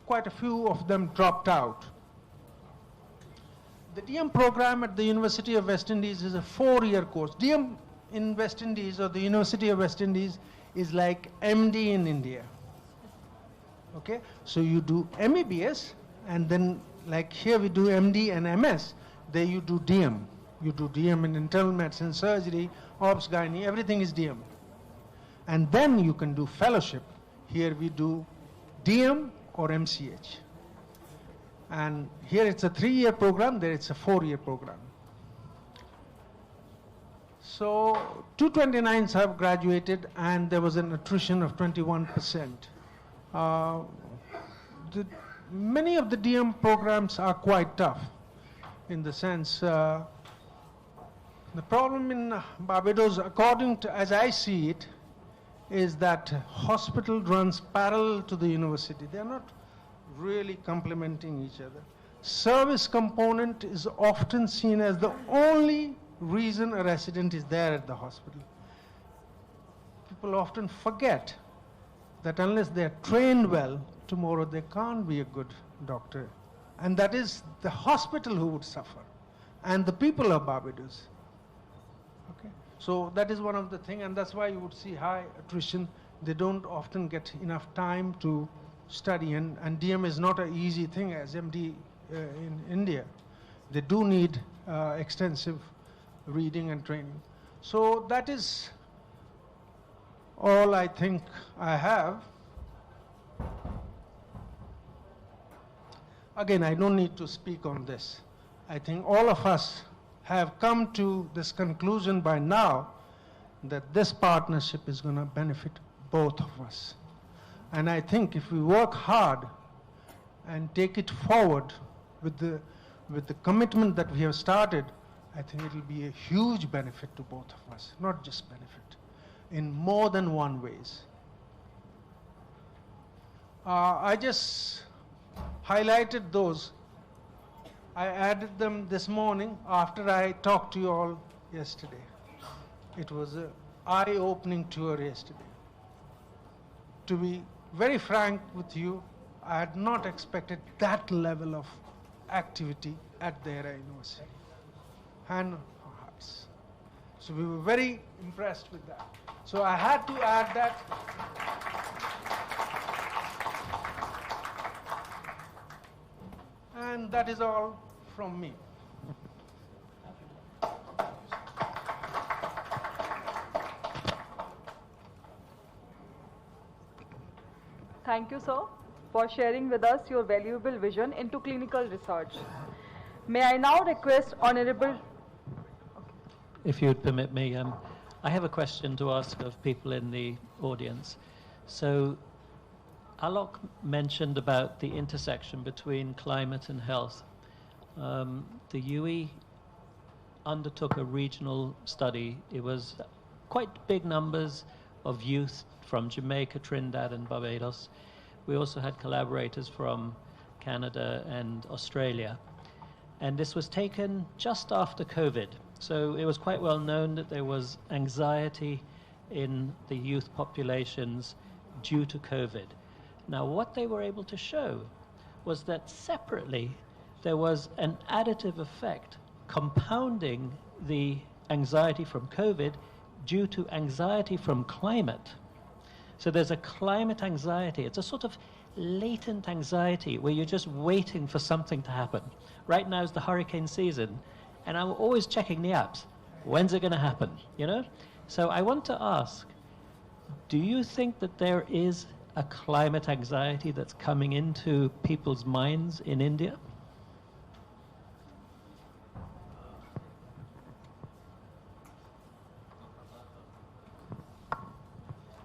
quite a few of them dropped out. The DM program at the University of West Indies is a 4-year course. DM in West Indies, or the University of West Indies, is like MD in India. Okay, so you do MBBS, and then like here we do MD and MS, there you do DM. You do DM in internal medicine, surgery, obs, gynae, everything is DM. And then you can do fellowship. Here we do DM or MCH. And here it's a 3-year program, there it's a 4-year program. So 229s have graduated, and there was an attrition of 21%. Many of the DM programs are quite tough. in the sense, the problem in Barbados, according to, as I see it, is that hospital runs parallel to the university. They are not really complementing each other. Service component is often seen as the only reason a resident is there at the hospital. People often forget that unless they are trained well, tomorrow they can't be a good doctor. And that is the hospital who would suffer, and the people of Barbados. Okay? So that is one of the things, and that's why you would see high attrition. They don't often get enough time to study, and DM is not an easy thing as MD in India. They do need extensive reading and training. So that is all I think I have. Again, I don't need to speak on this. I think all of us have come to this conclusion by now that this partnership is going to benefit both of us. And I think if we work hard and take it forward with the commitment that we have started, I think it will be a huge benefit to both of us, not just benefit, in more than one ways. I just highlighted those. I added them this morning after I talked to you all yesterday. It was an eye-opening tour yesterday. To be very frank with you, I had not expected that level of activity at the Era University. Hand on hearts. So we were very impressed with that. So I had to add that. And that is all from me. Thank you, sir, for sharing with us your valuable vision into clinical research. May I now request Honorable... If you'd permit me, I have a question to ask of people in the audience. So, Alok mentioned about the intersection between climate and health. The UE undertook a regional study. It was quite big numbers of youth from Jamaica, Trinidad, and Barbados. We also had collaborators from Canada and Australia. And this was taken just after COVID. So it was quite well known that there was anxiety in the youth populations due to COVID. Now, what they were able to show was that separately, there was an additive effect compounding the anxiety from COVID due to anxiety from climate. So there's a climate anxiety. It's a sort of latent anxiety where you're just waiting for something to happen. Right now is the hurricane season, and I'm always checking the apps. When's it going to happen, you know? So I want to ask, do you think that there is a climate anxiety that's coming into people's minds in India?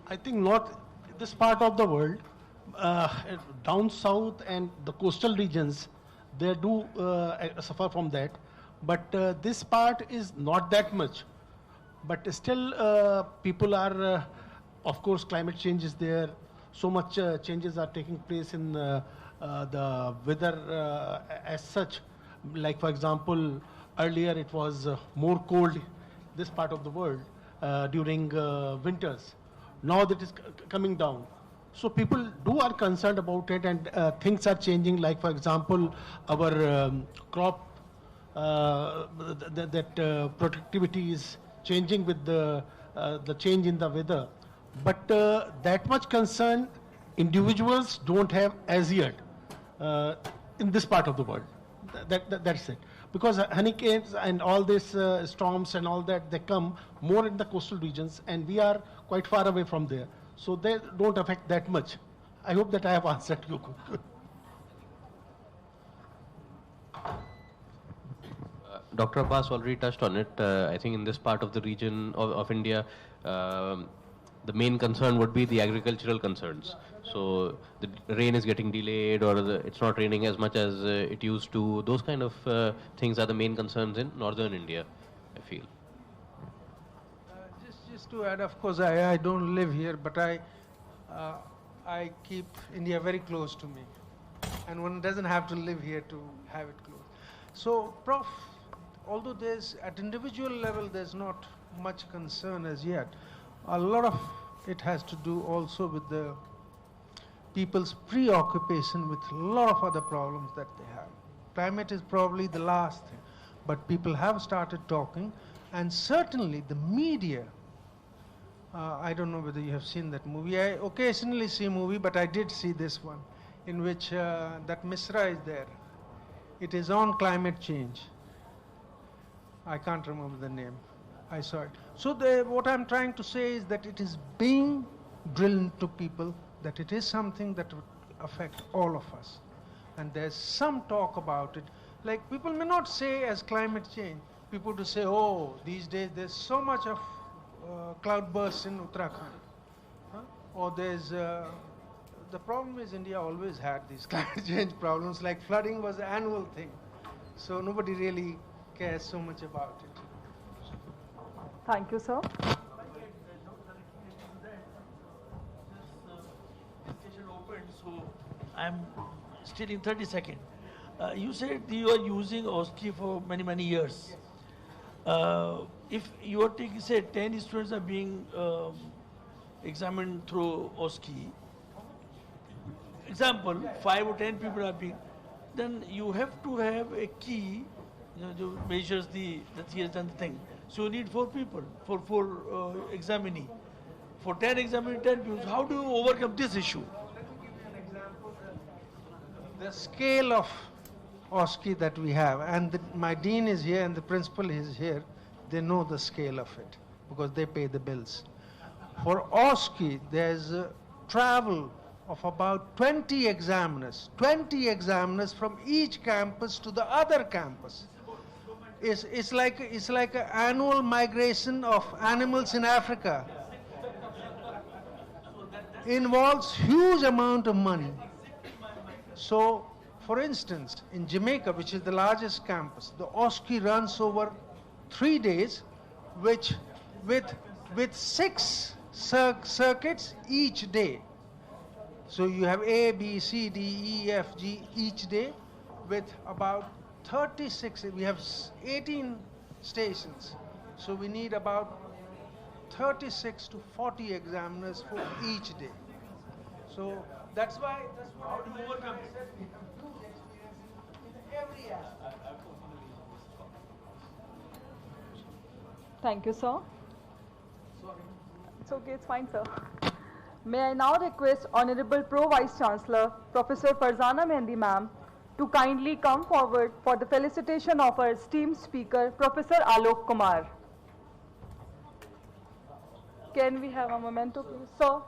I think not this part of the world, down south and the coastal regions, they do suffer from that. But this part is not that much. But still, people are, of course, climate change is there. So much changes are taking place in the weather as such. Like, for example, earlier it was more cold, this part of the world, during winters. Now that is coming down. So people are concerned about it, and things are changing. Like, for example, our crop, productivity is changing with the change in the weather. But that much concern individuals don't have as yet in this part of the world. That's it. Because hurricanes and all these storms and all that, they come more in the coastal regions, and we are quite far away from there. So they don't affect that much. I hope that I have answered you. Dr. Abbas already touched on it. I think in this part of the region of India, the main concern would be the agricultural concerns. So the rain is getting delayed, or it's not raining as much as it used to. Those kind of things are the main concerns in northern India, I feel. Just to add, of course, I don't live here, but I keep India very close to me, and one doesn't have to live here to have it close. So, Prof, although at individual level there's not much concern as yet, a lot of it has to do also with the people's preoccupation with a lot of other problems that they have. Climate is probably the last thing, but people have started talking, and certainly the media. I don't know whether you have seen that movie. I occasionally see a movie, but I did see this one, in which that Misra is there. It is on climate change. I can't remember the name. I saw it. So what I'm trying to say is that it is being drilled to people that it is something that would affect all of us. And there's some talk about it. Like, people may not say as climate change. People to say, oh, these days there's so much of cloudbursts in Uttarakhand. Or there's, the problem is India always had these climate change problems, like flooding was an annual thing. So nobody really cares so much about it. Thank you, sir. So I'm still in 30 seconds. You said you are using OSCE for many, many years. If you are taking, say, 10 students are being examined through OSCE, example, 5 or 10 people are being, then you have to have a key, who measures that he has done the thing. So you need 4 people, for 4 examinee. For 10 examinee, 10 people. How do you overcome this issue? The scale of OSCE that we have, and my dean is here and the principal is here, they know the scale of it because they pay the bills. For OSCE, there's a travel of about 20 examiners from each campus to the other campus. It's like an annual migration of animals in Africa. Involves huge amount of money. So, for instance, in Jamaica, which is the largest campus, the OSCE runs over 3 days, with 6 circuits each day. So you have A, B, C, D, E, F, G each day, with about 36, we have 18 stations. So we need about 36 to 40 examiners for each day. So that's why how do you overcome it? Every aspect. Thank you, sir. It's okay, it's fine, sir. May I now request Honorable Pro Vice Chancellor, Professor Farzana Mehendi ma'am, to kindly come forward for the felicitation of our esteemed speaker, Professor Alok Kumar. Can we have a memento, please? Sir.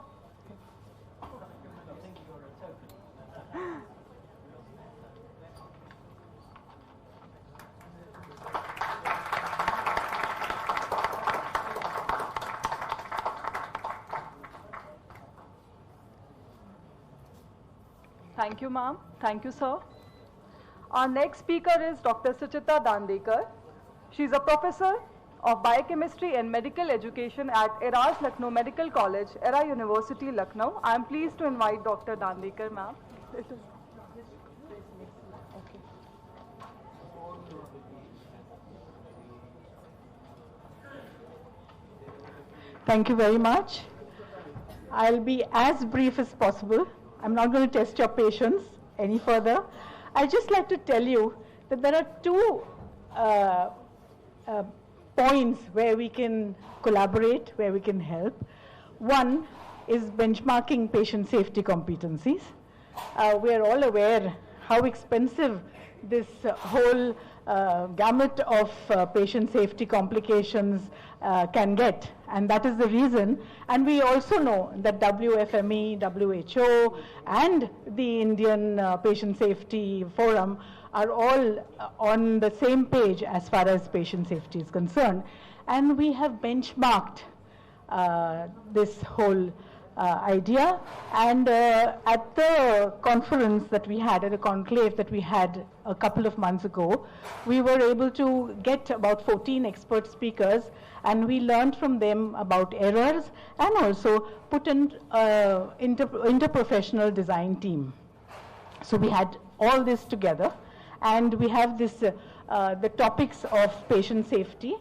Thank you, ma'am. Thank you, sir. Our next speaker is Dr. Suchita Dandekar. She is a professor of biochemistry and medical education at ERA's Lucknow Medical College, ERA University, Lucknow. I am pleased to invite Dr. Dandekar, ma'am. Thank you very much. I'll be as brief as possible. I'm not going to test your patience any further. I'd just like to tell you that there are 2 points where we can collaborate, where we can help. One is benchmarking patient safety competencies. We are all aware how expensive this whole gamut of patient safety complications can get, and that is the reason. And we also know that WFME, WHO, and the Indian Patient Safety Forum are all on the same page as far as patient safety is concerned. And we have benchmarked this whole idea. And at the conference that we had, at a conclave that we had a couple of months ago, we were able to get about 14 expert speakers, and we learned from them about errors and also put in interprofessional design team. So we had all this together, and we have this, the topics of patient safety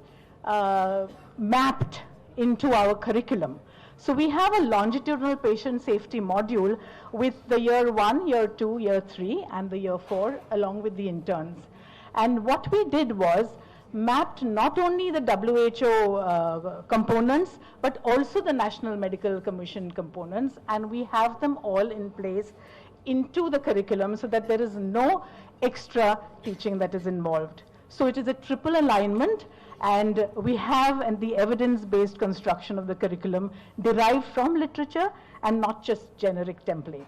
mapped into our curriculum. So we have a longitudinal patient safety module with the year 1, year 2, year 3, and the year 4, along with the interns. And what we did was mapped not only the WHO components, but also the National Medical Commission components, and we have them all in place into the curriculum so that there is no extra teaching that is involved. So it is a triple alignment, and we have the evidence-based construction of the curriculum derived from literature and not just generic templates.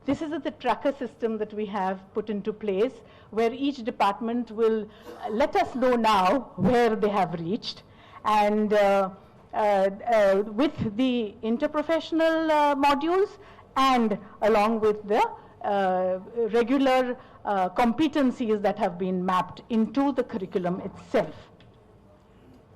This is the tracker system that we have put into place, where each department will let us know now where they have reached. And with the interprofessional modules and along with the regular competencies that have been mapped into the curriculum itself.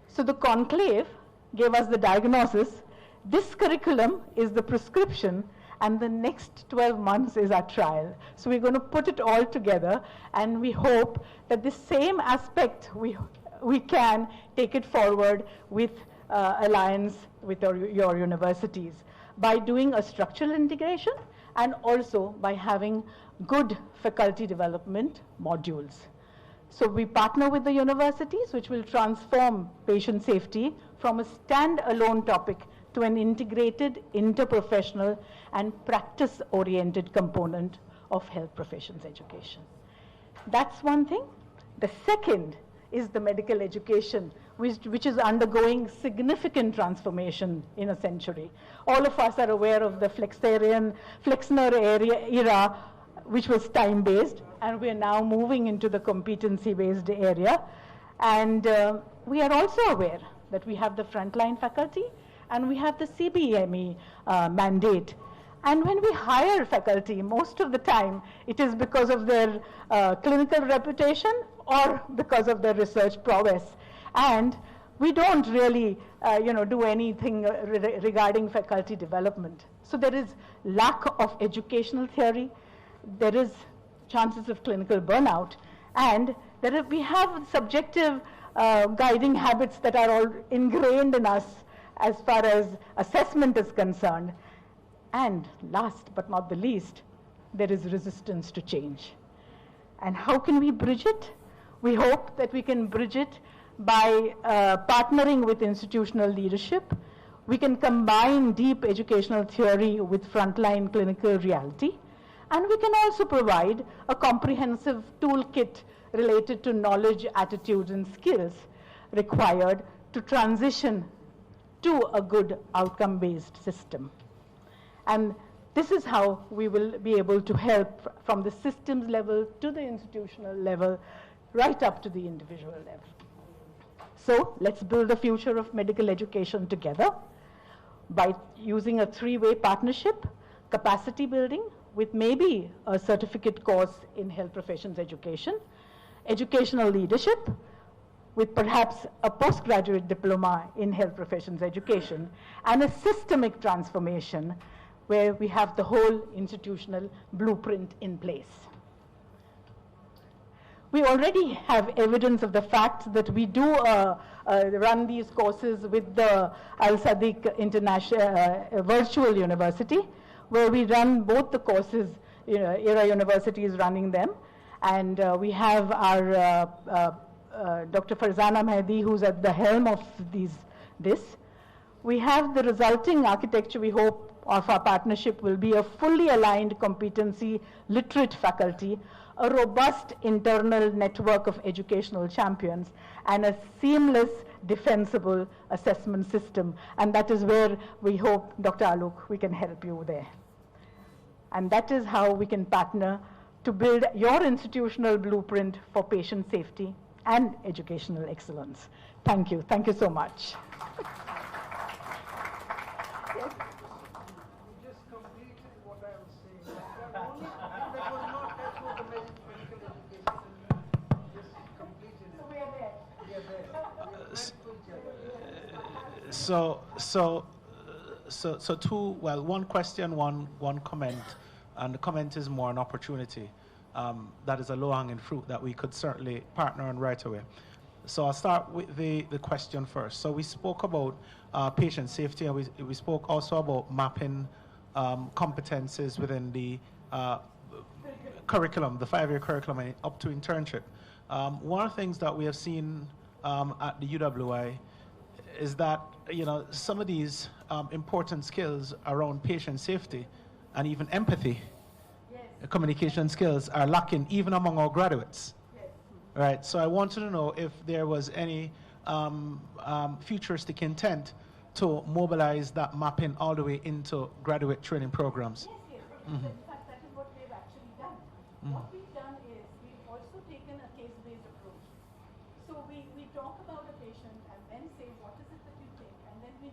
So the conclave gave us the diagnosis. This curriculum is the prescription, and the next 12 months is our trial. So we're going to put it all together, and we hope that the same aspect we can take it forward with alliance with your universities by doing a structural integration and also by having good faculty development modules. So we partner with the universities, which will transform patient safety from a standalone topic to an integrated, interprofessional, and practice-oriented component of health professions education. That's one thing. The second is the medical education, which is undergoing significant transformation in a century. All of us are aware of the Flexner era, which was time-based, and we are now moving into the competency-based area. And we are also aware that we have the frontline faculty and we have the CBME mandate. And when we hire faculty, most of the time, it is because of their clinical reputation or because of their research prowess. And we don't really do anything regarding faculty development. So there is lack of educational theory, there is chances of clinical burnout, and we have subjective guiding habits that are all ingrained in us as far as assessment is concerned. And last but not the least, there is resistance to change. And how can we bridge it? We hope that we can bridge it by partnering with institutional leadership. We can combine deep educational theory with frontline clinical reality. And we can also provide a comprehensive toolkit related to knowledge, attitudes, and skills required to transition to a good outcome-based system. And this is how we will be able to help from the systems level to the institutional level, right up to the individual level. So let's build the future of medical education together by using a three-way partnership, capacity building, with maybe a certificate course in health professions education, educational leadership, with perhaps a postgraduate diploma in health professions education, and a systemic transformation where we have the whole institutional blueprint in place. We already have evidence of the fact that we do run these courses with the Al Sadiq International Virtual University, where we run both the courses. Era University is running them, and we have our Dr. Farzana Mehdi, who's at the helm of this. We have the resulting architecture, we hope, of our partnership will be a fully aligned competency literate faculty, a robust internal network of educational champions, and a seamless, defensible assessment system. And that is where we hope, Dr. Alok, we can help you there. And that is how we can partner to build your institutional blueprint for patient safety and educational excellence. Thank you. Thank you so much. just completed what I was saying. The only thing that was not touched was the medical education. Just completed it. So we are there. We are there. We are meant for each other. So two, well, one question, one comment, and the comment is more an opportunity. That is a low-hanging fruit that we could certainly partner on right away. So I'll start with the question first. So we spoke about patient safety, and we spoke also about mapping competences within the curriculum, the 5-year curriculum, and up to internship. One of the things that we have seen at the UWI is that, some of these important skills around patient safety and even empathy, communication skills are lacking even among our graduates. Right, so I wanted to know if there was any futuristic intent to mobilize that mapping all the way into graduate training programs. Yes, yes. In fact, that is what we've actually done. What we've done is we've also taken a case-based approach. So we talk about a patient and then say, what is it that you think? And then we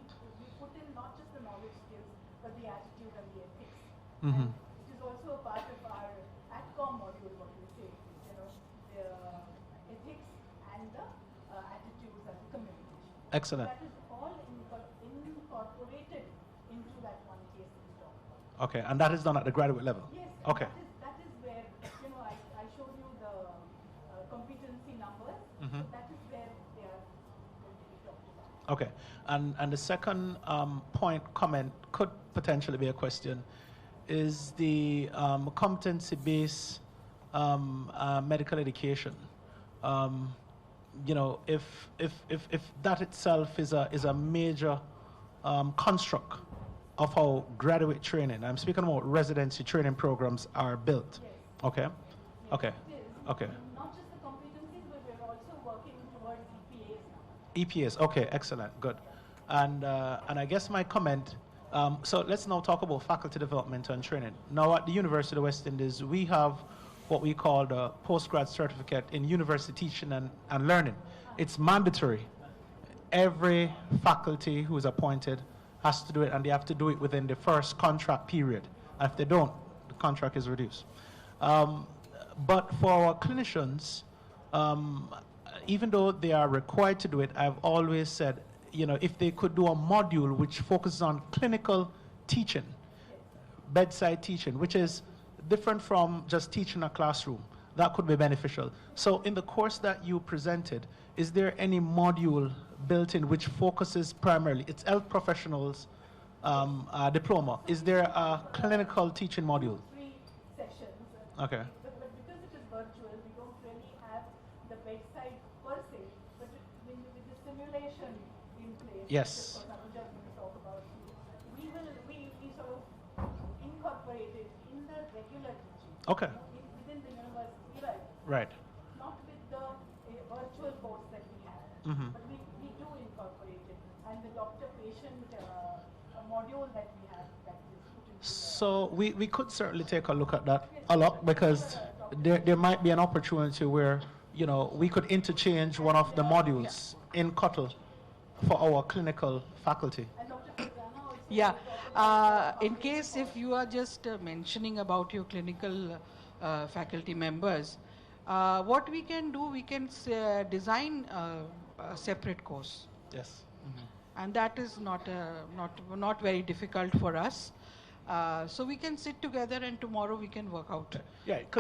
put in not just the knowledge skills, but the attitude and the ethics. And it is also a part of our ATCOM module, what we say, the ethics and the attitudes and the communication. Excellent. So that is all incorporated into that one case that we talk about. Okay, and that is done at the graduate level? Yes. Okay. That is where, I showed you the competency numbers. So that is where they are going to be talked about. Okay, and the second comment could potentially be a question, is the competency-based medical education. If that itself is a major construct of how graduate training, I'm speaking about residency training programs, are built. Yes. Okay. Yes, Okay. It is. Okay. Not just the competencies, but we're also working towards EPAs now. EPAs. Okay. Excellent. Good. And I guess my comment. So let's now talk about faculty development and training. Now at the University of the West Indies, we have what we call the postgrad certificate in university teaching and learning. It's mandatory. Every faculty who is appointed has to do it, and they have to do it within the first contract period. And if they don't, the contract is reduced. But for our clinicians, even though they are required to do it, I've always said, if they could do a module which focuses on clinical teaching, bedside teaching, which is different from just teaching a classroom, that could be beneficial. So in the course that you presented, is there any module built in which focuses primarily, it's health professionals diploma, is there a clinical teaching module? 3 sessions. Okay. But because it is virtual, we don't really have the bedside per se, but with the simulation in place, Yes. which of course Anuja is going to talk about, we sort of incorporate it in the regular teaching. Okay. Within the university, right? Right. Not with the virtual course that we have, but we do incorporate it, and the doctor-patient module that we have that is put into So we could certainly take a look at that a lot, because there might be an opportunity where, we could interchange one of the modules in Cuttle for our clinical faculty. Yeah, in case if you are just mentioning about your clinical faculty members, what we can do, we can design a separate course. Yes. And that is not very difficult for us. So we can sit together and tomorrow we can work out. Yeah, it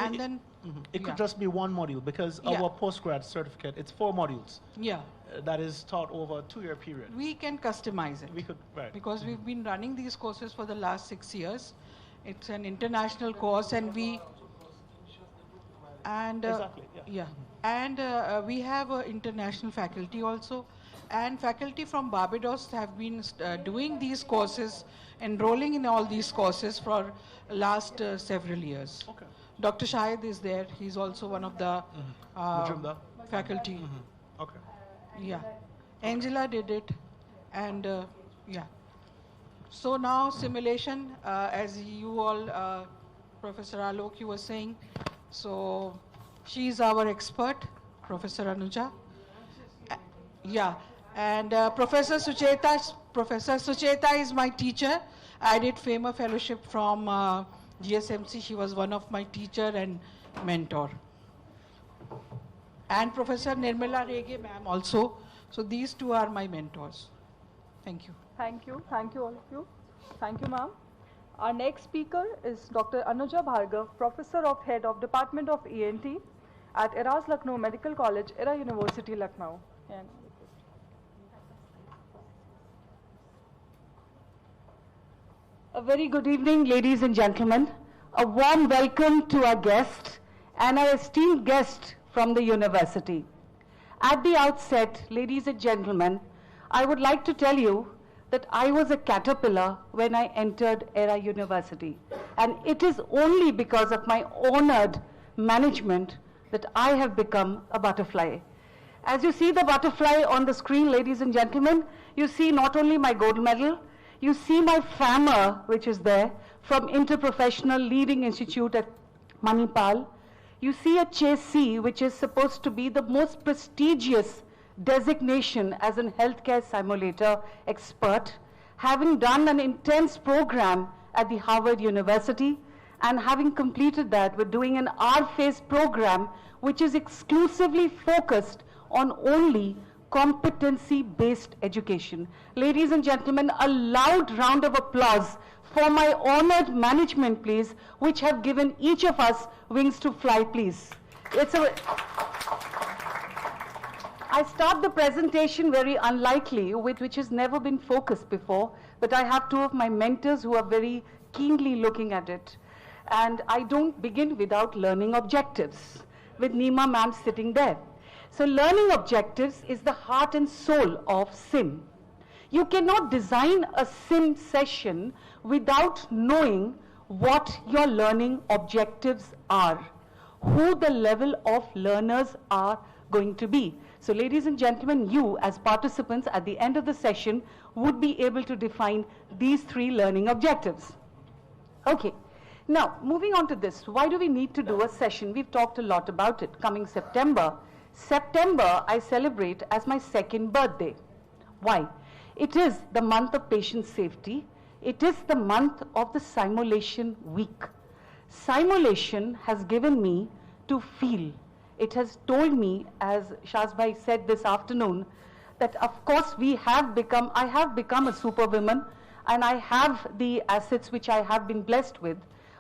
could just be one module, because our postgrad certificate, it's 4 modules. Yeah. That is taught over a 2-year period. We can customize it. We could, right. Because we've been running these courses for the last 6 years. It's an international course, and we exactly, yeah. And we have international faculty also, and faculty from Barbados have been doing these courses, enrolling in all these courses for last several years. Okay. Dr. Shahid is there. He's also one of the faculty. Okay. Yeah. Angela did it, and yeah. So now simulation, as you all, Professor Alok, you were saying, so she's our expert, Professor Anuja. Yeah, And Professor Sucheta is my teacher. I did FAMA fellowship from GSMC. She was one of my teacher and mentor. And Professor Nirmala Rege ma'am also. So these two are my mentors. Thank you. Thank you. Thank you all of you. Thank you, ma'am. Our next speaker is Dr. Anuja Bhargav, Professor of Head of Department of ENT at ERA's Lucknow Medical College, ERA University, Lucknow. And a very good evening, ladies and gentlemen. A warm welcome to our guest and our esteemed guest from the university. At the outset, ladies and gentlemen, I would like to tell you that I was a caterpillar when I entered ERA University. And it is only because of my honored management that I have become a butterfly. As you see the butterfly on the screen, ladies and gentlemen, you see not only my gold medal, you see my FAMA, which is there, from Interprofessional Leading Institute at Manipal. You see a Chase, which is supposed to be the most prestigious designation as a healthcare simulator expert, having done an intense program at the Harvard University, and having completed that, we're doing an R-phase program, which is exclusively focused on only competency-based education. Ladies and gentlemen, a loud round of applause for my honored management, please, which have given each of us wings to fly, please. I start the presentation very unlikely, with which has never been focused before, but I have two of my mentors who are very keenly looking at it. And I don't begin without learning objectives, with Nima ma'am sitting there. So learning objectives is the heart and soul of SIM. You cannot design a SIM session without knowing what your learning objectives are, who the level of learners are going to be. So ladies and gentlemen, you as participants at the end of the session would be able to define these three learning objectives. Okay, now moving on to this, why do we need to do a session? We've talked a lot about it. Coming September, I celebrate as my second birthday. Why? It is the month of patient safety. It is the month of the simulation week. Simulation has given me to feel. It has told me, as Shazbhai said this afternoon, that of course I have become a superwoman, and I have the assets which I have been blessed with.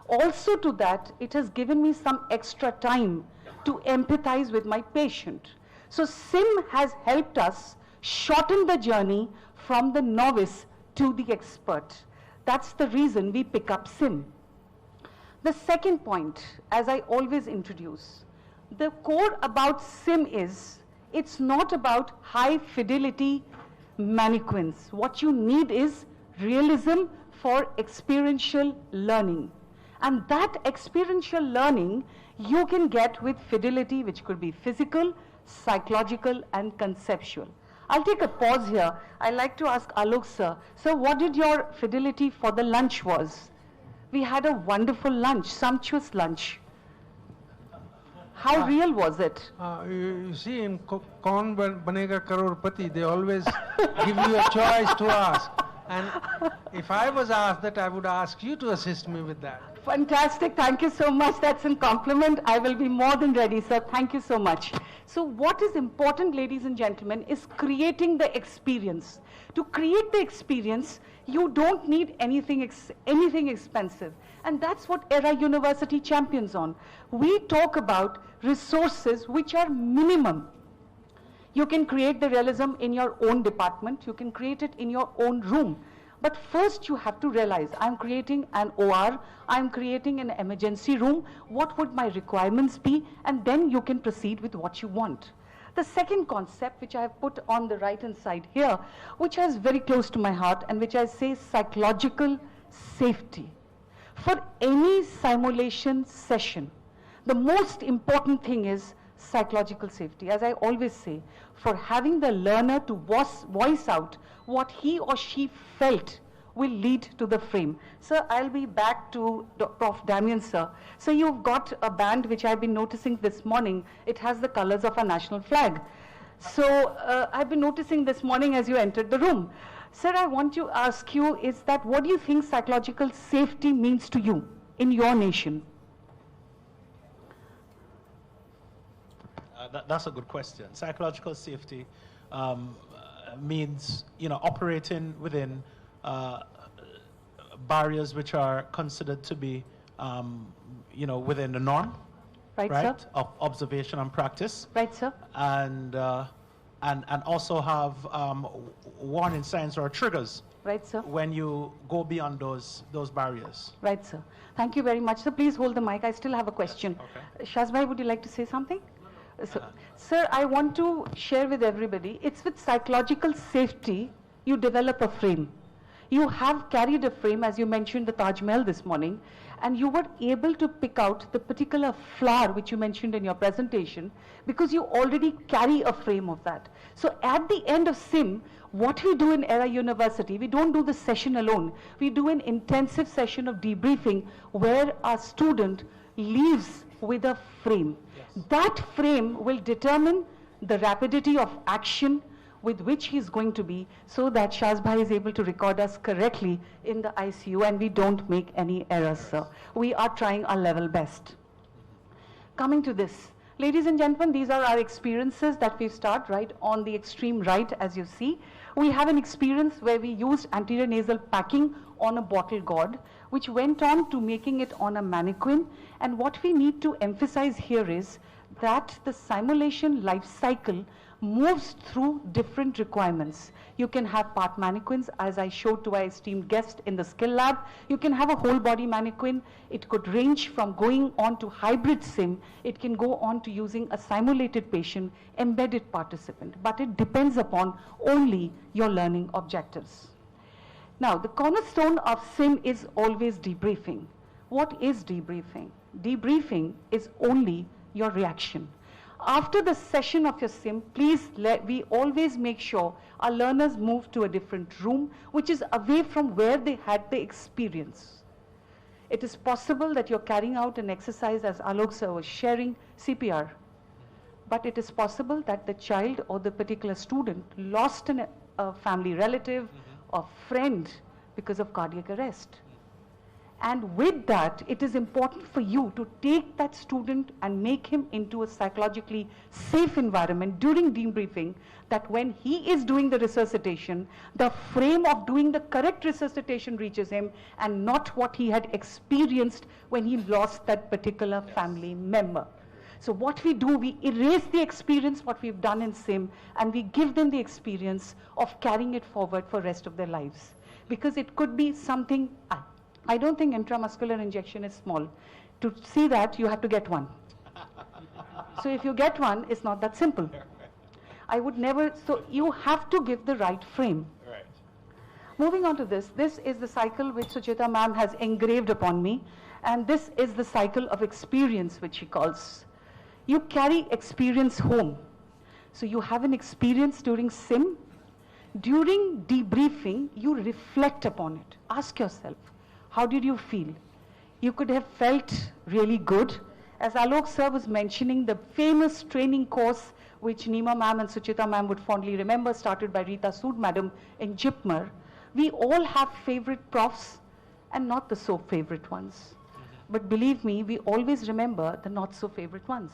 Also to that, it has given me some extra time to empathize with my patient. So SIM has helped us shorten the journey from the novice to the expert. That's the reason we pick up SIM. The second point, as I always introduce, the core about SIM is, it's not about high fidelity mannequins. What you need is realism for experiential learning. And that experiential learning you can get with fidelity, which could be physical, psychological, and conceptual. I'll take a pause here. I'd like to ask Alok sir. Sir, what did your fidelity for the lunch was? We had a wonderful lunch, sumptuous lunch. How real was it? You see, in Kaun Banega Crorepati, they always give you a choice to ask. And if I was asked that, I would ask you to assist me with that. Fantastic. Thank you so much. That's a compliment. I will be more than ready, sir. Thank you so much. So what is important, ladies and gentlemen, is creating the experience. To create the experience, you don't need anything expensive. And that's what ERA University champions on. We talk about resources which are minimum. You can create the realism in your own department. You can create it in your own room. But first you have to realize, I'm creating an OR, I'm creating an emergency room, what would my requirements be? And then you can proceed with what you want. The second concept, which I have put on the right-hand side here, which is very close to my heart, and which I say psychological safety. For any simulation session, the most important thing is psychological safety. As I always say, for having the learner to voice out what he or she felt will lead to the frame. Sir, I'll be back to Prof. Damien, sir. So you've got a band which I've been noticing this morning. It has the colors of our national flag. So I've been noticing this morning as you entered the room. Sir, I want to ask you is that what do you think psychological safety means to you in your nation? That's a good question. Psychological safety means, operating within barriers which are considered to be, within the norm, right, sir? Of observation and practice. Right, sir. And also have warning signs or triggers. Right, sir. When you go beyond those barriers. Right, sir. Thank you very much. Sir, please hold the mic. I still have a question. Okay. Shazbhai, would you like to say something? Sir, I want to share with everybody, it's with psychological safety, you develop a frame. You have carried a frame, as you mentioned the Taj Mahal this morning, and you were able to pick out the particular flower which you mentioned in your presentation because you already carry a frame of that. So at the end of SIM, what we do in Era University, we don't do the session alone. We do an intensive session of debriefing where our student leaves with a frame. Yes. That frame will determine the rapidity of action with which he is going to be, so that Shazbhai is able to record us correctly in the ICU and we don't make any errors, sir. We are trying our level best. Coming to this, ladies and gentlemen, these are our experiences that we've started right on the extreme right, as you see. We have an experience where we used anterior nasal packing on a bottle gourd, which went on to making it on a mannequin. And what we need to emphasize here is that the simulation life cycle moves through different requirements. You can have part mannequins, as I showed to our esteemed guest in the skill lab. You can have a whole body mannequin. It could range from going on to hybrid sim. It can go on to using a simulated patient, embedded participant. But it depends upon only your learning objectives. Now, the cornerstone of sim is always debriefing. What is debriefing? Debriefing is only your reaction. After the session of your sim, please we always make sure our learners move to a different room, which is away from where they had the experience. It is possible that you're carrying out an exercise, as Alok sir was sharing, CPR. But it is possible that the child or the particular student lost a family relative or friend because of cardiac arrest. And with that, it is important for you to take that student and make him into a psychologically safe environment during debriefing, that when he is doing the resuscitation, the frame of doing the correct resuscitation reaches him and not what he had experienced when he lost that particular family member. So what we do, we erase the experience, what we've done in SIM, and we give them the experience of carrying it forward for the rest of their lives. Because it could be something, I don't think intramuscular injection is small. To see that, you have to get one. So if you get one, it's not that simple. I would never, so you have to give the right frame. Right. Moving on to this is the cycle which Sucheta ma'am has engraved upon me. And this is the cycle of experience, which she calls. You carry experience home. So you have an experience during SIM. During debriefing, you reflect upon it. Ask yourself, how did you feel? You could have felt really good. As Alok sir was mentioning, the famous training course which Nima ma'am and Suchita ma'am would fondly remember, started by Rita Sood madam in Jipmer. We all have favorite profs and not the so favorite ones. But believe me, we always remember the not so favorite ones.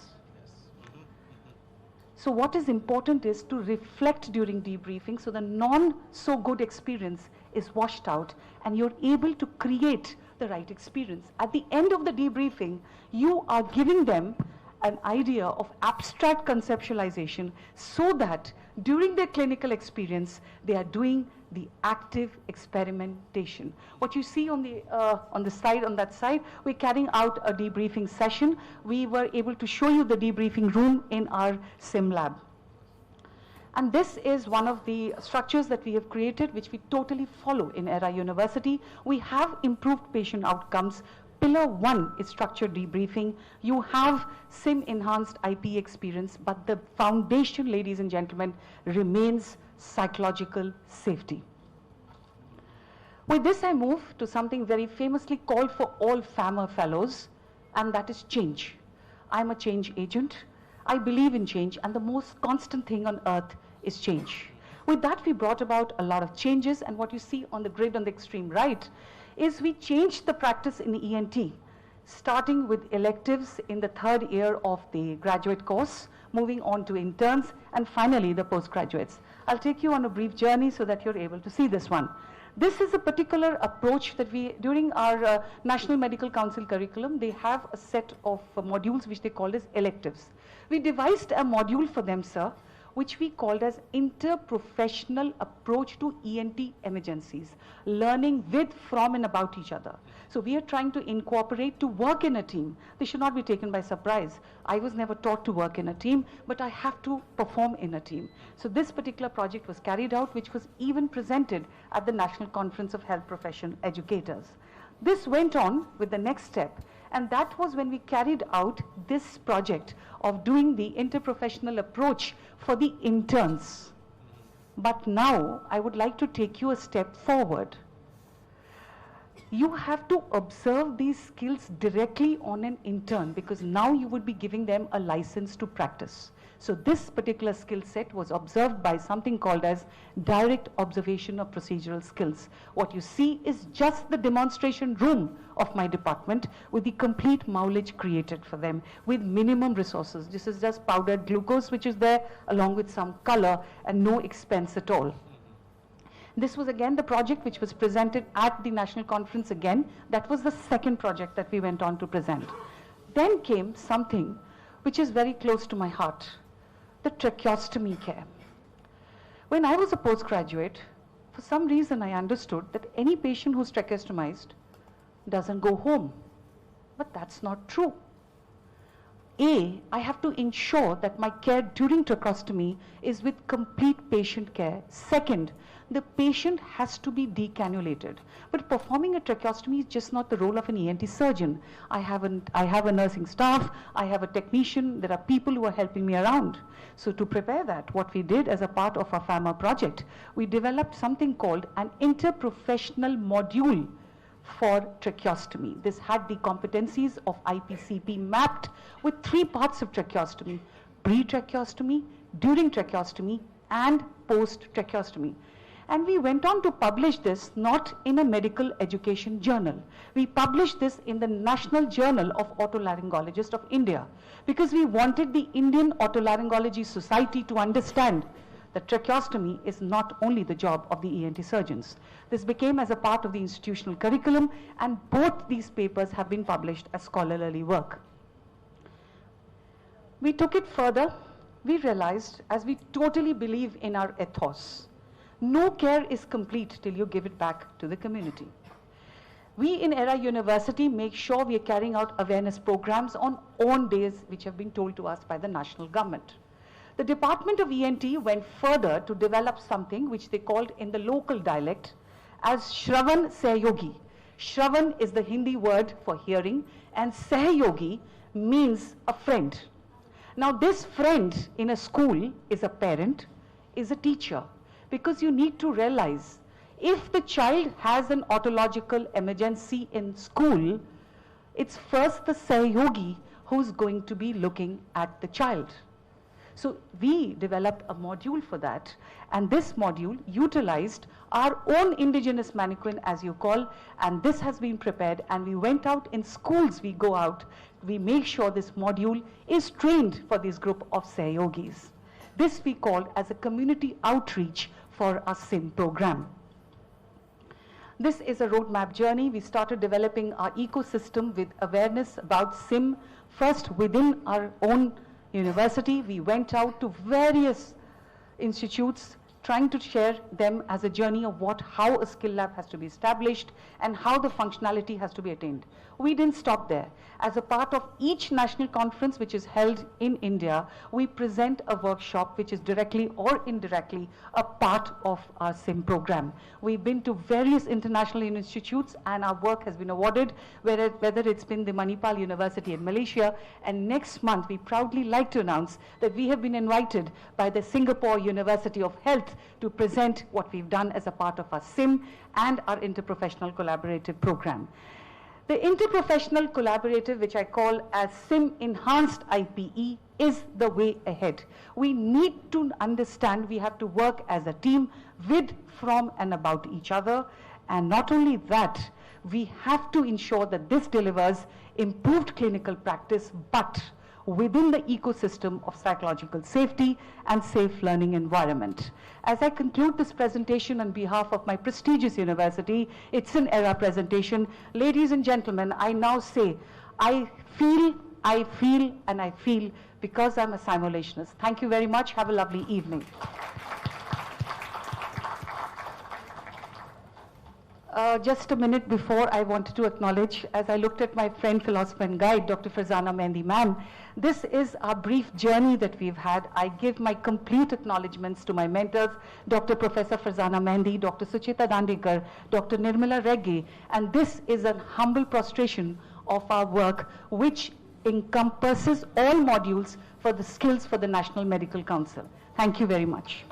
So what is important is to reflect during debriefing, so the non so good experience is washed out and you're able to create the right experience. At the end of the debriefing, you are giving them an idea of abstract conceptualization, so that during their clinical experience, they are doing the active experimentation. What you see on the side, on that side, we're carrying out a debriefing session. We were able to show you the debriefing room in our sim lab. And this is one of the structures that we have created, which we totally follow in Era University. We have improved patient outcomes. Pillar 1 is structured debriefing. You have SIM enhanced IP experience, but the foundation, ladies and gentlemen, remains psychological safety. With this, I move to something very famously called for all FAMR fellows, and that is change. I'm a change agent. I believe in change, and the most constant thing on earth is change. With that, we brought about a lot of changes, and what you see on the grid on the extreme right is we changed the practice in ENT, starting with electives in the 3rd year of the graduate course, moving on to interns, and finally the postgraduates. I'll take you on a brief journey so that you're able to see this one. This is a particular approach that we, during our National Medical Council curriculum, they have a set of modules which they called as electives. We devised a module for them, sir, which we called as interprofessional approach to ENT emergencies, learning with, from, and about each other. So we are trying to incorporate to work in a team. They should not be taken by surprise. I was never taught to work in a team, but I have to perform in a team. So this particular project was carried out, which was even presented at the National Conference of Health Profession Educators. This went on with the next step, and that was when we carried out this project of doing the interprofessional approach for the interns. But now I would like to take you a step forward. You have to observe these skills directly on an intern, because now you would be giving them a license to practice. So this particular skill set was observed by something called as direct observation of procedural skills. What you see is just the demonstration room of my department with the complete mileage created for them with minimum resources. This is just powdered glucose which is there along with some color and no expense at all. This was again the project which was presented at the national conference again. That was the second project that we went on to present. Then came something which is very close to my heart, the tracheostomy care. When I was a postgraduate, for some reason I understood that any patient who's tracheostomized doesn't go home. But that's not true. A, I have to ensure that my care during tracheostomy is with complete patient care. Second, the patient has to be decannulated. But performing a tracheostomy is just not the role of an ENT surgeon. I have a nursing staff, I have a technician, there are people who are helping me around. So to prepare that, what we did as a part of our pharma project, we developed something called an interprofessional module for tracheostomy. This had the competencies of IPCP mapped with 3 parts of tracheostomy: pre-tracheostomy, during tracheostomy, and post-tracheostomy. And we went on to publish this not in a medical education journal. We published this in the National Journal of Otolaryngologists of India, because we wanted the Indian Otolaryngology Society to understand that tracheostomy is not only the job of the ENT surgeons. This became as a part of the institutional curriculum, and both these papers have been published as scholarly work. We took it further. We realized, as we totally believe in our ethos, no care is complete till you give it back to the community. We in Era University make sure we are carrying out awareness programs on own days which have been told to us by the national government. The Department of ENT went further to develop something which they called in the local dialect as Shravan Sahyogi. Shravan is the Hindi word for hearing, and Sahyogi means a friend. Now this friend in a school is a parent, is a teacher, because you need to realize if the child has an otological emergency in school, it's first the Sahyogi who's going to be looking at the child. So we developed a module for that, and this module utilized our own indigenous mannequin, as you call, and this has been prepared, and we went out in schools, we go out, we make sure this module is trained for this group of Sahyogis. This we called as a community outreach for our SIM program. This is a roadmap journey. We started developing our ecosystem with awareness about SIM first within our own university. We went out to various institutes trying to share them as a journey of how a skill lab has to be established and how the functionality has to be attained. We didn't stop there. As a part of each national conference which is held in India, we present a workshop which is directly or indirectly a part of our SIM program. We've been to various international institutes and our work has been awarded, whether it's been the Manipal University in Malaysia, and next month we proudly like to announce that we have been invited by the Singapore University of Health to present what we've done as a part of our SIM and our interprofessional collaborative program. The interprofessional collaborative, which I call as SIM Enhanced IPE, is the way ahead. We need to understand we have to work as a team with, from, and about each other. And not only that, we have to ensure that this delivers improved clinical practice, but within the ecosystem of psychological safety and safe learning environment. As I conclude this presentation on behalf of my prestigious university, it's an ERA presentation. Ladies and gentlemen, I now say, I feel, and I feel because I'm a simulationist. Thank you very much. Have a lovely evening. Just a minute before, I wanted to acknowledge, as I looked at my friend, philosopher and guide, Dr. Farzana Mehndi ma'am, this is our brief journey that we've had. I give my complete acknowledgements to my mentors, Dr. Professor Farzana Mehndi, Dr. Sucheta Dandekar, Dr. Nirmala Regge, and this is a humble prostration of our work, which encompasses all modules for the skills for the National Medical Council. Thank you very much.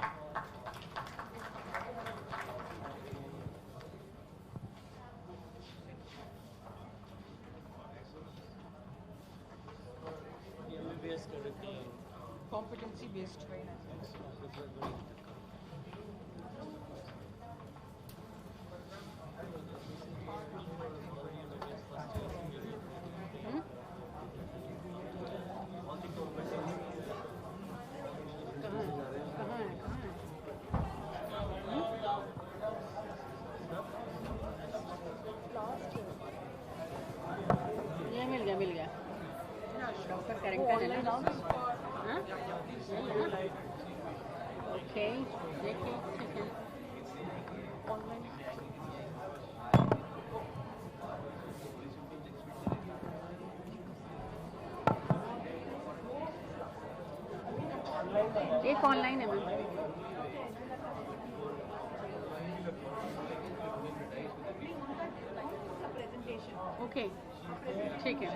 Competency-based training. मिल गया doctor character है ना okay देखिए ठीक है एक online है ma'am okay ठीक है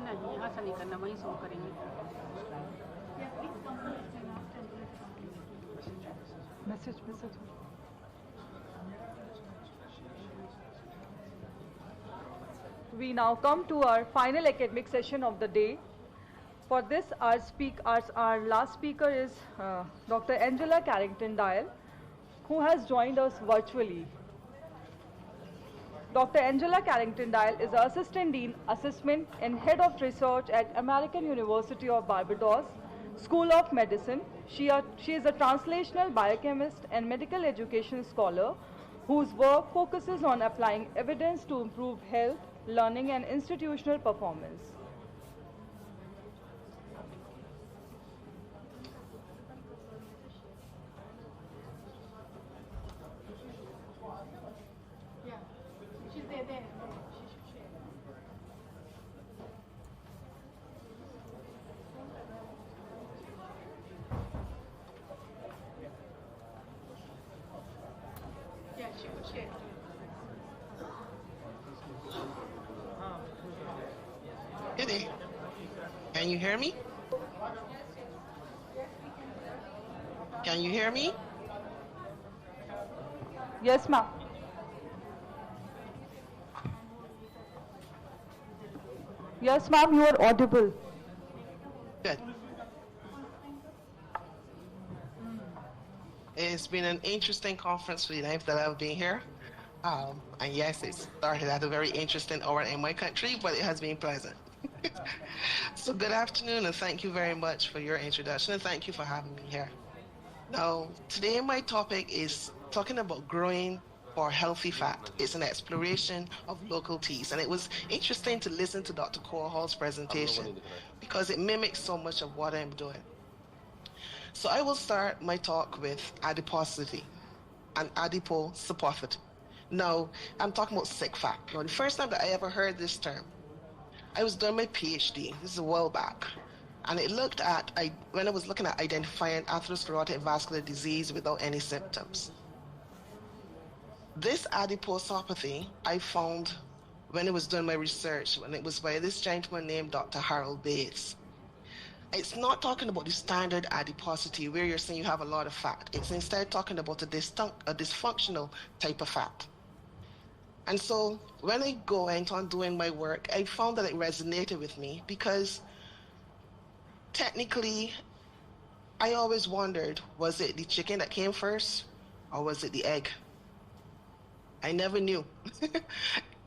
नहीं यहाँ से नहीं करना वहीं से करेंगे message We now come to our final academic session of the day. For this, our last speaker is Dr. Angela Carrington-Dial, who has joined us virtually. Dr. Angela Carrington-Dial is Assistant Dean Assessment and Head of Research at American University of Barbados School of Medicine. She is a translational biochemist and medical education scholar whose work focuses on applying evidence to improve health, learning, and institutional performance. Hey there. Can you hear me? Can you hear me? Yes, ma'am. Yes, ma'am, you are audible. Good. It's been an interesting conference for the life that I've been here. And yes, it started at a very interesting hour in my country, but it has been pleasant. So good afternoon, and thank you very much for your introduction, and thank you for having me here. Now, today my topic is talking about growing for healthy fat. It's an exploration of local teas, and it was interesting to listen to Dr. Hall's presentation because it mimics so much of what I'm doing. So I will start my talk with adiposity and adiposopathy. Now, I'm talking about sick fat. Now, the first time that I ever heard this term, I was doing my PhD, this is a while back, and it looked at, when I was looking at identifying atherosclerotic vascular disease without any symptoms. This adiposopathy I found when I was doing my research, when it was by this gentleman named Dr. Harold Bates. it's not talking about the standard adiposity where you're saying you have a lot of fat. It's instead talking about a dysfunctional type of fat. And so when I went on doing my work, I found that it resonated with me because technically, I always wondered, was it the chicken that came first or was it the egg? I never knew.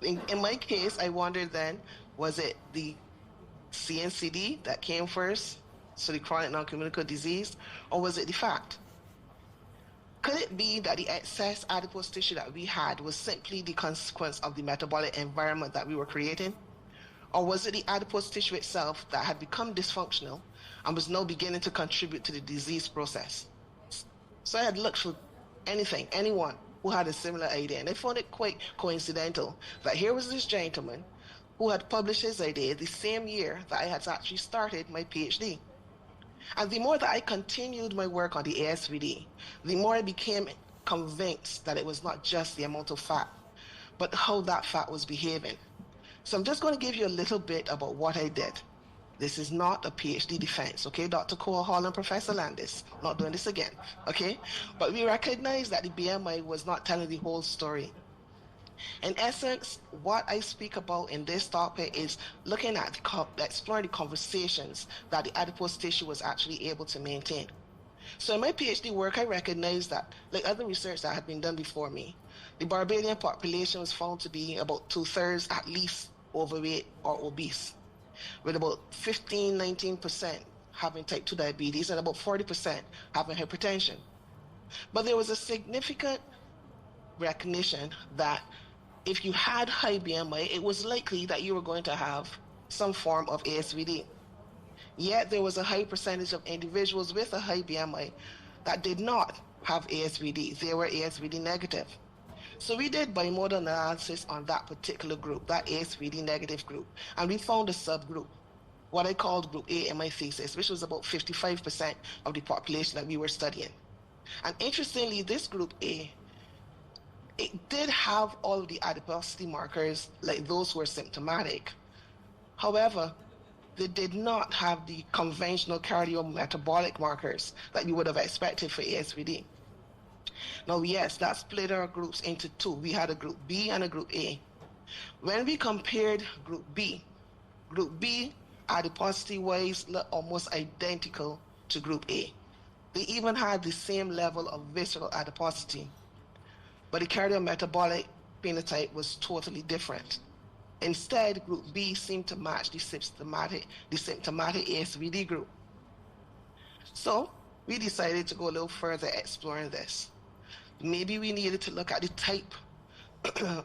In my case, I wondered then, was it the CNCD that came first, so the chronic non-communicable disease, or was it the fat? Could it be that the excess adipose tissue that we had was simply the consequence of the metabolic environment that we were creating? Or was it the adipose tissue itself that had become dysfunctional and was now beginning to contribute to the disease process? So I had looked for anyone who had a similar idea, and I found it quite coincidental that here was this gentleman who had published his idea the same year that I had actually started my PhD. And the more that I continued my work on the ASVD, the more I became convinced that it was not just the amount of fat, but how that fat was behaving. So I'm just going to give you a little bit about what I did. This is not a PhD defense, okay? Dr. Cole Hall and Professor Landis, not doing this again, okay? But we recognize that the BMI was not telling the whole story. In essence, what I speak about in this topic is looking at exploring the conversations that the adipose tissue was actually able to maintain. So in my PhD work, I recognized that, like other research that had been done before me, the Barbadian population was found to be about 2/3 at least overweight or obese, with about 19% having type 2 diabetes and about 40% having hypertension. But there was a significant recognition that if you had high BMI, it was likely that you were going to have some form of ASVD. Yet there was a high percentage of individuals with a high BMI that did not have ASVD. They were ASVD negative. So we did bimodal analysis on that particular group, that ASVD negative group, and we found a subgroup, what I called group A in my thesis, which was about 55% of the population that we were studying. And interestingly, this group A, it did have all of the adiposity markers like those who were symptomatic. However, they did not have the conventional cardiometabolic markers that you would have expected for ASVD. Now, yes, that split our groups into two. We had a group B and a group A. When we compared group B adiposity-wise looked almost identical to group A. They even had the same level of visceral adiposity, but the cardiometabolic phenotype was totally different. Instead, group B seemed to match the symptomatic ASVD group. So we decided to go a little further exploring this. Maybe we needed to look at the type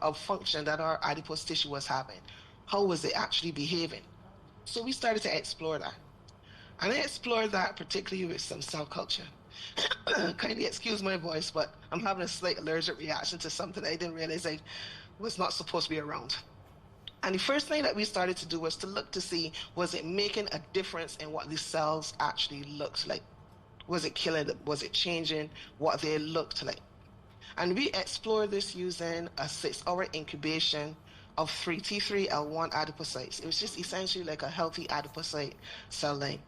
of function that our adipose tissue was having. How was it actually behaving? So we started to explore that. And I explored that particularly with some cell culture. Kindly excuse my voice, but I'm having a slight allergic reaction to something I didn't realize I was not supposed to be around. And the first thing that we started to do was to look to see, was it making a difference in what the cells actually looked like? Was it killing them? Was it changing what they looked like? And we explored this using a 6-hour incubation of 3 T3L1 adipocytes. It was just essentially like a healthy adipocyte cell line.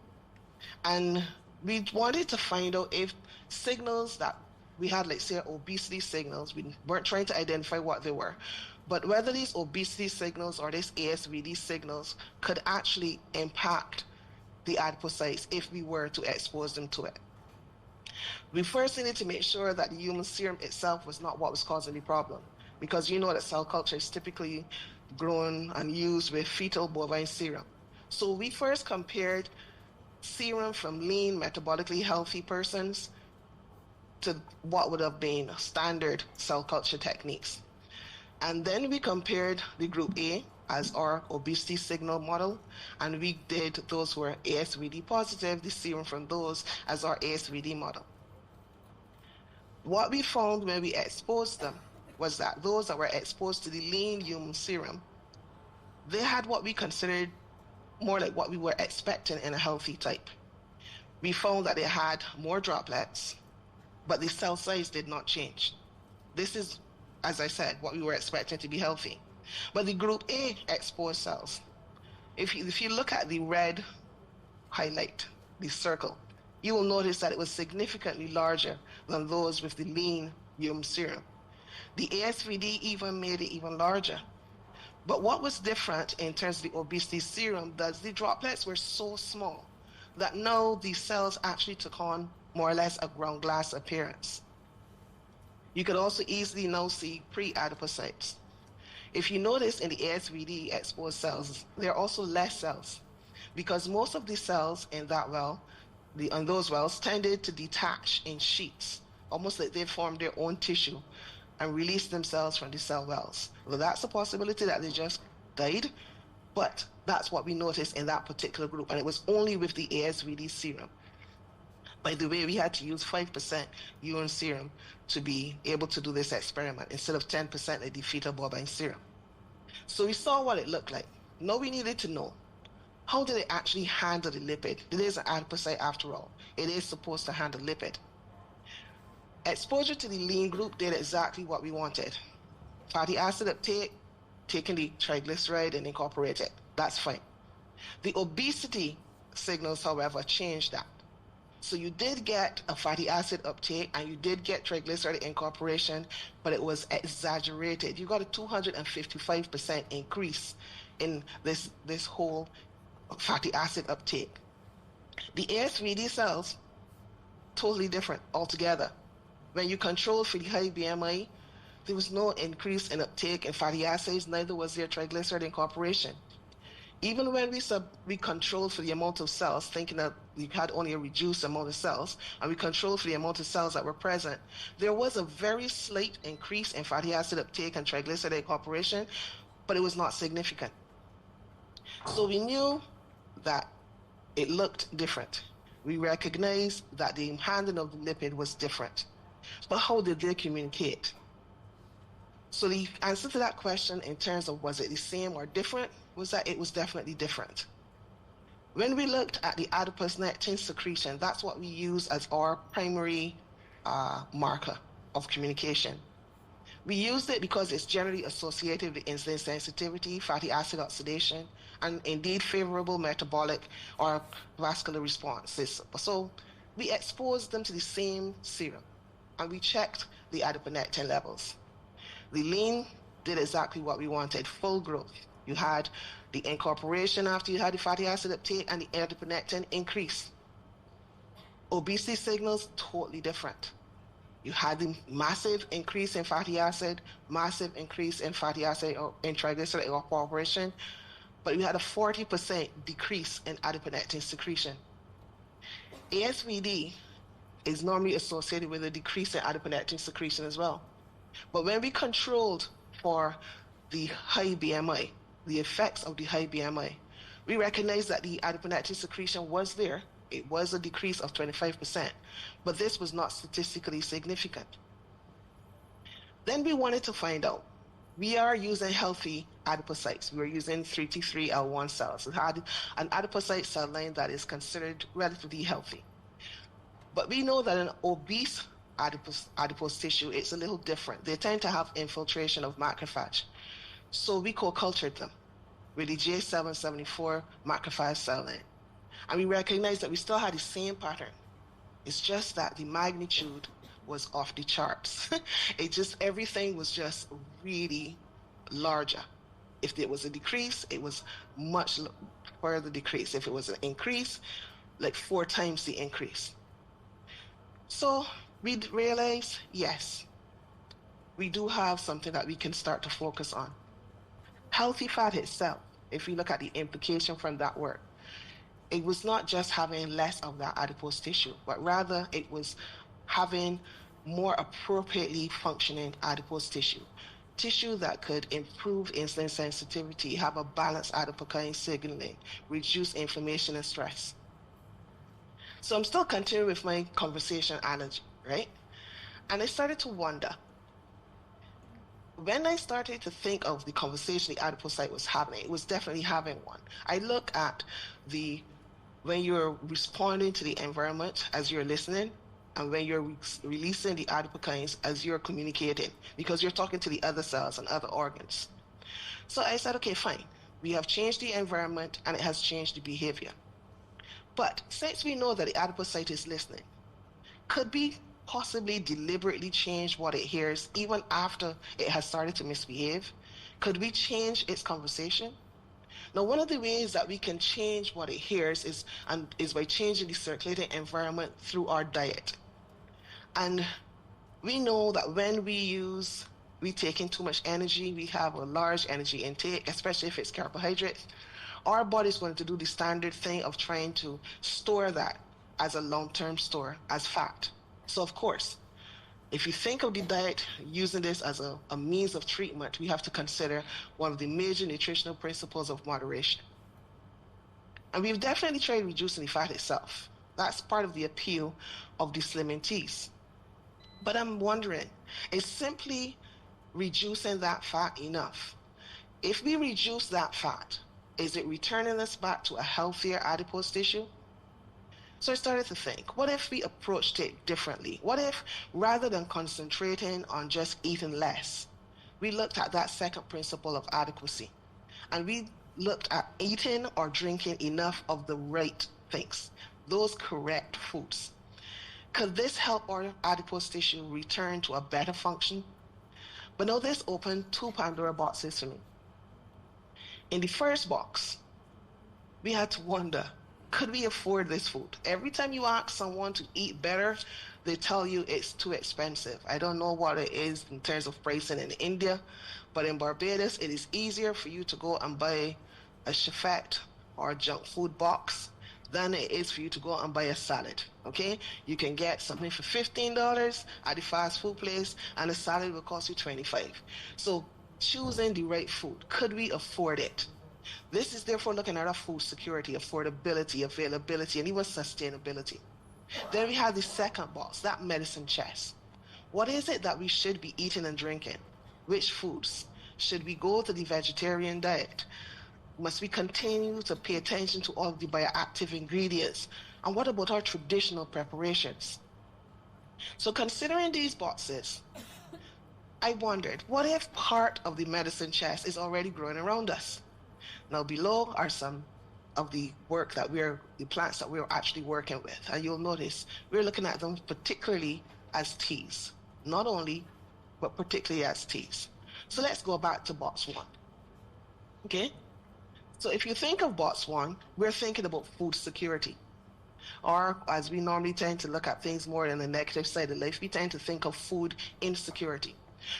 And we wanted to find out if signals that we had, like say obesity signals, we weren't trying to identify what they were, but whether these obesity signals or these ASVD signals could actually impact the adipocytes if we were to expose them to it. We first needed to make sure that the human serum itself was not what was causing the problem, because you know that cell culture is typically grown and used with fetal bovine serum. So we first compared serum from lean, metabolically healthy persons to what would have been standard cell culture techniques. And then we compared the group A as our obesity signal model, and we did those who were ASVD positive, the serum from those as our ASVD model. What we found when we exposed them was that those that were exposed to the lean human serum, they had what we considered more like what we were expecting in a healthy type. We found that they had more droplets, but the cell size did not change. This is, as I said, what we were expecting to be healthy. But the group A exposed cells, if you look at the red highlight, the circle, you will notice that it was significantly larger than those with the lean urine serum. The ASVD even made it even larger. But what was different in terms of the obesity serum, that the droplets were so small that now these cells actually took on more or less a ground glass appearance. You could also easily now see pre-adipocytes. If you notice in the ASVD exposed cells, there are also less cells because most of the cells in that well, on those wells, tended to detach in sheets, almost like they formed their own tissue and release themselves from the cell wells. Well, that's a possibility that they just died, but that's what we noticed in that particular group, and it was only with the ASVD serum. By the way, we had to use 5% urine serum to be able to do this experiment instead of 10% of the fetal bovine serum. So we saw what it looked like. Now we needed to know, how did it actually handle the lipid? It is an adipocyte after all. It is supposed to handle lipid. Exposure to the lean group did exactly what we wanted. Fatty acid uptake, taking the triglyceride and incorporate it. That's fine. The obesity signals, however, changed that. So you did get a fatty acid uptake and you did get triglyceride incorporation, but it was exaggerated. You got a 255% increase in this whole fatty acid uptake. The ASVD cells, totally different altogether. When you control for the high BMI, there was no increase in uptake in fatty acids, neither was there triglyceride incorporation. Even when we controlled for the amount of cells, thinking that we had only a reduced amount of cells, and we controlled for the amount of cells that were present, there was a very slight increase in fatty acid uptake and triglyceride incorporation, but it was not significant. So we knew that it looked different. We recognized that the handling of the lipid was different. But how did they communicate? So the answer to that question in terms of was it the same or different was that it was definitely different. When we looked at the adiponectin secretion, that's what we use as our primary marker of communication. We used it because it's generally associated with insulin sensitivity, fatty acid oxidation, and indeed favorable metabolic or vascular responses. So we exposed them to the same serum and we checked the adiponectin levels. The lean did exactly what we wanted, full growth. You had the incorporation after you had the fatty acid uptake and the adiponectin increase. Obesity signals, totally different. You had the massive increase in fatty acid, massive increase in fatty acid or in triglyceride incorporation, but you had a 40% decrease in adiponectin secretion. ASVD is normally associated with a decrease in adiponectin secretion as well. But when we controlled for the high BMI, the effects of the high BMI, we recognized that the adiponectin secretion was there. It was a decrease of 25%, but this was not statistically significant. Then we wanted to find out, we are using healthy adipocytes. We're using 3T3L1 cells. It had an adipocyte cell line that is considered relatively healthy. But we know that an obese adipose tissue, it's a little different. They tend to have infiltration of macrophage. So we co-cultured them with the J774 macrophage cell line. And we recognized that we still had the same pattern. It's just that the magnitude was off the charts. Everything was just really larger. If there was a decrease, it was much further decrease. If it was an increase, like 4 times the increase. So we realized, yes, we do have something that we can start to focus on. Healthy fat itself, if we look at the implication from that work, it was not just having less of that adipose tissue, but rather it was having more appropriately functioning adipose tissue that could improve insulin sensitivity, have a balanced adipokine signaling, reduce inflammation and stress. So I'm still continuing with my conversation analogy, right? And I started to wonder, when I started to think of the conversation the adipocyte was having, it was definitely having one. I look at when you're responding to the environment as you're listening, and when you're releasing the adipokines as you're communicating, because you're talking to the other cells and other organs. So I said, okay, fine. We have changed the environment and it has changed the behavior. But since we know that the adipocyte is listening, could we possibly deliberately change what it hears even after it has started to misbehave? Could we change its conversation? Now, one of the ways that we can change what it hears is by changing the circulating environment through our diet. And we know that when we take in too much energy, we have a large energy intake, especially if it's carbohydrates. Our body's going to do the standard thing of trying to store that as a long-term store, as fat. So of course, if you think of the diet using this as a means of treatment, we have to consider one of the major nutritional principles of moderation. And we've definitely tried reducing the fat itself. That's part of the appeal of the slimming teas. But I'm wondering, is simply reducing that fat enough? If we reduce that fat, is it returning us back to a healthier adipose tissue? So I started to think, what if we approached it differently? What if, rather than concentrating on just eating less, we looked at that second principle of adequacy, and we looked at eating or drinking enough of the right things, those correct foods? Could this help our adipose tissue return to a better function? But now this opened two Pandora boxes for me. In the first box, we had to wonder, could we afford this food? Every time you ask someone to eat better, they tell you it's too expensive. I don't know what it is in terms of pricing in India, but in Barbados, it is easier for you to go and buy a chefette or a junk food box than it is for you to go and buy a salad, okay? You can get something for $15 at the fast food place, and a salad will cost you $25. So choosing the right food, could we afford it? This is therefore looking at our food security, affordability, availability, and even sustainability. Then we have the second box, that medicine chest. What is it that we should be eating and drinking? Which foods? Should we go to the vegetarian diet? Must we continue to pay attention to all of the bioactive ingredients? And what about our traditional preparations? So considering these boxes, I wondered, what if part of the medicine chest is already growing around us? Now below are some of the the plants that we're actually working with. And you'll notice we're looking at them particularly as teas. Not only, but particularly as teas. So let's go back to box one. Okay? So if you think of box one, we're thinking about food security. Or as we normally tend to look at things more in the negative side of life, we tend to think of food insecurity.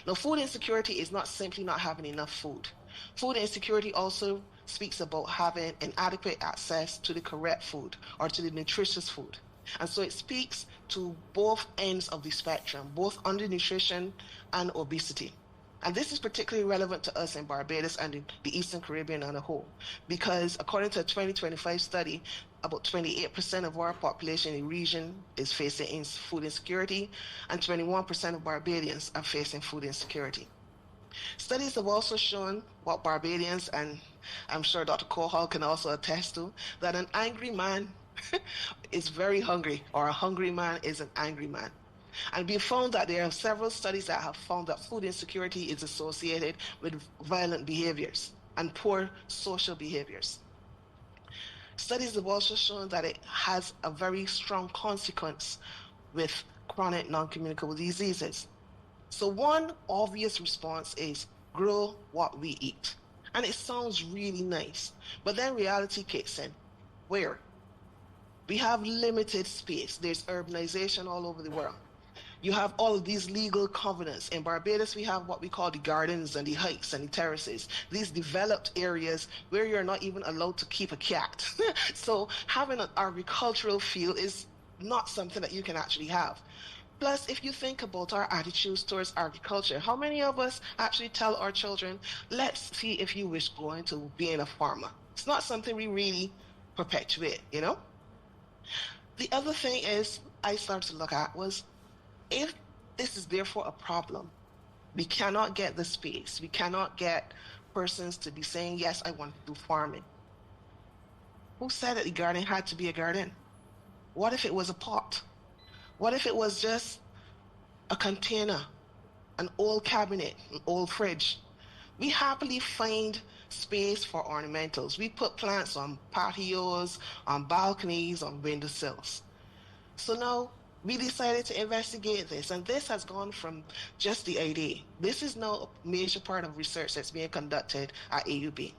Now, food insecurity is not simply not having enough food. Food insecurity also speaks about having inadequate access to the correct food or to the nutritious food. And so it speaks to both ends of the spectrum, both undernutrition and obesity. And this is particularly relevant to us in Barbados and in the Eastern Caribbean on a whole, because according to a 2025 study, about 28% of our population in the region is facing food insecurity, and 21% of Barbadians are facing food insecurity. Studies have also shown what Barbadians, and I'm sure Dr. Kohal can also attest to, that an angry man is very hungry, or a hungry man is an angry man. And we found that there are several studies that have found that food insecurity is associated with violent behaviors and poor social behaviors. Studies have also shown that it has a very strong consequence with chronic non-communicable diseases. So one obvious response is grow what we eat. And it sounds really nice, but then reality kicks in. Where? We have limited space. There's urbanization all over the world. You have all of these legal covenants. In Barbados, we have what we call the gardens and the heights and the terraces, these developed areas where you're not even allowed to keep a cat. So having an agricultural field is not something that you can actually have. Plus, if you think about our attitudes towards agriculture, how many of us actually tell our children, let's see if you wish going to being a farmer? It's not something we really perpetuate, you know? The other thing is I started to look at was, if this is therefore a problem, we cannot get the space, we cannot get persons to be saying, yes, I want to do farming. Who said that the garden had to be a garden? What if it was a pot? What if it was just a container, an old cabinet, an old fridge? We happily find space for ornamentals. We put plants on patios, on balconies, on windowsills. So now we decided to investigate this, and this has gone from just the idea. This is now a major part of research that's being conducted at AUB.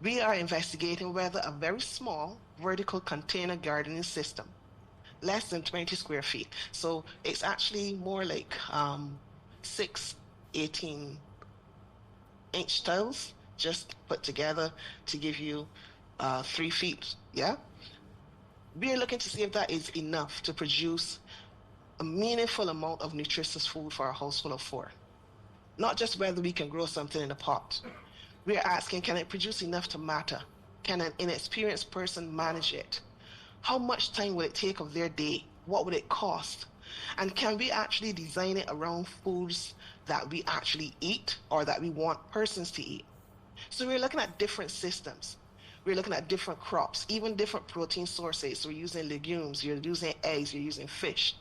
We are investigating whether a very small vertical container gardening system, less than 20 square feet, so it's actually more like 6 18-inch tiles just put together to give you 3 feet, yeah? We are looking to see if that is enough to produce a meaningful amount of nutritious food for a household of 4. Not just whether we can grow something in a pot. We are asking, can it produce enough to matter? Can an inexperienced person manage it? How much time will it take of their day? What would it cost? And can we actually design it around foods that we actually eat or that we want persons to eat? So we're looking at different systems. We're looking at different crops, even different protein sources. So we're using legumes, you're using eggs, you're using fish.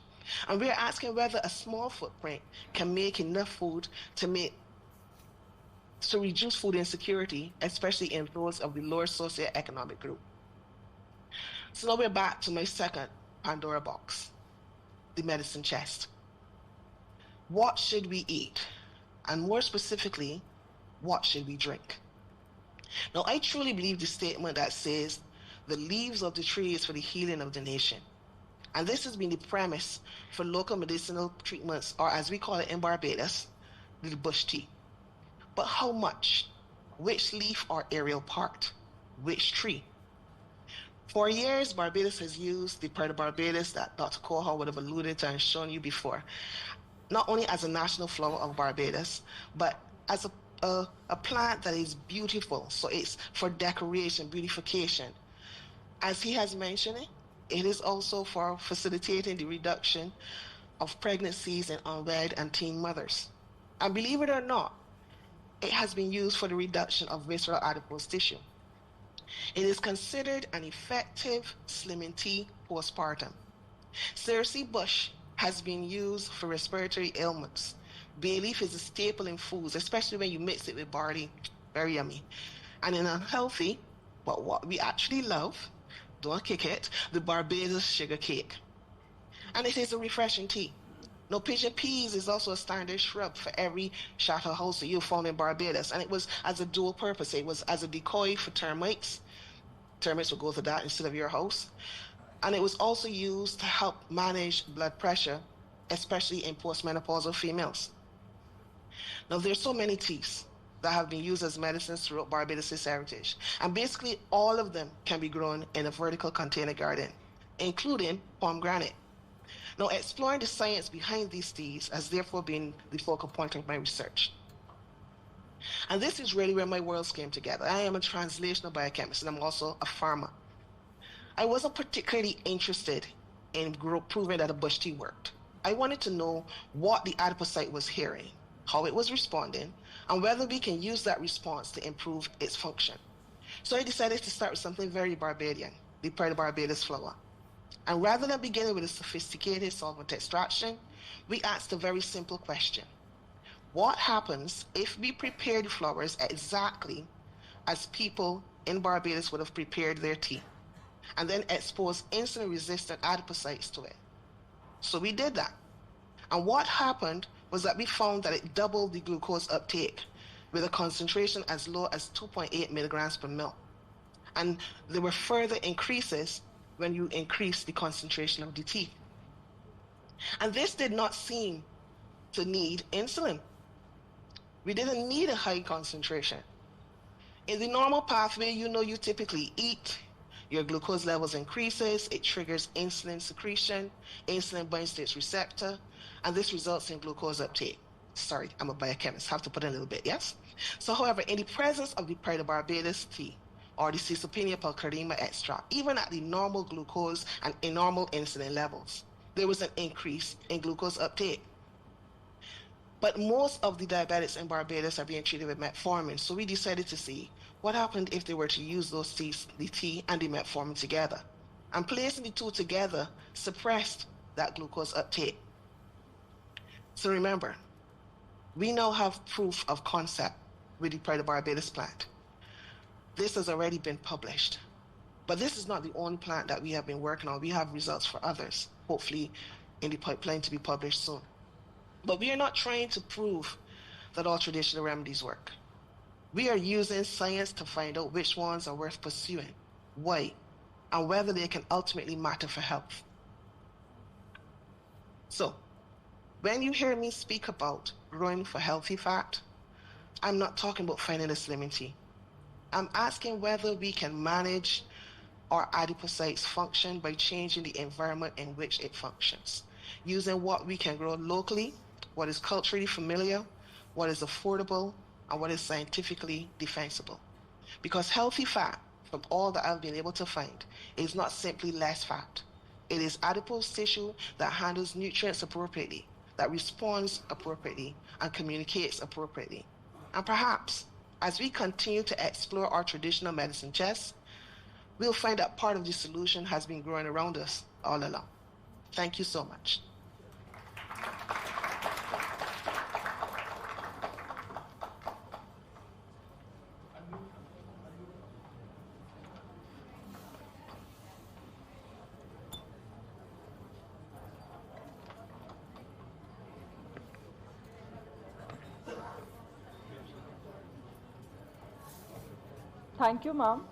And we're asking whether a small footprint can make enough food to reduce food insecurity, especially in those of the lower socioeconomic group. So now we're back to my second Pandora box, the medicine chest. What should we eat? And more specifically, what should we drink? Now, I truly believe the statement that says, the leaves of the tree is for the healing of the nation. And this has been the premise for local medicinal treatments, or as we call it in Barbados, the bush tea. But how much? Which leaf or aerial part? Which tree? For years, Barbados has used the part of Barbados that Dr. Cohon would have alluded to and shown you before, not only as a national flower of Barbados, but as a plant that is beautiful. So it's for decoration, beautification. As he has mentioned it is also for facilitating the reduction of pregnancies in unwed and teen mothers. And believe it or not, it has been used for the reduction of visceral adipose tissue. It is considered an effective slimming tea postpartum. Cersei bush has been used for respiratory ailments. Bay leaf is a staple in foods, especially when you mix it with barley. Very yummy. And in unhealthy, but what we actually love, don't kick it, the Barbados sugar cake. And it is a refreshing tea. Now, pigeon peas is also a standard shrub for every chateau house that you found in Barbados. And it was as a dual purpose. It was as a decoy for termites. Termites would go to that instead of your house. And it was also used to help manage blood pressure, especially in postmenopausal females. Now, there's so many teas that have been used as medicines throughout Barbados' heritage. And basically, all of them can be grown in a vertical container garden, including pomegranate. Now, exploring the science behind these teas has therefore been the focal point of my research. And this is really where my worlds came together. I am a translational biochemist, and I'm also a farmer. I wasn't particularly interested in proving that a bush tea worked. I wanted to know what the adipocyte was hearing, how it was responding, and whether we can use that response to improve its function. So I decided to start with something very Barbadian, the Pearl Barbados flower. And rather than beginning with a sophisticated solvent extraction, we asked a very simple question. What happens if we prepare the flowers exactly as people in Barbados would have prepared their tea, and then expose insulin-resistant adipocytes to it? So we did that. And what happened was that we found that it doubled the glucose uptake with a concentration as low as 2.8 milligrams per ml. And there were further increases when you increase the concentration of the tea. And this did not seem to need insulin. We didn't need a high concentration. In the normal pathway, you typically eat, your glucose levels increases, it triggers insulin secretion, insulin binds to its receptor, and this results in glucose uptake. Sorry, I'm a biochemist, have to put in a little bit, yes? So however, in the presence of the Pride Barbados tea, or the Caesalpinia pulchrinima extract, even at the normal glucose and normal insulin levels, there was an increase in glucose uptake. But most of the diabetics in Barbados are being treated with metformin, so we decided to see what happened if they were to use those teas, the tea and the metformin together. And placing the two together suppressed that glucose uptake. So remember, we now have proof of concept. with the Pride of Barbados plant. This has already been published. But this is not the only plant that we have been working on. We have results for others, hopefully in the pipeline to be published soon. But we are not trying to prove that all traditional remedies work. We are using science to find out which ones are worth pursuing, why, and whether they can ultimately matter for health. So, when you hear me speak about growing for healthy fat, I'm not talking about finding a slimming tea. I'm asking whether we can manage our adipocytes function by changing the environment in which it functions, using what we can grow locally, what is culturally familiar, what is affordable, and what is scientifically defensible. Because healthy fat, from all that I've been able to find, is not simply less fat. It is adipose tissue that handles nutrients appropriately, that responds appropriately, and communicates appropriately. And perhaps, as we continue to explore our traditional medicine chest, we'll find that part of the solution has been growing around us all along. Thank you so much. Thank you, ma'am,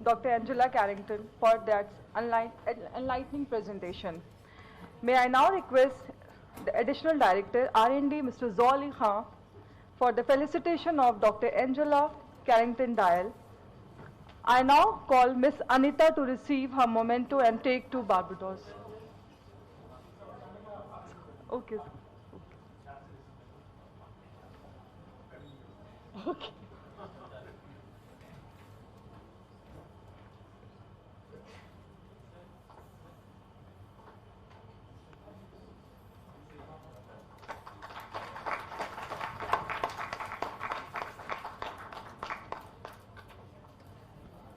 Dr. Angela Carrington, for that enlightening presentation. May I now request the Additional Director, R&D, Mr. Zoli Khan, for the felicitation of Dr. Angela Carrington Dial. I now call Ms. Anita to receive her memento and take to Barbados. Okay. Okay.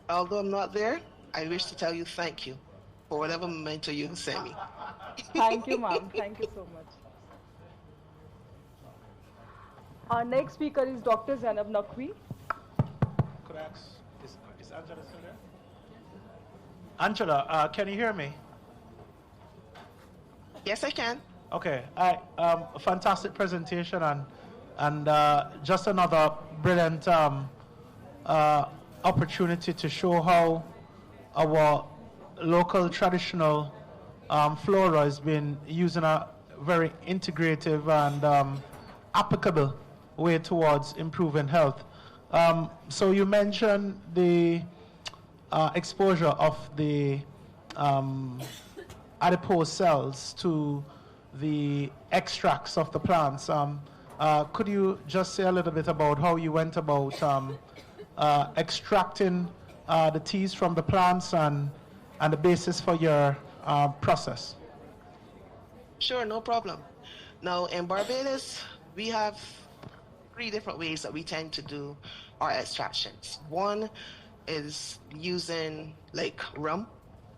Although I'm not there, I wish to tell you thank you for whatever memento you have sent me. Thank you, ma'am. Thank you so much. Our next speaker is Dr. Zainab Naqvi. Could I ask, is Angela still there? Angela, can you hear me? Yes, I can. Okay. A fantastic presentation and just another brilliant opportunity to show how our local traditional flora has been used in a very integrative and applicable way towards improving health. So you mentioned the exposure of the adipose cells to the extracts of the plants. Could you just say a little bit about how you went about extracting the teas from the plants and the basis for your process? Sure, no problem. Now, in Barbados, we have 3 different ways that we tend to do our extractions. One is using like rum.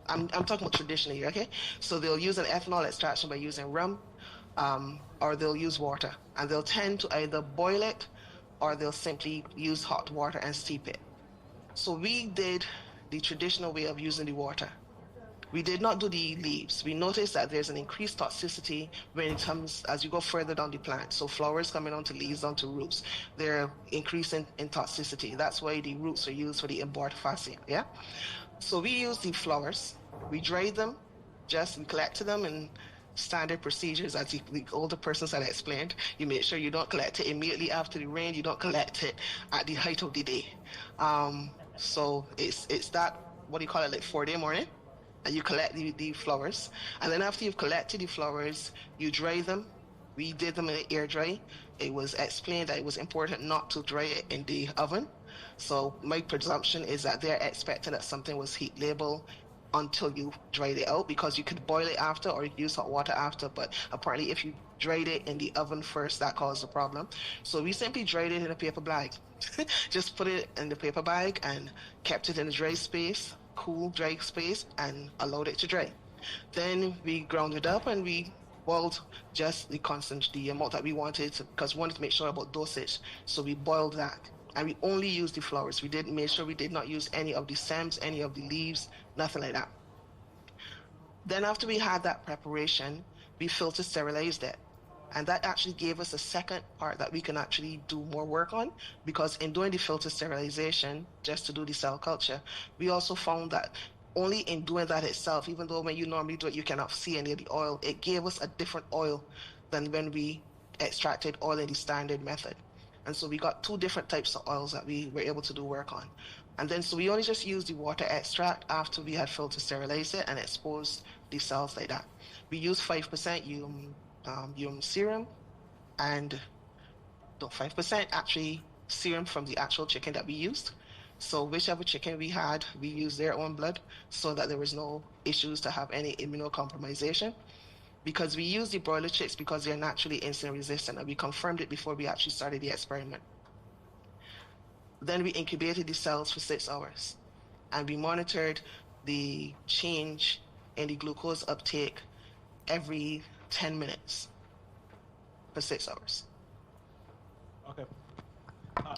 I'm talking about traditionally, okay? So they'll use an ethanol extraction by using rum, or they'll use water. And they'll tend to either boil it or they'll simply use hot water and steep it. So we did the traditional way of using the water. We did not do the leaves. We noticed that there's an increased toxicity when it comes as you go further down the plant. So flowers coming onto leaves, onto roots, they're increasing in toxicity. That's why the roots are used for the abortifacient, yeah? So we use the flowers, we dry them, we collected them in standard procedures, as the older persons had explained. You make sure you don't collect it immediately after the rain, you don't collect it at the height of the day. So it's that, what do you call it, like 4-day morning? And you collect the flowers. And then after you've collected the flowers, you dry them. We did them in an air dry. It was explained that it was important not to dry it in the oven. So my presumption is that they're expecting that something was heat labeled until you dried it out, because you could boil it after or you could use hot water after, but apparently if you dried it in the oven first, that caused a problem. So we simply dried it in a paper bag. Just put it in the paper bag and kept it in a dry space, cool dry space, and allowed it to dry. Then we ground it up and we boiled just the amount that we wanted because we wanted to make sure about dosage. So we boiled that. And we only used the flowers. We did make sure we did not use any of the stems, any of the leaves, nothing like that. Then after we had that preparation, we filter sterilized it. And that actually gave us a second part that we can actually do more work on, because in doing the filter sterilization, just to do the cell culture, we also found that only in doing that itself, even though when you normally do it, you cannot see any of the oil, it gave us a different oil than when we extracted oil in the standard method. And so we got two different types of oils that we were able to do work on. And then so we only just used the water extract after we had filter sterilized it and exposed the cells like that. We used 5% serum and 5% actually serum from the actual chicken that we used. So whichever chicken we had, we used their own blood so that there was no issues to have any immunocompromisation. Because we used the broiler chicks because they're naturally insulin resistant, and we confirmed it before we actually started the experiment. Then we incubated the cells for 6 hours, and we monitored the change in the glucose uptake every 10 minutes for 6 hours. Okay.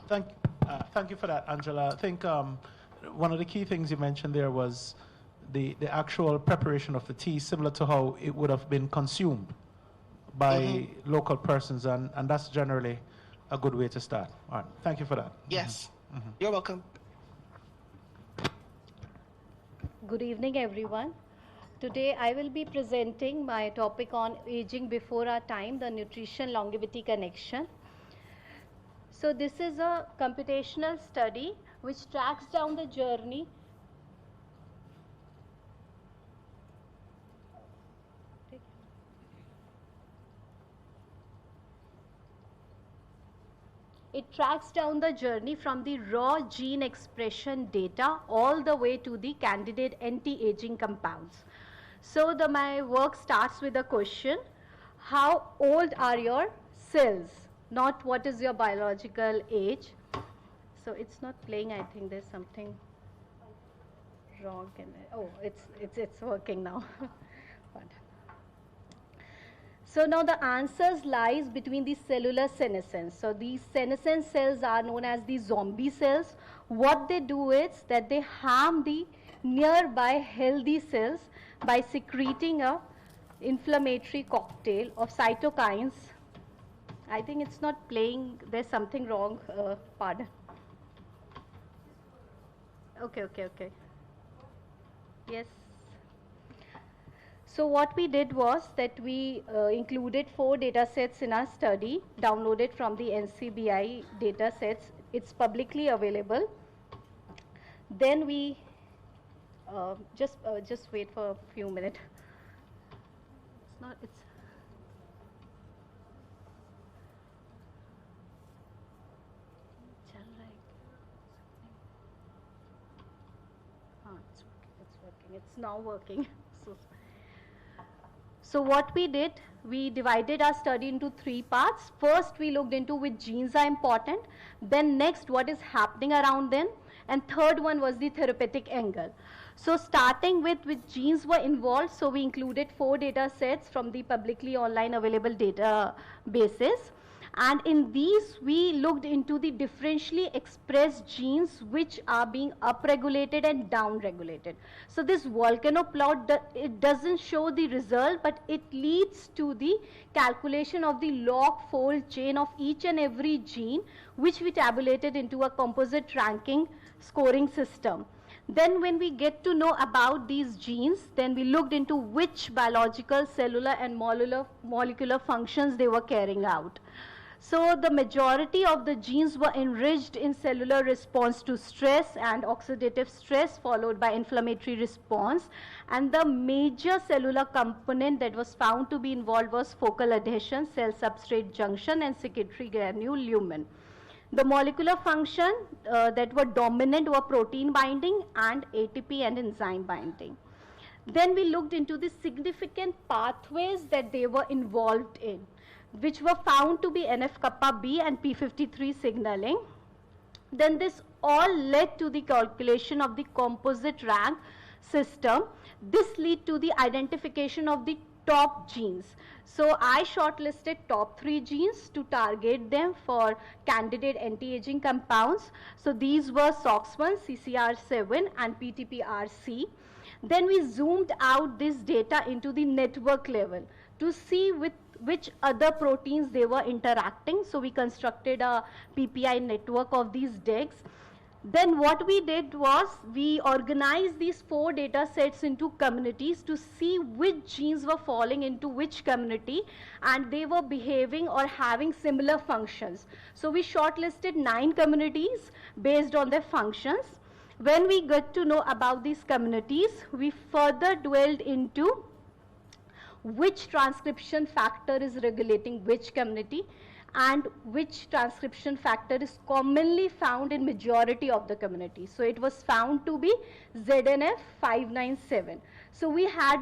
Thank you for that, Angela. I think one of the key things you mentioned there was the actual preparation of the tea, similar to how it would have been consumed by local persons, and that's generally a good way to start. All right, thank you for that. Yes, you're welcome. Good evening, everyone. Today I will be presenting my topic on aging before our time, the nutrition longevity connection. So this is a computational study which tracks down the journey It tracks down the journey from the raw gene expression data all the way to the candidate anti-aging compounds. So my work starts with a question: how old are your cells? Not what is your biological age. So it's not playing. I think there's something wrong. Oh, it's working now. So now the answers lies between the cellular senescence. So these senescent cells are known as the zombie cells. What they do is that they harm the nearby healthy cells by secreting a inflammatory cocktail of cytokines. I think it's not playing. There's something wrong. Pardon. Okay. Yes. So what we did was that we included 4 data sets in our study, downloaded from the NCBI data sets. It's publicly available. Then we just wait for a few minutes. It's working. It's now working. So what we did, we divided our study into 3 parts. First, we looked into which genes are important. Then next, what is happening around them. And third one was the therapeutic angle. So starting with which genes were involved, so we included 4 data sets from the publicly online available databases. And in these, we looked into the differentially expressed genes which are being upregulated and downregulated. So this volcano plot, it doesn't show the result, but it leads to the calculation of the log fold chain of each and every gene, which we tabulated into a composite ranking scoring system. Then when we get to know about these genes, then we looked into which biological, cellular and molecular functions they were carrying out. So the majority of the genes were enriched in cellular response to stress and oxidative stress, followed by inflammatory response. And the major cellular component that was found to be involved was focal adhesion, cell substrate junction, and secretory granule lumen. The molecular function that were dominant were protein binding and ATP and enzyme binding. Then we looked into the significant pathways that they were involved in, which were found to be NF-kappa B and P53 signaling. Then this all led to the calculation of the composite rank system. This lead to the identification of the top genes. So I shortlisted top 3 genes to target them for candidate anti-aging compounds. So these were SOX1, CCR7 and PTPRC. Then we zoomed out this data into the network level to see with which other proteins they were interacting. So we constructed a PPI network of these DEGs. Then what we did was we organized these 4 data sets into communities to see which genes were falling into which community and they were behaving or having similar functions. So we shortlisted 9 communities based on their functions. When we got to know about these communities, we further dwelled into which transcription factor is regulating which community and which transcription factor is commonly found in majority of the community. So it was found to be ZNF597. So we had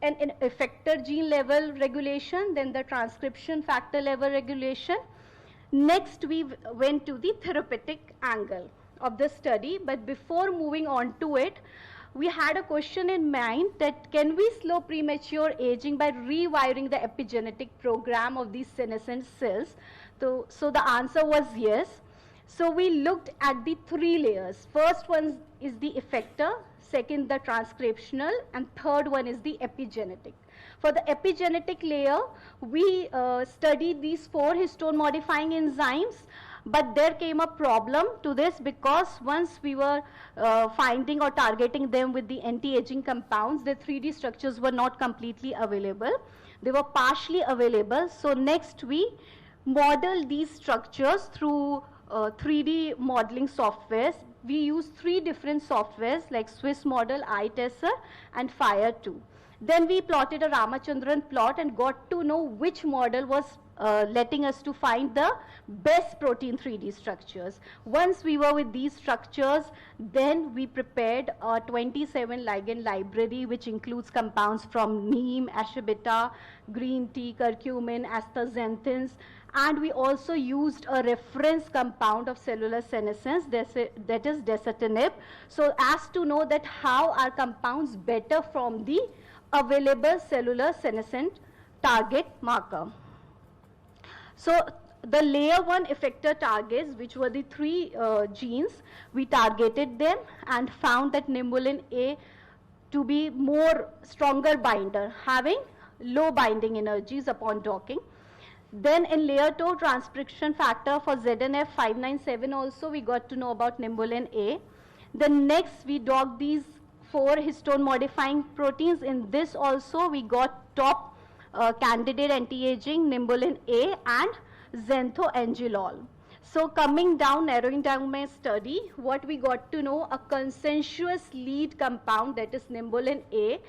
an effector gene level regulation, then the transcription factor level regulation. Next we went to the therapeutic angle of the study, but before moving on to it, we had a question in mind that can we slow premature aging by rewiring the epigenetic program of these senescent cells? So the answer was yes. So we looked at the 3 layers. First one is the effector, second the transcriptional, and third one is the epigenetic. For the epigenetic layer, we studied these 4 histone modifying enzymes. But there came a problem to this because once we were finding or targeting them with the anti-aging compounds, the 3D structures were not completely available. They were partially available. So next we modeled these structures through 3D modeling softwares. We used 3 different softwares like Swiss model, iTesser and Fire2. Then we plotted a Ramachandran plot and got to know which model was letting us to find the best protein 3D structures. Once we were with these structures, then we prepared a 27 ligand library which includes compounds from neem, ashwagandha, green tea, curcumin, astaxanthins, and we also used a reference compound of cellular senescence, that is dasatinib, so as to know that how are compounds better from the available cellular senescent target marker. So the layer 1 effector targets, which were the 3 genes, we targeted them and found that nimbulin A to be more stronger binder, having low binding energies upon docking. Then in layer 2 transcription factor for ZNF597 also we got to know about nimbulin A. Then next we docked these 4 histone modifying proteins. In this also we got top candidate anti-aging, nimbulin A and xanthoangelol. So coming down, narrowing down my study, what we got to know, a consensuous lead compound, that is nimbulin A,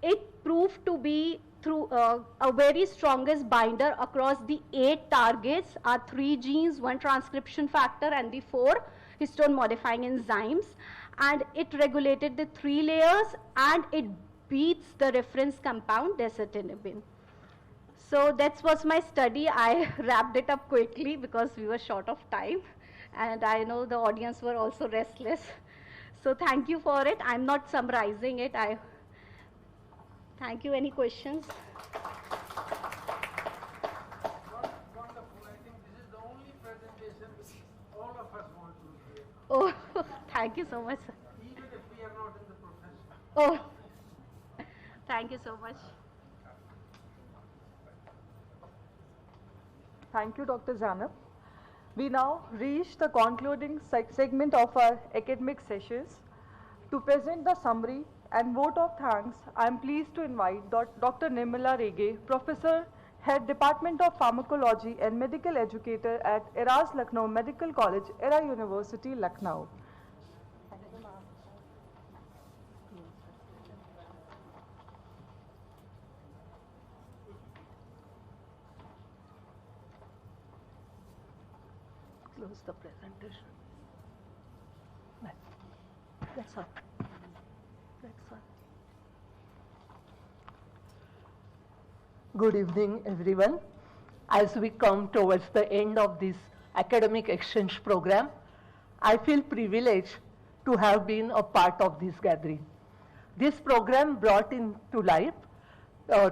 it proved to be through a very strongest binder across the 8 targets, are 3 genes, 1 transcription factor and the 4 histone modifying enzymes, and it regulated the 3 layers and it beats the reference compound dasatinib. So that was my study. I wrapped it up quickly because we were short of time and I know the audience were also restless. So thank you for it. I'm not summarizing it. Thank you. Any questions? Wonderful. I think this is the only presentation which all of us want to hear. Oh, thank you so much, sir. Even if we are not in the profession. Oh, thank you so much. Thank you, Dr. Janab. We now reach the concluding segment of our academic sessions. To present the summary and vote of thanks, I am pleased to invite Dr. Nirmala Rege, Professor, Head Department of Pharmacology and Medical Educator at ERA's Lucknow Medical College, ERA University, Lucknow. Close the presentation. That's all. That's all. Good evening, everyone. As we come towards the end of this academic exchange program, I feel privileged to have been a part of this gathering. This program brought into life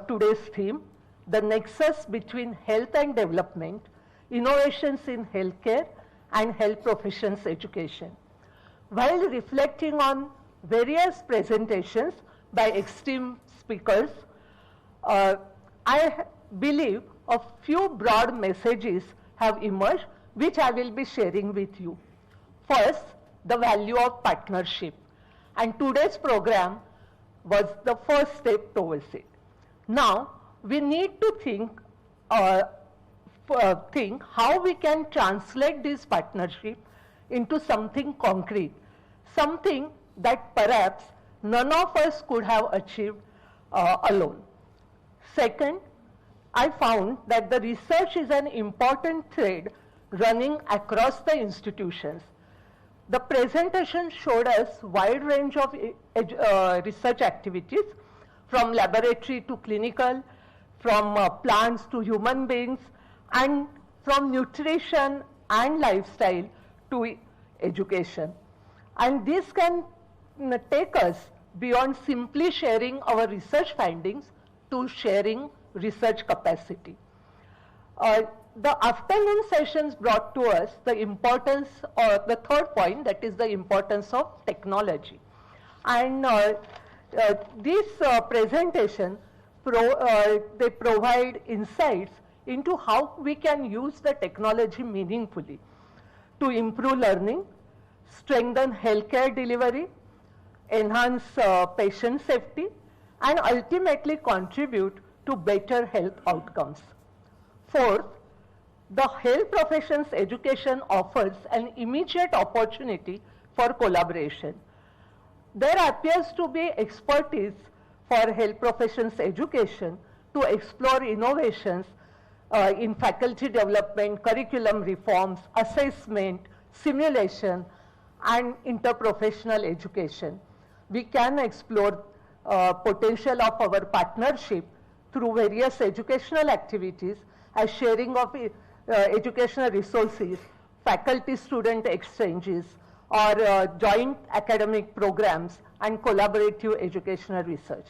today's theme, the nexus between health and development, innovations in healthcare and health professions education. While reflecting on various presentations by esteemed speakers, I believe a few broad messages have emerged which I will be sharing with you. First, the value of partnership, and today's program was the first step towards it. Now, we need to think how we can translate this partnership into something concrete, something that perhaps none of us could have achieved alone. Second, I found that the research is an important thread running across the institutions. The presentation showed us wide range of research activities, from laboratory to clinical, from plants to human beings, and from nutrition and lifestyle to education. And this can take us beyond simply sharing our research findings to sharing research capacity. The afternoon sessions brought to us the importance, or the third point, that is the importance of technology. And this presentation, they provide insights into how we can use the technology meaningfully to improve learning, strengthen healthcare delivery, enhance patient safety, and ultimately contribute to better health outcomes. Fourth, the health professions education offers an immediate opportunity for collaboration. There appears to be expertise for health professions education to explore innovations in faculty development, curriculum reforms, assessment, simulation, and interprofessional education. We can explore potential of our partnership through various educational activities as sharing of educational resources, faculty-student exchanges, or joint academic programs and collaborative educational research.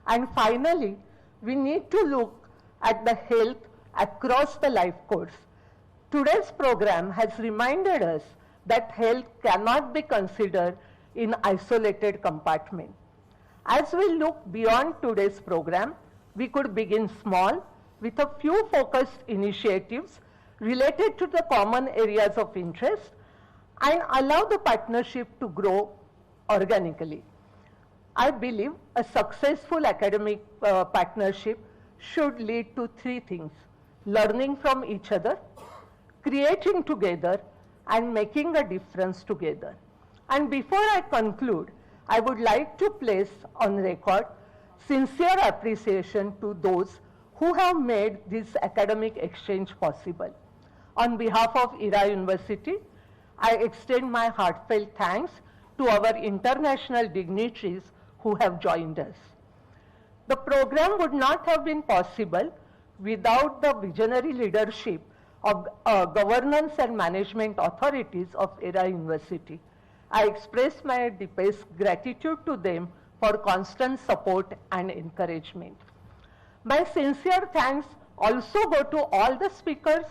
And finally, we need to look at the health across the life course. Today's program has reminded us that health cannot be considered in isolated compartment. As we look beyond today's program, we could begin small with a few focused initiatives related to the common areas of interest and allow the partnership to grow organically. I believe a successful academic partnership should lead to three things: learning from each other, creating together, and making a difference together. And before I conclude, I would like to place on record sincere appreciation to those who have made this academic exchange possible. On behalf of Era University, I extend my heartfelt thanks to our international dignitaries who have joined us. The program would not have been possible without the visionary leadership of governance and management authorities of Era University. I express my deepest gratitude to them for constant support and encouragement. My sincere thanks also go to all the speakers,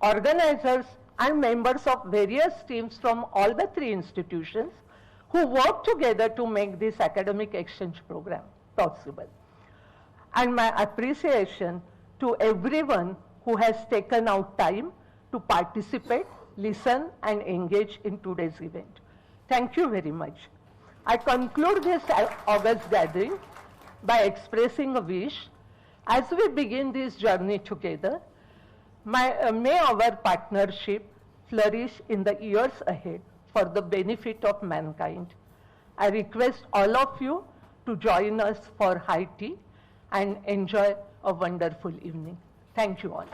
organizers, and members of various teams from all the three institutions who work together to make this academic exchange program possible. And my appreciation to everyone who has taken out time to participate, listen, and engage in today's event. Thank you very much. I conclude this August gathering by expressing a wish as we begin this journey together. May our partnership flourish in the years ahead for the benefit of mankind. I request all of you to join us for high tea and enjoy a wonderful evening. Thank you all.